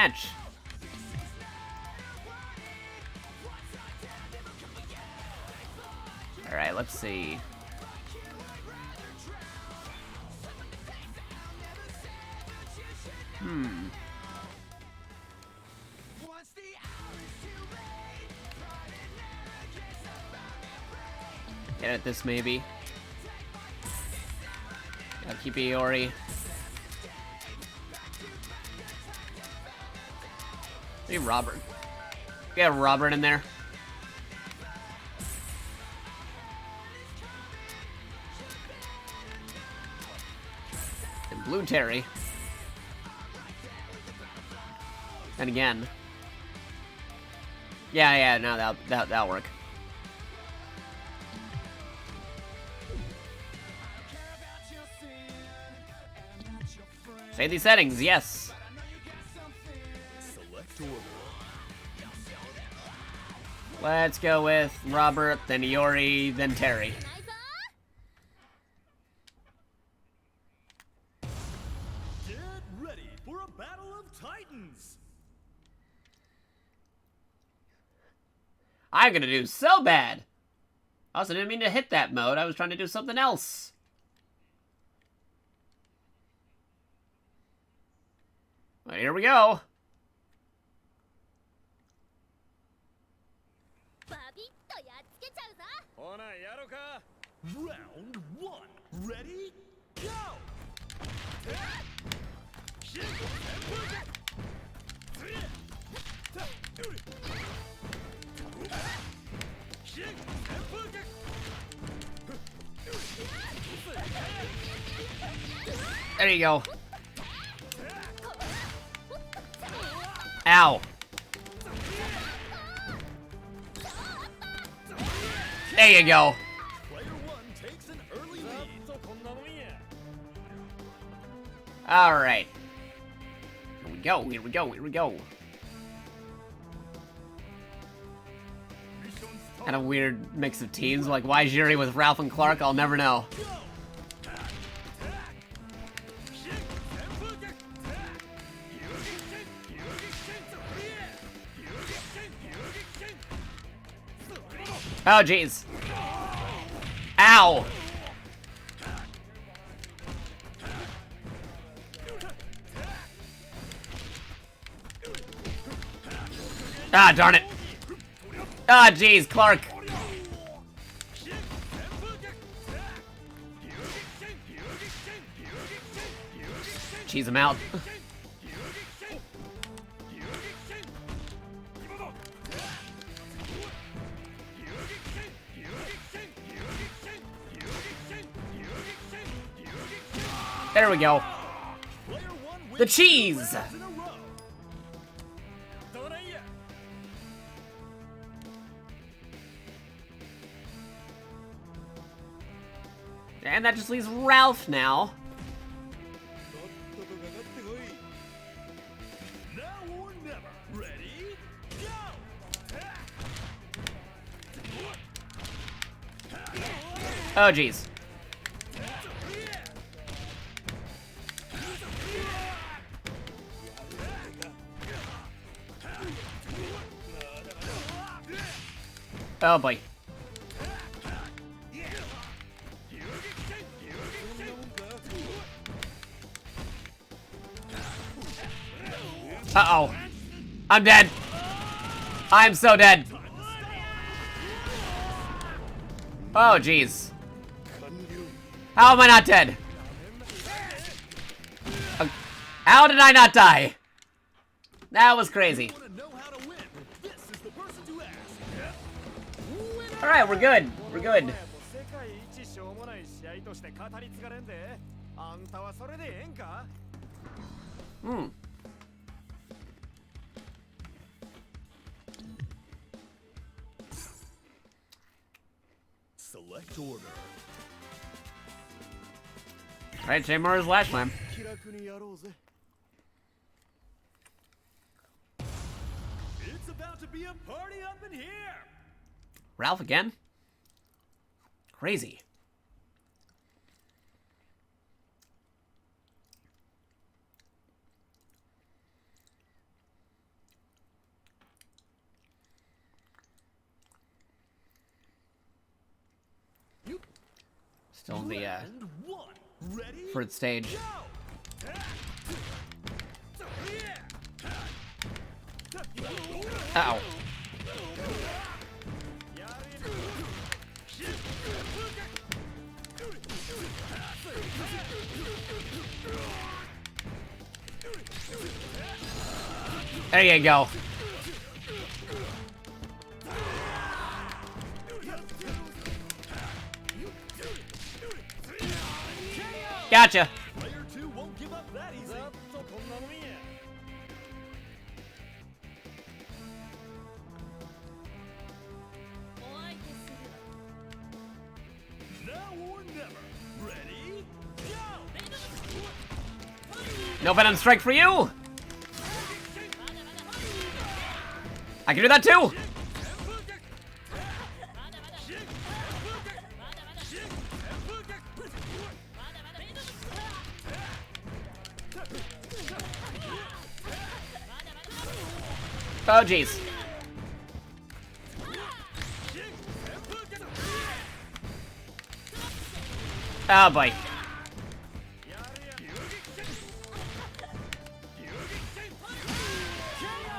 match. Alright, let's see. Get at this, maybe. Gotta keep Iori. Hey, Robert. Get Robert in there. And Blue Terry. And again. Yeah, no, that'll work. Save these settings, yes. Select order. Let's go with Robert, then Iori, then Terry. Get ready for a battle of titans. I'm gonna do so bad. I also didn't mean to hit that mode. I was trying to do something else. Well, here we go. Round one. Ready? Go! There you go. Ow. There you go. Player one takes an early lead. Alright. Here we go, here we go, here we go. Kind of weird mix of teams. Like, why Jiri with Ralph and Clark? I'll never know. Oh, jeez. Ow. Ah, darn it. Ah, jeez, Clark. Cheese him out. There we go. The cheese! And that just leaves Ralph now. Now or never. Ready? Go! Oh, jeez. Oh, boy. Uh-oh. I'm dead. I'm so dead. Oh, jeez. How am I not dead? How did I not die? That was crazy. Alright, we're good. We're good. Hmm. Select order. Alright, same order as last time. It's about to be a party up in here. Ralph again? Crazy. Still in the Round one. Ready? first stage. Ow. There you go. Gotcha. Player 2 won't give up that easy. Now or never. Ready? Go! No venom strike for you. I can do that too. Oh jeez. Oh boy.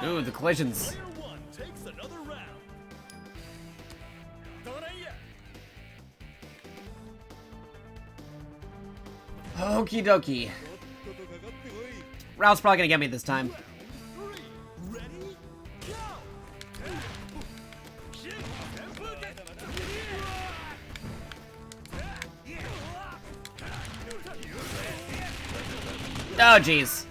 Ooh, the collisions. Player 1 takes another round. Okie dokie. Ralph's probably gonna get me this time. 3. Ready? Go! Oh jeez.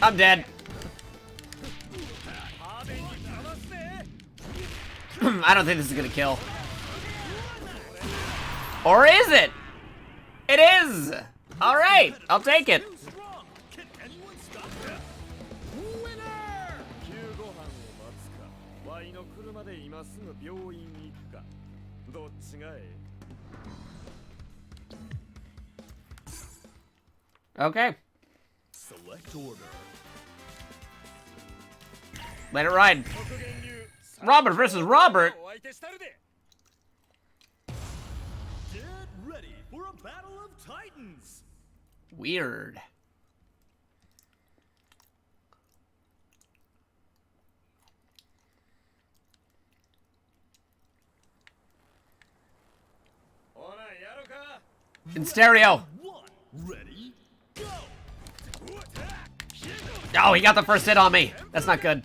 I'm dead. I don't think this is gonna kill. Or is it? It is! Alright, I'll take it. Too strong. Can anyone stop that? Winner! 急ご飯を待つか、ワイの車で今すぐ病院に行くか、どっちがええ？ Okay, Select order. let it ride. Robert versus Robert? Get ready for a battle of titans. Weird. In stereo. 1. Ready? Go! Oh, he got the first hit on me. That's not good.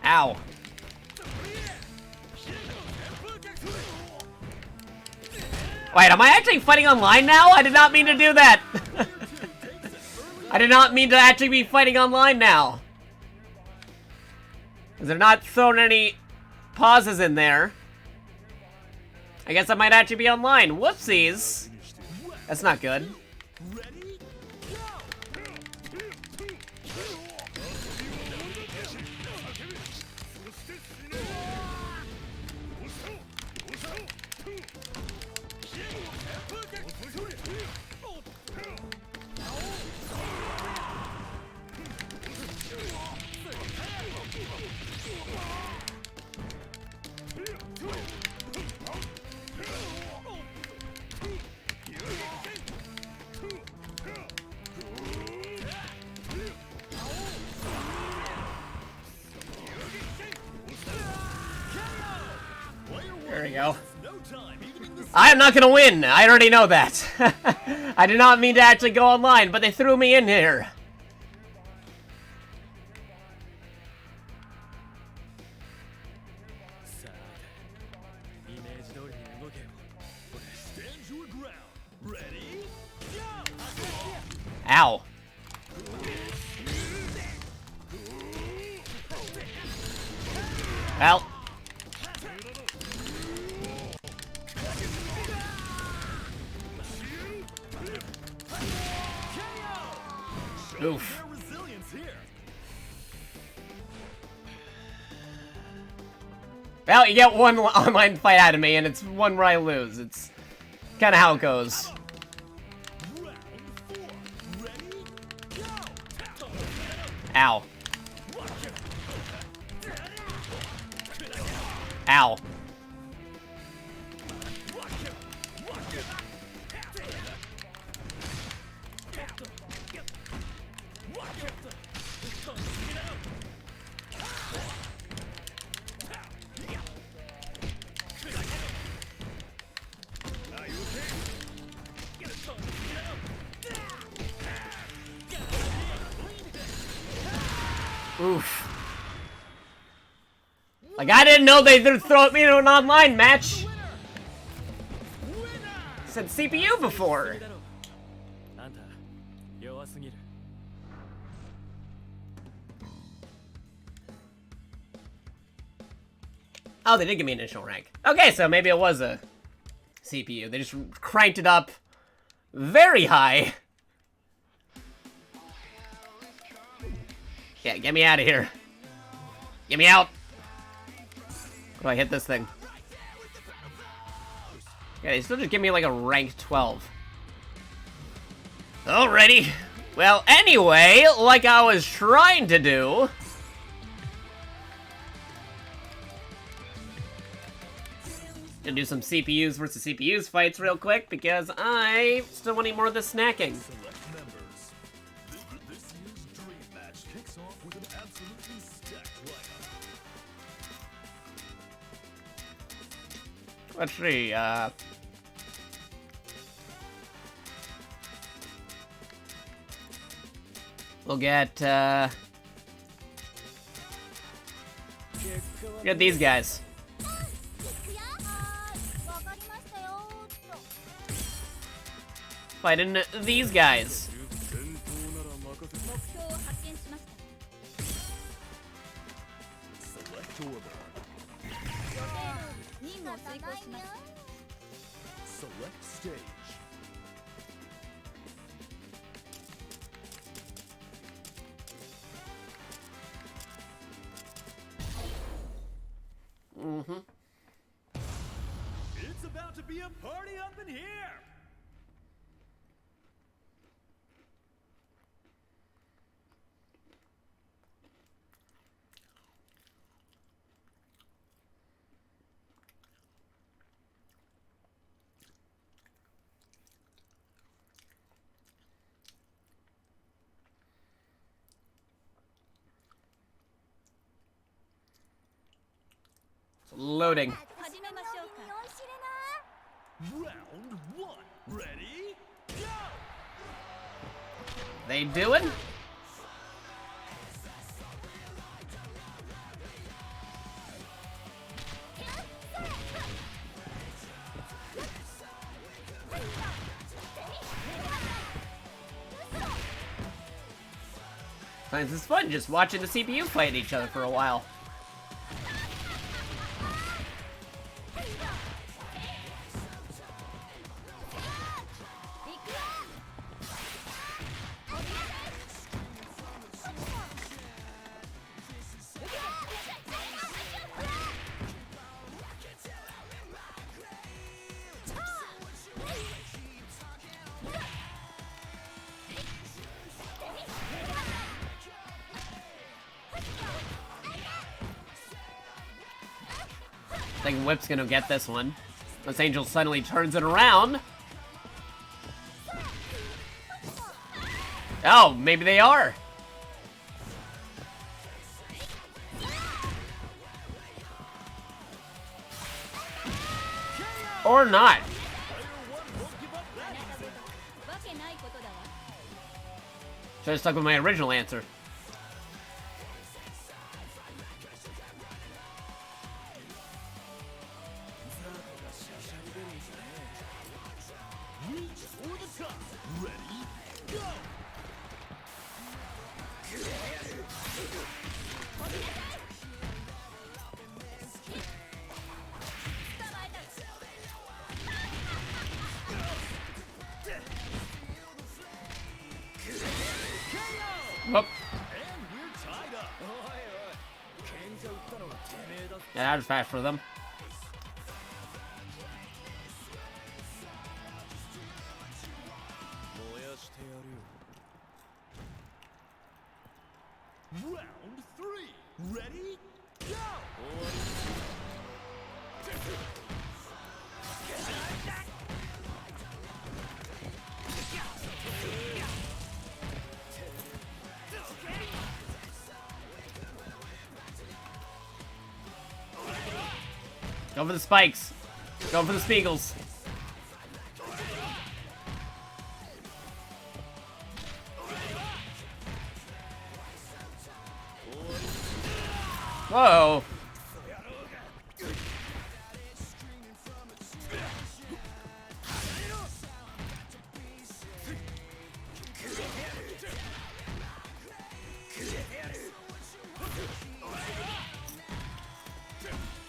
Ow. Wait, am I actually fighting online now? I did not mean to do that. I did not mean to actually be fighting online now. Because they're not throwing any pauses in there. I guess I might actually be online. Whoopsies. That's not good. Ready? There we go. I am not gonna win. I already know that. I did not mean to actually go online, but they threw me in here. Well. Oof. Well, you get one online fight out of me, and it's one where I lose. It's kind of how it goes. Ow. Ow. Oof. Like, I didn't know they'd throw me into an online match. Said CPU before. Oh, they did give me an initial rank. Okay, so maybe it was a CPU. They just cranked it up very high. Yeah, get me out of here. Get me out. How do I hit this thing? Yeah, they still just give me like a rank 12. Alrighty. Well, anyway, like I was trying to do... Gonna do some CPUs versus CPUs fights real quick, because I still want to eat more of this snacking. Let's see, we'll get these guys. Fighting these guys. Select stage. It's about to be a party up in here. Loading. Round one. Ready? Go! They doing? This is fun, just watching the CPU fight each other for a while. I think Whip's gonna get this one. This Angel suddenly turns it around. Oh, maybe they are. Or not. Should have stuck with my original answer. Yeah, that was fast for them. Round 3. Ready? Go! Go for the spikes. Go for the Spiegels. Whoa.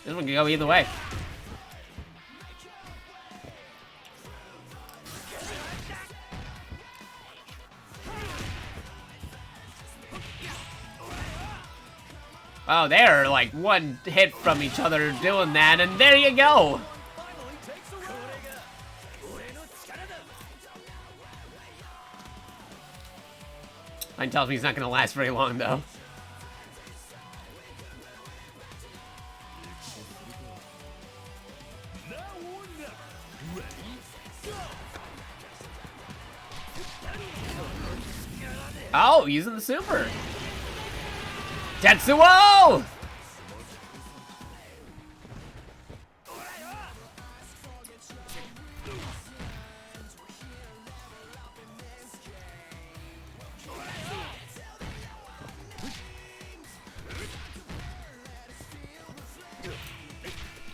This one can go either way. Oh, they're like one hit from each other doing that, and there you go! Mine tells me he's not gonna last very long, though. Oh, using the super! Tetsuo!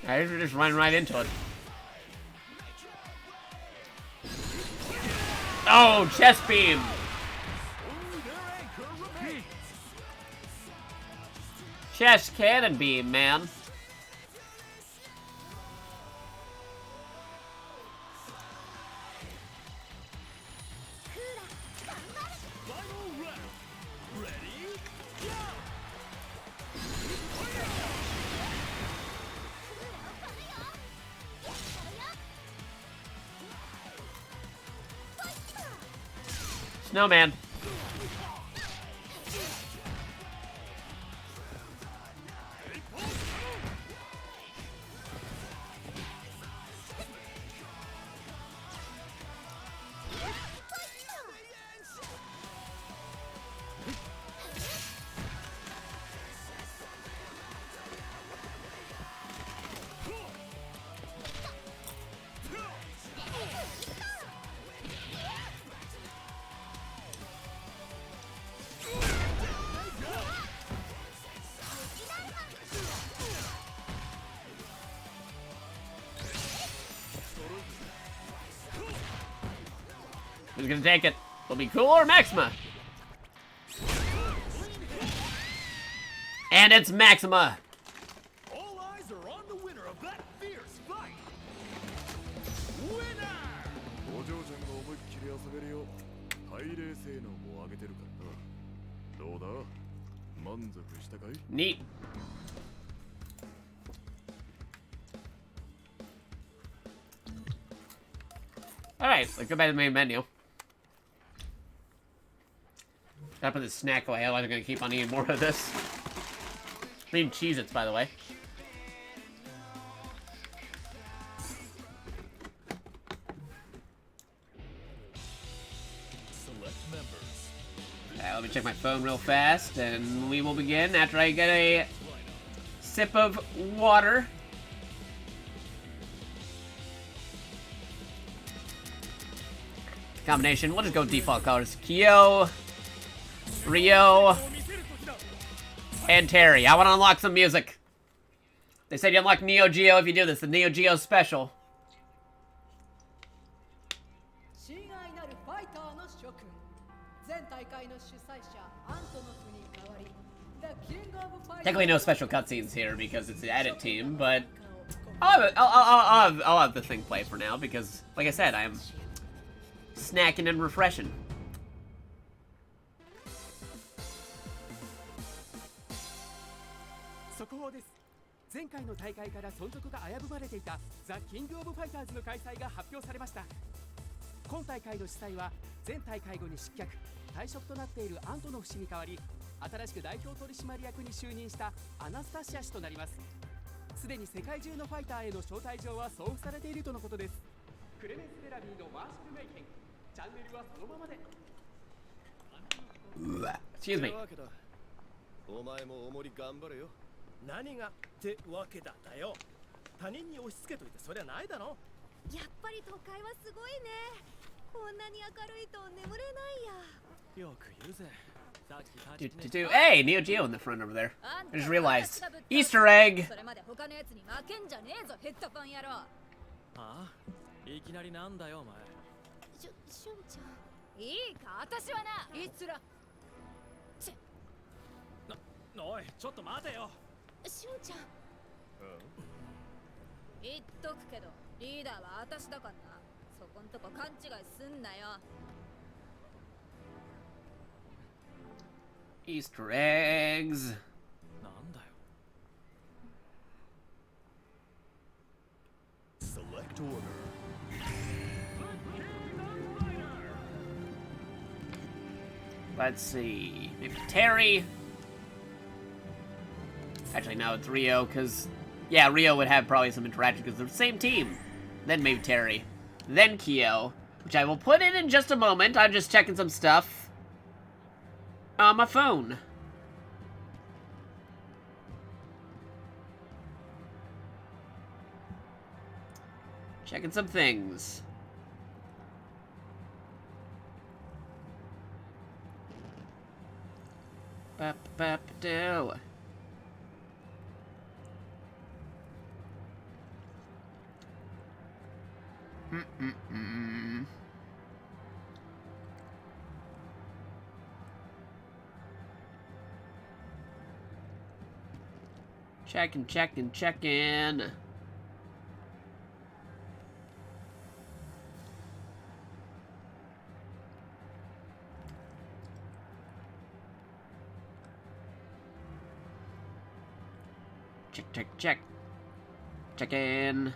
I just run right into it. Oh, chest beam! Chest cannon beam, man. Snowman. Who's gonna take it? Will it be Cool or Maxima? And it's Maxima! All eyes are on the winner of that fierce fight! Winner! お嬢ちゃんが思いっきり遊べるよ。耐冷性能も上げてるからな。どうだ？満足したかい？ Neat. Alright, let's go back to the main menu. Gotta put this snack away, otherwise I'm gonna keep on eating more of this. Leave Cheez-Its, by the way. Select members. Alright, let me check my phone real fast, and we will begin after I get a sip of water. Combination, we'll just go default colors. Kyo, Ryo, and Terry. I want to unlock some music. They said you unlock Neo Geo if you do this, the Neo Geo special. Technically no special cutscenes here because it's the edit team, but I'll have the thing play for now because, like I said, I'm snacking and refreshing. 前回の大会から存続が危ぶまれていたザ・キング・オブ・ファイターズの開催が発表されました。今大会の主催は前大会後に失脚退職となっているアントノフ氏に代わり、新しく代表取締役に就任したアナスタシア氏となります。すでに世界中のファイターへの招待状は送付されているとのことです。クレメンス・ベラビーのマーシャル・メイケン、チャンネルはそのままで。Excuse me. お前もおもり頑張れよ。何がってわけだよ。他人に押し付けといてそりゃないだろ。やっぱり都会はすごいね。こんなに明るいと眠れないや。よく言うぜ。さっきHey, Neo Geo in the front over there. I just realized. Easter egg! それまで他のやつに負けんじゃねえぞ、ヘッドパン野郎。ああ、いきなりなんだよお前。しゅんちゃん。いいか、私はな。いつら。おい、ちょっと待てよ。しゅんちゃん。言っとくけど、リーダーは私だからな。そこんとこ勘違いすんなよ。Easter eggs. なんだよ。Select order. Let's see. Maybe Terry. Actually, no, it's Rio, because... Yeah, Rio would have probably some interaction, because they're the same team. Then maybe Terry. Then Kyo, which I will put in just a moment. I'm just checking some stuff on my phone. Checking some things. Bap-bap-do. Checking. Check. Check in.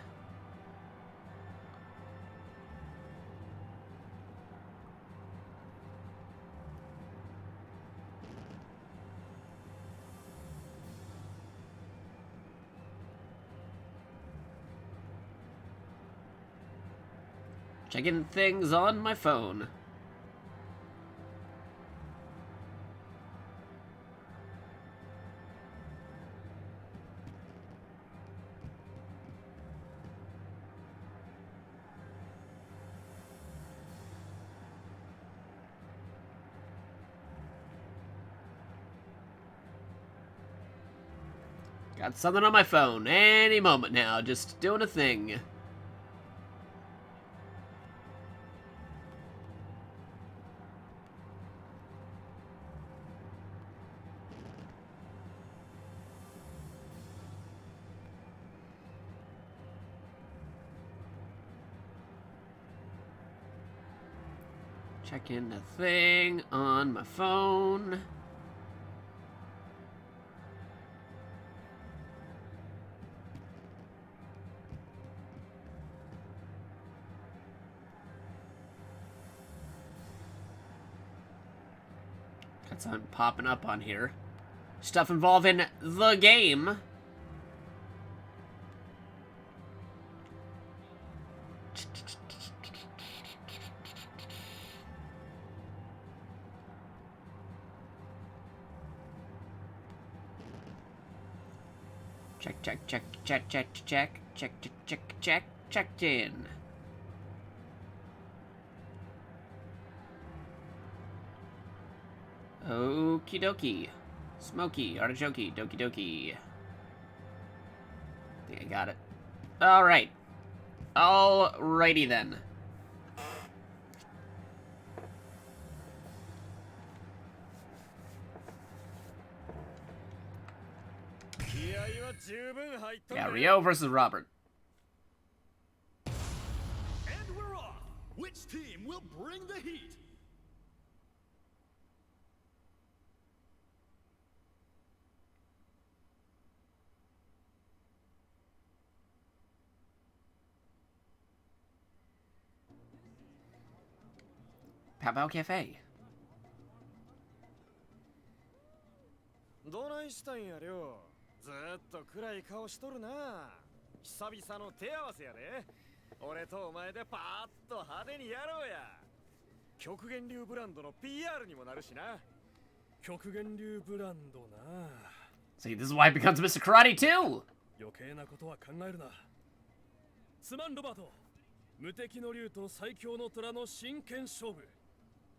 Checking things on my phone. Got something on my phone any moment now, just doing a thing. Checking a thing on my phone. Got something popping up on here. Stuff involving the game. Checked in. Okie dokie. Smoky, artichoke, dokie dokie. I think I got it. Alright. Alrighty then. Yeah, Rio versus Robert. And we're off. Which team will bring the heat? How about Cafe? どないしたんやりょう。ずーっと暗い顔しとるな。久々の手合わせやで。俺とお前でパーッと派手にやろうや。極限流ブランドの PR にもなるしな。極限流ブランドな。See, this is why he becomes Mr. Karate too! 余計なことは考えるな。すまんロバート。無敵の竜と最強の虎の真剣勝負。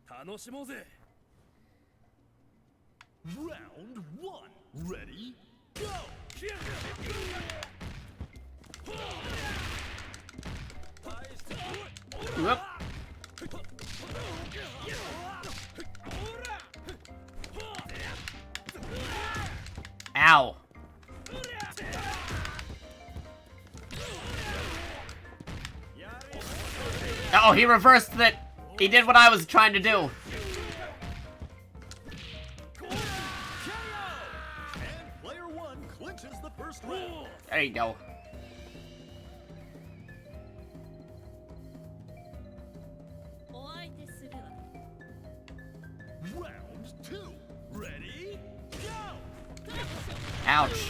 楽しもうぜ。Round 1. Ready? Go! Whoop. Ow. Oh, he reversed it. He did what I was trying to do. And player 1 clinches the first round. There you go. Round 2. Ready? Go! Ouch.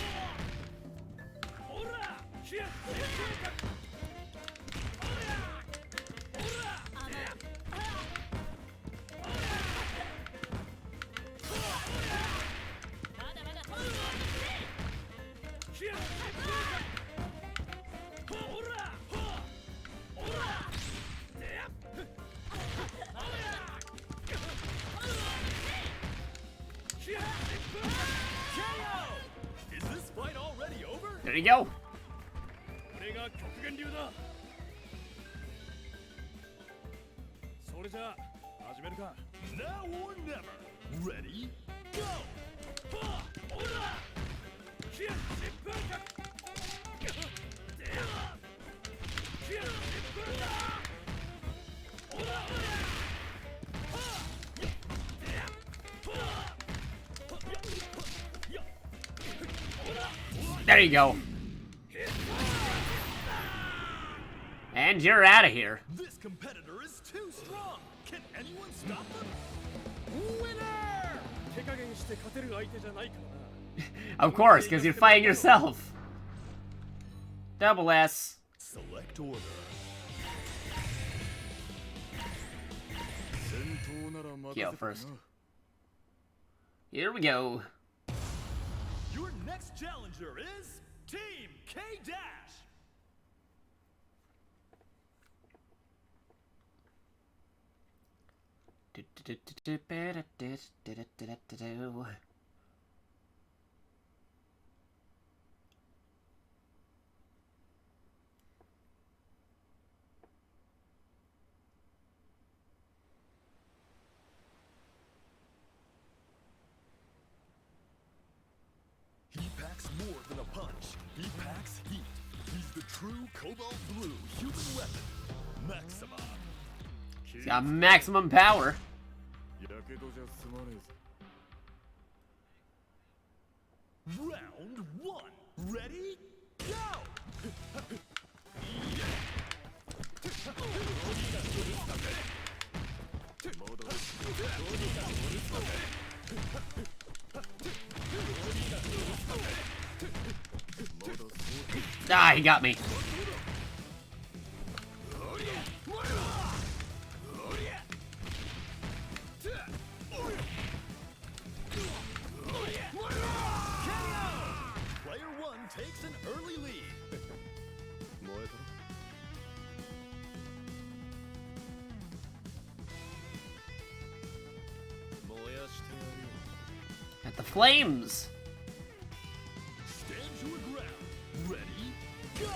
Is this fight already over? There you go. これが極限流だ。それじゃあ始めるか。 Now or never. Ready? Go! There you go. And you're out of here. This competitor is too strong. Can anyone stop them? Winner! 手加減して勝てる相手じゃないからな。 Of course, because you're fighting yourself. Double S. Select order. Kyo first. Here we go. Your next challenger is Team K-Dash. He packs more than a punch. He packs heat. He's the true cobalt blue human weapon, Maxima. He's got maximum power. Round 1. Ready? Go! Ah, he got me. Player 1 takes an early lead. At the flames. Stand your ground. Ready? Go!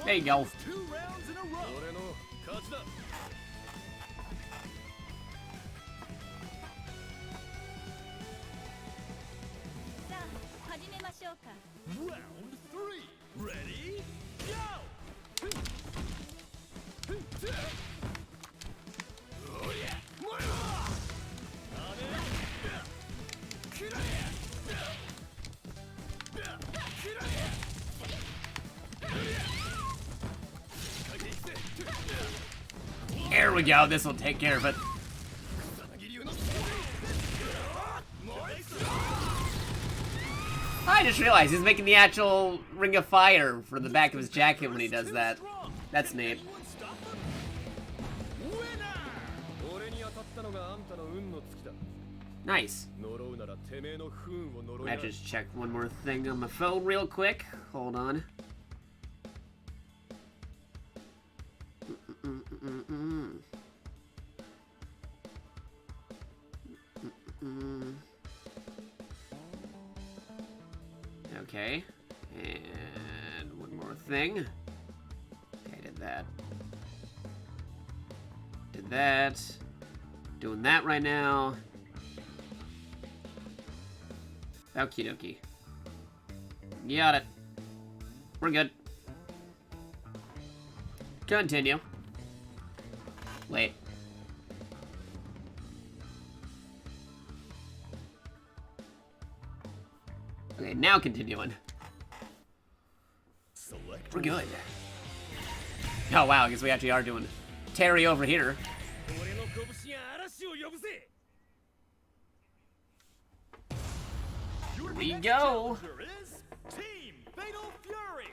There you go. 2 rounds in a row. しょうか。 Round 3. Ready? Go! Oh yeah! There we go. This will take care of it. I just realized he's making the actual ring of fire for the back of his jacket when he does that. That's neat. Nice. I just check one more thing on my phone real quick. Hold on. Okay, and one more thing. Okay, did that. Did that. Doing that right now. Okie dokie. Got it. We're good. Continue. Wait. Okay, now continuing. We're good. Oh wow, I guess we actually are doing Terry over here. Here we go. Team Fatal Fury.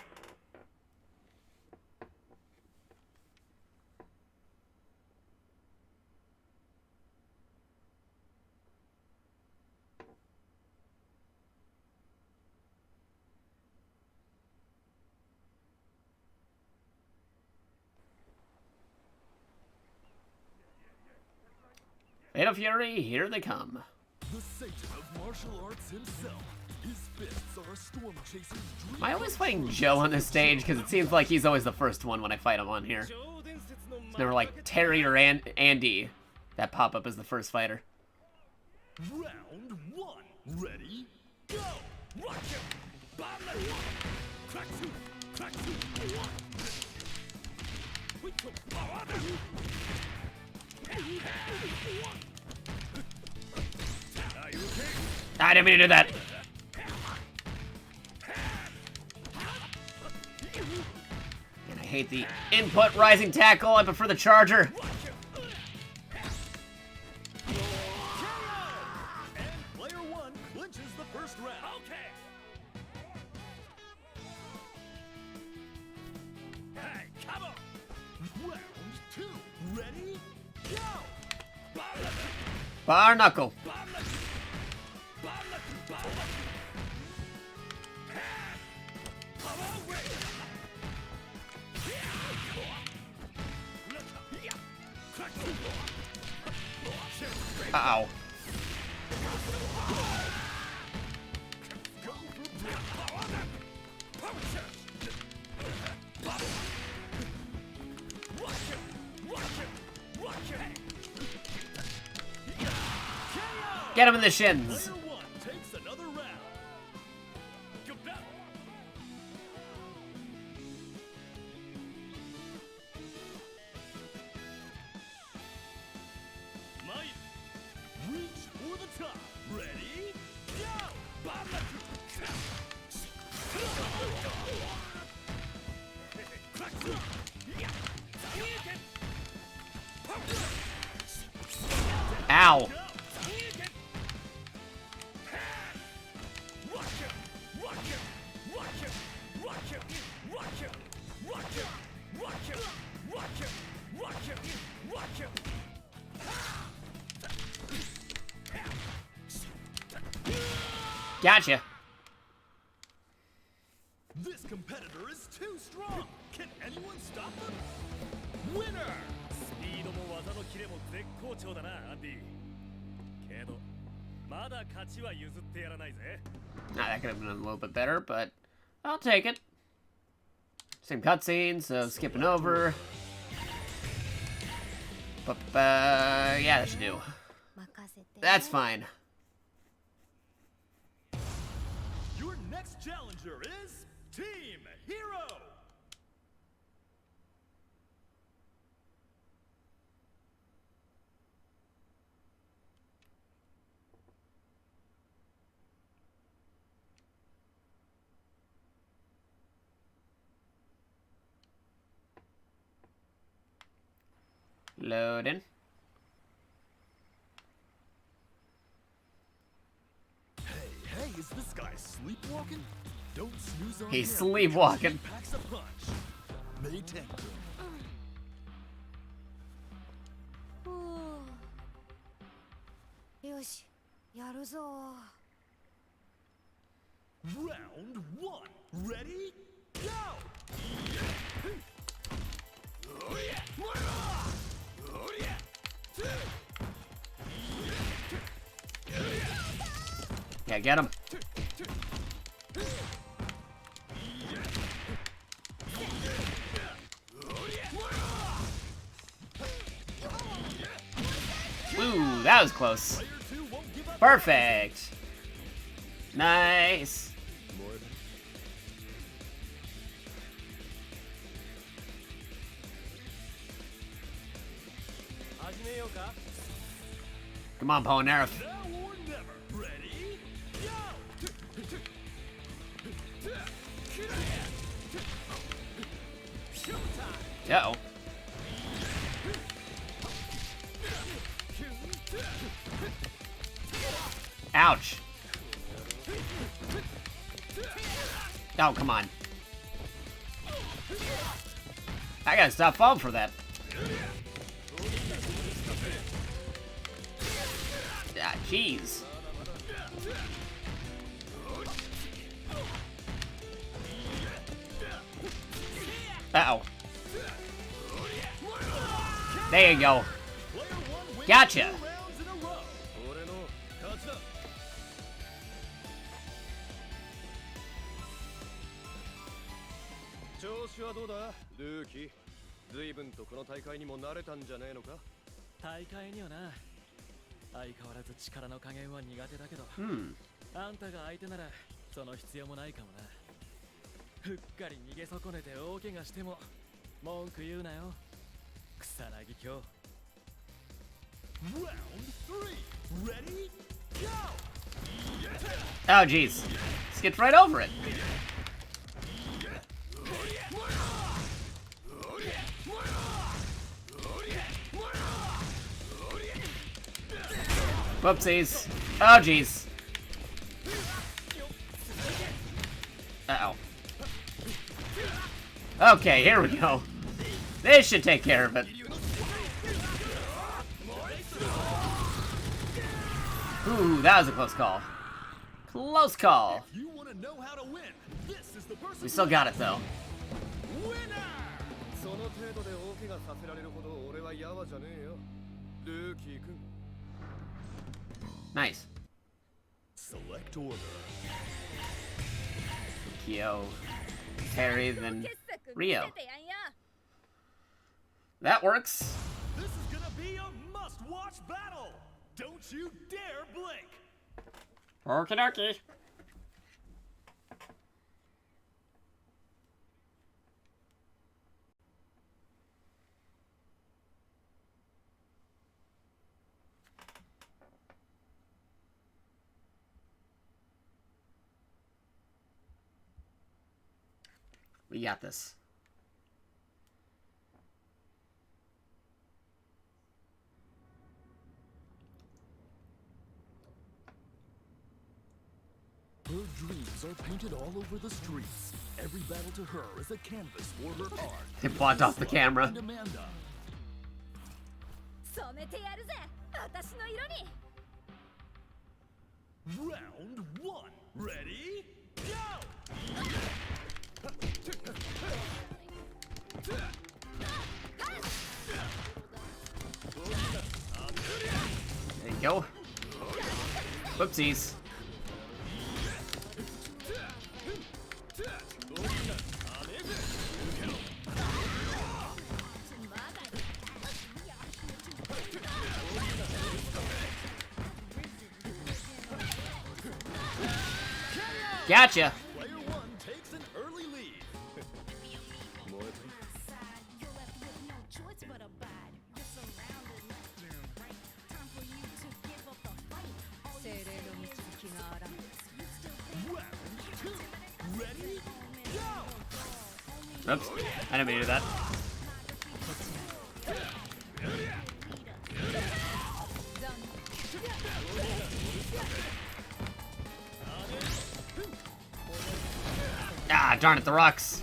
Fatal Fury, here they come. The Satan of martial arts himself. His fists are a storm chaser's dream. Am I always fighting Joe on this stage? Because it seems like he's always the first one when I fight him on here. It's never like Terry or Andy that pop up as the first fighter. Round 1. Ready? Go! Watch him! Crack two! Crack two! I didn't mean to do that. And I hate the input rising tackle. I prefer the charger. And player 1 clinches the first round. Okay. Hey, come on. Round 2. Ready? Go! Bar knuckle. Uh-oh. Get him in the shins. Player 1 takes another round. Reach for the top. Ready? Go! Ow. Gotcha. This competitor is too strong. Can anyone stop him? Winner! スピードも技のキレも絶好調だな、アンディ。けど、まだ勝ちは譲ってやらないぜ。 Nah, that could have been a little bit better, but I'll take it. Same cutscene, so skipping over. But, yeah, that should do. That's fine. Your next challenger is Team Hero. Loading. Hey, is this guy sleepwalking? Don't snooze on He's him. sleepwalking. He packs a punch. May 10th. よし、やるぞ。 Round 1. Ready? Go! Yeah, get him. Ooh, that was close. Perfect. Nice. Come on, Polnareff. Now or never. Ready? Go! Uh-oh. Ouch. Oh, come on. I gotta stop falling for that. Ah, jeez. Uh-oh. There you go. Gotcha. 俺の勝ちだ。調子はどうだルーキー。随分とこの大会にも慣れたんじゃねえのか。大会にはな、相変わらず力の加減は苦手だけど、Hmm. あんたが相手ならその必要もないかもな。ふっかり逃げ損ねて大怪我しても文句言うなよ、草薙京。 Round 3. Ready? Go! Oh, jeez. Skipped right over it. Whoopsies. Oh, jeez. Uh-oh. Okay, here we go. This should take care of it. Ooh, that was a close call. Close call. You want to know how to win? This is the person. We still got it, though. その程度で大怪我させられるほど俺はヤワじゃねえよ。ルーキー君。 Nice. Select order. Kyo, Harry, then Rio. That works. This is gonna be a must-watch battle. Don't you dare blink. Okie dokie. We got this. Her dreams are painted all over the streets. Every battle to her is a canvas for her art. They blocked off the camera. And Amanda. 染めてやるぜ、私の色に。 Round 1. Ready? Go! There you go. Whoopsies. Gotcha. Player Oops, I didn't mean to do that. Ah, darn it, the rocks.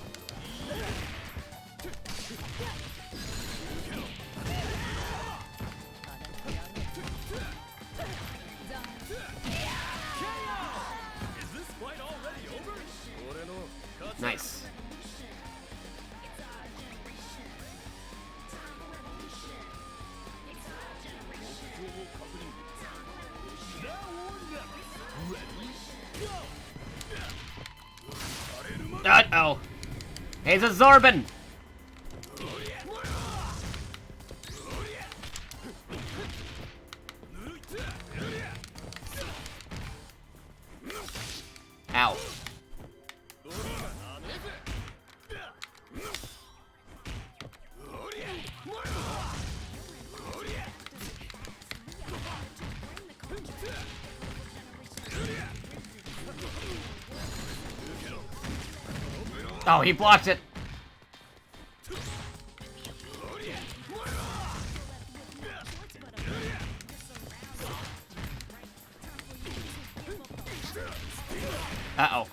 Nice. Uh-oh. He's a Zorbin. Ow. Oh, he blocked it. Uh-oh.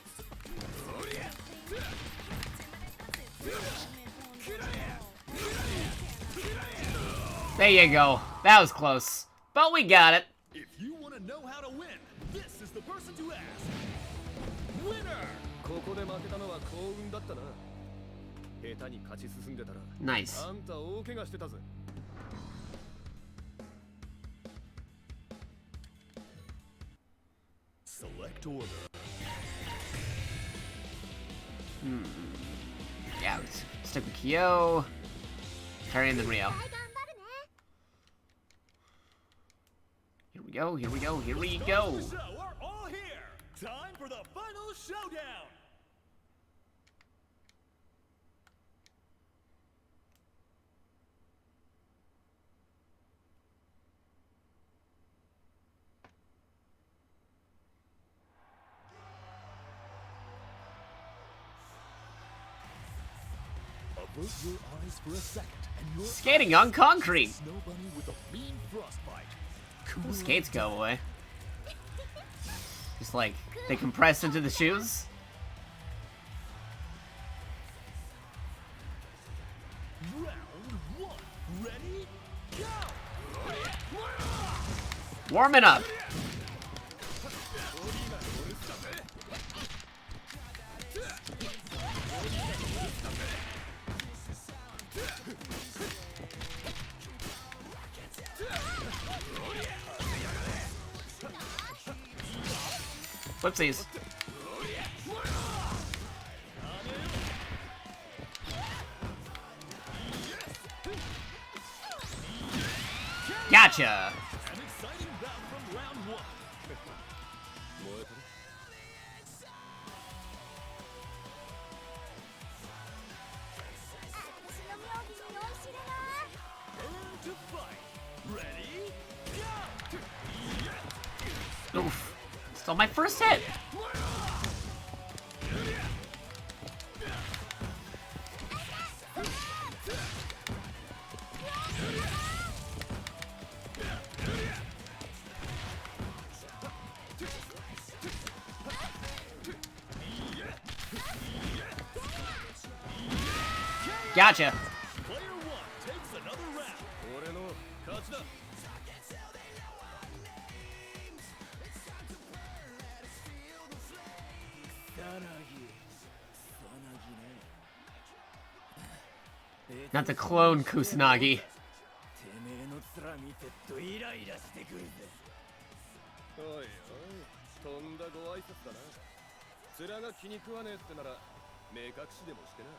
There you go. That was close. But we got it. If you want to know how to win, this is the person to ask. Winner! ここで負けたのは幸運だったな。下手に勝ち進んでたら。Nice. あんた大怪我してたぜ。Select order. Yeah, let's stick with Kyo. Terry and then Rio. Here we go, here we go, here we go. The show are all here. Time for the final showdown. Avert your eyes for a second, and your Skating on concrete. Snow bunny with a mean frostbite. The skates go away. Just like, they compress into the shoes. Round one. Ready? Go! Warming up. Whoopsies. Gotcha. An exciting bout from round one. Earn to fight. Ready? Go! Oof. Still my first hit. Gotcha. Player one takes another round. 俺の勝ちだ。Not the clone Kusanagi. てめえの面見てっとイライラしてくるぜ。おいおい、とんだご挨拶だな。面が気に食わねえってなら目隠しでもしてな。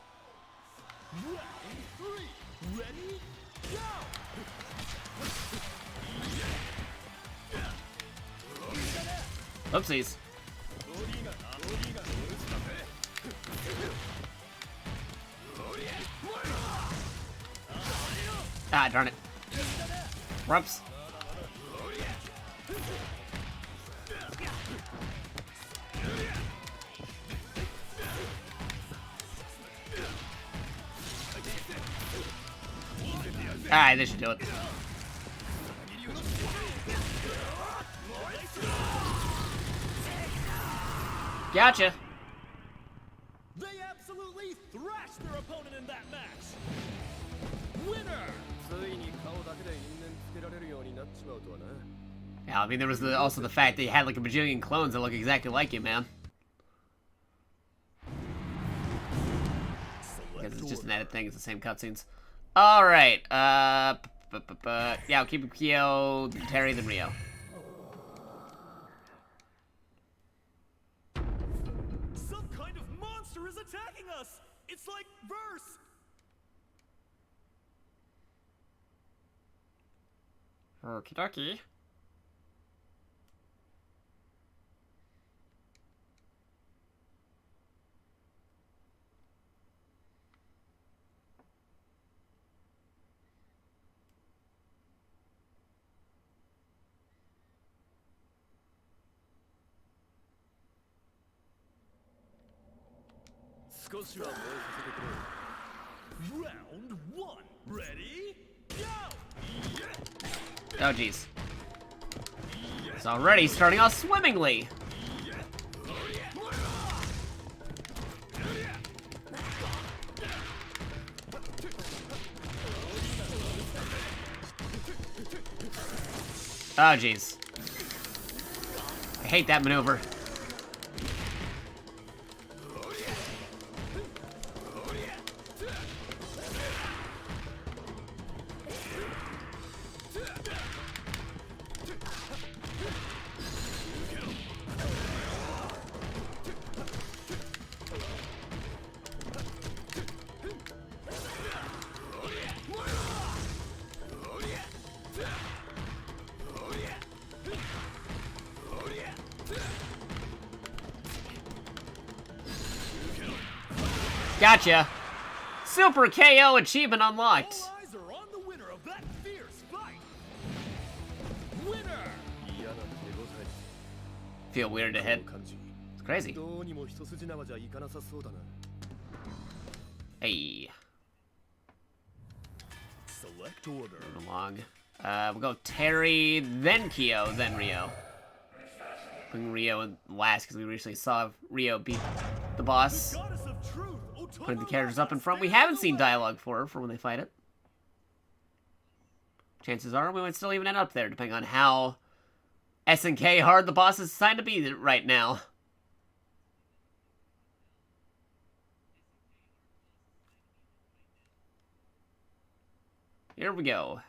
Round three. Ready? Go! Oopsies. Ah, darn it. Whoops. Alright, this should do it. Gotcha. They absolutely thrashed their opponent in that match. Winner. ついに顔だけで因縁つけられるようになっちまうとはな。 Yeah, I mean, there was also the fact that you had like a bajillion clones that look exactly like you, man. Because it's just an edit thing, it's the same cutscenes. Alright, yeah, I'll keep Kyo, Terry, then Rio. Some kind of monster is attacking us. It's like verse. Okie dokie. Round one. Ready? Go. Oh, jeez. It's already starting off swimmingly. Oh, jeez. I hate that maneuver. Gotcha. Super KO achievement unlocked. All eyes are on the winner of that fierce fight. Winner. Feel weird to hit. It's crazy. どうにも一筋縄じゃいかなさそうだな。 Hey. Select order. Moving along. We'll go Terry, then Kyo, then Rio. Putting Rio in last because we recently saw Rio beat the boss. Putting the characters up in front. We haven't seen dialogue for when they fight it. Chances are we might still even end up there, depending on how SNK hard the boss is assigned to be right now. Here we go.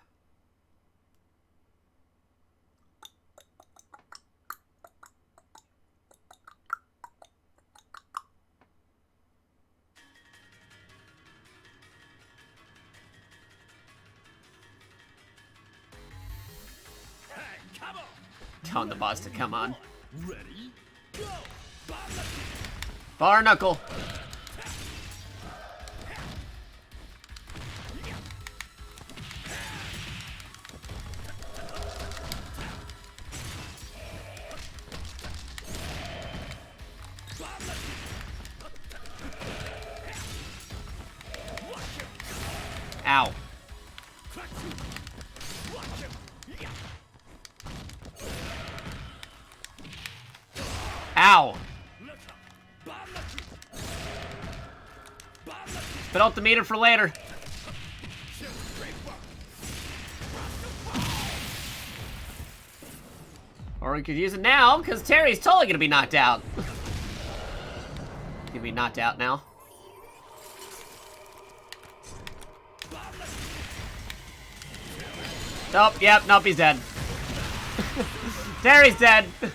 Telling the boss to come on. Ready? Go. Bar knuckle. Ow. Ow. Spit out the meter for later. Or we could use it now, because Terry's totally gonna be knocked out. Gonna be knocked out now. Nope, yep, nope, he's dead. Terry's dead. Player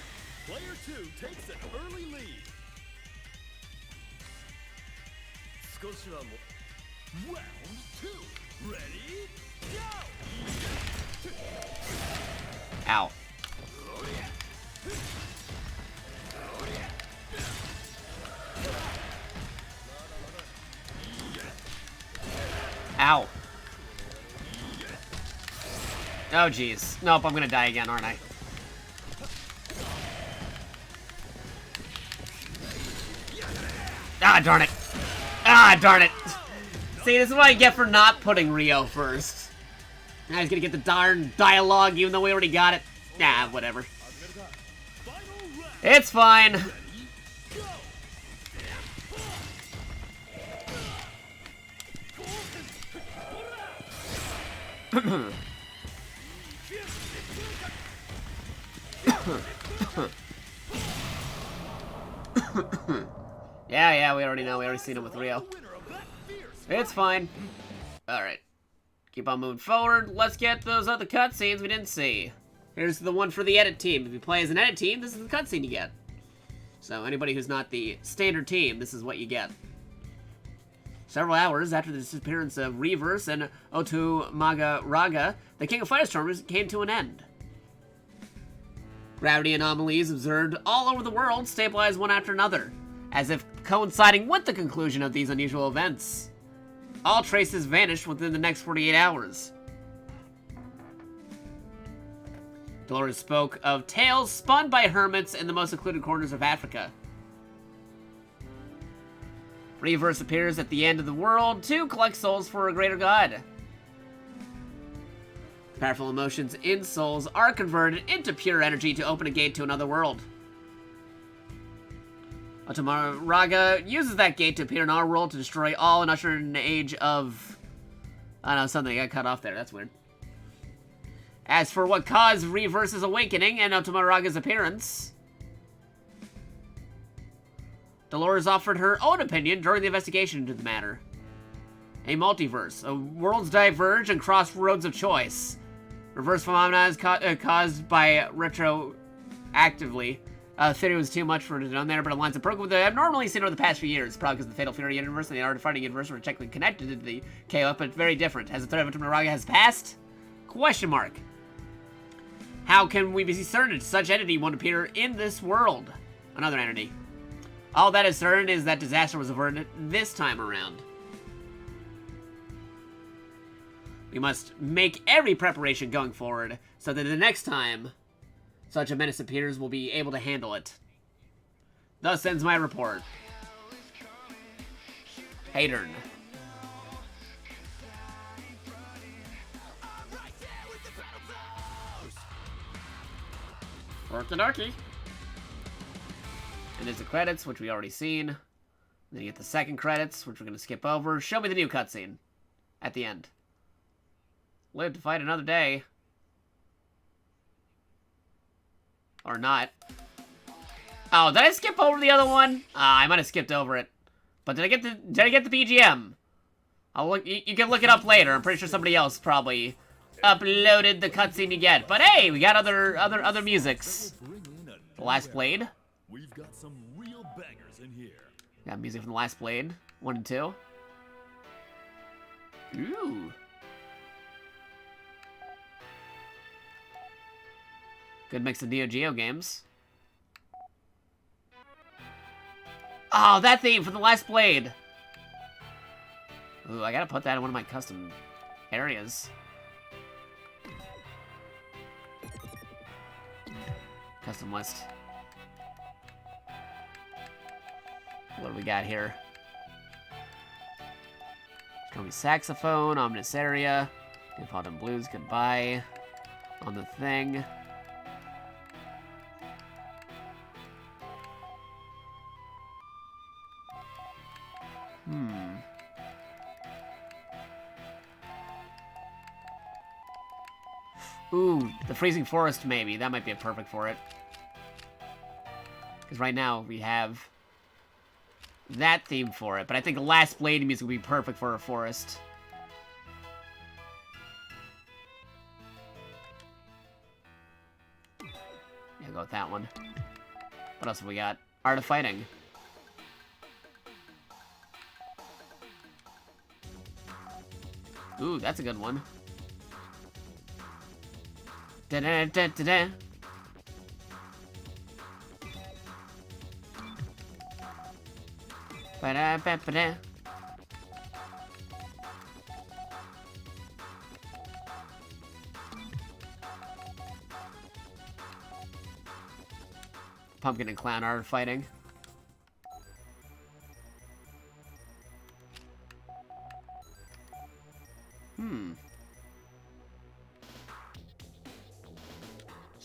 2 takes an early lead. Round 2. Ready? Go. Ow. Ow. Oh, jeez. Nope, I'm gonna die again, aren't I? Ah, darn it. Ah, darn it. See, this is what I get for not putting Rio first. Now he's gonna get the darn dialogue, even though we already got it. Nah, whatever. It's fine. Yeah, we already know. We already seen him with Rio. It's fine. Alright. Keep on moving forward. Let's get those other cutscenes we didn't see. Here's the one for the edit team. If you play as an edit team, this is the cutscene you get. So anybody who's not the standard team, this is what you get. Several hours after the disappearance of Reverse and Otumaga Raga, the King of Fighters tournament came to an end. Gravity anomalies observed all over the world stabilized one after another, as if coinciding with the conclusion of these unusual events. All traces vanished within the next 48 hours. Dolores spoke of tales spun by hermits in the most secluded corners of Africa. Reverse appears at the end of the world to collect souls for a greater god. Powerful emotions in souls are converted into pure energy to open a gate to another world. Otomaraga uses that gate to appear in our world to destroy all and usher in an age of... I don't know, something got cut off there. That's weird. As for what caused Reverse's awakening and Otomaraga's appearance, Dolores offered her own opinion during the investigation into the matter. A multiverse. Worlds diverge and cross roads of choice. Reverse phenomena is caused by retroactively. Theory was too much for it on there, but it lines up perfectly with what I've normally seen over the past few years. Probably because the Fatal Fury universe and the Art of Fighting universe were technically connected to the KOF, but very different. Has the threat of Otomaraga has passed? Question mark. How can we be certain such entity won't appear in this world? Another entity. All that is certain is that disaster was averted this time around. We must make every preparation going forward so that the next time such a menace appears, we'll be able to handle it. Thus ends my report. Hadern. Okie dokie. And there's the credits, which we already seen. Then you get the second credits, which we're going to skip over. Show me the new cutscene at the end. Live to fight another day. Or not. Oh, did I skip over the other one? I might have skipped over it. But did I get the BGM? I'll look. You can look it up later. I'm pretty sure somebody else probably uploaded the cutscene you get. But hey, we got other musics. The Last Blade. We've got some real bangers in here. Got music from The Last Blade 1 and 2. Ooh. Good mix of Neo Geo games. Oh, that theme from The Last Blade. Ooh, I gotta put that in one of my custom areas. Custom list. What do we got here? Stormy saxophone, ominous area. Default and blues, goodbye. On the thing. Ooh, the Freezing Forest, maybe. That might be perfect for it. Because right now, we have that theme for it. But I think the Last Blade music would be perfect for a forest. Yeah, go with that one. What else have we got? Art of Fighting. Ooh, that's a good one. Da-da-da-da-da. Ba-da-ba-ba-da. Pumpkin and Clown Art of Fighting.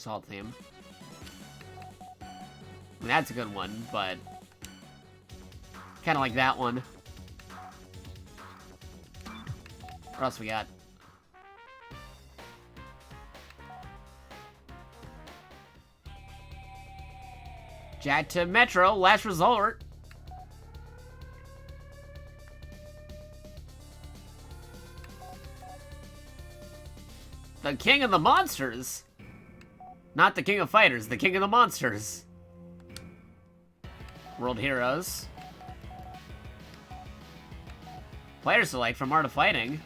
Salt theme. I mean, that's a good one, but kind of like that one. What else we got? Jack to Metro, Last Resort. The King of the Monsters. Not the King of Fighters, the King of the Monsters. World Heroes. Player select from Art of Fighting.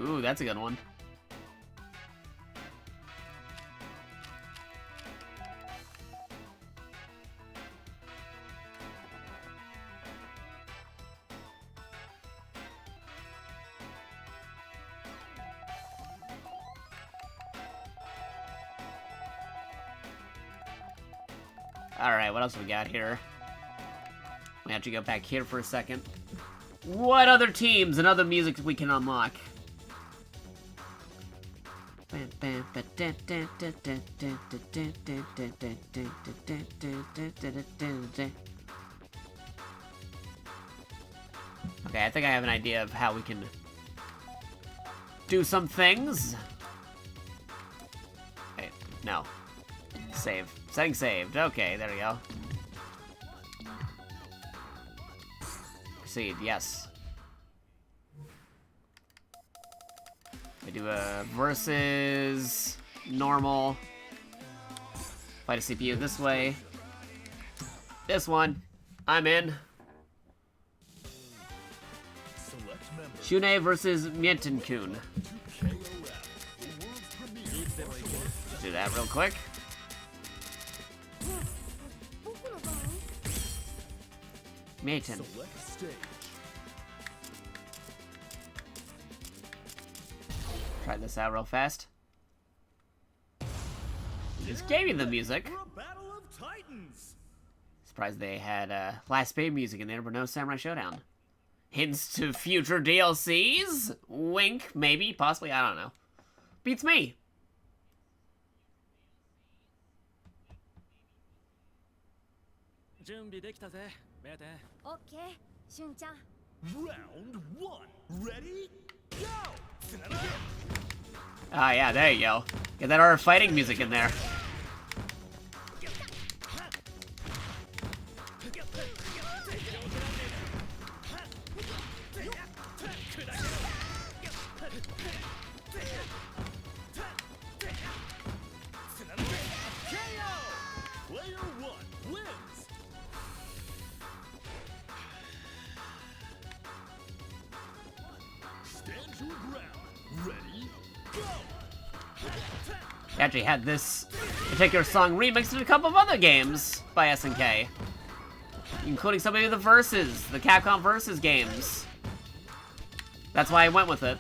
Ooh, that's a good one. Alright, what else we got here? We have to go back here for a second. What other teams and other music we can unlock? Okay, I think I have an idea of how we can do some things. Wait, no. Save. Setting saved. Okay, there we go. Proceed, yes. We do a versus normal. Fight a CPU this way. This one. I'm in. Shunei versus Mietenkun. Do that real quick. Mieten. Try this out real fast. Just gave you the music. Surprised they had Last Pay music in there, but no Samurai Showdown. Hints to future DLCs? Wink, maybe, possibly, I don't know. Beats me. Okay, Shun-chan. Round one. Ready? Go! Ah, yeah, there you go. Get that art of fighting music in there. They actually had this particular song remixed in a couple of other games by SNK, including some of the Versus, the Capcom Versus games. That's why I went with it.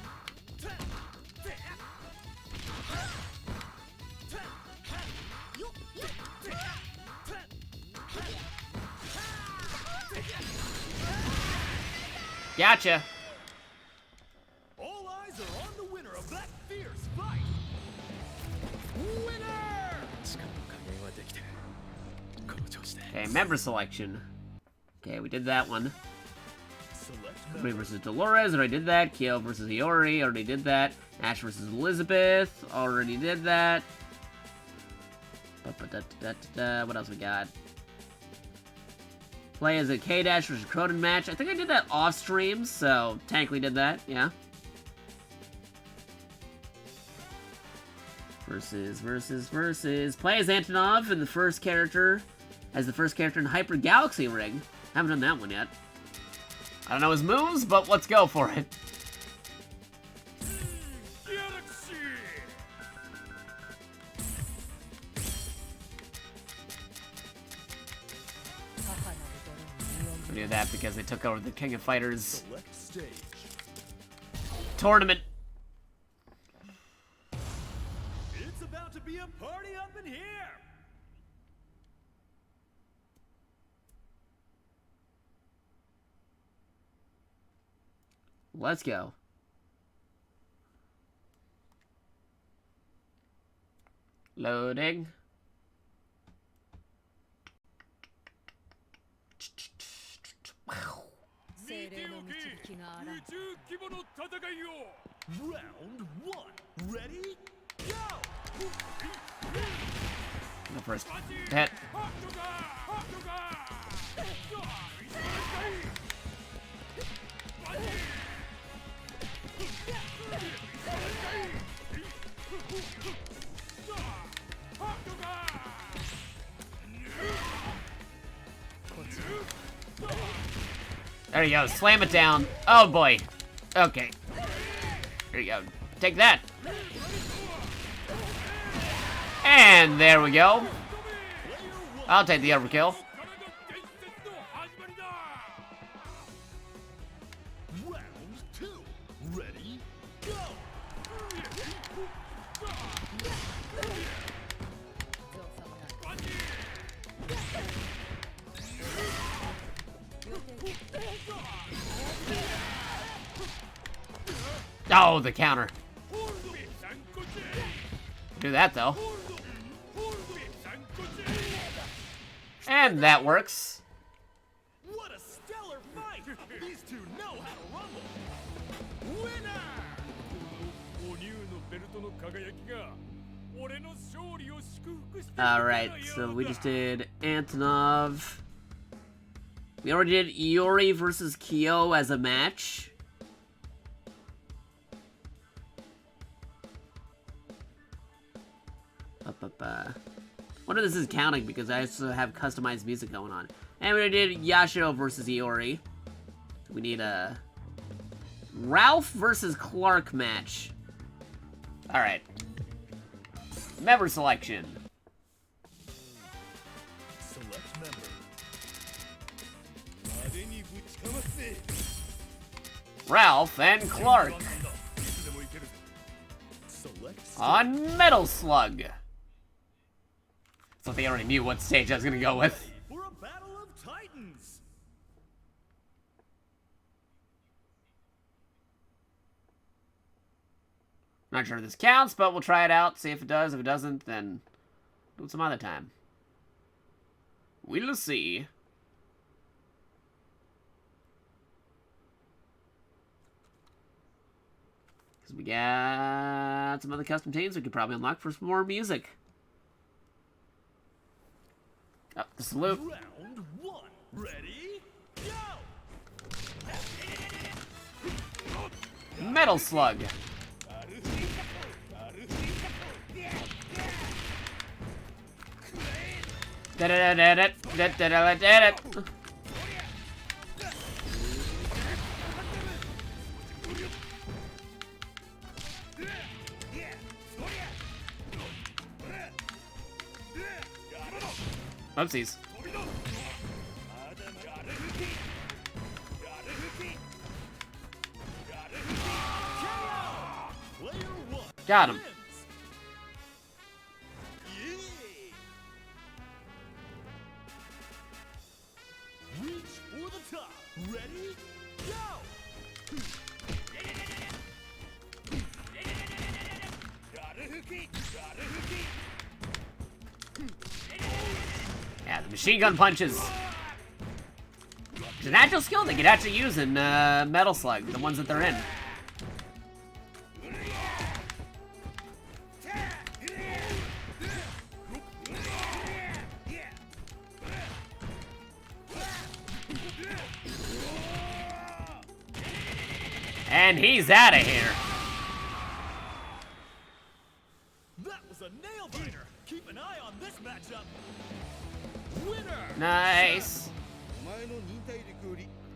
Gotcha. All eyes are on the winner of that fierce fight. Winner! Okay, member selection. Okay, we did that one. Sabrina versus Dolores, already did that. Kyo versus Iori, already did that. Ash versus Elizabeth, already did that. What else we got? Play as a K-Dash versus Croton match. I think I did that off stream, so technically did that, yeah. Versus. Play as Antonov in the first character, as the first character in Hyper Galaxy Ring. Haven't done that one yet. I don't know his moves, but let's go for it. We do that because they took over the King of Fighters tournament. It's about to be a party up in here. Let's go. Loading. Round 1. Ready? Go! The first hit. There you go. Slam it down. Oh boy. Okay. There you go. Take that. And there we go. I'll take the overkill. Round 2. Ready? Go! Oh, the counter. Do that though. And that works. What a stellar fight! These two know how to rumble. Winner! Alright, so we just did Antonov. We already did Iori versus Kyo as a match. Wonder if this is counting because I also have customized music going on. And we did Yashiro versus Iori. We need a Ralph versus Clark match. Alright. Member selection. Select member. Ralph and Clark. Select On Metal Slug. So they already knew what stage I was gonna go with. for a battle of titans. Not sure if this counts, but we'll try it out, see if it does. If it doesn't, then do it some other time. We'll see. Because we got some other custom teams we could probably unlock for some more music. Oh, the salute. Round 1. Ready? Go! Metal Slug. Oopsies. Got him. Reach for the top. Ready? Go! Yeah, the machine gun punches. It's a natural skill they could actually use in Metal Slug, the ones that they're in. And he's out of here. That was a nail biter. Keep an eye on this matchup. Winner. Nice.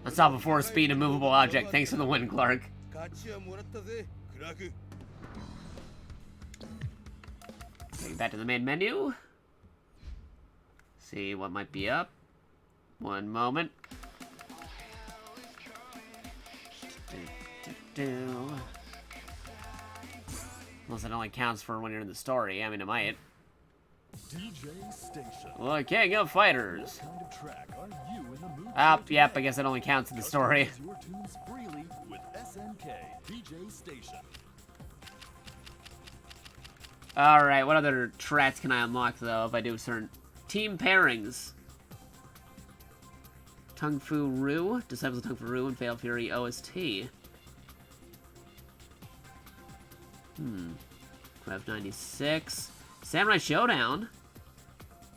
Let's stop before speed, a movable object. Thanks for the win, Clark. Getting back to the main menu. See what might be up. One moment. Unless it only counts for when you're in the story. I mean, it might. DJ Station. Well, King of Fighters. What kind of track are you in the mood Oh, for yep, I today? guess it only counts in the story. Customize your tunes freely with SNK DJ Station. Alright, what other tracks can I unlock, though, if I do certain team pairings? Tung Fu Rue, Disciples of Tung Fu Rue, and Fatal Fury OST. Rev 96. Samurai Showdown.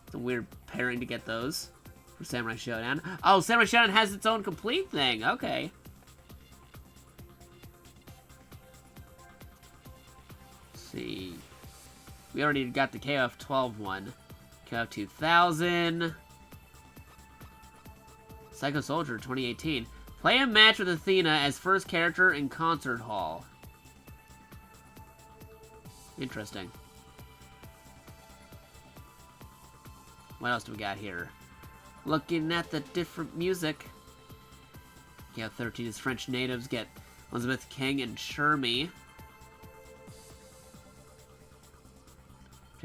It's a weird pairing to get those for Samurai Showdown. Oh, Samurai Showdown has its own complete thing. Okay. Let's see. We already got the KOF12 one. KOF 2000. Psycho Soldier 2018. Play a match with Athena as first character in Concert Hall. Interesting. What else do we got here? Looking at the different music. KOF 13 is French natives get Elizabeth King and Shermie.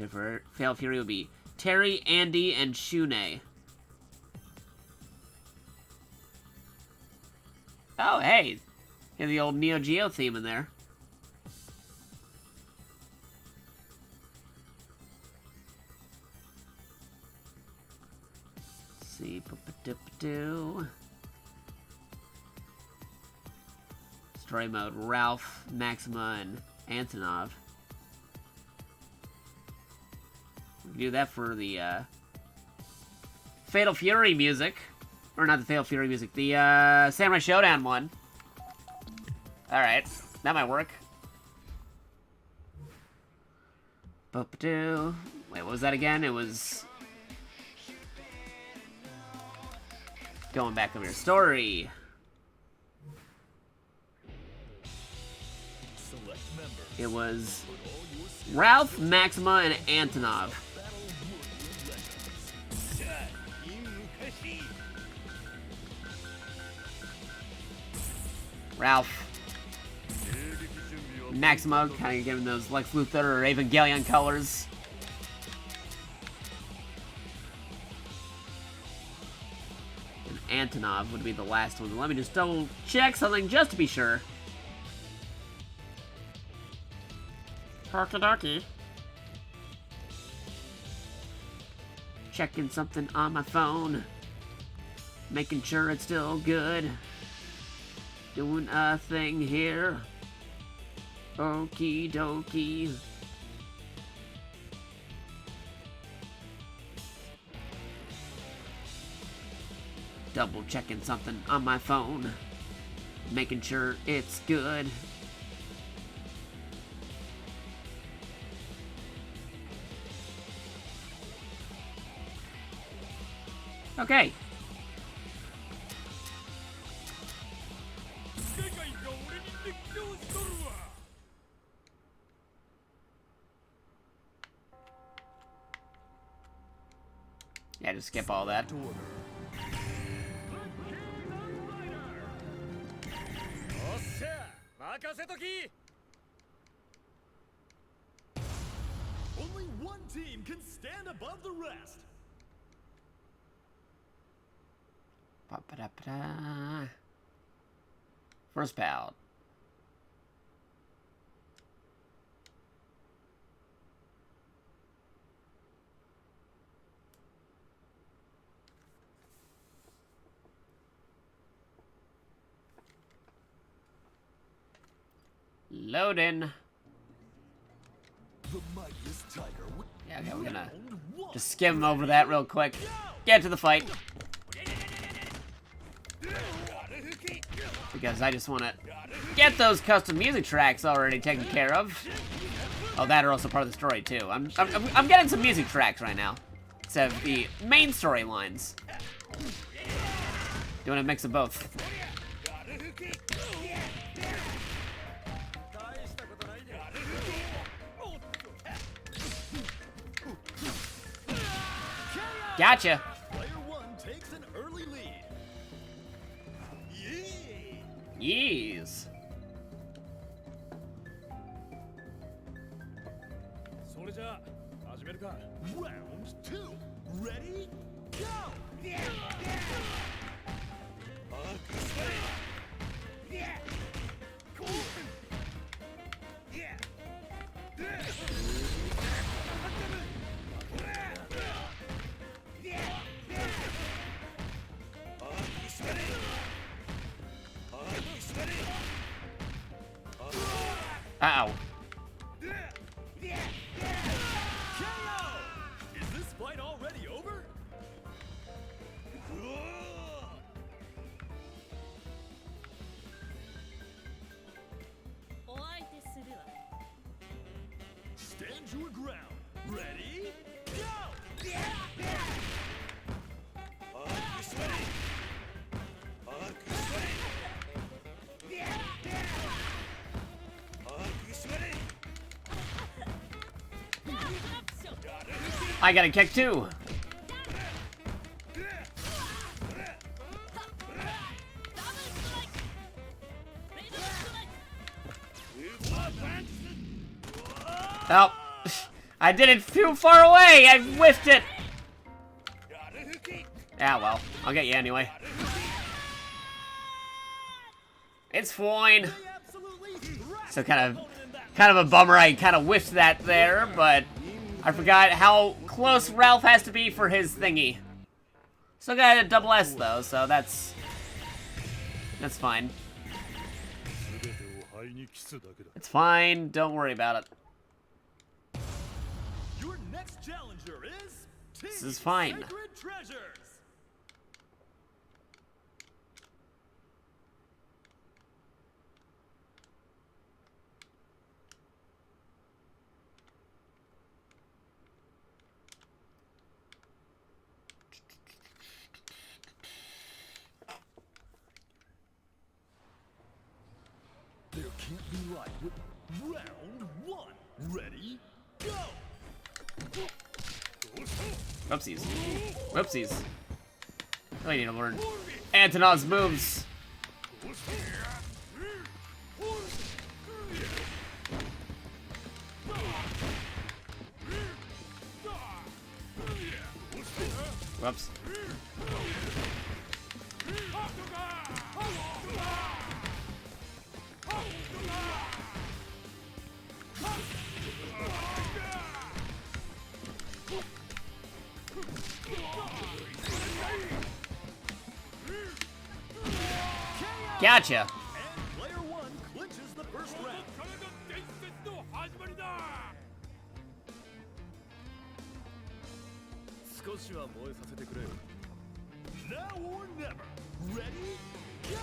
For Fatal Fury would be Terry, Andy, and Shune. Oh, hey! You have the old Neo Geo theme in there. Let's see. Story mode. Ralph, Maxima, and Antonov. We can do that for the Fatal Fury music. Or not the Fatal Fury music, the Samurai Showdown one. Alright, that might work. Wait, what was that again? It was... Going back over your story. Select members. It was Put all your skills Ralph, Maxima, and Antonov. Ralph. Maxima, kind of giving those Lex Luthor or Evangelion colors. And Antonov would be the last one. Let me just double check something just to be sure. Okie Checking something on my phone. Making sure it's still good. Doing a thing here. Okie dokie. Double checking something on my phone. Making sure it's good. Okay. Yeah, just skip all that. Only one team can stand above the rest. Ba-ba-da-ba-da. First bout. Loading. Yeah, okay, we're gonna just skim over that real quick. Get to the fight. Because I just want to get those custom music tracks already taken care of. Oh, that are also part of the story too. I'm getting some music tracks right now instead of the main storylines. Doing a mix of both. Gotcha. Player one takes an early lead. Yes. それじゃあ始めるか。Round 2. Ready? Go! Uh-oh. KO! Is this fight already over? お相手するわ。 Stand your ground. Ready? Go! I got a kick too. Oh, I did it too far away. I whiffed it. Yeah, well, I'll get you anyway. It's fine. So kind of a bummer. I kind of whiffed that there, but I forgot how close Ralph has to be for his thingy. Still got a double S though, so that's fine. It's fine. Don't worry about it. Your next challenger is This is fine. Sacred Treasures. There can't be right with round 1. Ready? Go! Whoopsies. Whoopsies. I need to learn Antonov's moves. Whoops. Gotcha. And player 1 clinches the first round. 少しは燃えさせてくれよ。Now or never. Ready? Go!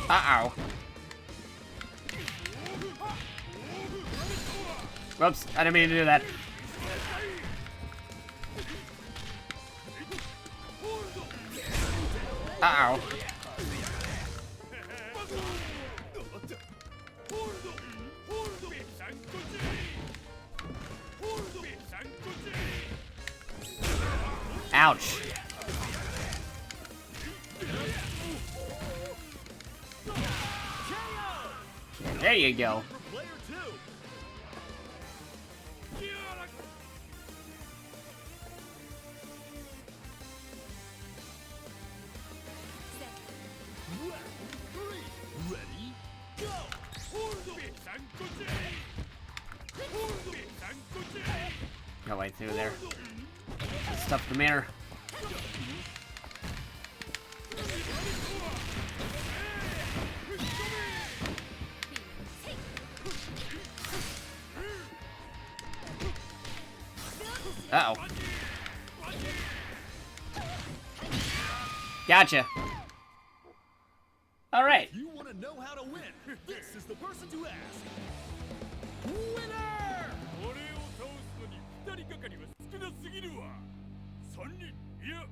Uh-oh. Whoops, I didn't mean to do that. Uh-oh. Ouch. There you go. Player 2. Round 3. Ready? Go! Go right through there. Stuff the mirror. Uh-oh. Gotcha. All right. You want to know how to win? This is the person to ask. Winner! 俺を倒すのに2人がかりは少なすぎるわ。3人、いや、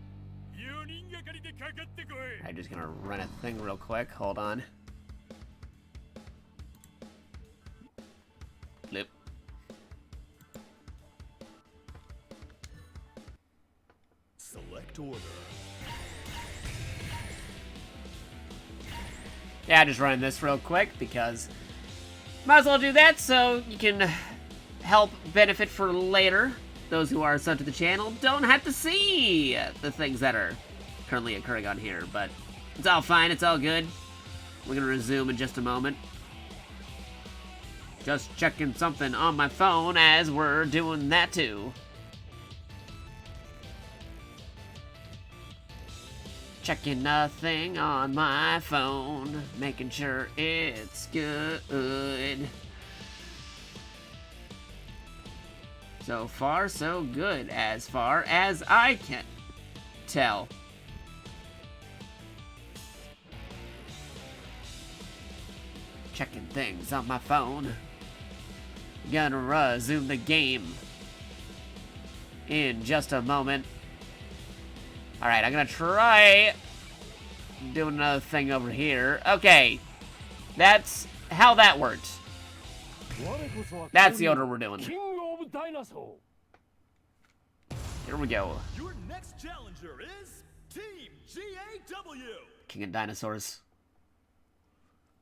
4人がかりでかかってこい。 I'm just gonna run a thing real quick. Hold on. Flip. Select order. Yeah, just running this real quick because Might as well do that so you can help benefit for later. Those who are subbed to the channel don't have to see the things that are currently occurring on here, but it's all fine, it's all good. We're gonna resume in just a moment. Just checking something on my phone as we're doing that too. Checking nothing on my phone, making sure it's good. So far, so good, as far as I can tell. Checking things on my phone. Gonna resume the game in just a moment. Alright, I'm gonna try doing another thing over here. Okay, that's how that worked. That's the order we're doing. Here we go. Your next challenger is Team GAW. King of Dinosaurs.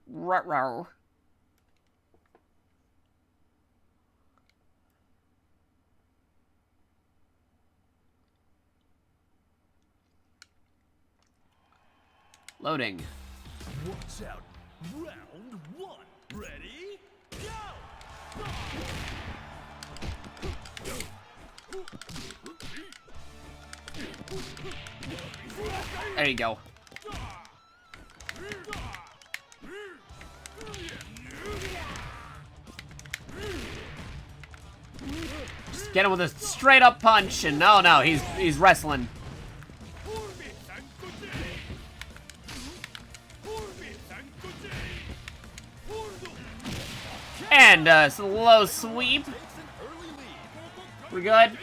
Ruh-roh. Loading. Watch out. Round one. Ready? Go! There you go. Just get him with a straight up punch, and no, he's wrestling. And a slow sweep. We're good.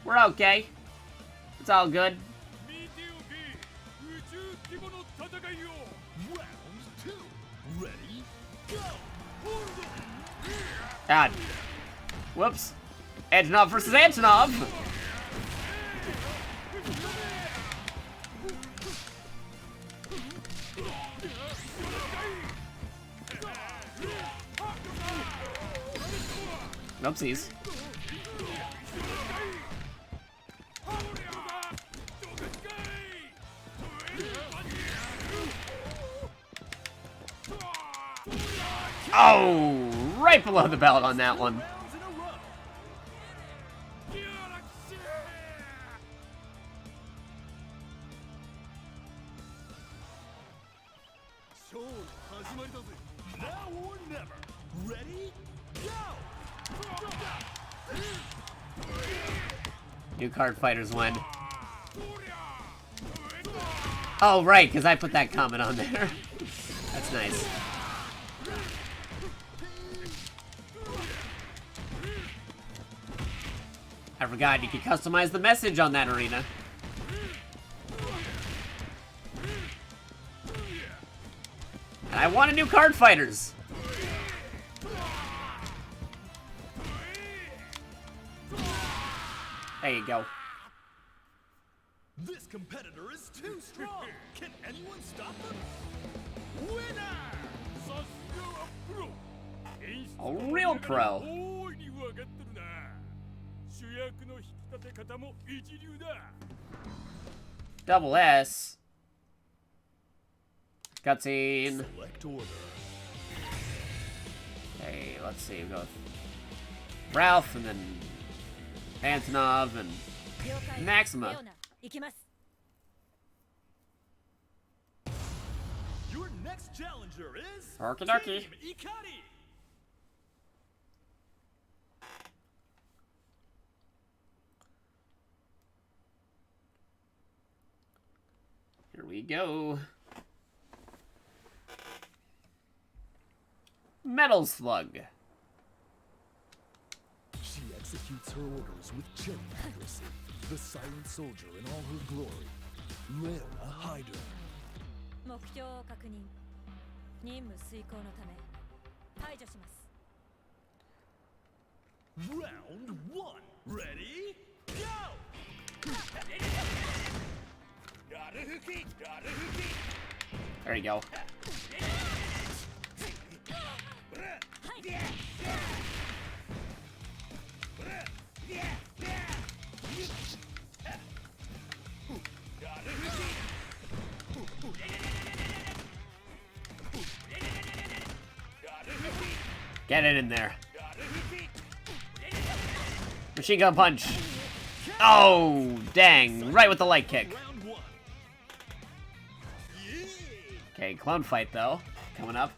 We're okay. It's all good. God. Whoops. Antonov versus Antonov. Oopsies. Oh, right below the belt on that one. Now or never. Ready? Go! New card fighters win. Oh, right, because I put that comment on there. That's nice. I forgot you could customize the message on that arena. And I want a new card fighters. There you go. This competitor is too strong. Can anyone stop them? Winner! A real pro. Double S. Cutscene. Select order. Okay, let's see. We'll go with Ralph and then Antonov and Maxima. Your next challenger is Okie dokie. Team Ikari. Here we go. Metal Slug. She executes her orders with chilling accuracy. The silent soldier in all her glory. Leona Hyder. 目標を確認。任務遂行のため排除します。 Round one. Ready? Go! There you go. Get it in there. Machine gun punch. Oh, dang. Right with the light kick. Okay, clone fight, though. Coming up.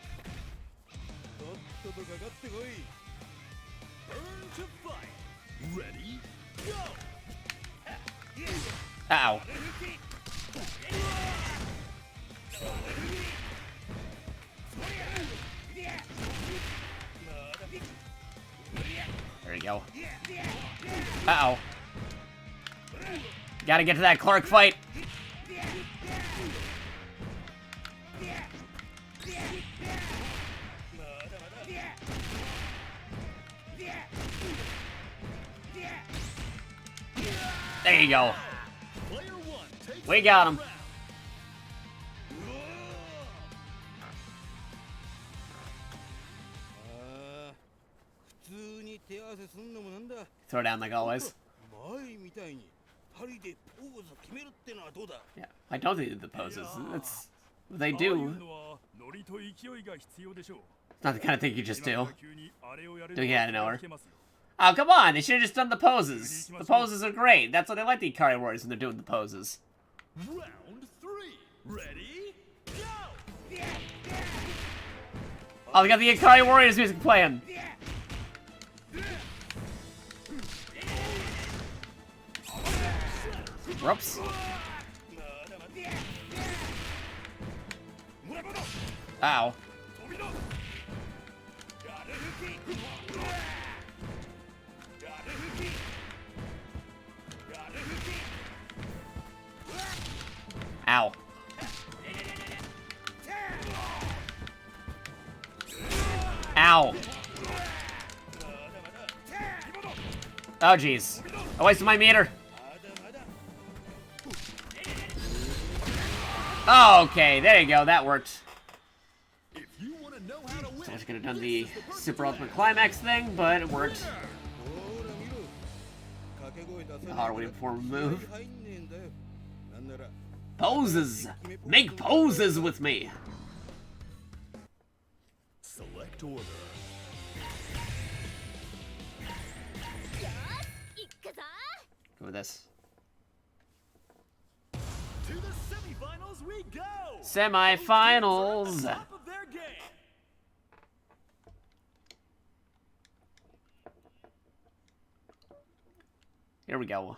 Ready? Go! Ow. There you go. Uh-oh. Gotta get to that Clark fight. There you go. We got him. Throw down like always. Yeah, I don't think the poses. That's what they do. It's not the kind of thing you just do. Doing it out of nowhere. Oh, come on! They should have just done the poses. The poses are great. That's what they like the Ikari Warriors when they're doing the poses. Round 3. Ready? Go! Oh, they got the Ikari Warriors music playing. Whoops. Ow. Ow. Ow. Oh, jeez. I wasted my meter. Oh, okay, there you go. That worked. I was gonna have done the Super Ultimate Climax thing, but it worked. A hard way before we move. Poses! Make poses with me! Select order. Go with this. To the semifinals we go! Semifinals! Top of their game. Here we go.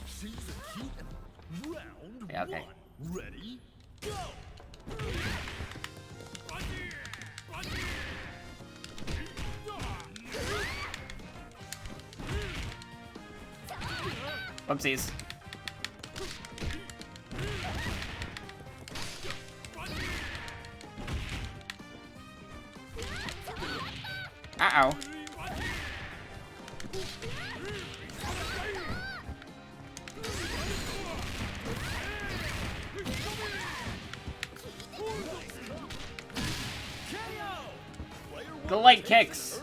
Season heat. Round Yeah, okay. 1. Ready? Go! Whoopsies. Uh-oh. The light kicks.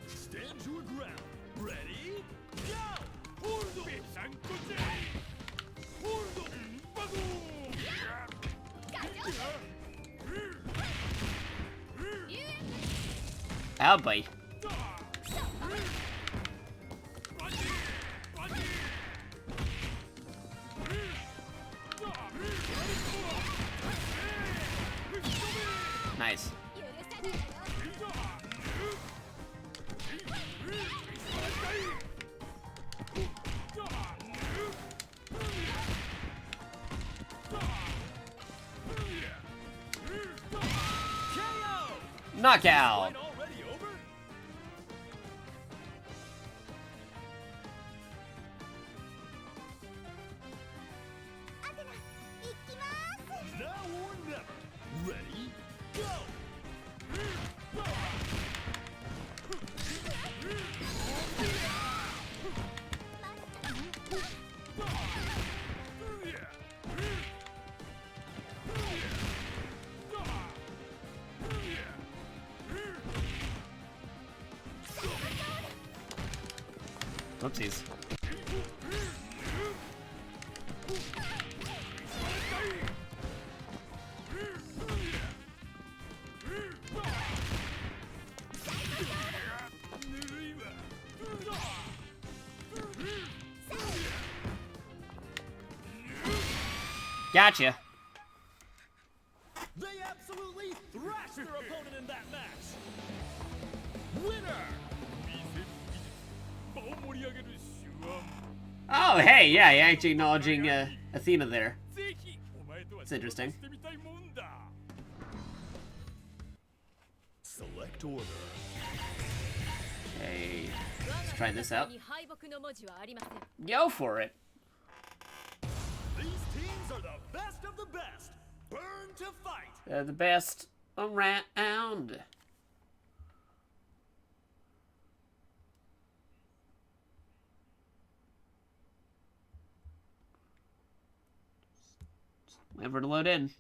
Stand your ground. Ready? Go! Oh boy. Nice. Knockout. Now or never. Ready? Go! Whoopsies. Gotcha. They absolutely thrashed their opponent in that match. Winner! Oh, hey, yeah, you're actually acknowledging Athena there. It's interesting. Select order. Okay, let's try this out. Go for it. These teams are the best of the best. Burn to fight. The best around. Wait for it to load in.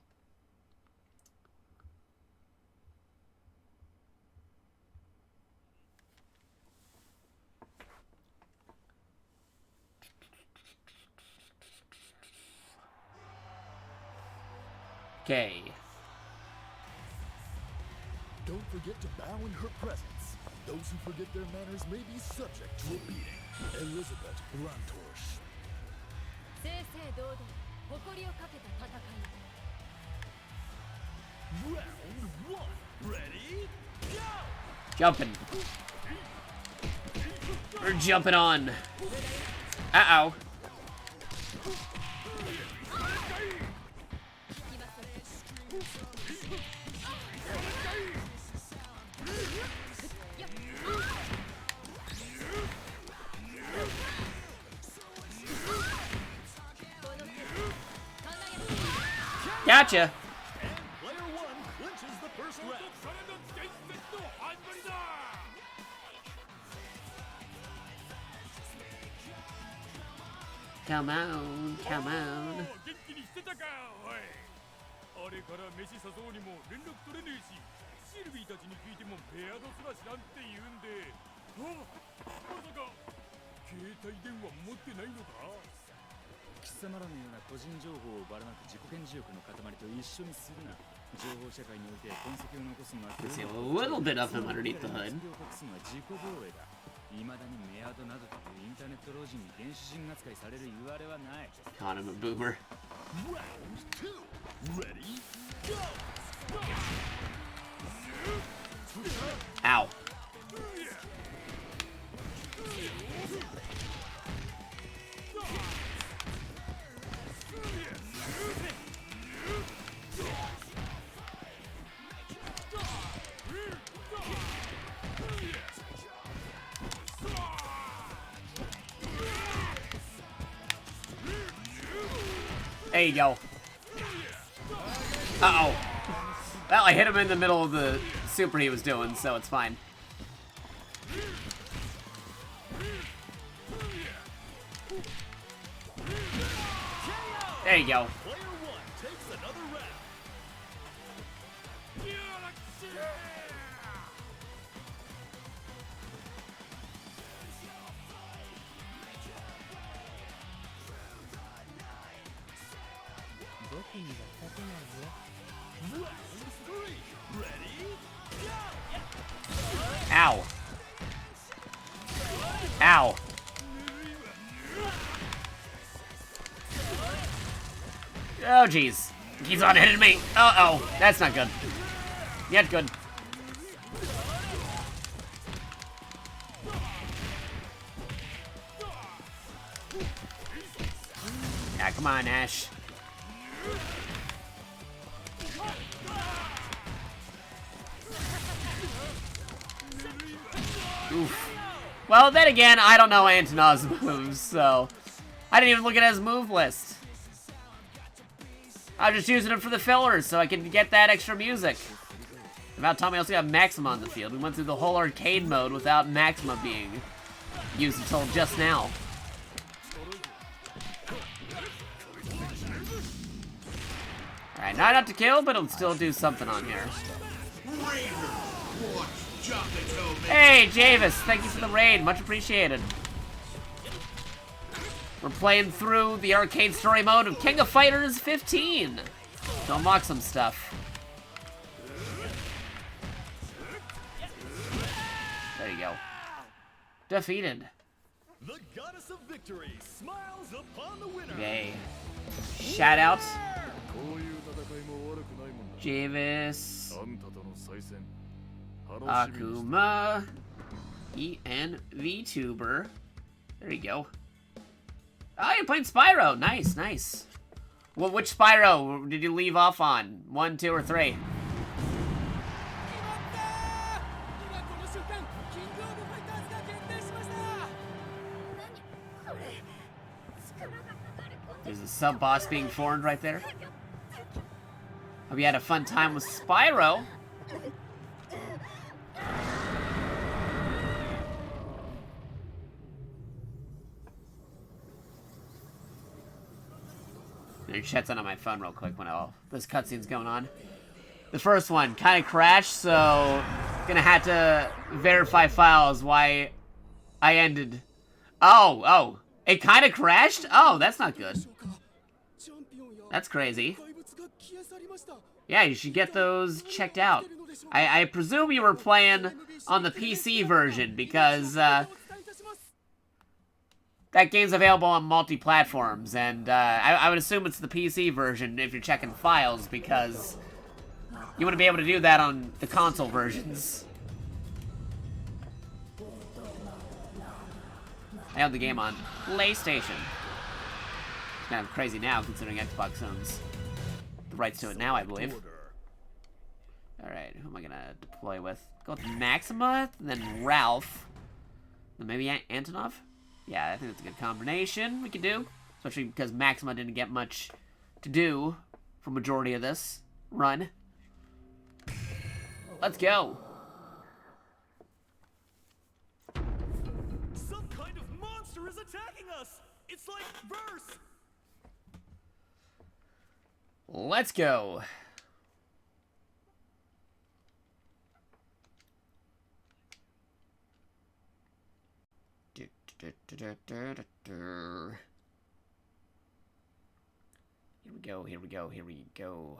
Okay. Don't forget to bow in her presence. Those who forget their manners may be subject to a beating. Elizabeth Blantorsch. Round one. Ready? Go! Jumping. We're jumping on. Uh-oh. Gotcha. Player one clinches the first round. Come on, come on. あれから飯誘うにも連絡取れねえし、シルビーたちに聞いてもペアドすら知らんって言うんで、まさか携帯電話持ってないのか？貴様らのような個人情報をばらまく自己顕示欲の塊と一緒にするな。情報社会において痕跡を残すのは You see a little bit of him underneath the hood. 自己防衛だ。未だにメアドなどというインターネット老人に原始人扱いされる言われはない。 Caught him a boomer. Round two. Ready? Go! Ow. There you go. Uh-oh. Well, I hit him in the middle of the super he was doing, so it's fine. There you go. Player one takes another round. Round three. Ready? Go! Ow. Ow. Oh, jeez. He's on hitting me. Uh-oh. That's not good. Yet good. Yeah, come on, Ash. Oof. Well, then again, I don't know Antonov's moves, so I didn't even look at his move list. I was just using it for the fillers so I could get that extra music. About time we also got Maxima on the field. We went through the whole arcade mode without Maxima being used until just now. Alright, not enough to kill, but it'll still do something on here. Hey, Javis, thank you for the raid. Much appreciated. We're playing through the arcade story mode of King of Fighters 15 to unlock some stuff. There you go. Defeated. The goddess of victory smiles upon the winner. Yay. Shout out. Javis. Akuma. EN Vtuber. There you go. Oh, you're playing Spyro. Nice, nice. Well, which Spyro did you leave off on? 1, 2, or 3? There's a sub-boss being formed right there. Hope you had a fun time with Spyro. Let me check on my phone real quick when all this cutscene's going on. The first one kind of crashed, so gonna have to verify files why I ended. Oh, it kind of crashed? Oh, that's not good. That's crazy. Yeah, you should get those checked out. I presume you were playing on the PC version because that game's available on multi-platforms, and I would assume it's the PC version if you're checking files, because you wouldn't be able to do that on the console versions. I own the game on PlayStation. It's kind of crazy now, considering Xbox owns the rights to it now, I believe. Alright, who am I gonna deploy with? Go with Maxima, then Ralph, then maybe Antonov? Yeah, I think that's a good combination we could do. Especially because Maxima didn't get much to do for majority of this run. Let's go. Some kind of monster is attacking us. It's like verse. Let's go. Here we go.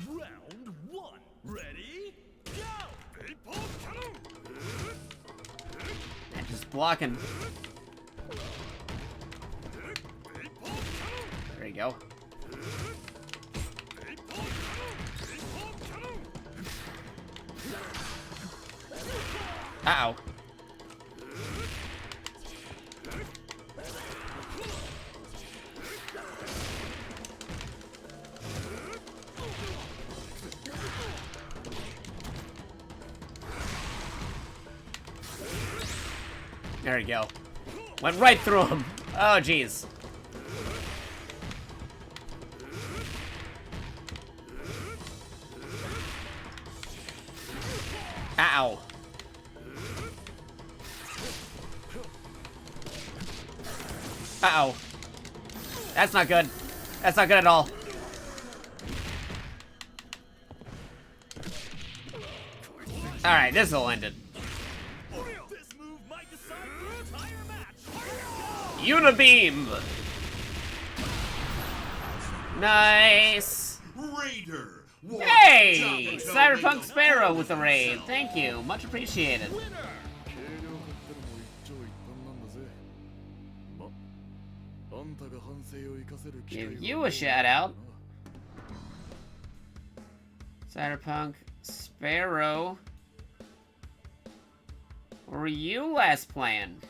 Round 1. Ready? Go! And just blocking. There you go. Uh-oh. There you go. Went right through him. Oh, jeez. Ow. Uh-oh. That's not good. That's not good at all. Alright, this will end it. Unibeam! Nice! Raider! Hey! Cyberpunk Sparrow with the raid. Thank you. Much appreciated. Give you a shout out. Cyberpunk Sparrow. What were you last playing?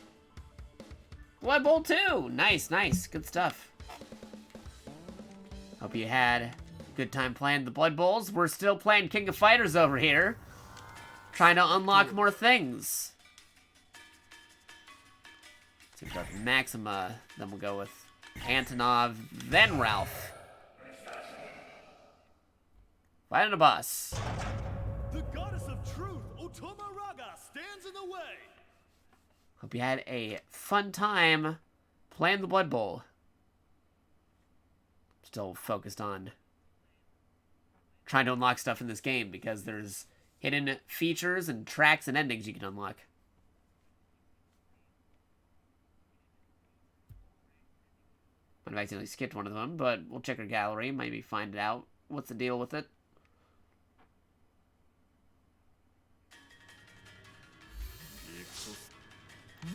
Blood Bowl 2! Nice, nice. Good stuff. Hope you had a good time playing the Blood Bowls. We're still playing King of Fighters over here. Trying to unlock more things. So we've got Maxima, then we'll go with Antonov, then Ralph. Fighting a boss. The goddess of truth, Otoma Raga, stands in the way. Hope you had a fun time playing the Blood Bowl. Still focused on trying to unlock stuff in this game because there's hidden features and tracks and endings you can unlock. Might have accidentally skipped one of them, but we'll check our gallery, maybe find out what's the deal with it.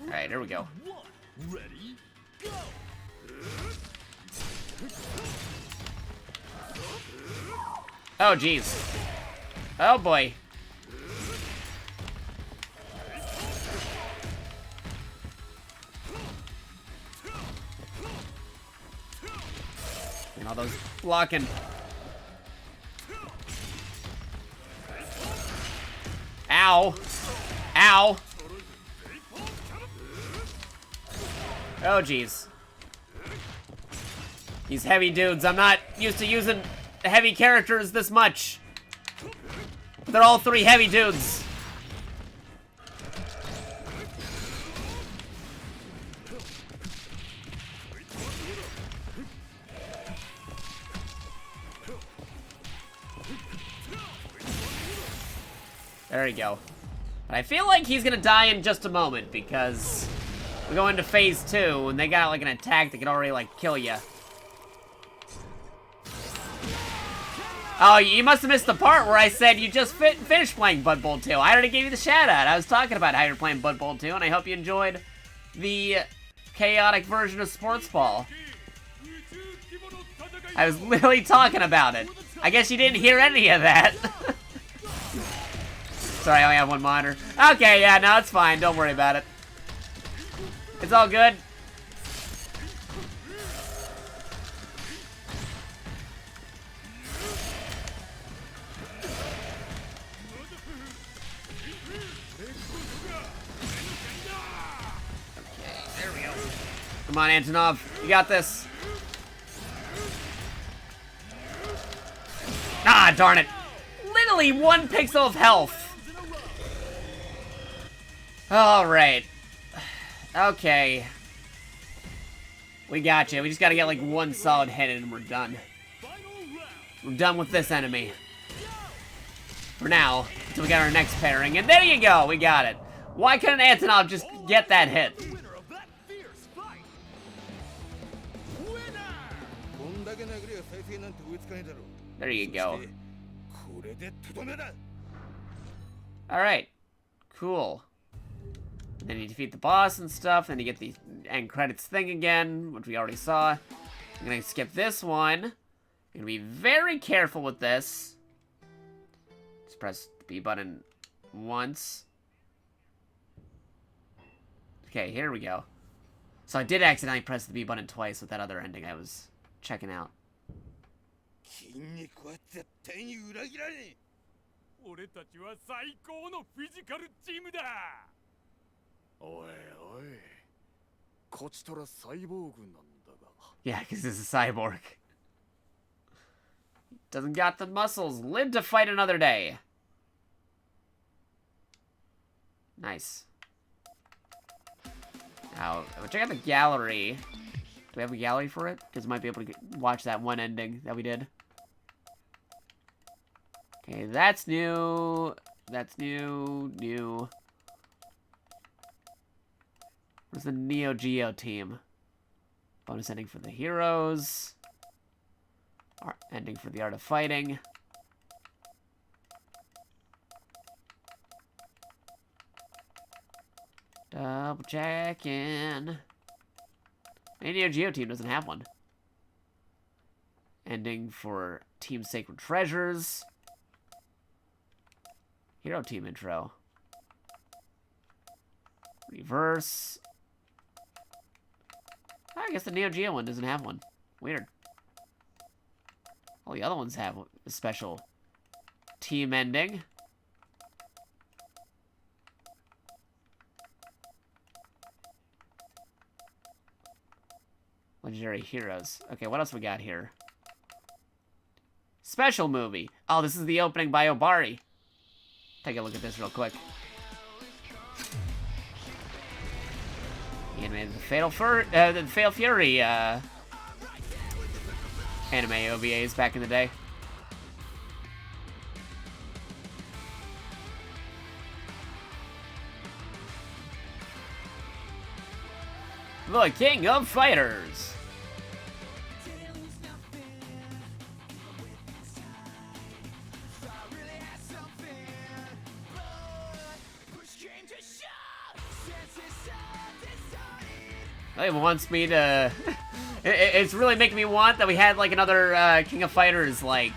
Alright, here we go. Ready, go! Oh, jeez. Oh, boy. And all those blocking. Ow. Ow. Oh, jeez. These heavy dudes, I'm not used to using heavy characters this much. They're all three heavy dudes. There you go. But I feel like he's gonna die in just a moment because we go into phase 2 and they got like an attack that can already like kill you. Oh, you must have missed the part where I said you just finished playing Blood Bowl 2. I already gave you the shout out. I was talking about how you're playing Blood Bowl 2 and I hope you enjoyed the chaotic version of Sports Ball. I was literally talking about it. I guess you didn't hear any of that. Sorry, I only have one monitor. Okay, yeah, no, it's fine. Don't worry about it. It's all good. Okay, there we go. Come on, Antonov. You got this. Ah, darn it. Literally 1 pixel of health. Alright. Okay. We got you. We just gotta get like 1 solid hit and we're done. We're done with this enemy. For now. Until we get our next pairing. And there you go. We got it. Why couldn't Antonov just get that hit? There you go. Alright. Cool. And then you defeat the boss and stuff, then you get the end credits thing again, which we already saw. I'm gonna skip this one. I'm gonna be very careful with this. Just press the B button once. Okay, here we go. So I did accidentally press the B button twice with that other ending I was checking out. 俺たちは最高のフィジカルチームだ。おいおい、こちとらサイボーグなんだが。 Yeah, because this is a cyborg. Doesn't got the muscles. Live to fight another day. Nice. Now, check out the gallery. Do we have a gallery for it? Because we might be able to watch that one ending that we did. Okay, that's new. That's new. New. Where's the Neo Geo team? Bonus ending for the heroes. Ending for the art of fighting. Double checking. The Neo Geo team doesn't have one. Ending for Team Sacred Treasures. Hero team intro. Reverse. I guess the Neo Geo one doesn't have one. Weird. All the other ones have a special team ending. Legendary heroes. Okay, what else we got here? Special movie. Oh, this is the opening by Obari. Take a look at this real quick. He animated the Fatal Fury, anime OVAs back in the day. The King of Fighters. It wants me to... it's really making me want that we had, like, another King of Fighters, like,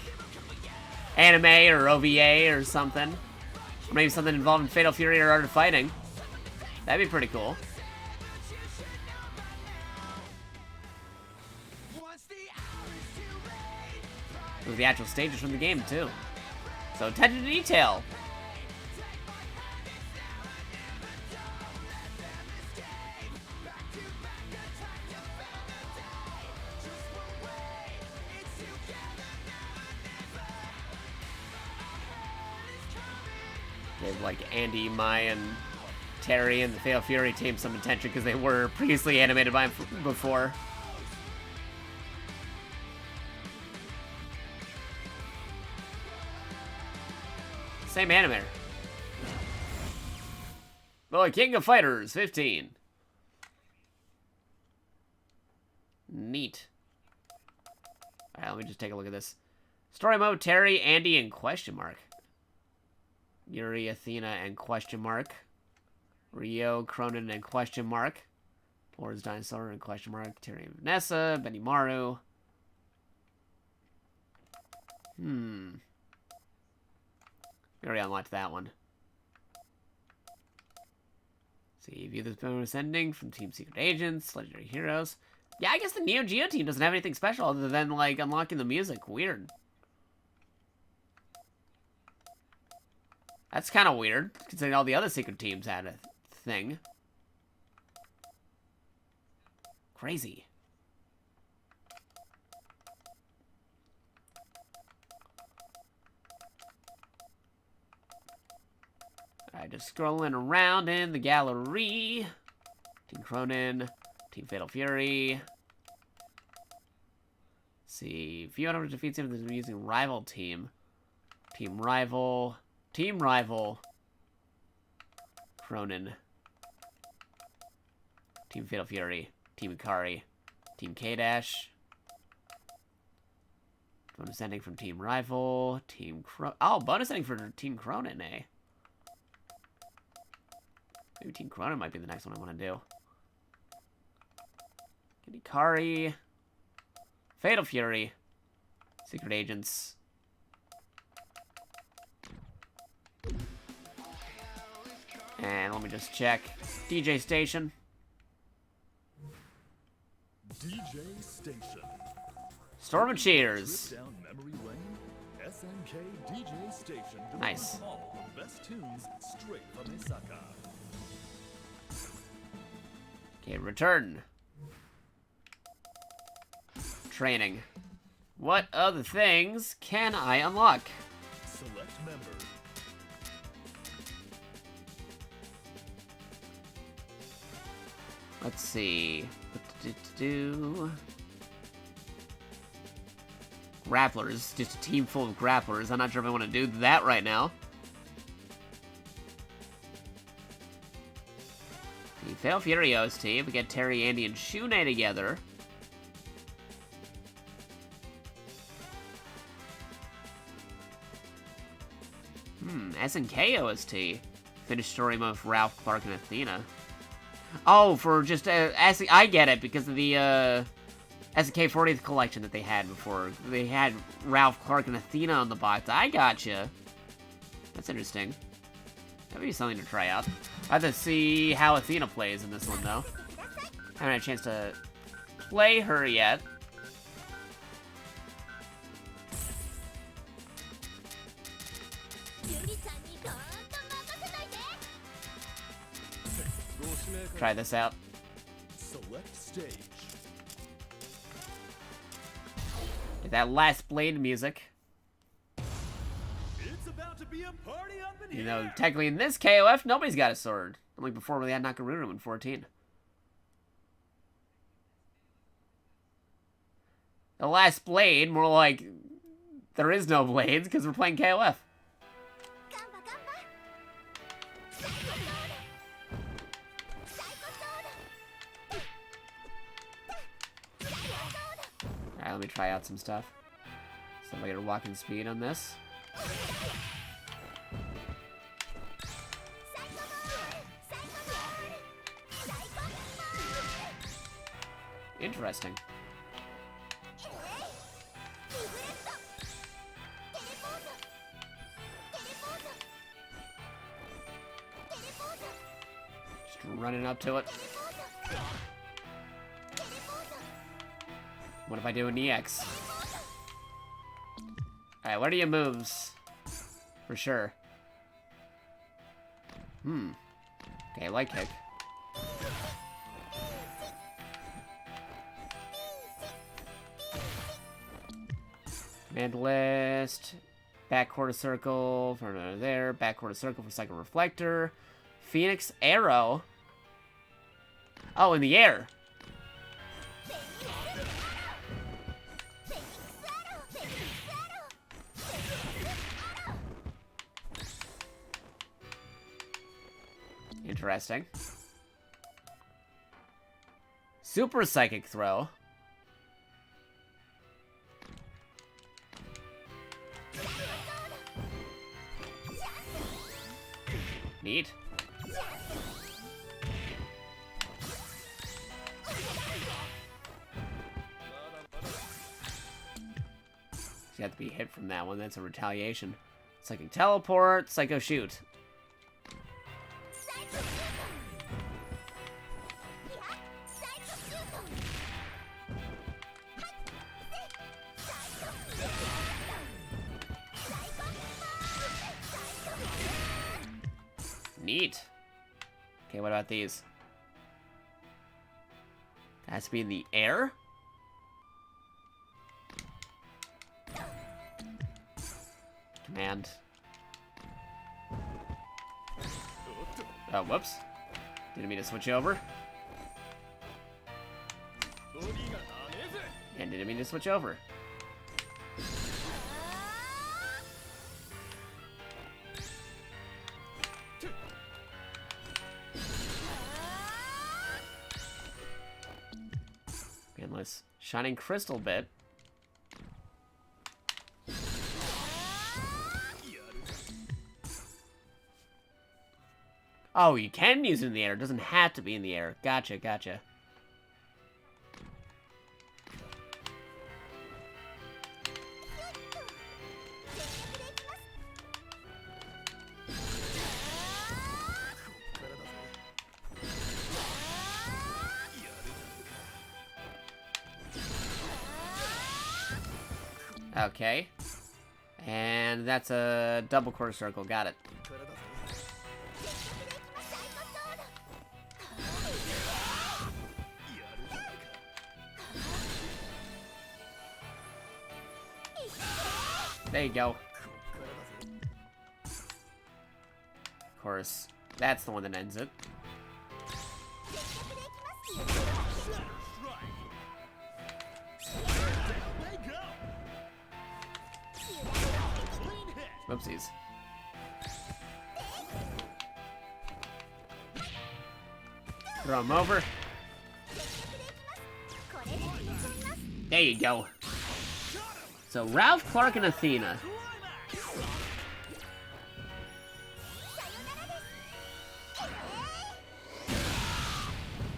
anime or OVA or something. Or maybe something involving Fatal Fury or Art of Fighting. That'd be pretty cool. With the actual stages from the game, too. So, attention to detail. Gave, like, Andy, Mai, and Terry and the Fatal Fury team some attention because they were previously animated by him before. Same animator. The King of Fighters 15. Neat. Alright, let me just take a look at this. Story mode, Terry, Andy, and question mark. Yuri, Athena, and question mark. Ryo, Cronin, and question mark. Boris Dinosaur, and question mark. Terry and Vanessa, Benimaru. We already unlocked that one. See, view this bonus ending from Team Secret Agents, Legendary Heroes. Yeah, I guess the Neo Geo team doesn't have anything special other than, like, unlocking the music. Weird. That's kind of weird, considering all the other secret teams had a thing. Crazy. Alright, just scrolling around in the gallery. Team Cronin, Team Fatal Fury. Let's see, if you want to defeat him using rival team. Team Rival. Team Rival. Cronin. Team Fatal Fury. Team Ikari. Team K-Dash. Bonus ending from Team Rival. Team Oh, bonus ending for Team Cronin, eh? Maybe Team Cronin might be the next one I want to do. Ikari. Fatal Fury. Secret Agents. And let me just check. DJ Station. DJ Station. Storm and Cheers. Trip down memory lane. SNK DJ Station. Nice. All the best tunes straight from Osaka. Okay, return. Training. What other things can I unlock? Select member. Let's see. Grapplers. Just a team full of grapplers. I'm not sure if I want to do that right now. The Fatal Fury OST. We get Terry, Andy, and Shune together. SNK OST. Finished story mode with Ralph, Clark, and Athena. Oh, for just, I get it, because of the, SNK 40th collection that they had before. They had Ralph, Clark, and Athena on the box. I gotcha. That's interesting. That'd be something to try out. I have to see how Athena plays in this one, though. I haven't had a chance to play her yet. Try this out. Select stage. Get that last blade music. It's about to be a party up in You know, here. technically in this KOF, nobody's got a sword. Unlike before where they had Nakaruru in 14. The last blade, more like there is no blades because we're playing KOF. Alright, let me try out some stuff. So if I get a walking speed on this. Interesting. Just running up to it. What if I do an EX? Alright, what are your moves? For sure. Okay, light kick. Command list. Back quarter circle for another there. Back quarter circle for second reflector. Phoenix arrow. Oh, in the air. Interesting. Super psychic throw. Neat. You have to be hit from that one. That's a retaliation. Psychic teleport, psycho shoot. Neat. Okay, what about these? That has to be in the air? Command. Oh, whoops. Didn't mean to switch over. And didn't mean to switch over. Endless shining crystal bit. Oh, you can use it in the air. It doesn't have to be in the air. Gotcha, gotcha. Okay. And that's a double quarter circle. Got it. There you go. Of course, that's the one that ends it. Whoopsies. Throw him over. There you go. So Ralph, Clark, and Athena.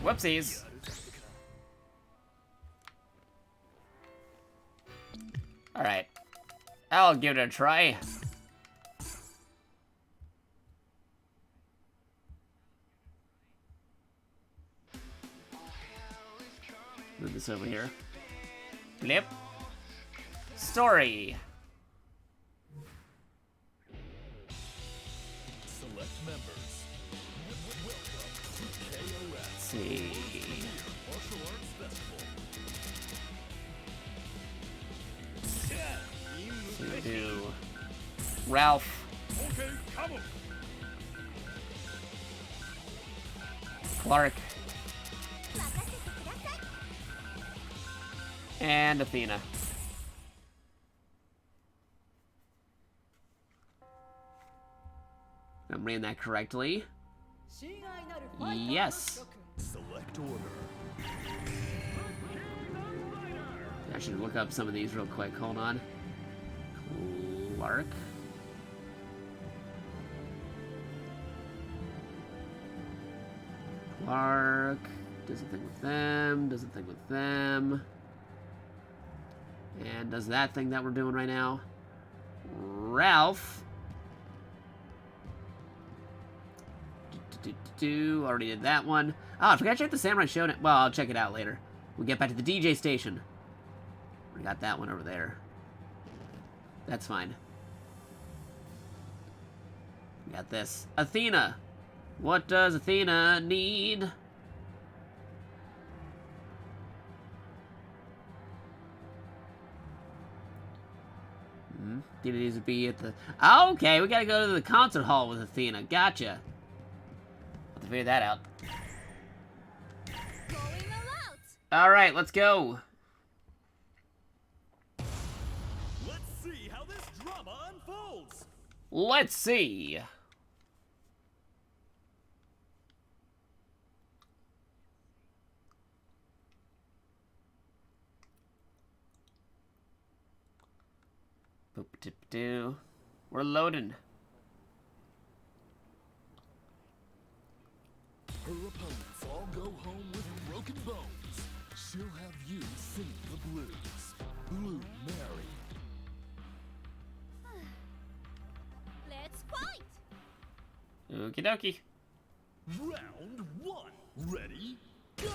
Whoopsies. Alright. I'll give it a try. Move this over here. Flip. Story. Select members. Let's see. Martial Arts Festival. So we do Ralph. Okay, come on. Clark. And Athena. I'm reading that correctly. Yes. Select order. I should look up some of these real quick. Hold on. Clark. Clark. Does a thing with them. Does a thing with them. And does that thing that we're doing right now. Ralph. Already did that one. Oh, I forgot to check the Samurai Shonen. Well, I'll check it out later. We'll get back to the DJ station. We got that one over there. That's fine. We got this. Athena. What does Athena need? Athena needs to be at the... Oh, okay, we gotta go to the concert hall with Athena. Gotcha. Have to figure that out. Alright, let's go. Let's see how this drama unfolds. Let's see. Boop-dip-doo. We're loading. Her opponents all go home with broken bones. She'll have you sing the blues. Blue Mary. Let's fight! Okie dokie. Round one. Ready? Go!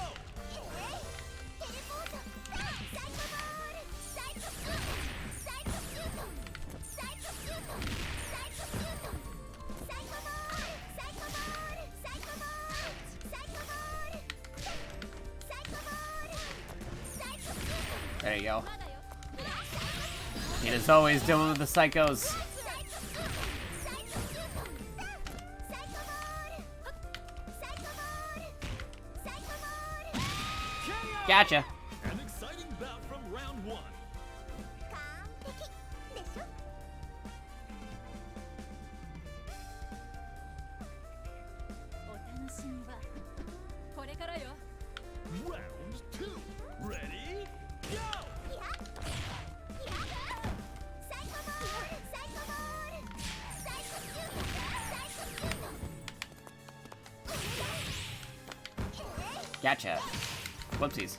There you go. It is always dealing with the psychos. Gotcha. An exciting bout from round one. Round two. Ready? Go! Gotcha. Whoopsies.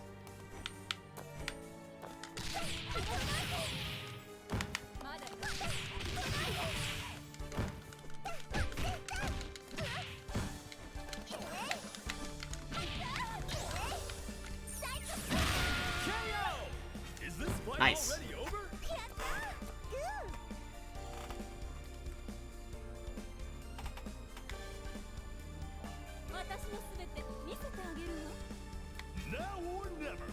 Is this fight Nice. already over? Now or never.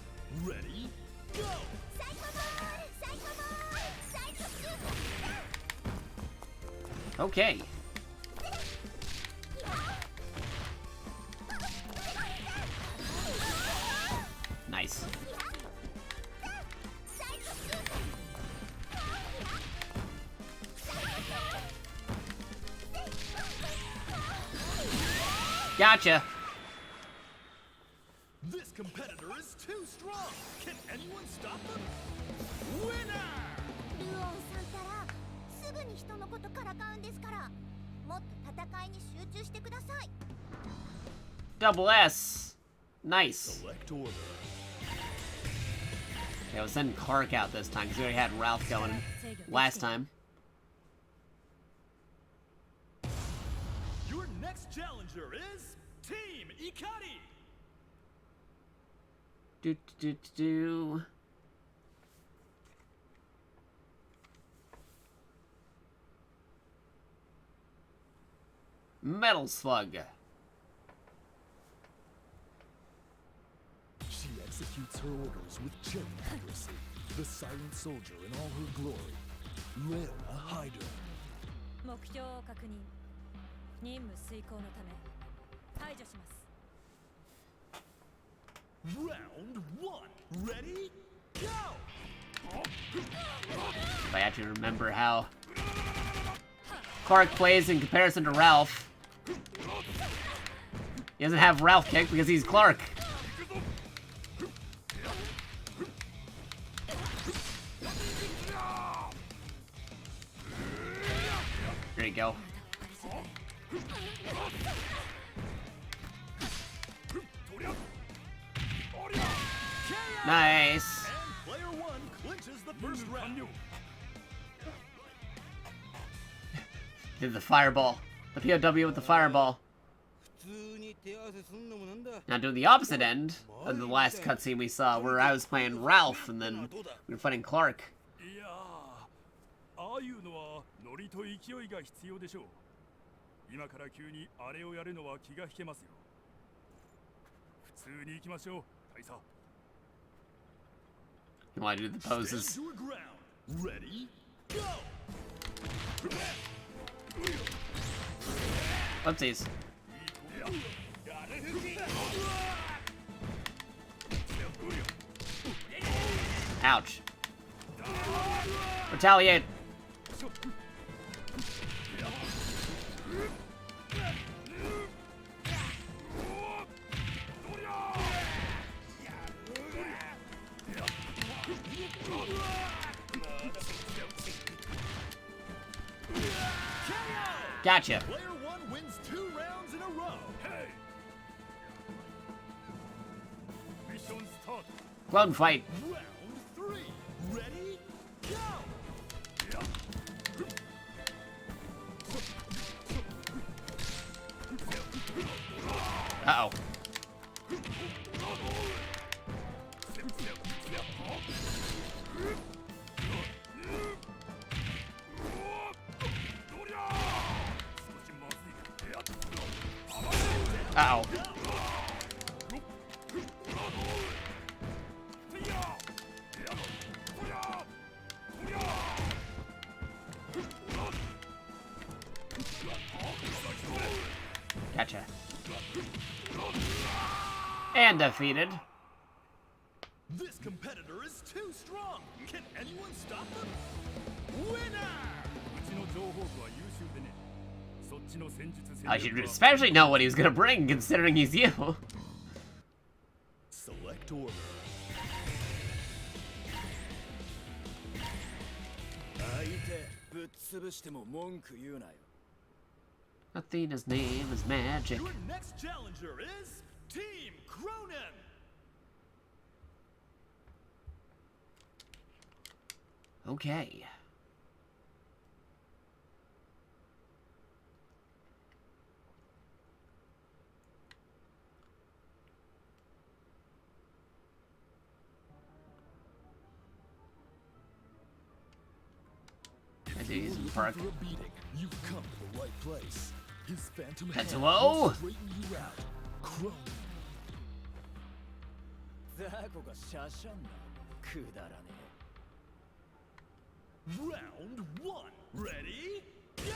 Ready? Go! Okay. Nice. Gotcha. This competitor is too strong. Can anyone stop them? Winner! ルオンさんたらすぐに人のことからかうんですから、もっと戦いに集中してください。 Double S. Nice. Select order. Yeah, we'll send Clark out this time because we already had Ralph going last time. Your next challenger is Team Ikari. Do. Metal Slug. She executes her orders with chilling accuracy. The silent soldier in all her glory. Leona Hyder. 目標を確認。任務遂行のため排除します。 Round one. Ready? If I actually remember how Clark plays in comparison to Ralph. He doesn't have Ralph kick because he's Clark. There you go. Nice. And player one clinches the first round. Did the fireball. The POW with the fireball. Now doing the opposite end of the last cutscene we saw, where I was playing Ralph and then we were fighting Clark. いやー、ああいうのはノリと勢いが必要でしょう。今から急にあれをやるのは気が引けますよ。普通に行きましょう、大佐。 You want to do the poses? Stand your ground. Ready? Go. Oopsies. Ouch. Retaliate. Gotcha. Player one wins 2 rounds in a row. Hey! Mission start. Clone fight. Round 3. Ready? Go. Uh-oh. Uh-oh. Gotcha. And defeated. This competitor is too strong. Can anyone stop them? Winner! I should especially know what he was gonna bring, considering he's you. Select order. Athena's name is magic. Your next challenger is Team Cronin. Okay. I see he's in the park. For a beating, you've come to the right place. His phantom That's hand low. will straighten you out. Cronin. Round 1. Ready? Go!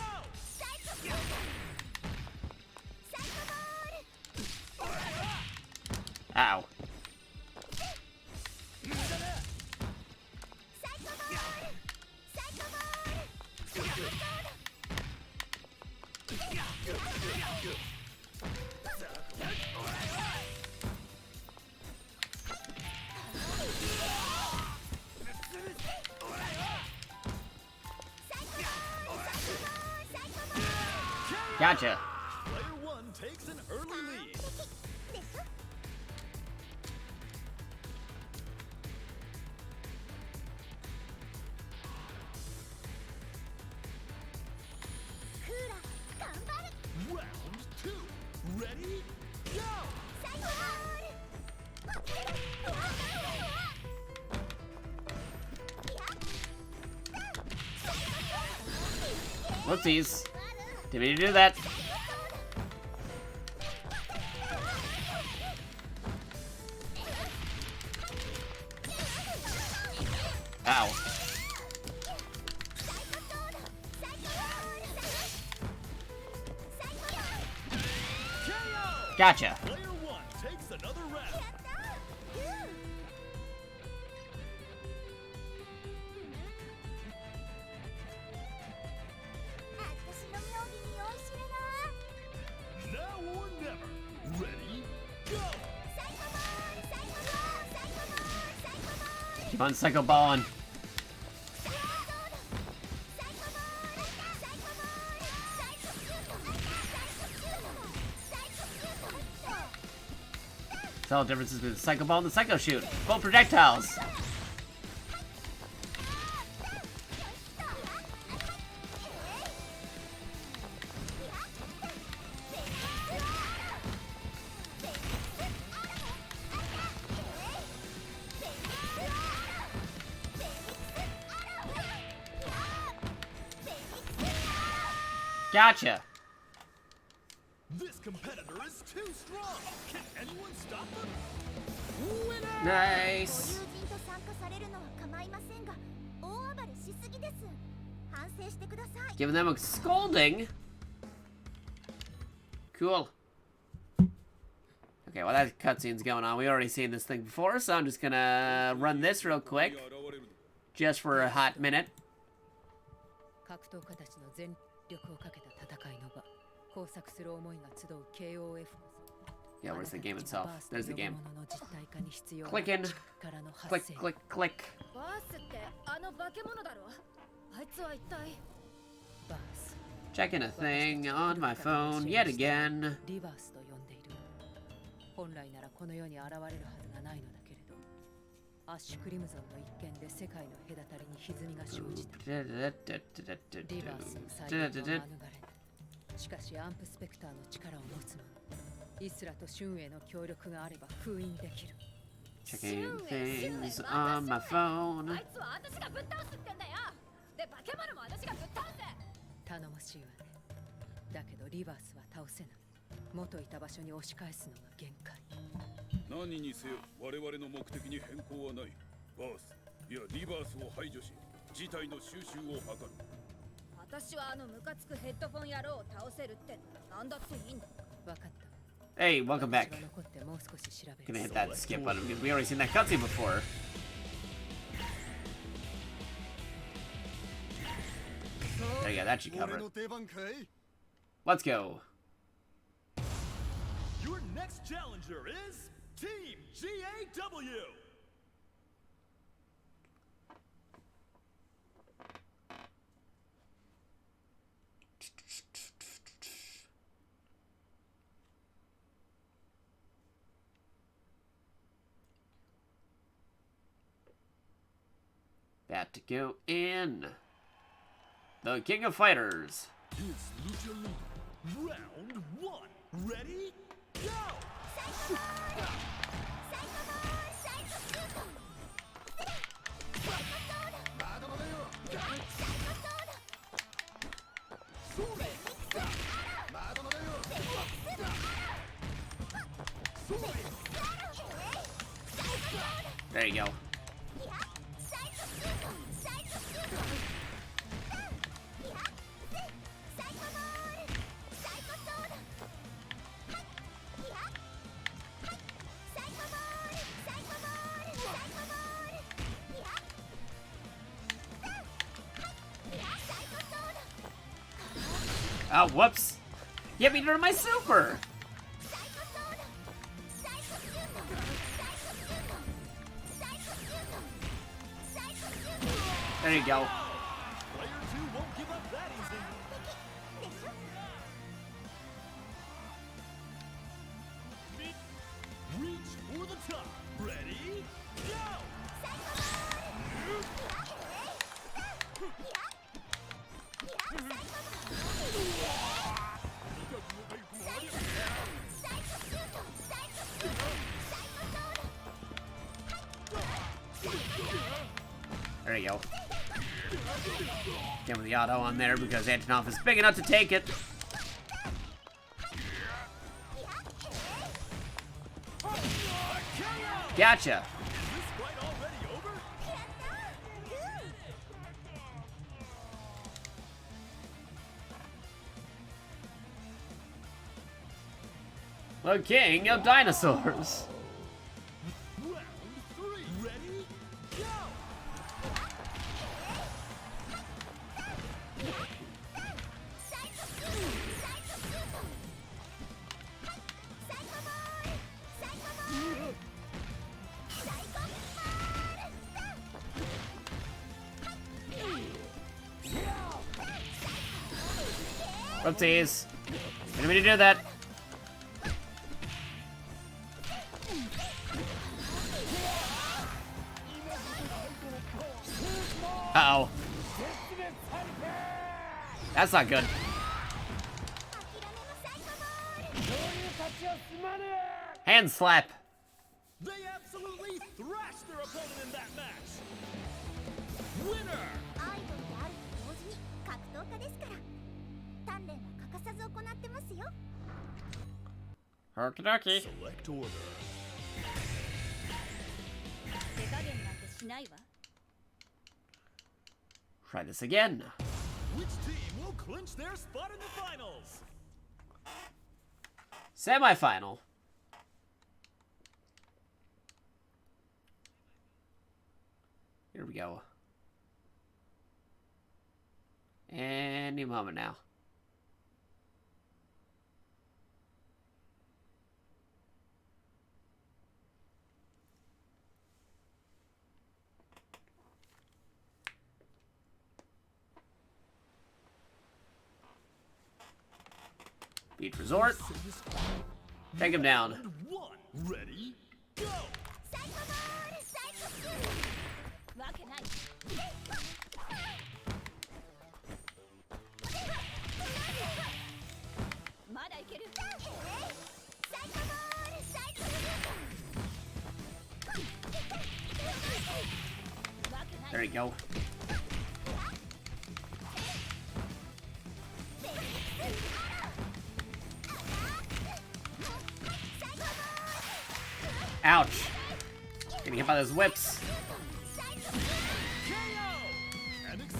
Ow. Gotcha. Player 1 takes an early lead. Round 2. Ready? Go! Whoopsies. Didn't mean to do that. Ow. Gotcha. Player 1 takes another round. on, Psycho Ballin'. It's all differences between the Psycho Ball and the Psycho Shoot. Both projectiles. Gotcha. This competitor is too strong. Can anyone stop them? Nice. ご友人と参加されるのは構いませんが、大暴れしすぎです。反省してください。 Giving them a scolding. Cool. Okay, well that cutscene's going on. We already seen this thing before, so I'm just gonna run this real quick. Just for a hot minute. 格闘家たちの全力をかけた戦いの場、工作する思いが集う KOF。 Yeah, where's the game itself? There's the game. Clicking. Click, click, click. バースってあの化け物だろ。あいつは一体。バース。 Checking a thing on my phone yet again. リバースと呼んでいる。本来ならこの世に現れるはずがないのだけれど、アッシュクリムゾンの一件で世界の隔たりに歪みが生じた。リバースの再現は免れない。しかしアンプスペクターの力を持つ者、イスラとシュンへの協力があれば封印できる。 Checking things on my phone. あいつは私がぶっ倒すってんだよ。で、化け物も私がぶっ倒す。頼もしいわね。だけどリバースは倒せない。元いた場所に押し返すのが限界。何にせよ我々の目的に変更はない。バース、いやリバースを排除し事態の収拾を図る。私はあのムカつくヘッドフォン野郎を倒せるってなんだっていいんだ。分かった。 Hey, welcome back. Gonna hit that skip button because we already seen that cutscene before. There you go, that should cover it. Let's go. Your next challenger is Team GAW. That to go in. The King of Fighters. It's Lucha League. Round 1. Ready? Go! There you go. Oh, whoops. You hit me during my super. There you go. Player 2 won't give up that easy. Reach for the top. Ready? Go! There you go. Get with the auto on there because Antonov is big enough to take it. Gotcha. The king of dinosaurs. Round 3. Ready? Go! Oopsies. Didn't mean to do that. Uh-oh. That's not good. Hand slap. They absolutely thrashed their opponent in that match. Winner! アイドルであると同時に格闘家ですから鍛錬は欠かさず行ってますよ。 Okie dokie. Select order. 手加減なんてしないわ。 Try this again. Which team will clinch their spot in the finals? Semi-final. Here we go. Any moment now. Beach Resort. Take him down. One. Ready? Go. サイコボールサイコシューわけない。まだいける。サイコボールサイコシューわけない。 There you go. Ouch. Getting hit by those whips.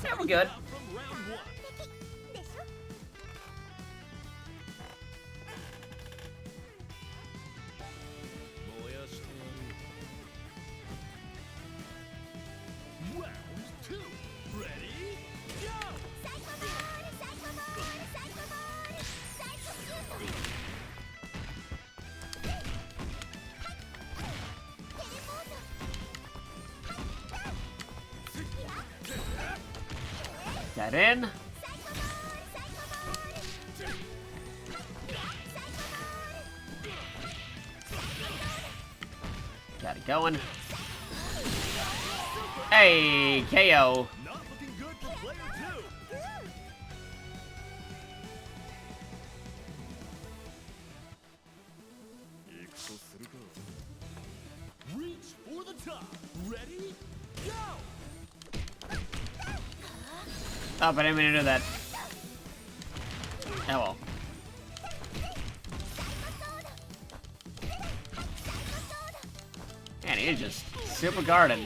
Yeah, we're good. でしょ Round two. Ready? Go. サイコボールサイコボールサイコボールサイコシューテレポート That in. Got it going. Hey, KO. Not looking good for player two. Reach for the top. Ready? Go. Oh, but I didn't mean to do that. Oh well. Man, he's just super guarded.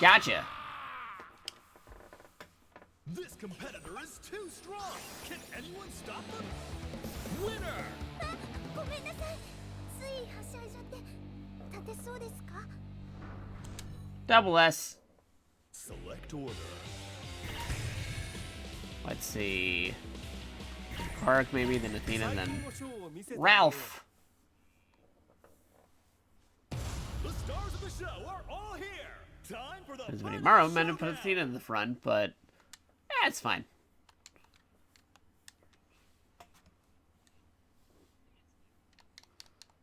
Gotcha. This competitor is too strong. Can anyone stop them? Winner. ごめんなさいついはしゃいじゃって立てそうですか Double S. Select order. Let's see. Park maybe, then Athena, then Ralph. The stars of the show are all here. Time for the There's final Maru meant to put showdown. Athena in the front, but it's fine.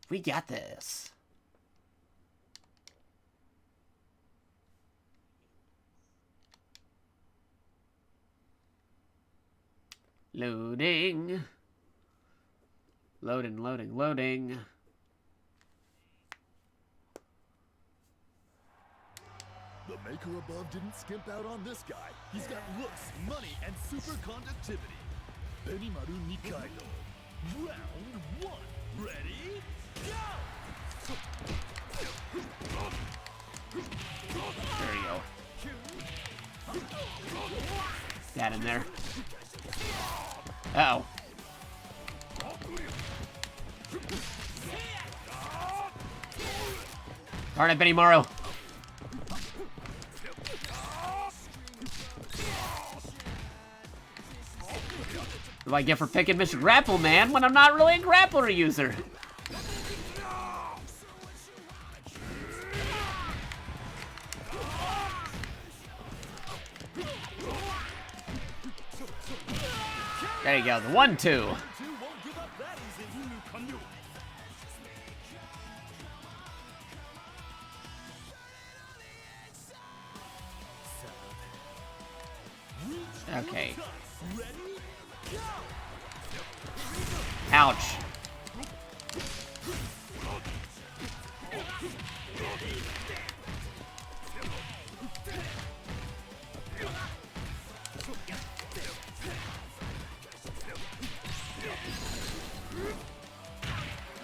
We got this. Loading. Loading, loading, loading. The maker above didn't skimp out on this guy. He's got looks, money, and super conductivity. Benimaru Nikaido. Round one. Ready? Go! There you go. That in there. Uh-oh. Darn it, Benimaru. What do I get for picking Mr. Grapple Man when I'm not really a grappler user? There you go, the 1-2. Okay. Ouch.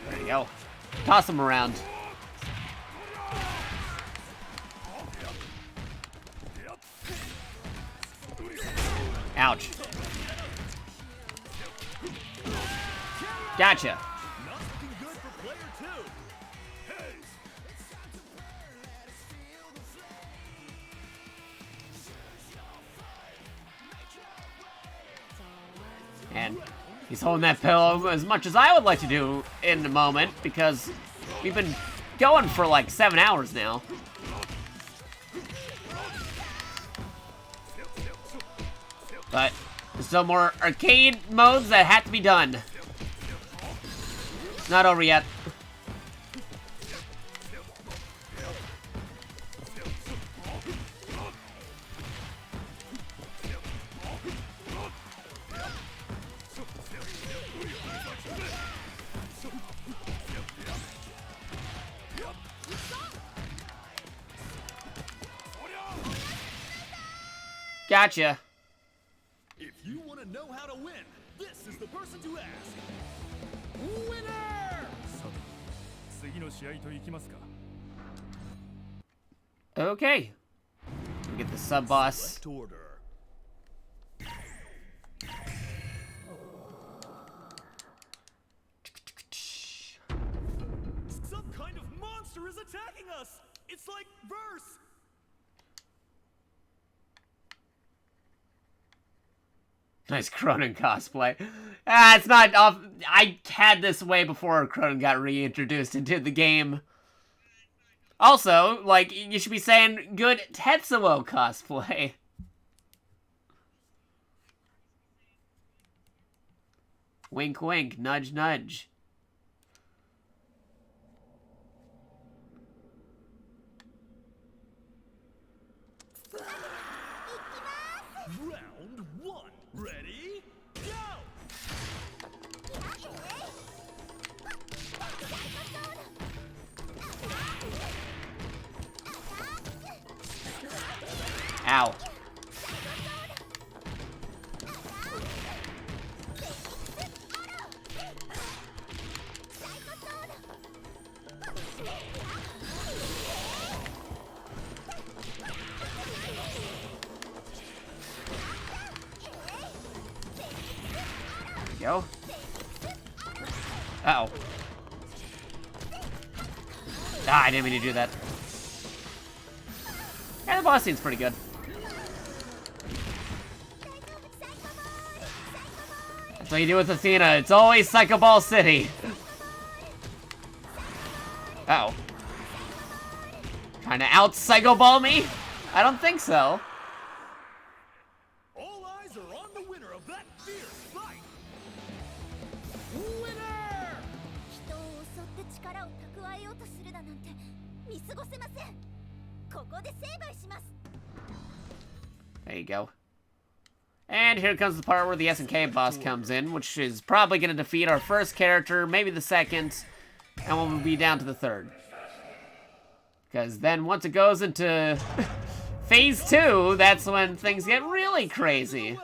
There you go. Toss him around. Ouch. Gotcha. And he's holding that pillow as much as I would like to do in a moment, because we've been going for like 7 hours now. But there's still more arcade modes that have to be done. It's not over yet. Gotcha. If you want to know how to win, this is the person to ask. Winner! 次の試合といきますか Okay. We get the sub boss. Select order. Some kind of monster is attacking us! It's like verse! Nice Cronin cosplay. Ah, it's not off. I had this way before Cronin got reintroduced into the game. Also, like, you should be saying good Tetsuo cosplay. Wink, wink, nudge, nudge. Round one. Ready? Go! Ow. Go. Uh-oh. Ah, I didn't mean to do that. Yeah, the boss seems pretty good. That's what you do with Athena. It's always Psycho Ball City. Uh-oh. Trying to out-Psycho Ball me? I don't think so. All eyes are on the winner of that fierce fight. Winner! 人を襲って力を蓄えようとするだなんて見過ごせません。ここで成敗します。 There you go. And here comes the part where the SNK boss comes in, which is probably going to defeat our first character, maybe the second, and we'll be down to the third. Because then once it goes into Phase 2, that's when things get really crazy.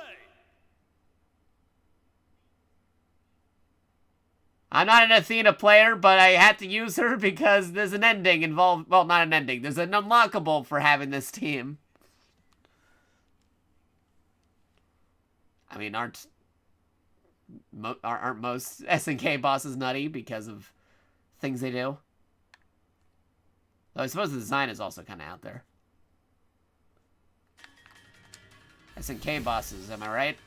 I'm not an Athena player, but I had to use her because there's an ending involved. Well, not an ending. There's an unlockable for having this team. I mean, aren't most SNK bosses nutty because of things they do? Though I suppose the design is also kind of out there. SNK bosses, am I right?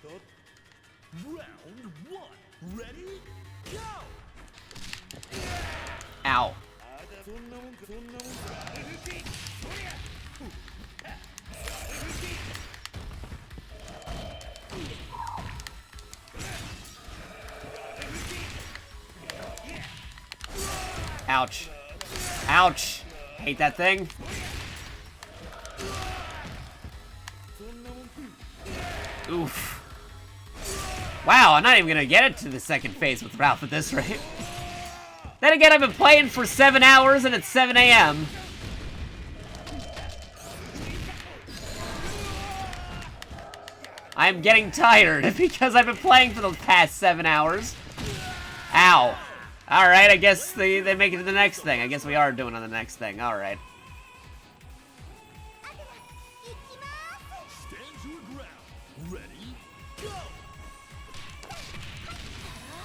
Round one. Ready? Go! Ow. Ouch. Ouch. Hate that thing. Oof. Wow, I'm not even gonna get it to the second phase with Ralph at this rate. Then again, I've been playing for 7 hours and it's 7 a.m. I'm getting tired because I've been playing for the past 7 hours. Ow. Alright, I guess they make it to the next thing. I guess we are doing on the next thing. Alright.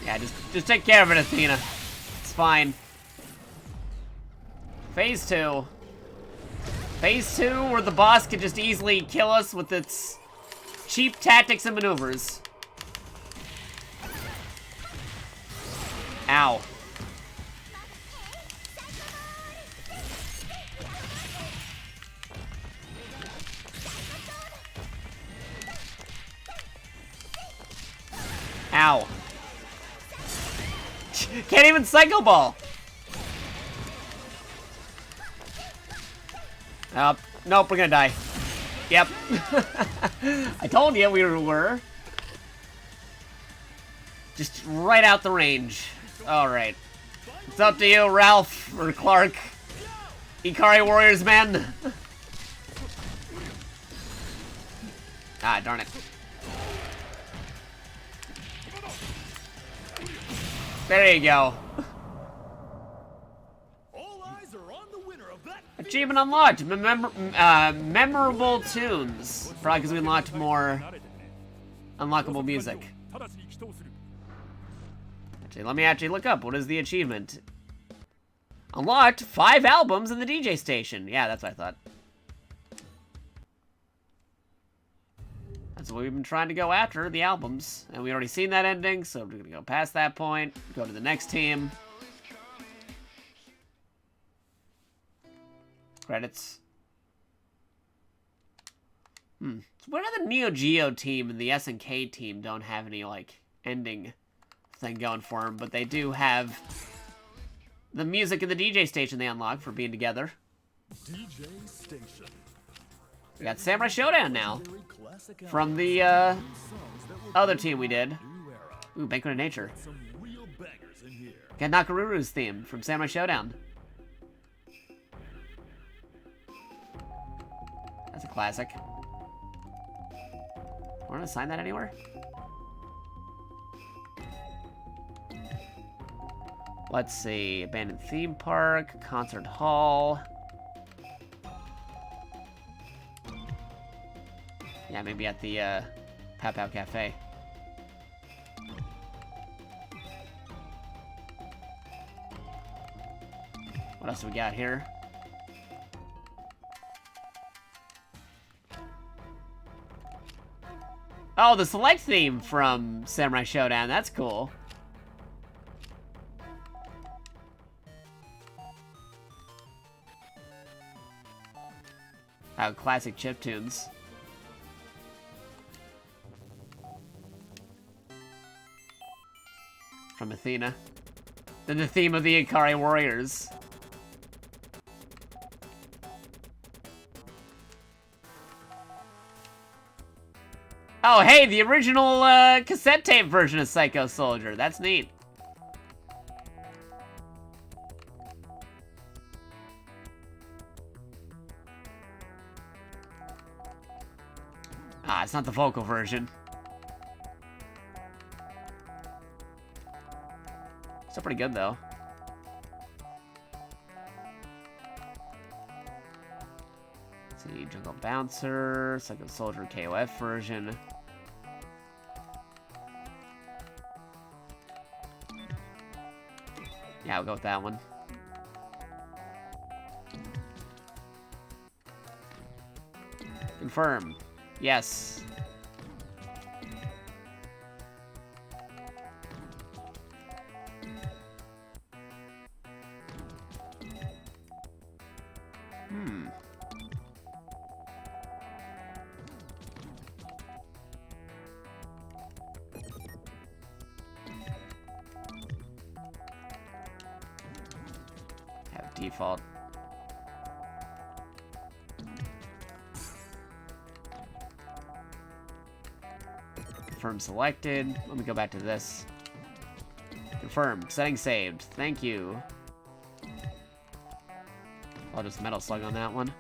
Yeah, just take care of it, Athena. It's fine. Phase 2. Phase 2, where the boss could just easily kill us with its cheap tactics and maneuvers. Ow. Ow. Can't even Psycho Ball. Nope, we're gonna die. Yep. I told you we were. Just right out the range. Alright. It's up to you, Ralph or Clark. Ikari Warriors, man. Ah, darn it. There you go. Achievement unlocked. Memorable tunes. Probably because we unlocked more unlockable music. Actually, let me actually look up. What is the achievement? Unlocked 5 albums in the DJ station. Yeah, that's what I thought. That's what we've been trying to go after, the albums. And we already seen that ending, so we're gonna go past that point, go to the next team. Credits. So what are the Neo Geo team and the SNK team don't have any, like, ending thing going for them, but they do have the music in the DJ station they unlock for being together. DJ station. We got Samurai Showdown now. From the other team we did. Ooh, Banquet of Nature. Got Nakaruru's theme from Samurai Showdown. That's a classic. Want to sign that anywhere? Let's see. Abandoned theme park, concert hall. Yeah, maybe at the Pow Pow Cafe. What else do we got here? Oh, the select theme from Samurai Showdown. That's cool. Oh, classic chiptunes. From Athena. Then the theme of the Ikari Warriors. Oh, hey, the original cassette tape version of Psycho Soldier. That's neat. Ah, it's not the vocal version. Still pretty good, though. Let's see, Jungle Bouncer, Psycho Soldier KOF version. Yeah, I'll go with that one. Confirm. Yes. Have default. Confirm selected. Let me go back to this. Confirmed. Setting saved. Thank you. I'll just metal slug on that one.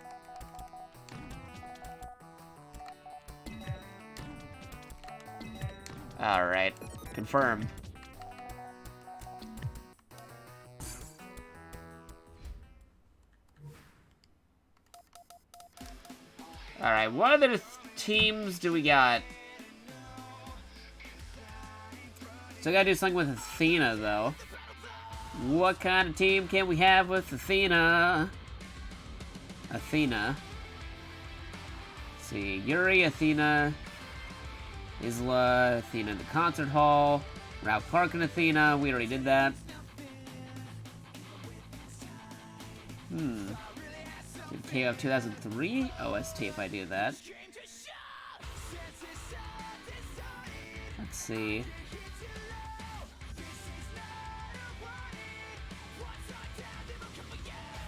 Alright. Confirm. Alright, what other teams do we got? So I gotta do something with Athena, though. What kind of team can we have with Athena? Athena. Let's see, Yuri, Athena, Isla, Athena in the concert hall, Ralph Clark and Athena. We already did that. KOF 2003 OST if I do that. Let's see.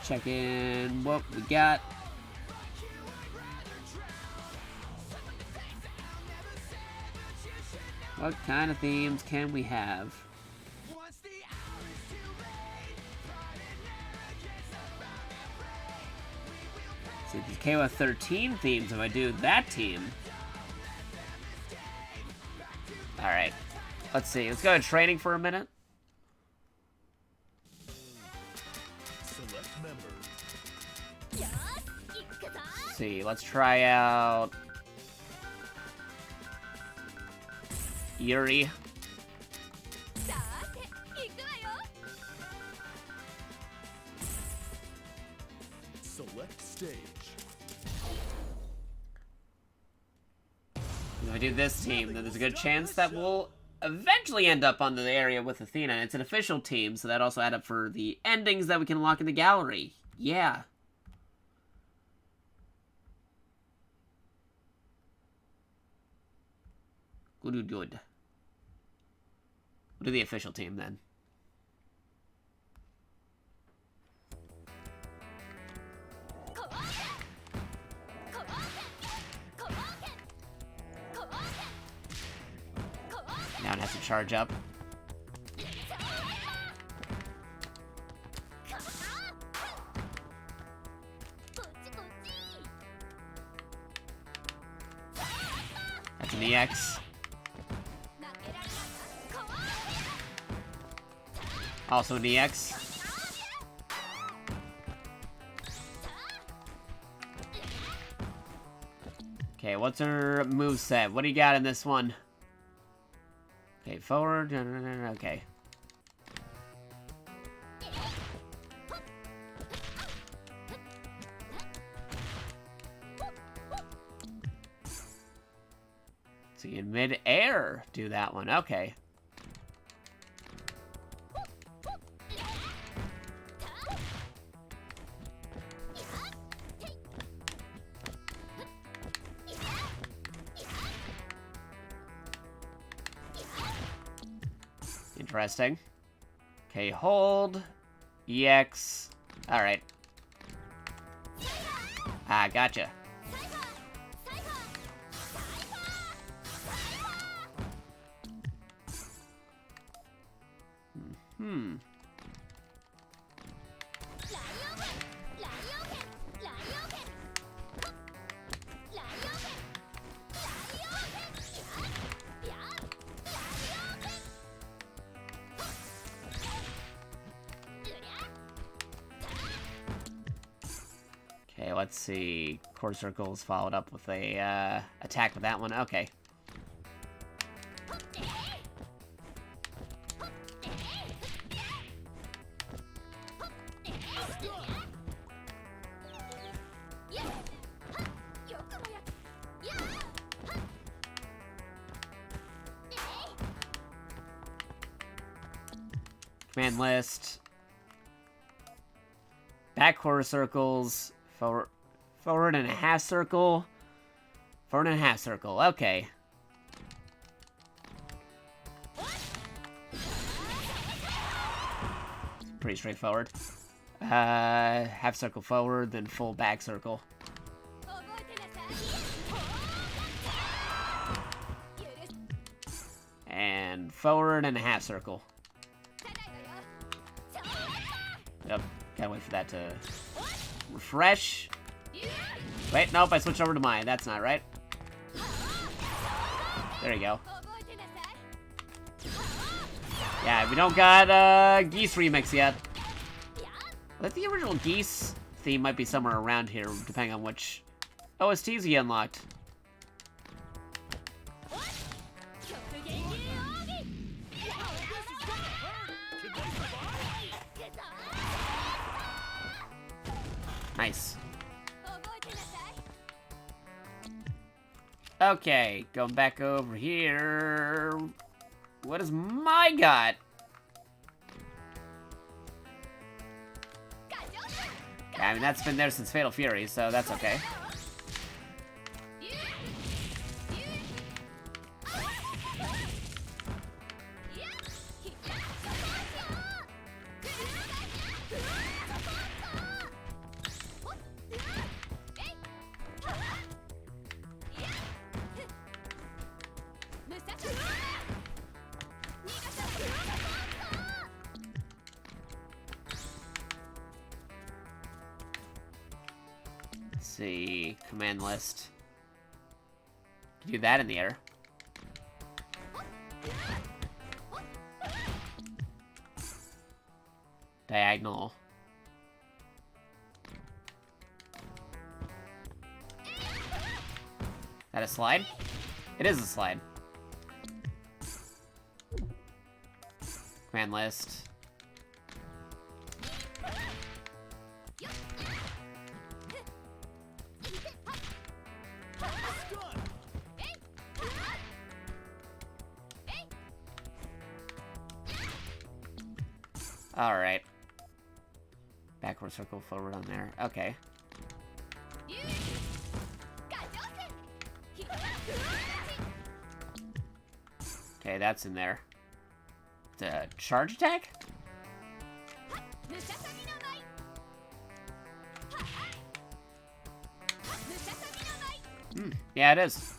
Check in what we got. What kind of themes can we have? See, the KOF 13 themes if I do that team. Alright. Let's see. Let's go to training for a minute. Let's see. Let's try out Yuri. Select stage. If I do this team, then there's a good chance that we'll eventually end up on the area with Athena. It's an official team, so that also add up for the endings that we can unlock in the gallery. Yeah. Good. We'll do the official team then. Now it has to charge up. That's an EX. Also an EX. Okay, what's her moveset? What do you got in this one? Okay, forward. Okay. So you in mid-air do that one. Okay. Interesting. Okay, hold. EX. Alright. Ah, gotcha. Okay, let's see. Core circles followed up with a attack with that one. Okay. Command list. Back quarter circles. Forward and a half circle. Forward and a half circle. Okay. Pretty straightforward. Half circle forward, then full back circle. And forward and a half circle. Yep, gotta wait for that to refresh. Wait, nope, I switched over to mine. That's not right. There you go. Yeah, we don't got Geese remix yet. I think the original Geese theme might be somewhere around here, depending on which OSTs he unlocked. Nice. Okay, going back over here. What is my got? Yeah, I mean, that's been there since Fatal Fury, so that's okay. See, command list. Can do that in the air. Diagonal. That a slide? It is a slide. Command list. Alright. Backward circle, forward on there. Okay. Okay, that's in there. The charge attack? Yeah, it is.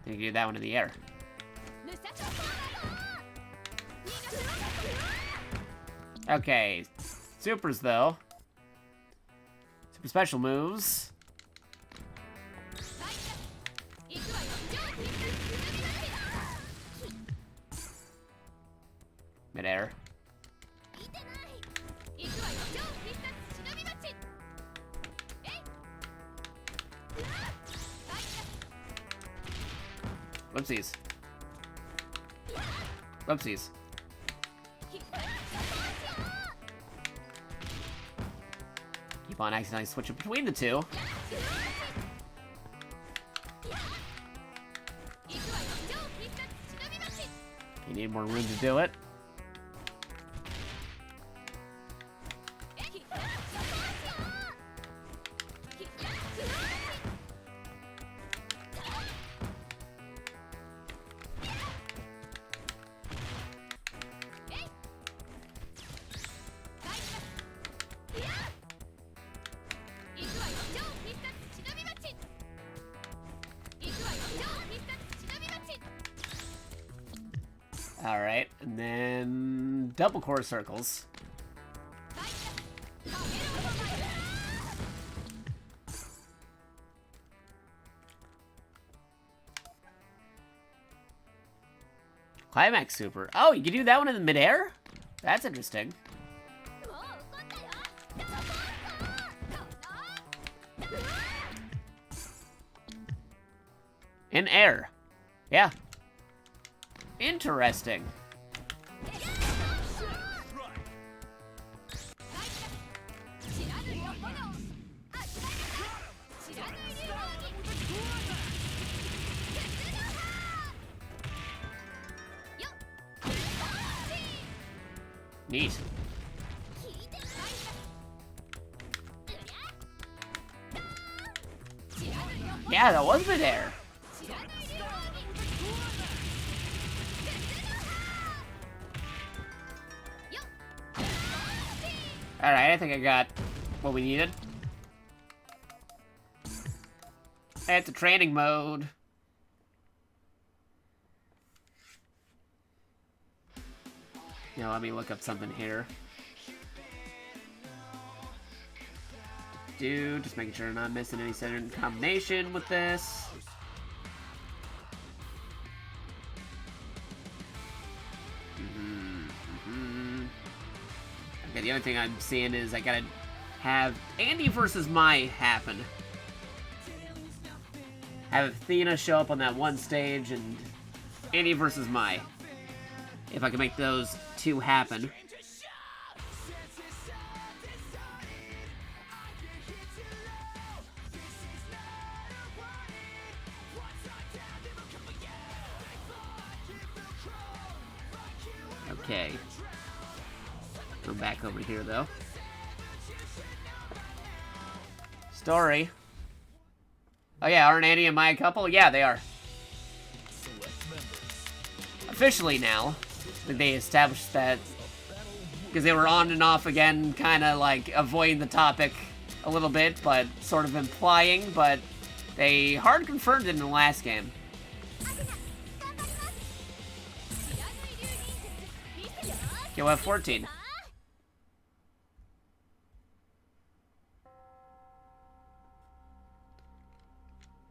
You can do that one in the air. Okay, supers though. Super special moves. Mid-air. Whoopsies. Whoopsies. Keep on accidentally switching between the two. You need more room to do it. Alright, and then double core circles. Climax super. Oh, you can do that one in the midair? That's interesting. In air. Yeah. Interesting. Neat. Yeah, that was midair. Alright, I think I got what we needed. It's a training mode. Now let me look up something here. Dude, just making sure I'm not missing any certain combination with this. Okay, the only thing I'm seeing is I gotta have Andy versus Mai happen. Have Athena show up on that one stage and Andy versus Mai. If I can make those two happen. Okay. Go back over here, though. Story. Oh yeah, aren't Andy and Mai a couple? Yeah, they are. Officially now. Like they established that. Because they were on and off again, kind of like avoiding the topic a little bit, but sort of implying, but they hard confirmed it in the last game. KOFXV.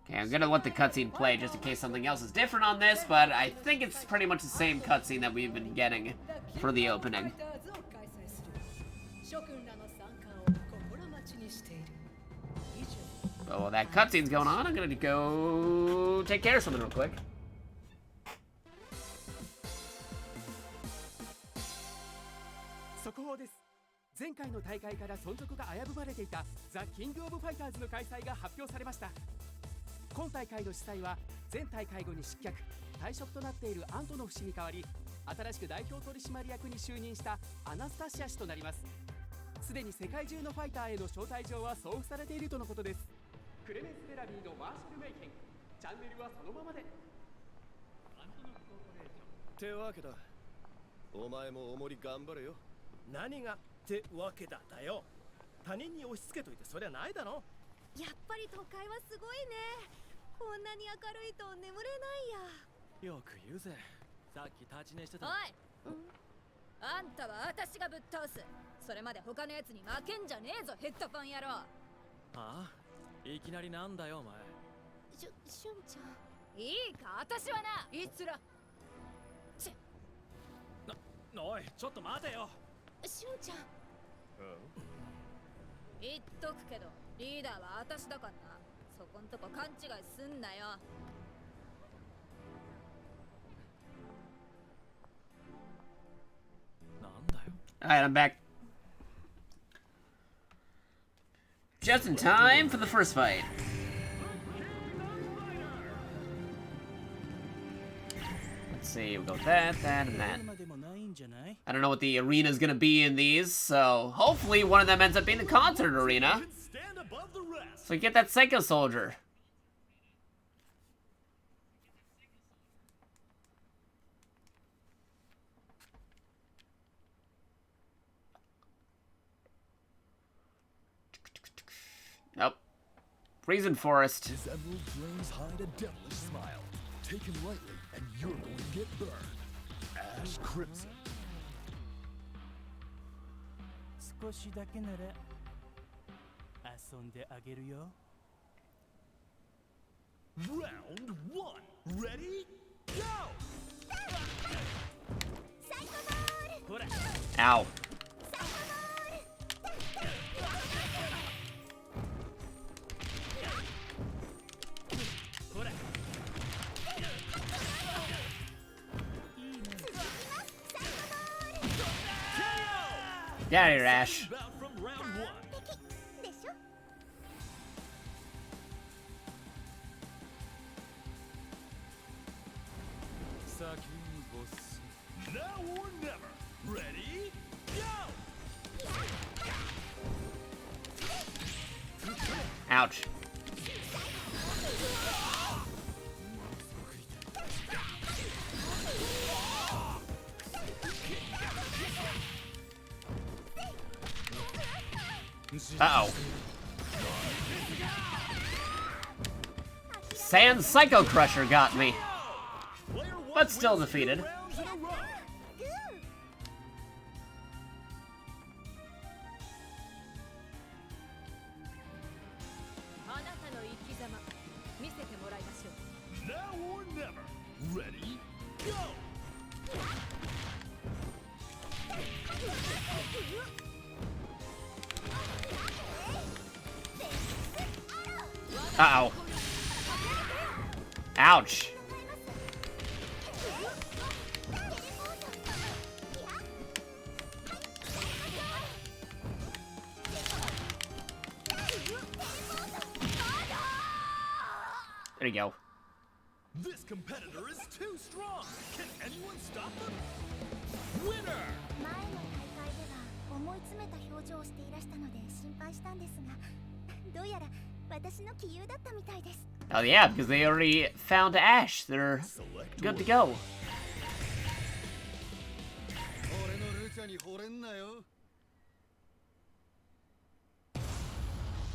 Okay, I'm gonna let the cutscene play just in case something else is different on this, but I think it's pretty much the same cutscene that we've been getting for the opening. But while that cutscene's going on, I'm gonna go take care of something real quick. 速報です。前回の大会から存続が危ぶまれていたザ・キング・オブ・ファイターズの開催が発表されました。今大会の主催は前大会後に失脚退職となっているアントノフ氏に代わり、新しく代表取締役に就任したアナスタシア氏となります。すでに世界中のファイターへの招待状は送付されているとのことです。クレメンス・ベラビーのマーシャル・メイケン、チャンネルはそのままで。ってわけだ。お前もおもり頑張れよ。何がってわけだだよ。他人に押し付けといてそりゃないだろ。やっぱり都会はすごいね。こんなに明るいと眠れないや。よく言うぜ。さっき立ち寝してた。おい、あんたは私がぶっ倒す。それまで他のやつに負けんじゃねえぞ、ヘッドフォン野郎。ああ、いきなりなんだよお前。しゅんちゃん。いいか、私はな。いつら。おい、ちょっと待てよ。しゅんちゃん。言っとくけど、リーダーは私だからな。そこんとこ勘違いすんなよ。なんだよ。Alright, I'm back. Just in time for the first fight. Let's see, we'll go with that, that, and that. I don't know what the arena's gonna be in these, so hopefully one of them ends up being a concert arena. So we get that Psycho Soldier. Nope. Freezing Forest. His emerald flames hide a devilish smile. Take him lightly, and you're going to get burned. Ash Crimson. 少しだけなら遊んであげるよ。Round 1. Ready? Go! Ow. Get out of here, Ash. Now or never. Ready? Go! Ouch. Uh-oh. Sand Psycho Crusher got me. But still defeated. あなたの生き様見せてもらいましょう。 Now or never. Ready? Go! Uh-oh. Ouch. There you go. This competitor is too strong. Can anyone stop them? Winner! 前の大会では思い詰めた表情をしていらしたので心配したんですが、どうやら私の杞憂だったみたいです。 Oh yeah, because they already found Ash. They're good to go. 俺のルチャに惚れんなよ。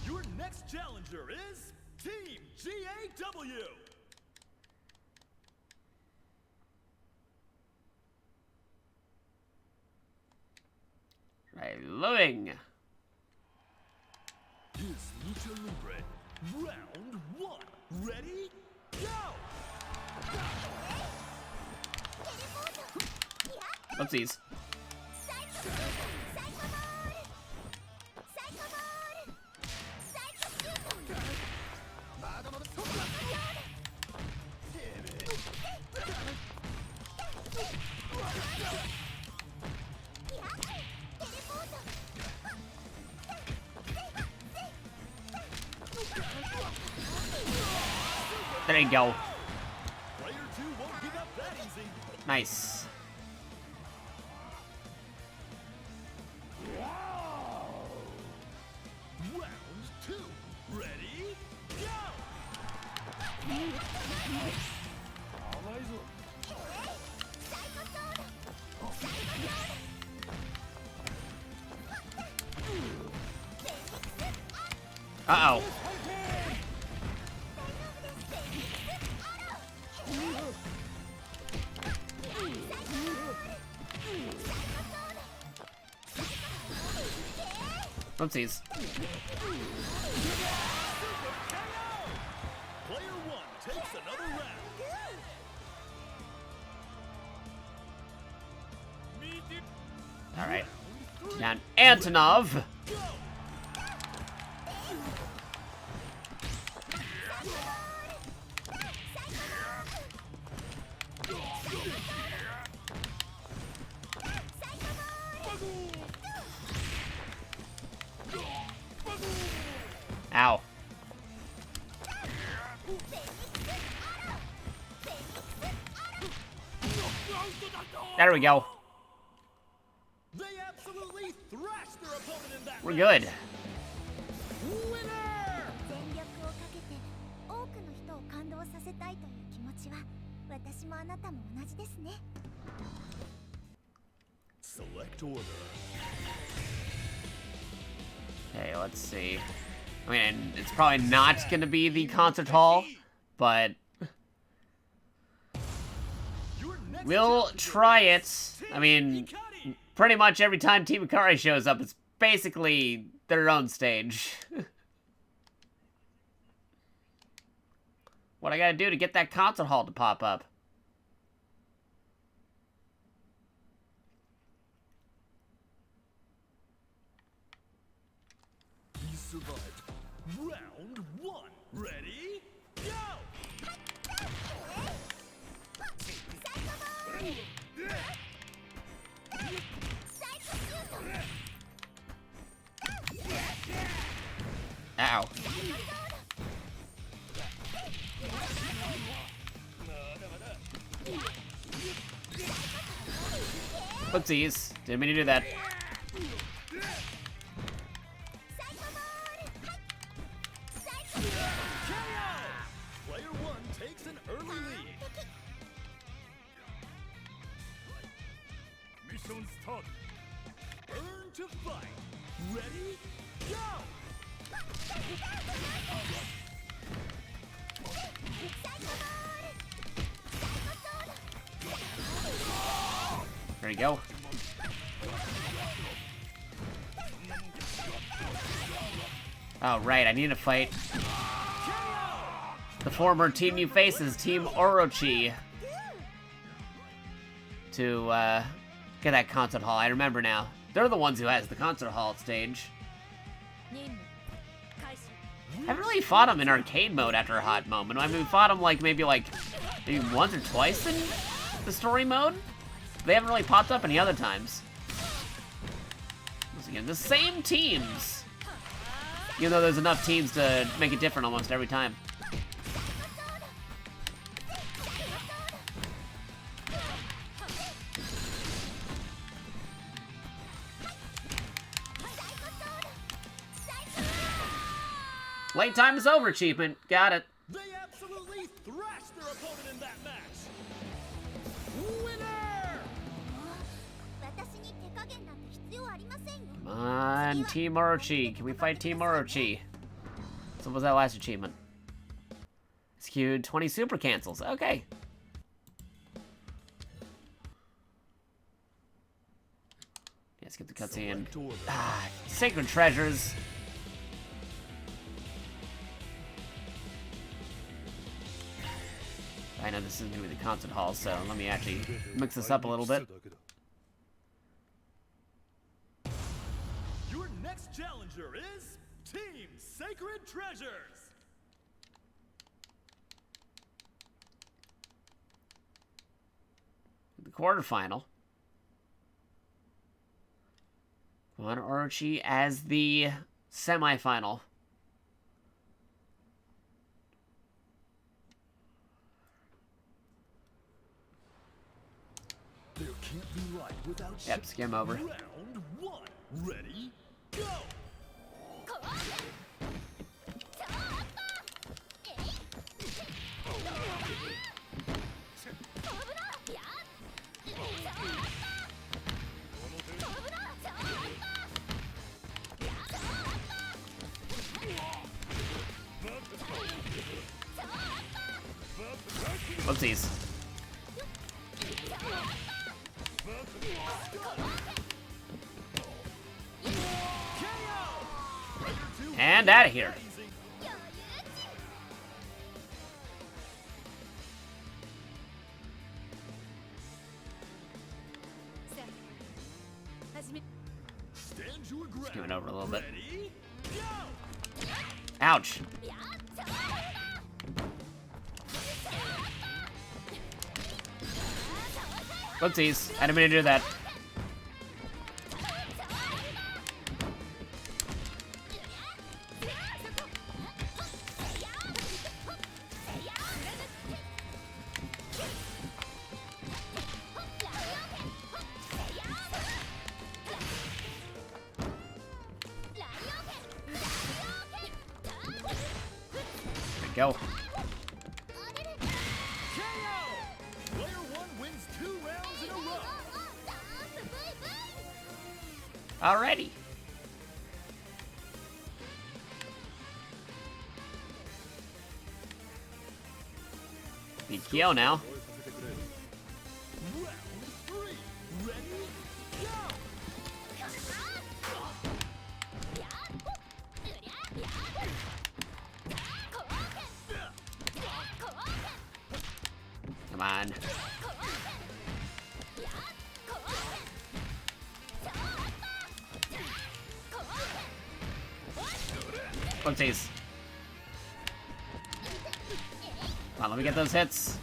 Your next challenger is Team JakatoX! Right, Living. His Lucha Libre. Round 1. Ready? Go! Oopsies. There you go. Player 2 won't give up that easy. Nice. Round 2. Ready? Go! Uh-oh. Oopsies. Player 1 takes another round. Alright. Down Antonov. Ow. There we go. They absolutely thrashed their opponent in that We're good. Winner! 全力をかけて多くの人を感動させたいという気持ちは私もあなたも同じですね。 Select order. Okay, let's see. I mean, it's probably not going to be the concert hall, but we'll try it. I mean, pretty much every time Team Ikari shows up, it's basically their own stage. What I gotta do to get that concert hall to pop up? He survived. Round 1. Ready? Go! Ow. Oopsies. Didn't mean to do that. takes an early lead. Mission start. Earn to fight. Ready? Go! There you go. Oh, right, I need to fight the former Team New Faces, Team Orochi, to get that concert hall. I remember now. They're the ones who has the concert hall stage. I haven't really fought them in arcade mode after a hot moment. I mean, we fought them maybe once or twice in the story mode. They haven't really popped up any other times. Once again, the same teams. Even though there's enough teams to make it different almost every time. Late time is over achievement. Got it. They absolutely thrashed their opponent in that match. Winner! Come on, Team Orochi. Can we fight Team Orochi? So what was that last achievement? Execute 20 super cancels. Okay. Let's get the cutscene. Ah, Sacred Treasures. I know this isn't going to be the concert hall, so let me actually mix this up a little bit. Your next challenger is Team Sacred Treasures. The quarterfinal. One Orochi as the semifinal. There can't be light without Yep, skim over. Round one. Ready? Go! Whoopsies. And out of here. Just give it over a little bit. Ouch. Whoopsies. I didn't mean to do that. Go. Alrighty. Be Kyo now. Come on. Whoopsies. Come on, let me get those hits.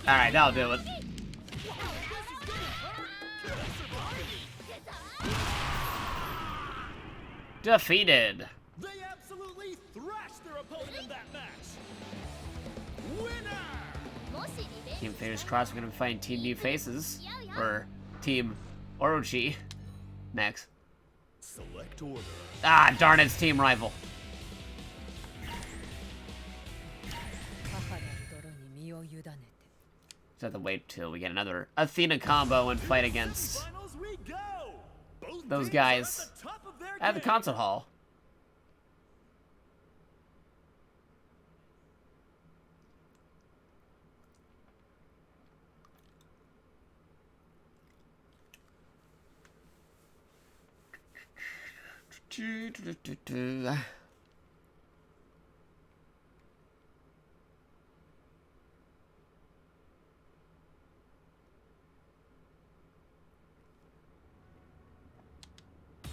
Alright, that'll do it. Defeated. They absolutely thrashed their opponent in that match. Winner! Team fingers crossed, we're gonna be fighting Team New Faces. Or Team Orochi next. Select order. Ah, darn it, it's team rival. て Just have to wait till we get another Athena combo and fight against Finals we go. Both those teams are at guys the top of their at the game. concert hall.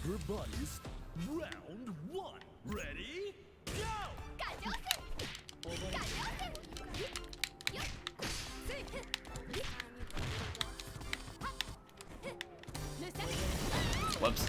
Her buddies. Round one. Ready? Go! Whoops.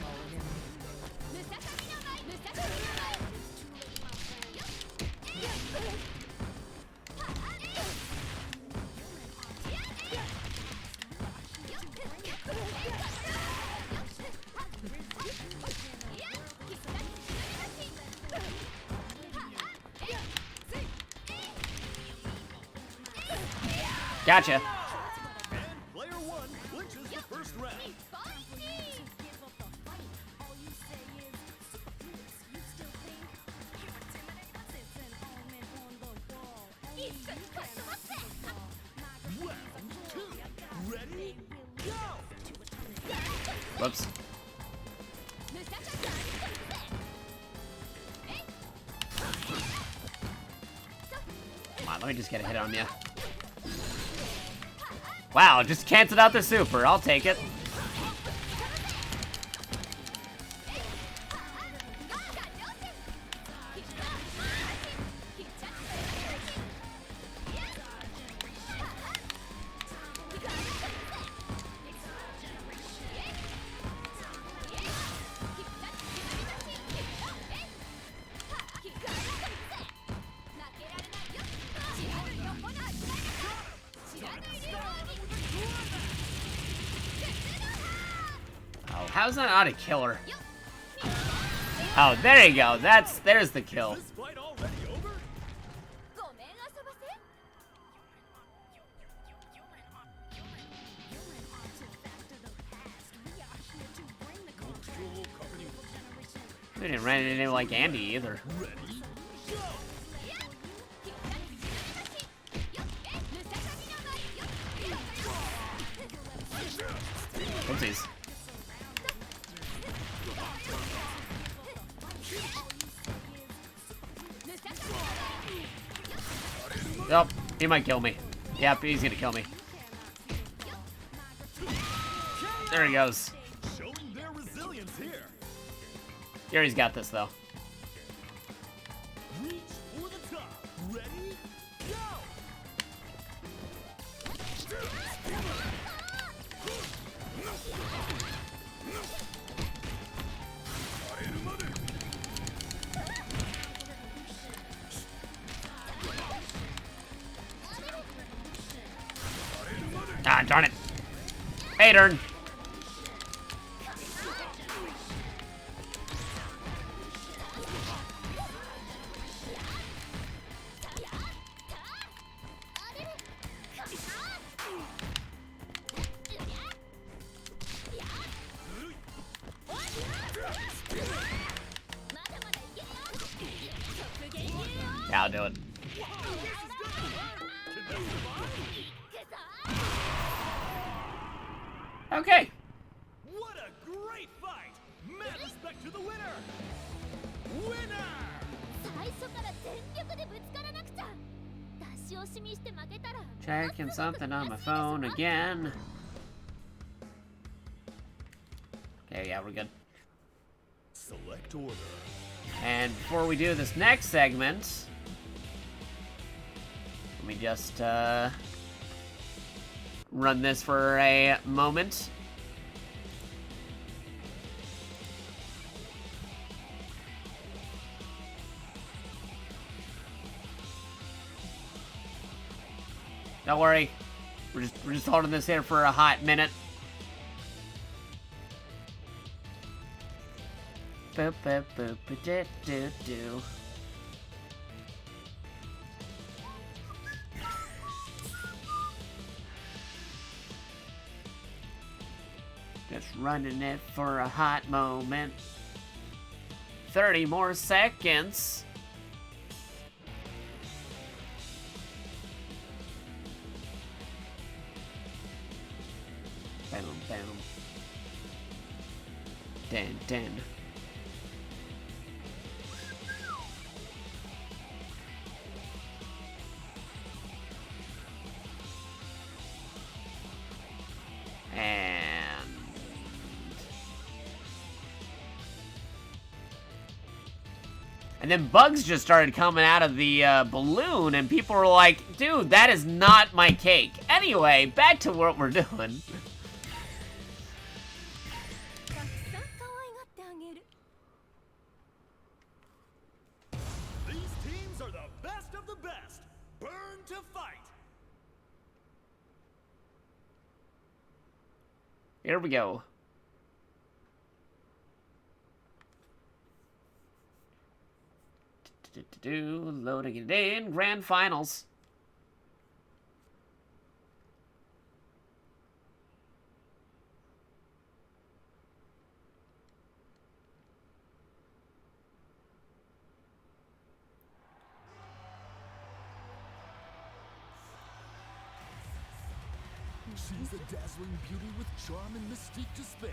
Gotcha. And player one clinches the first round. Round two. Ready? Go! Whoops. Come on, let me just get a hit on you. Wow, just canceled out the super. I'll take it. Oh, how's that not a killer? Oh, there you go. There's the kill. This fight already over? We didn't run into anyone like Andy either. Ready? Go! Oopsies. Yep, he might kill me. Yep, he's gonna kill me. There he goes. Showing their resilience here. Gary's got this though. Reach for the top. Ready? Go! Ah, darn it. Hey, turn. Yeah, I'll do it. Okay. What a great fight! Mad respect to the winner! Winner! 最初から全力でぶつからなくちゃ。出し惜しみして負けたら Checking something on my phone again. Okay, yeah, we're good. Select order. And before we do this next segment, let me just run this for a moment. Don't worry, we're just holding this here for a hot minute. Boop, boop, boop, do, do, do. Just running it for a hot moment. 30 more seconds. Boom, boom. Dun, dun. And then bugs just started coming out of the balloon, and people were like, dude, that is not my cake. Anyway, back to what we're doing. These teams are the best of the best. Burn to fight. Here we go. Loading it in. Grand finals. She's a dazzling beauty with charm and mystique to spare.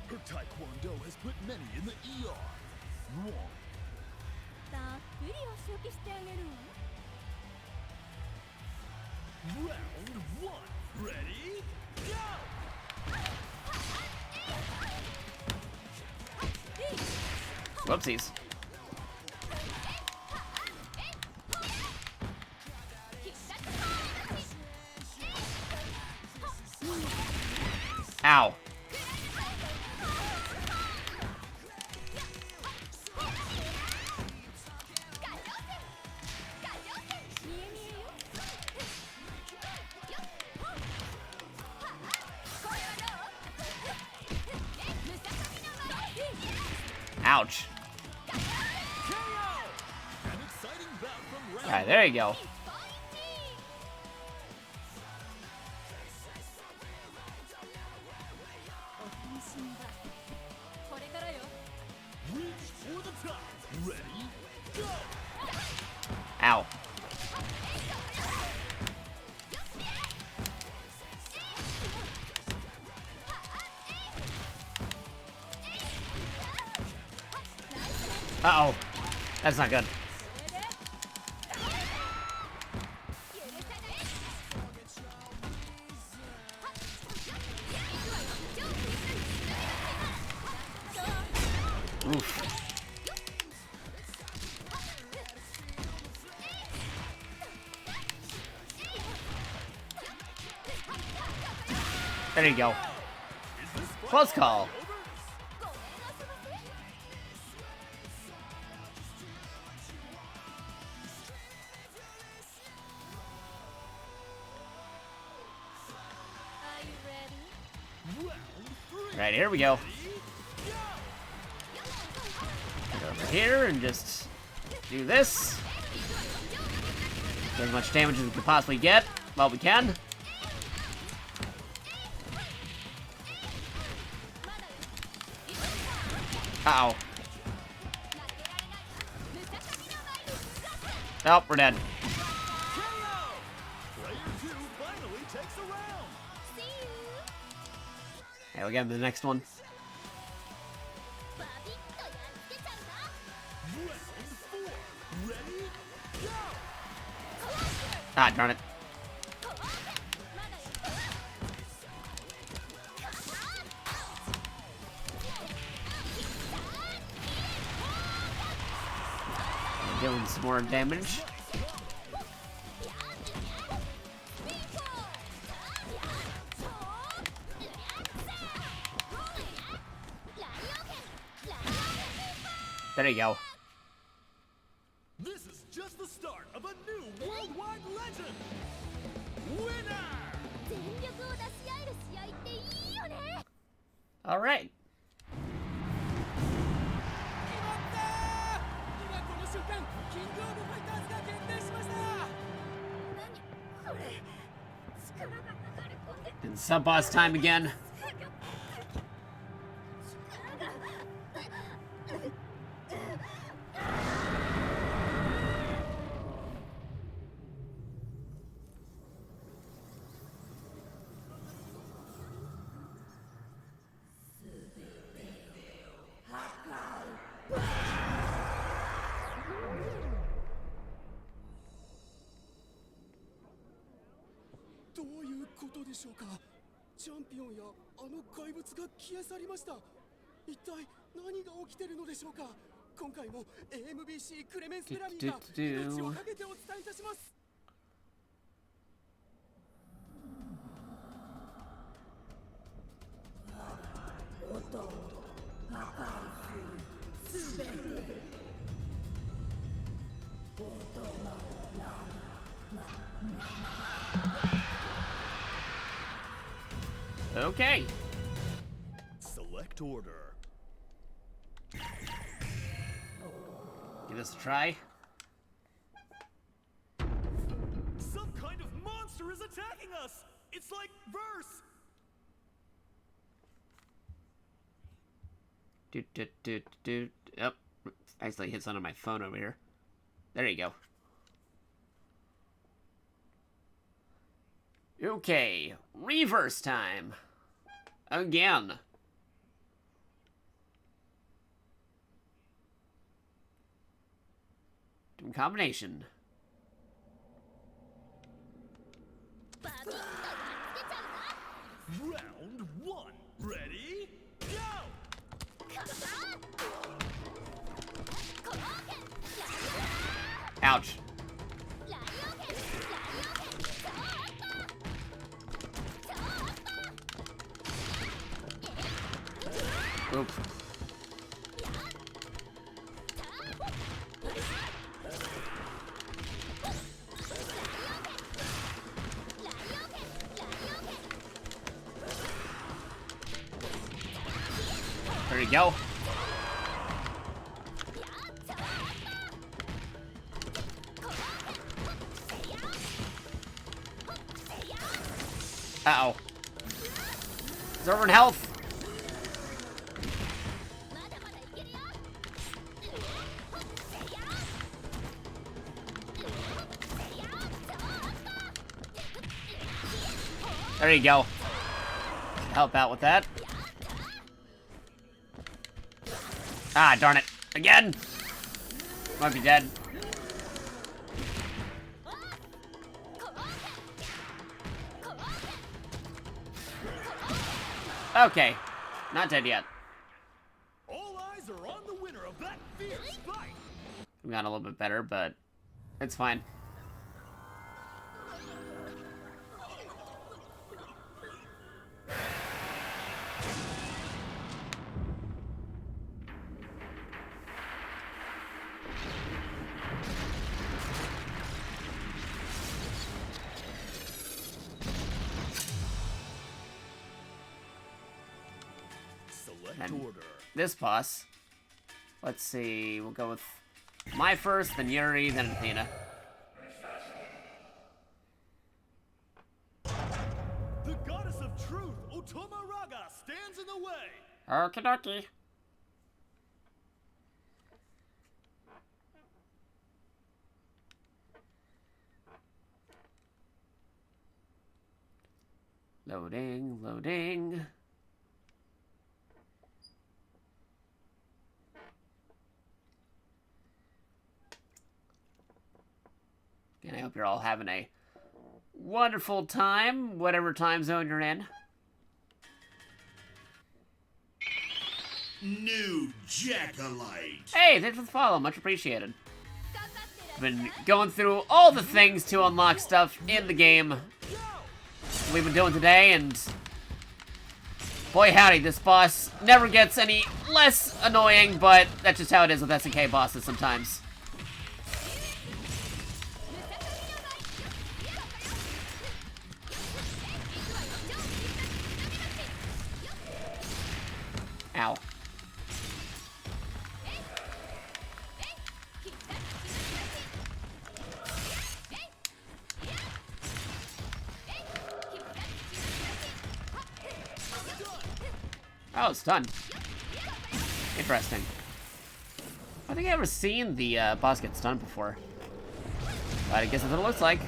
Her taekwondo has put many in the ER. Wrong. たっぷりお仕置きしてあげるわ。 Round one. Ready? Go! Whoopsies. Ow. Ouch. Alright, there you go. Ow. Uh-oh. That's not good. Oof. There you go. Close call. Right, here we go. Get over here and just do this. Get as much damage as we can possibly get while we can. Uh-oh. Oh, we're dead. Okay, we'll get into the next one. Ah, darn it. Doing some more damage. There you go. This is just the start of a new worldwide legend. Winner! All right. 今この瞬間、キングオブファイターズが決定しました。何これ、力が流れ込んで。 And sub boss time again. どういうことでしょうか。チャンピオンやあの怪物が消え去りました。一体何が起きてるのでしょうか。今回も AMBC クレメンス・ベラミーが命を懸けてお伝えいたします。Okay. Select order. Give this a try. Some kind of monster is attacking us! It's like verse! Yep. I accidentally hit something on my phone over here. There you go. Okay. Reverse time. Again. Doing combination. Round one. Ready? Go! Ouch. Oop. There you go. Uh-oh. He's over in health. There you go. Help out with that. Ah, darn it. Again! Might be dead. Okay. Not dead yet. All eyes are on the winner of that fierce fight. We got a little bit better, but it's fine. Select order. This boss. Let's see. We'll go with my first, then Yuri, then Athena. The goddess of truth, Otoma Raga, stands in the way. Okie dokie. Loading, loading. And I hope you're all having a wonderful time, whatever time zone you're in. New JakatoX. Hey, thanks for the follow. Much appreciated. Been going through all the things to unlock stuff in the game we've been doing today, and boy howdy, this boss never gets any less annoying, but that's just how it is with SNK bosses sometimes. Ow. Oh, it's done. Interesting. I think I've ever seen the boss get stunned before. But I guess that's what it looks like.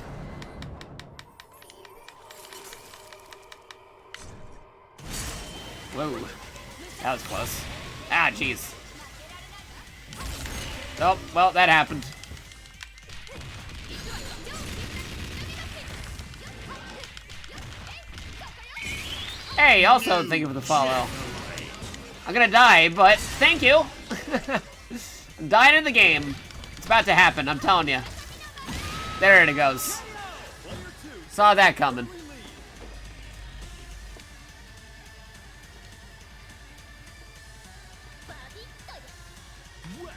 Whoa. That was close. Ah, jeez. Oh, well, that happened. Hey, also thank you for the follow. I'm gonna die, but thank you. I'm dying in the game. It's about to happen, I'm telling you. There it goes. Saw that coming. Round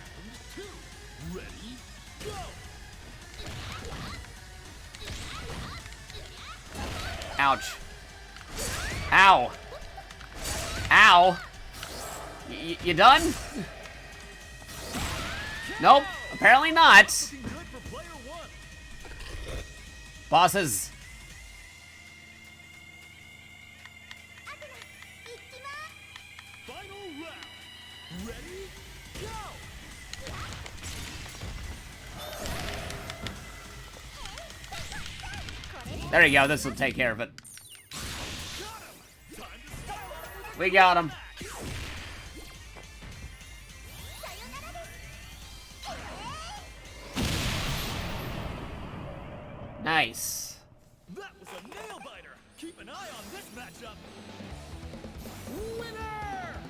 2. Ready? Go! Ouch. Ow. Ow. You done? Nope, apparently not. Bosses. Final round. Ready? Go! There you go, this will take care of it. We got him. Nice. That was a nail biter. Keep an eye on this matchup.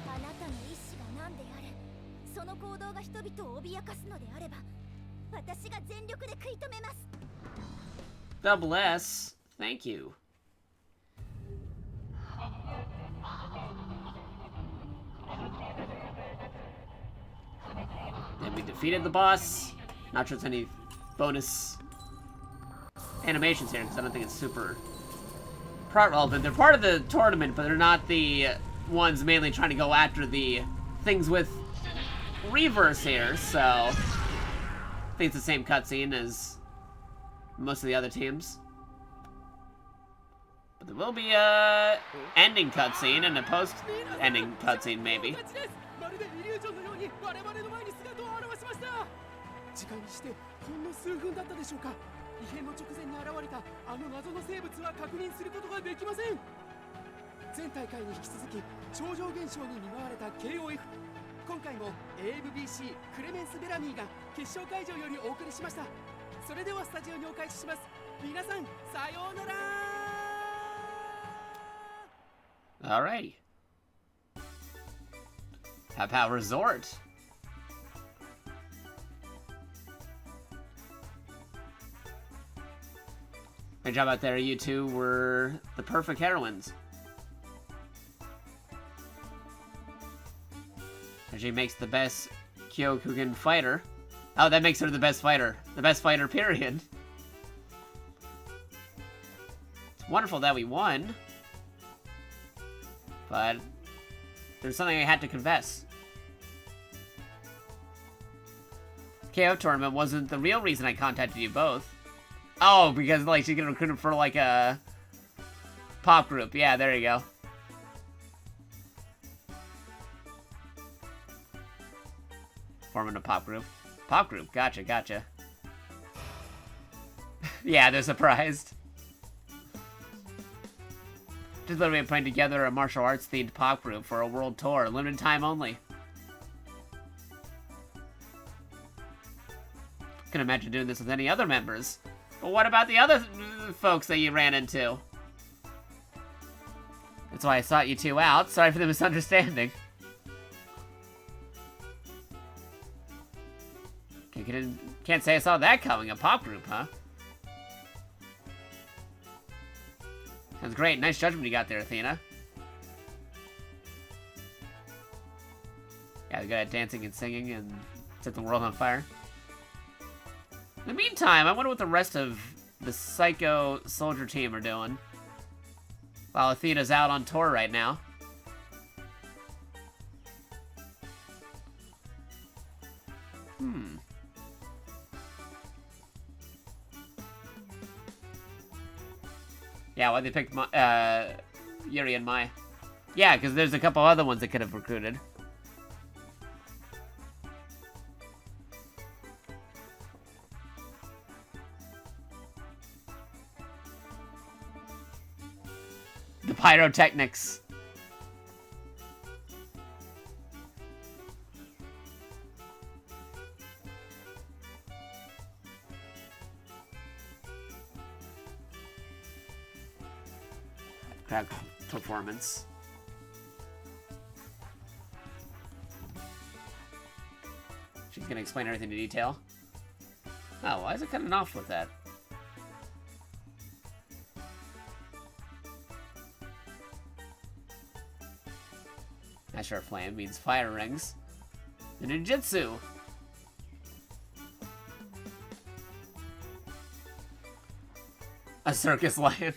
あなたの意志が何であれ、その行動が人々を脅かすのであれば、私が全力で食い止めます。 Double S, thank you. And we defeated the boss. Not sure it's any bonus animations here, because I don't think it's super relevant. They're part of the tournament, but they're not the ones mainly trying to go after the things with reverse here, so I think it's the same cutscene as most of the other teams. But there will be a ending cutscene and a post-ending cutscene, maybe. まるでイリュージョンのように我々の前に姿を現しました。時間にしてほんの数分だったでしょうか。異変の直前に現れたあの謎の生物は確認することができません。前大会に引き続き超常現象に見舞われた KOF。今回も AMBC クレメンス・ベラミーが決勝会場よりお送りしました。それではスタジオにお返しします。皆さんさようなら。 Alrighty. How about Resort? Great job out there, you two were the perfect heroines. She makes the best Kyokugen fighter. Oh, that makes her the best fighter. The best fighter, period. It's wonderful that we won. But there's something I had to confess. KO tournament wasn't the real reason I contacted you both. Oh, because like she's getting recruited for like a pop group. Yeah, there you go. Forming a pop group. Pop group, gotcha, gotcha. Yeah, they're surprised. Just literally putting together a martial arts themed pop group for a world tour, limited time only. Couldn't imagine doing this with any other members. But what about the other folks that you ran into? That's why I sought you two out. Sorry for the misunderstanding. Can't say I saw that coming. A pop group, huh? Sounds great. Nice judgment you got there, Athena. Yeah, they're good at dancing and singing and set the world on fire. In the meantime, I wonder what the rest of the Psycho Soldier team are doing. While Athena's out on tour right now. Yeah, why they picked Yuri and Mai. Yeah, because there's a couple other ones that could have recruited. The pyrotechnics. performance. She's gonna explain everything in detail. Oh, why is it cutting off with that? Ashar Flame means fire rings. The ninjutsu! A circus lion.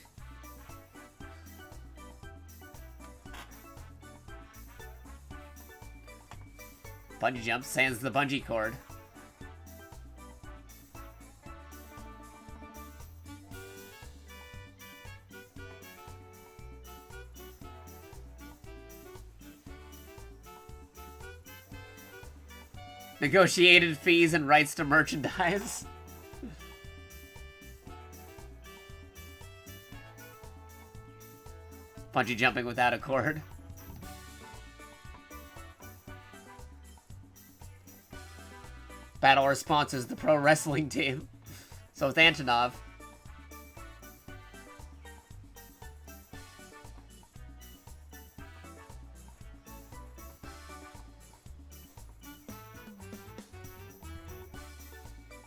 Bungee jump, sans the bungee cord. Negotiated fees and rights to merchandise. Bungee jumping without a cord. Battle response is the pro wrestling team. So with Antonov.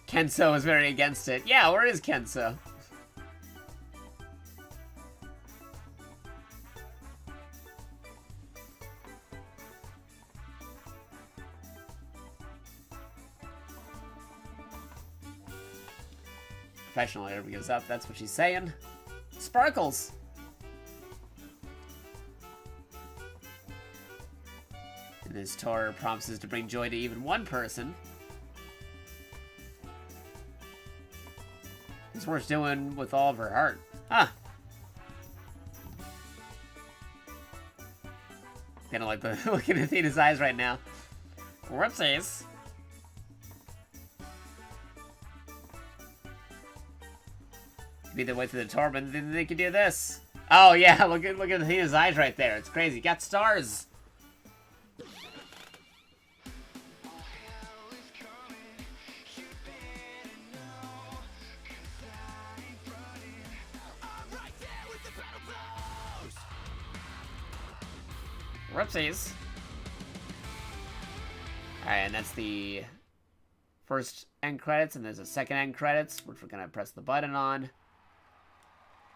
Kenso is very against it. Yeah, where is Kenso? Professional never gives up, that's what she's saying. Sparkles! And this tour promises to bring joy to even one person. It's worth doing with all of her heart. Huh. Kinda like the looking at Athena's eyes right now. Whoopsies. Be the way through the tour, but then they can do this. Oh yeah, look at Athena's eyes right there. It's crazy. Got stars. Whoopsies. Alright, and that's the first end credits, and there's a second end credits, which we're gonna press the button on.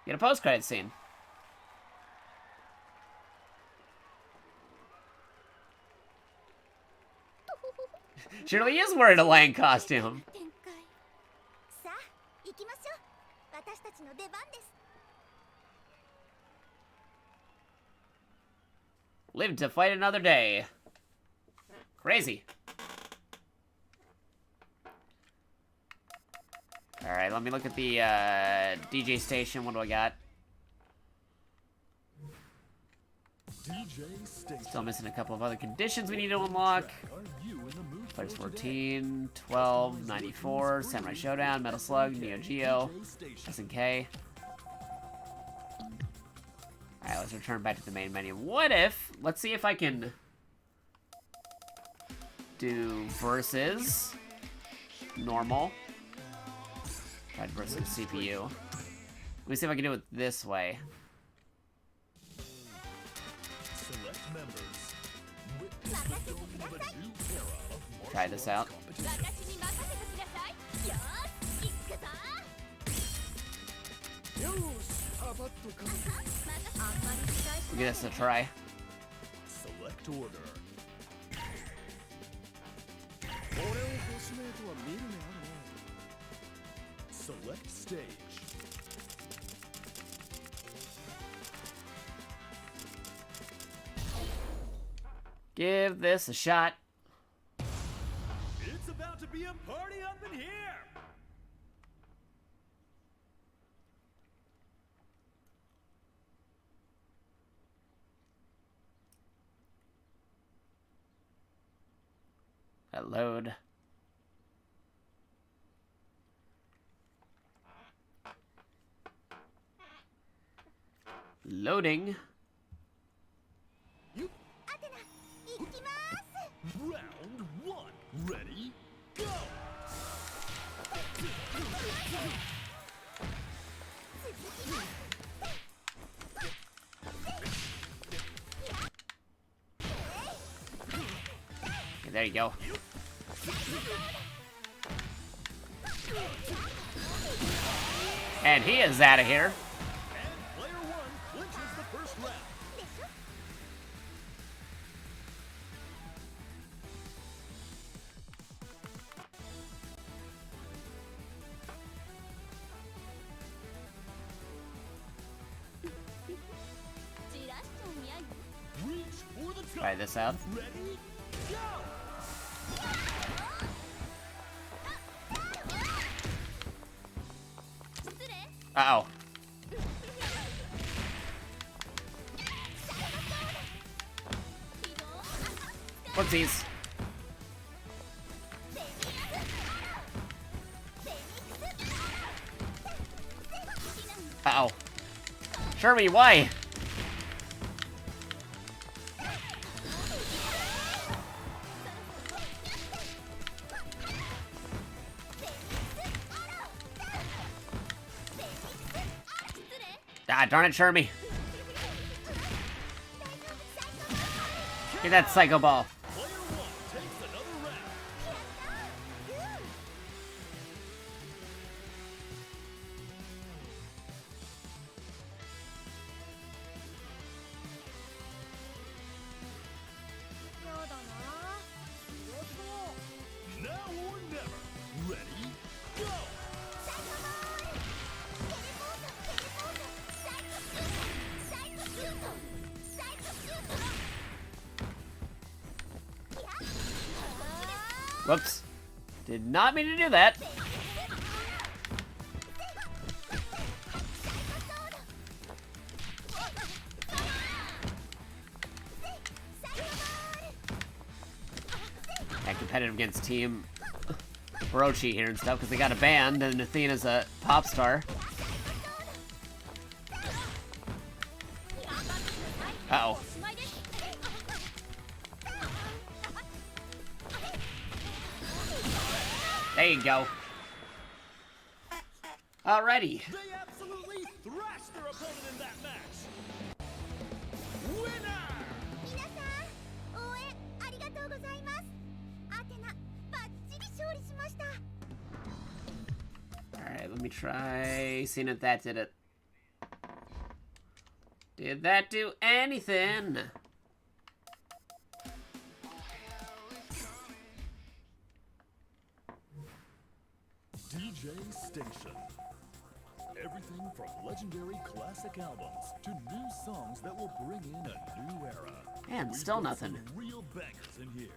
Get a post-credit scene. She really is wearing a lion costume. Live to fight another day. Crazy. Alright, let me look at the DJ station. What do I got? Still missing a couple of other conditions we need to unlock. Players 14, 12, 94, Samurai Showdown, Metal Slug, Neo Geo, SNK. Alright, let's return back to the main menu. What if, let's see if I can do versus normal. Right, versus CPU. Let me see if I can do it this way. Try this out. We'll give this a try. Select order. Select stage. Give this a shot. It's about to be a party up in here. Load. Loading. Round one. Ready? Go! there you go. And he is out of here. And player one clinches the first round. Reach for the top. Try this out. Ready? Go! Uh-oh. Whoopsies. Uh-oh. Shermie, why? Ah, darn it, Shermie. Get that psycho ball. Player one takes another round. そうだな。強そう。 Now or never. Ready? Go! サイコボール。テレポート、テレポート。サイコシュート。サイコシュート。サイコシュート。いや。Whoops. Did not mean to do that. Yeah, competitive against Team Orochi here and stuff because they got a band and Athena's a pop star. Uh-oh. There you go. Alrighty. They absolutely thrashed their opponent in that match. Winner! 皆さん、応援ありがとうございます。アテナ、バッチリ勝利しました。 Alright, let me try seeing if that did it. Did that do anything? DJ Station. Everything from legendary classic albums to new songs that will bring in a new era. Man, We've still got nothing. some real bangers in here.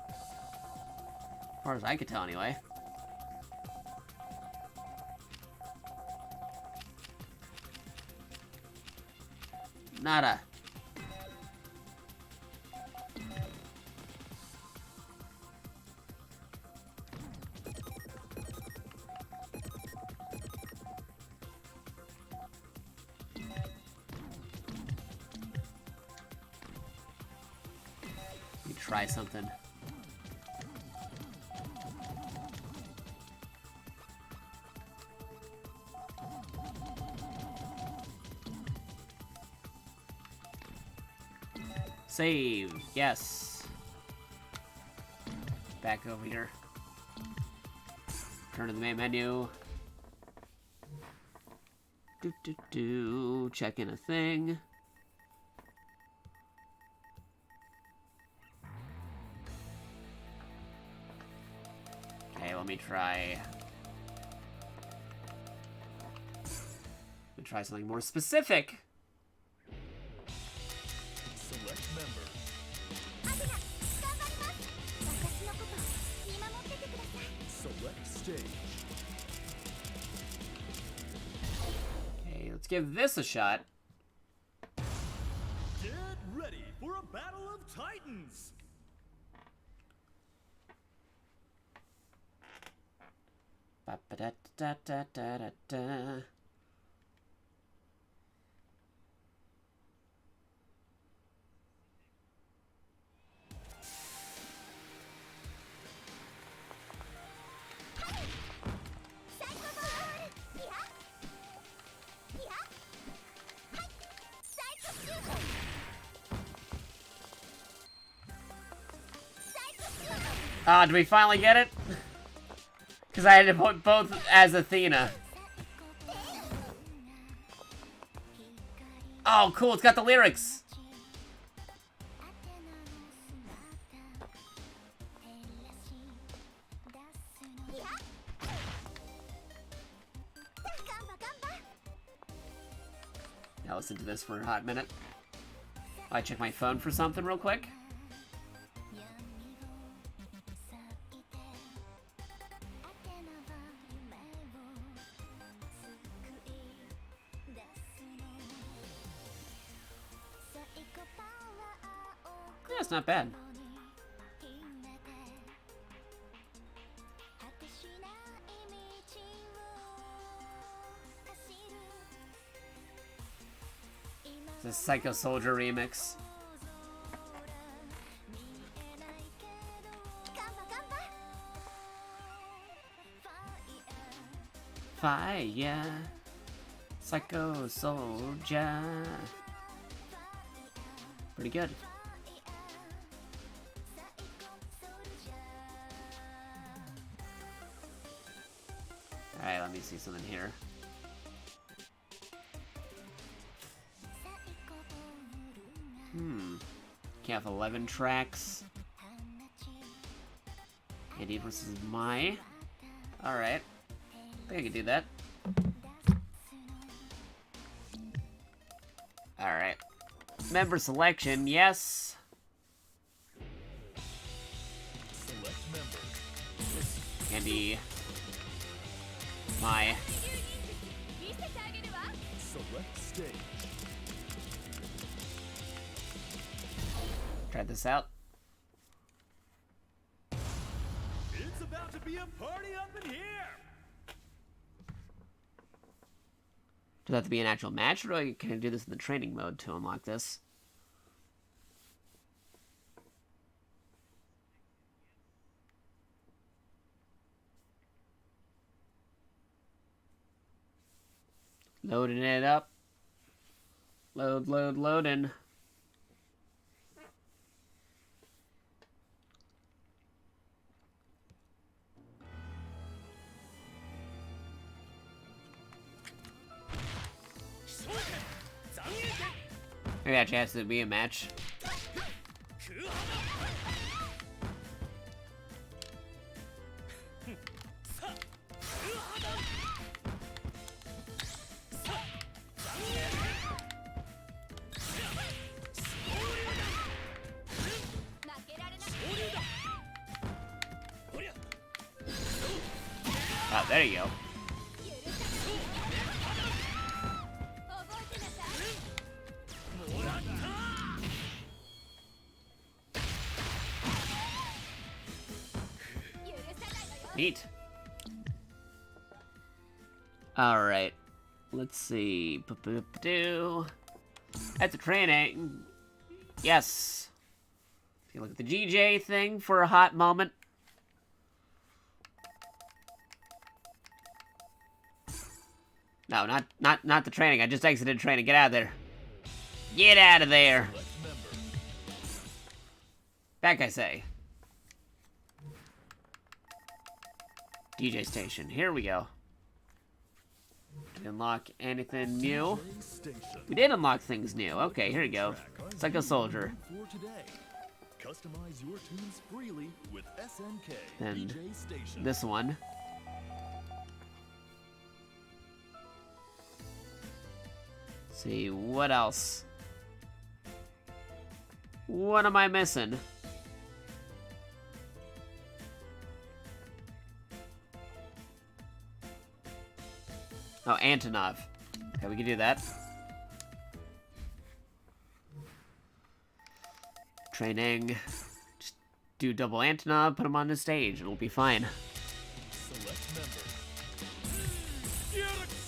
As far as I could tell, anyway. Nada. Let me try something. Save, yes. Back over here. Turn to the main menu. Check in a thing. Okay, let me try. Let me try something more specific. Select member. アテナ、頑張ります。私のこと見守っててください。 Select stage. Okay, let's give this a shot. Get ready for a battle of titans. Ba-ba-da-da-da-da-da-da. Ah, do we finally get it? Because I had to put both as Athena. Oh, cool, it's got the lyrics. I'll listen to this for a hot minute. I check my phone for something real quick. Yeah, it's not bad. It's a Psycho Soldier remix. Fire, Psycho Soldier. Pretty good. Alright, let me see something here. Can't have 11 tracks. Andy versus Mai. Alright. I think I can do that. Alright. Member selection, yes. Select member. Andy. Mai. Select stage. Try this out. It's about to be a party up in here. Does that have to be an actual match, or can I do this in the training mode to unlock this? Loading it up. Loading. Maybe actually has to be a match. Oh, there you go. Neat. Alright. Let's see. At the training. Yes. You look at the GJ thing for a hot moment. No, not the training. I just exited training. Get out of there. Get out of there. Back, I say. DJ station. Here we go. Did we unlock anything new? We did unlock things new. Okay, here we go. Psycho Soldier. Customize your tunes freely with SNK And DJ Station. this one. Let's see, what else? What am I missing? Oh, Antonov. Okay, we can do that. Training. Just do double Antonov, put him on the stage, it'll be fine.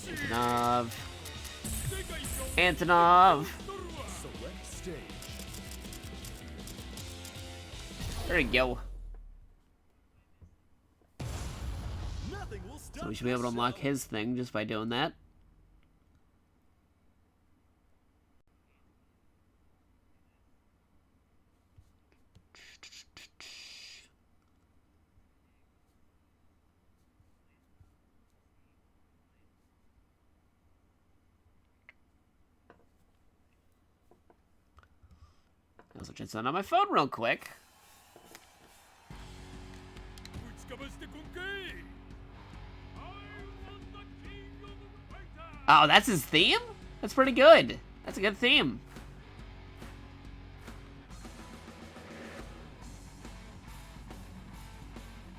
Antonov. Antonov. There we go. So we should be able to unlock his thing just by doing that. I'll switch it on my phone real quick. Oh, that's his theme? That's pretty good. That's a good theme.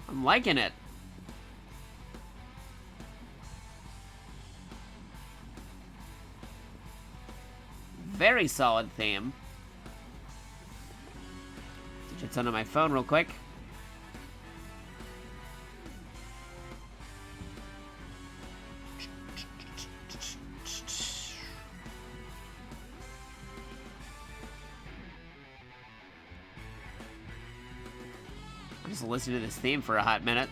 I'm liking it. Very solid theme. Switch it on my phone real quick. I'm just listening to this theme for a hot minute.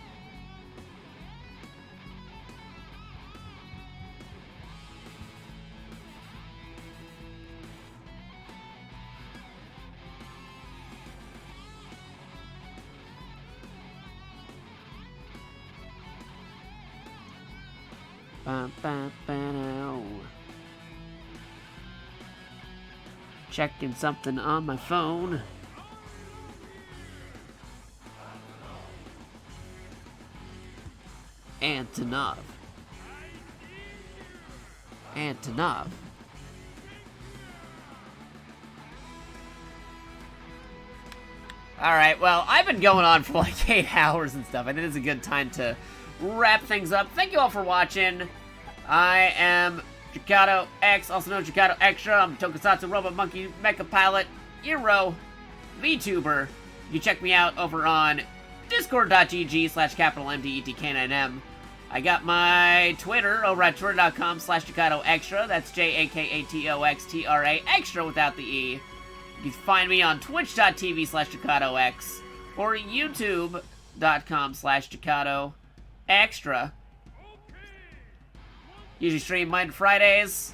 Checking something on my phone. Antonov. Alright, well, I've been going on for like 8 hours and stuff. I think it's a good time to wrap things up. Thank you all for watching. I am JakatoX, also known as Jakato Extra. I'm a Tokusatsu Robot Monkey Mecha Pilot, Eero, VTuber. You can check me out over on discord.gg/MDETK9M. I got my Twitter over at twitter.com/JakatoXtra. That's JakatoXtra Extra without the E. You can find me on twitch.tv/JakatoX or youtube.com/JakatoXtra. Usually stream Monday to Fridays.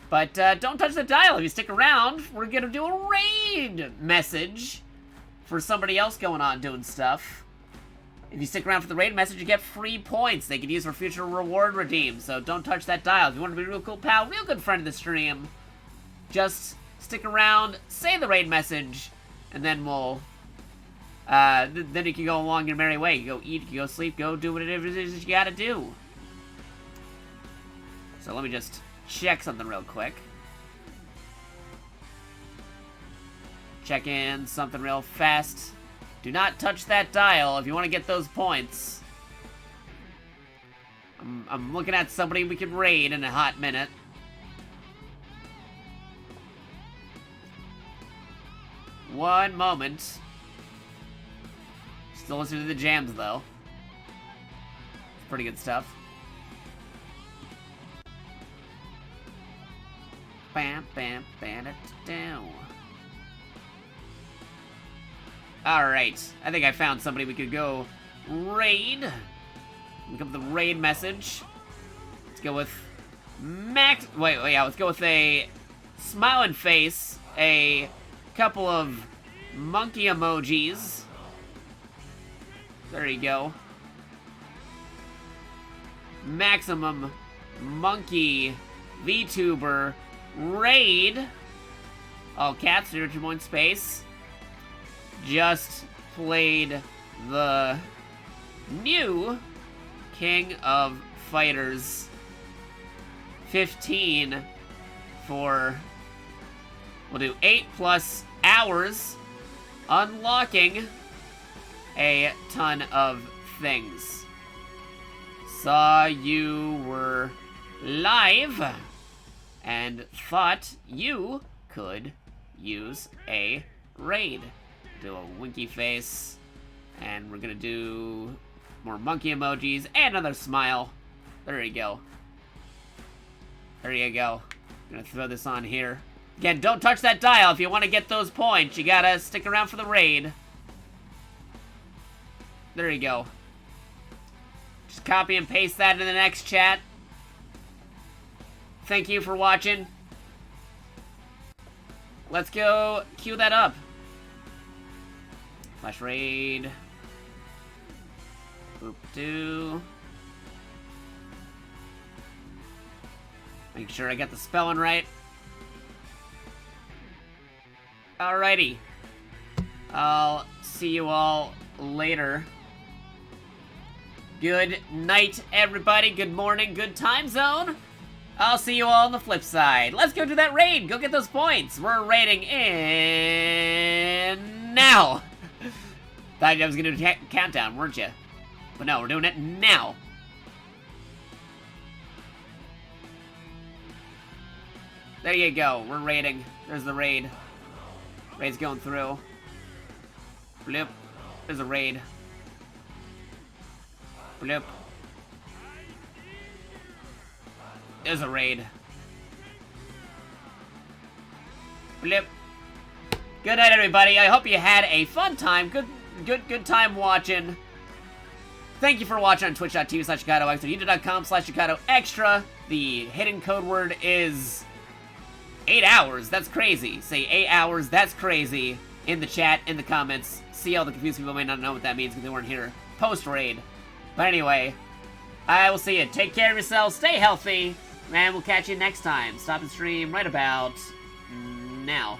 But don't touch the dial. If you stick around, we're going to do a raid message for somebody else going on doing stuff. If you stick around for the raid message, you get free points they can use for future reward redeem. So don't touch that dial. If you want to be a real cool pal, real good friend of the stream, just stick around, say the raid message, and then we'll... then you can go along your merry way. You go eat, you go sleep, go do whatever it is you gotta do. So let me just check something real quick. Check in something real fast. Do not touch that dial if you want to get those points. I'm looking at somebody we can raid in a hot minute. One moment. Still listening to the jams, though. It's pretty good stuff. Bam, bam, bam, it down. Alright, I think I found somebody we could go raid. Look up the raid message. Let's go with Max. Wait, yeah, let's go with a smiling face, a couple of monkey emojis. There you go. Maximum monkey VTuber raid. All caps, 0 space. Just played the new King of Fighters 15 for, we'll do 8+ hours, unlocking a ton of things. Saw you were live and thought you could use a raid. Do a winky face, and we're gonna do more monkey emojis and another smile. There you go. There you go. I'm gonna throw this on here. Again, don't touch that dial if you want to get those points. You gotta stick around for the raid. There you go. Just copy and paste that in the next chat. Thank you for watching. Let's go cue that up. Flash raid. Boop doo. Make sure I got the spelling right. Alrighty. I'll see you all later. Good night, everybody. Good morning, good time zone. I'll see you all on the flip side. Let's go do that raid. Go get those points. We're raiding in now. Thought I was gonna do a countdown, weren't you? But no, we're doing it now. There you go. We're raiding. There's the raid. Raid's going through. Bloop. There's a raid. Bloop. There's a raid. Bloop. Good night, everybody. I hope you had a fun time. Good time watching. Thank you for watching on twitch.tv/JakatoX or youtube.com/JakatoExtra. The hidden code word is 8 hours. That's crazy. Say 8 hours. That's crazy. In the chat, in the comments. See all the confused people may not know what that means because they weren't here post-raid. But anyway, I will see you. Take care of yourselves. Stay healthy. And we'll catch you next time. Stop the stream right about now.